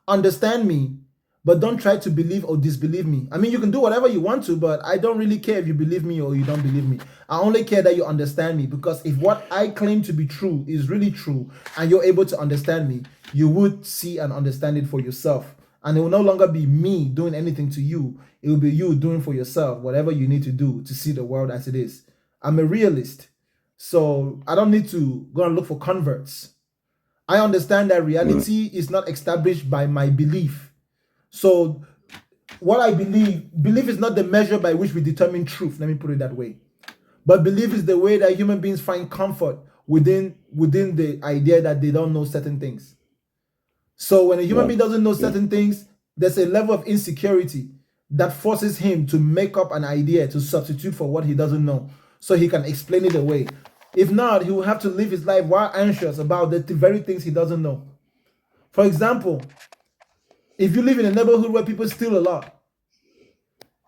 understand me, but don't try to believe or disbelieve me. I mean, you can do whatever you want to, but I don't really care if you believe me or you don't believe me. I only care that you understand me, because if what I claim to be true is really true and you're able to understand me, you would see and understand it for yourself. And it will no longer be me doing anything to you. It will be you doing for yourself whatever you need to do to see the world as it is. I'm a realist, so I don't need to go and look for converts. I understand that reality is not established by my belief. So what I belief is not the measure by which we determine truth. Let me put it that way. But belief is the way that human beings find comfort within the idea that they don't know certain things. So when a human being doesn't know certain things, there's a level of insecurity that forces him to make up an idea to substitute for what he doesn't know, so he can explain it away. If not, he will have to live his life while anxious about the very things he doesn't know. For example, if you live in a neighborhood where people steal a lot,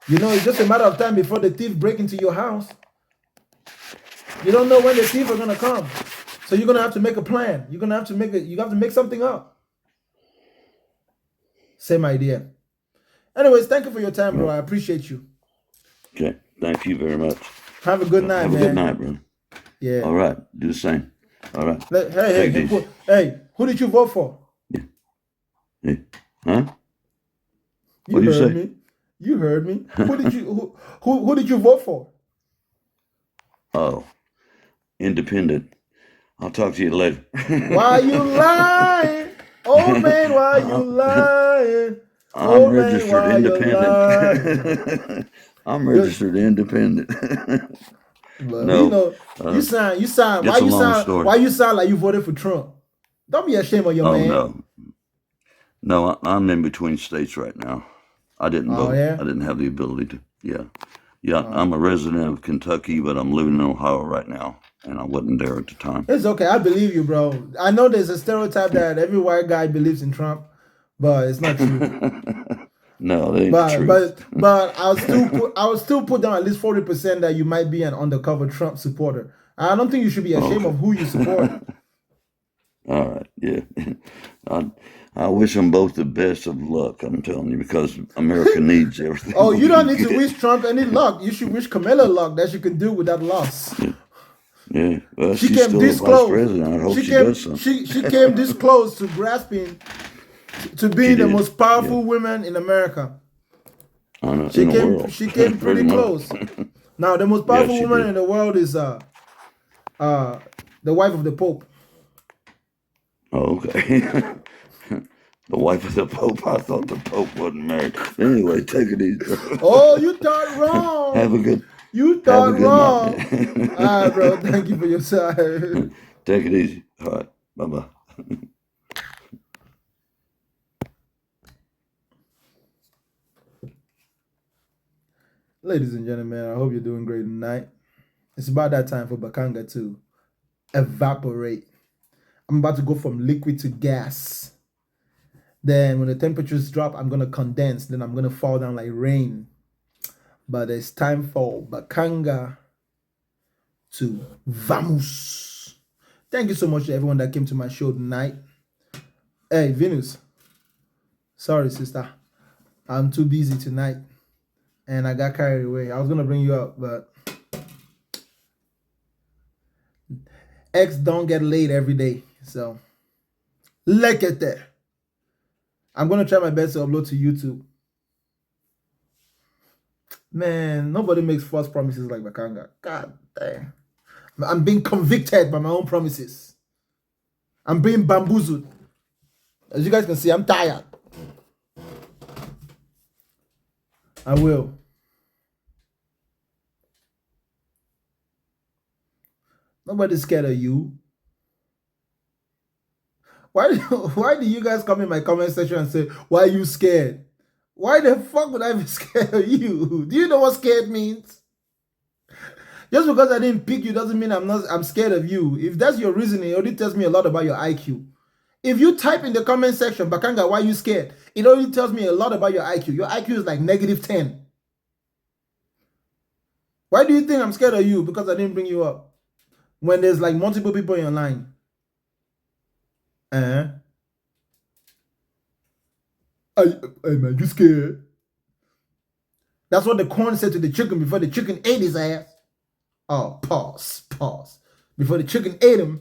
it's just a matter of time before the thief break into your house. You don't know when the thief are gonna come, so you're gonna have to make a plan. You have to make something up. Same idea. Anyways, thank you for your time, bro. I appreciate you. Okay, thank you very much. Have a good night, Have man. a good night, brother. Yeah. All right, do the same. All right. Hey, who did you vote for? Hey, huh? You heard me. You heard me. Who did you vote for? Oh, independent. I'll talk to you later. Why you lying? Old man, why you lying? I'm registered independent. I'm registered independent. No, you sound. Why you sound like you voted for Trump? Don't be ashamed of your man. No, I'm in between states right now. I didn't vote. Yeah? I didn't have the ability to. Yeah. I'm a resident of Kentucky, but I'm living in Ohio right now, and I wasn't there at the time. It's okay. I believe you, bro. I know there's a stereotype that every white guy believes in Trump, but it's not true. No, that ain't the truth. But I would still put down at least 40% that you might be an undercover Trump supporter. I don't think you should be ashamed of who you support. All right, yeah. I wish them both the best of luck, I'm telling you, because America needs everything. Oh, you don't need to wish Trump any luck. You should wish Kamala luck that she can do without loss. Yeah. Well, she's still the vice president. I hope she does something. She came this close to grasping, to being the most powerful woman in America. She came pretty close. Now, the most powerful woman in the world is the wife of the Pope. Oh, okay. The wife of the Pope. I thought the Pope wasn't married. Anyway, take it easy. Oh, you thought wrong. Have a good. You thought wrong. All right, bro. Thank you for your time. Take it easy. All right. Bye-bye. Ladies and gentlemen, I hope you're doing great tonight. It's about that time for Bakanga to evaporate. I'm about to go from liquid to gas. Then when the temperatures drop, I'm going to condense. Then I'm going to fall down like rain. But it's time for Bakanga to vamos. Thank you so much to everyone that came to my show tonight. Hey, Venus. Sorry, sister. I'm too busy tonight. And I got carried away. I was going to bring you up, but X don't get laid every day. So, look at that. I'm going to try my best to upload to YouTube. Man, nobody makes false promises like Bakanga. God damn. I'm being convicted by my own promises. I'm being bamboozled. As you guys can see, I'm tired. I will. Nobody's scared of you. Why do you guys come in my comment section and say, why are you scared? Why the fuck would I be scared of you? Do you know what scared means? Just because I didn't pick you doesn't mean I'm scared of you. If that's your reasoning, it already tells me a lot about your IQ. If you type in the comment section, Bakanga, why are you scared? It already tells me a lot about your IQ. Your IQ is like -10. Why do you think I'm scared of you? Because I didn't bring you up. When there's like multiple people in your line. Hey man, you scared? That's what the corn said to the chicken before the chicken ate his ass. Oh, pause. Before the chicken ate him.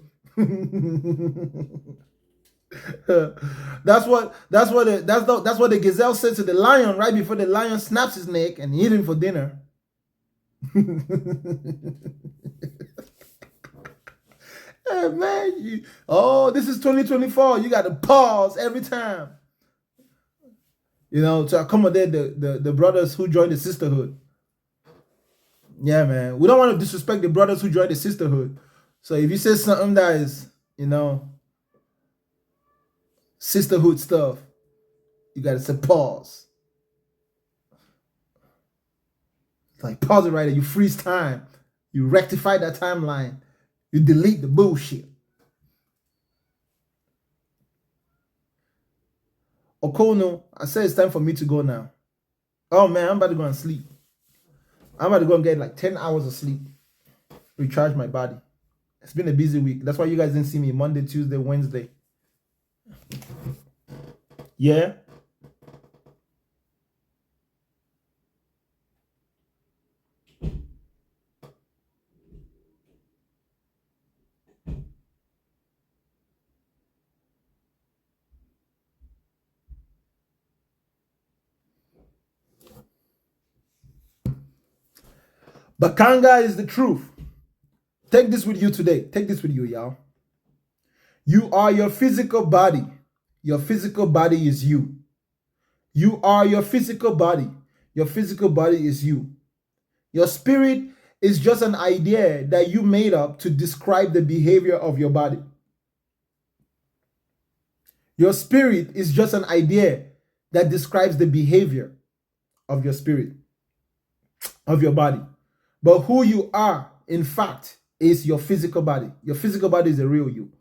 That's what the gazelle said to the lion right before the lion snaps his neck and eat him for dinner. Hey man, this is 2024. You got to pause every time. To accommodate the brothers who joined the sisterhood. Yeah, man. We don't want to disrespect the brothers who joined the sisterhood. So if you say something that is, sisterhood stuff, you got to say pause. It's like pause it right there. You freeze time. You rectify that timeline. You delete the bullshit. Okono, I said it's time for me to go now. Oh man, I'm about to go and sleep. I'm about to go and get like 10 hours of sleep. Recharge my body. It's been a busy week. That's why you guys didn't see me Monday, Tuesday, Wednesday. Yeah. Bakanga is the truth. Take this with you today. Take this with you, y'all. You are your physical body. Your physical body is you. You are your physical body. Your physical body is you. Your spirit is just an idea that you made up to describe the behavior of your body. Your spirit is just an idea that describes the behavior of your spirit, of your body. But who you are, in fact, is your physical body. Your physical body is the real you.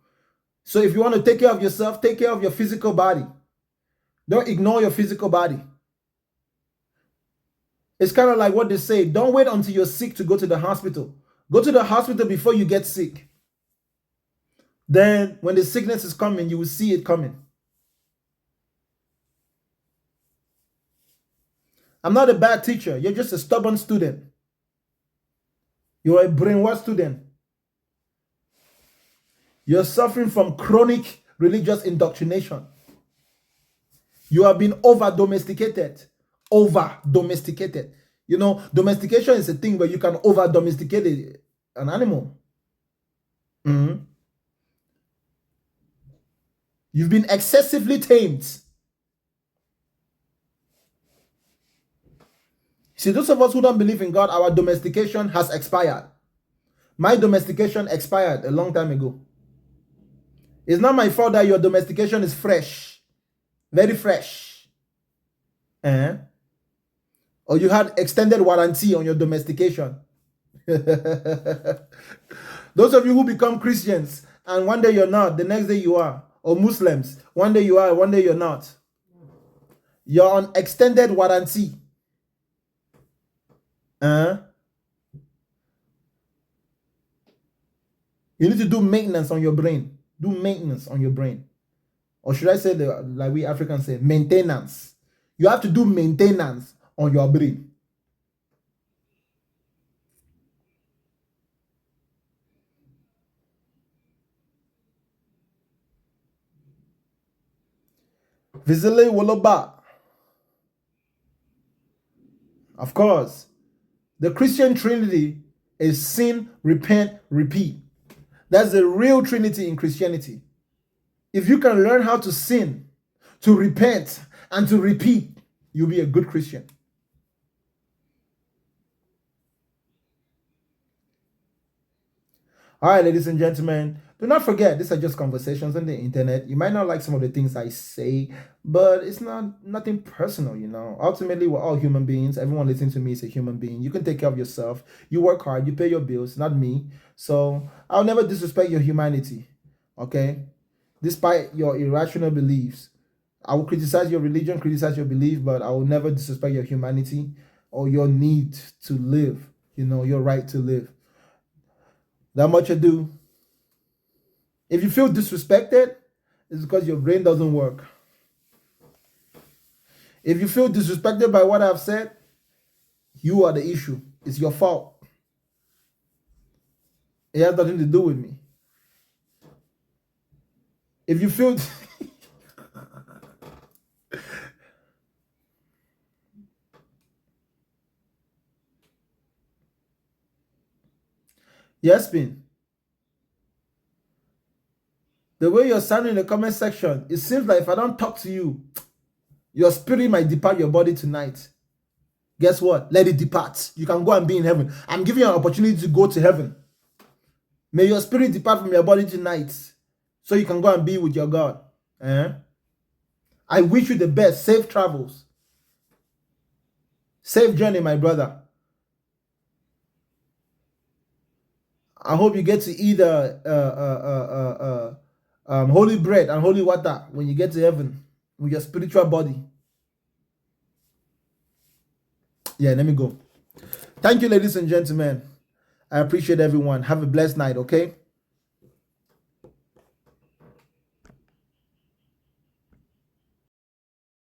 So if you want to take care of yourself, take care of your physical body. Don't ignore your physical body. It's kind of like what they say. Don't wait until you're sick to go to the hospital. Go to the hospital before you get sick. Then when the sickness is coming, you will see it coming. I'm not a bad teacher. You're just a stubborn student. You're a brainwashed student. You're suffering from chronic religious indoctrination. You have been over-domesticated. Over-domesticated. Domestication is a thing where you can over-domesticate an animal. You've been excessively tamed. See, those of us who don't believe in God, our domestication has expired. My domestication expired a long time ago. It's not my fault that your domestication is fresh. Very fresh. Or you had extended warranty on your domestication. Those of you who become Christians and one day you're not, the next day you are. Or Muslims, one day you are, one day you're not. You're on extended warranty. You need to do maintenance on your brain. Do maintenance on your brain. Or should I say, like we Africans say, maintenance. You have to do maintenance on your brain. Visile Woloba. Of course, the Christian Trinity is sin, repent, repeat. That's the real Trinity in Christianity. If you can learn how to sin, to repent, and to repeat, you'll be a good Christian. All right, ladies and gentlemen, do not forget, these are just conversations on the internet. You might not like some of the things I say, but it's nothing personal, Ultimately, we're all human beings. Everyone listening to me is a human being. You can take care of yourself. You work hard. You pay your bills, not me. So I'll never disrespect your humanity, okay? Despite your irrational beliefs. I will criticize your religion, criticize your belief, but I will never disrespect your humanity or your need to live, your right to live. That much ado. If you feel disrespected, it's because your brain doesn't work. If you feel disrespected by what I've said, you are the issue. It's your fault. It has nothing to do with me. If you feel yes, Pin. The way you're sounding in the comment section, it seems like if I don't talk to you, your spirit might depart your body tonight. Guess what? Let it depart. You can go and be in heaven. I'm giving you an opportunity to go to heaven. May your spirit depart from your body tonight so you can go and be with your God. I wish you the best. Safe travels. Safe journey, my brother. I hope you get to eat holy bread and holy water when you get to heaven with your spiritual body. Yeah, let me go. Thank you, ladies and gentlemen. I appreciate everyone. Have a blessed night, okay?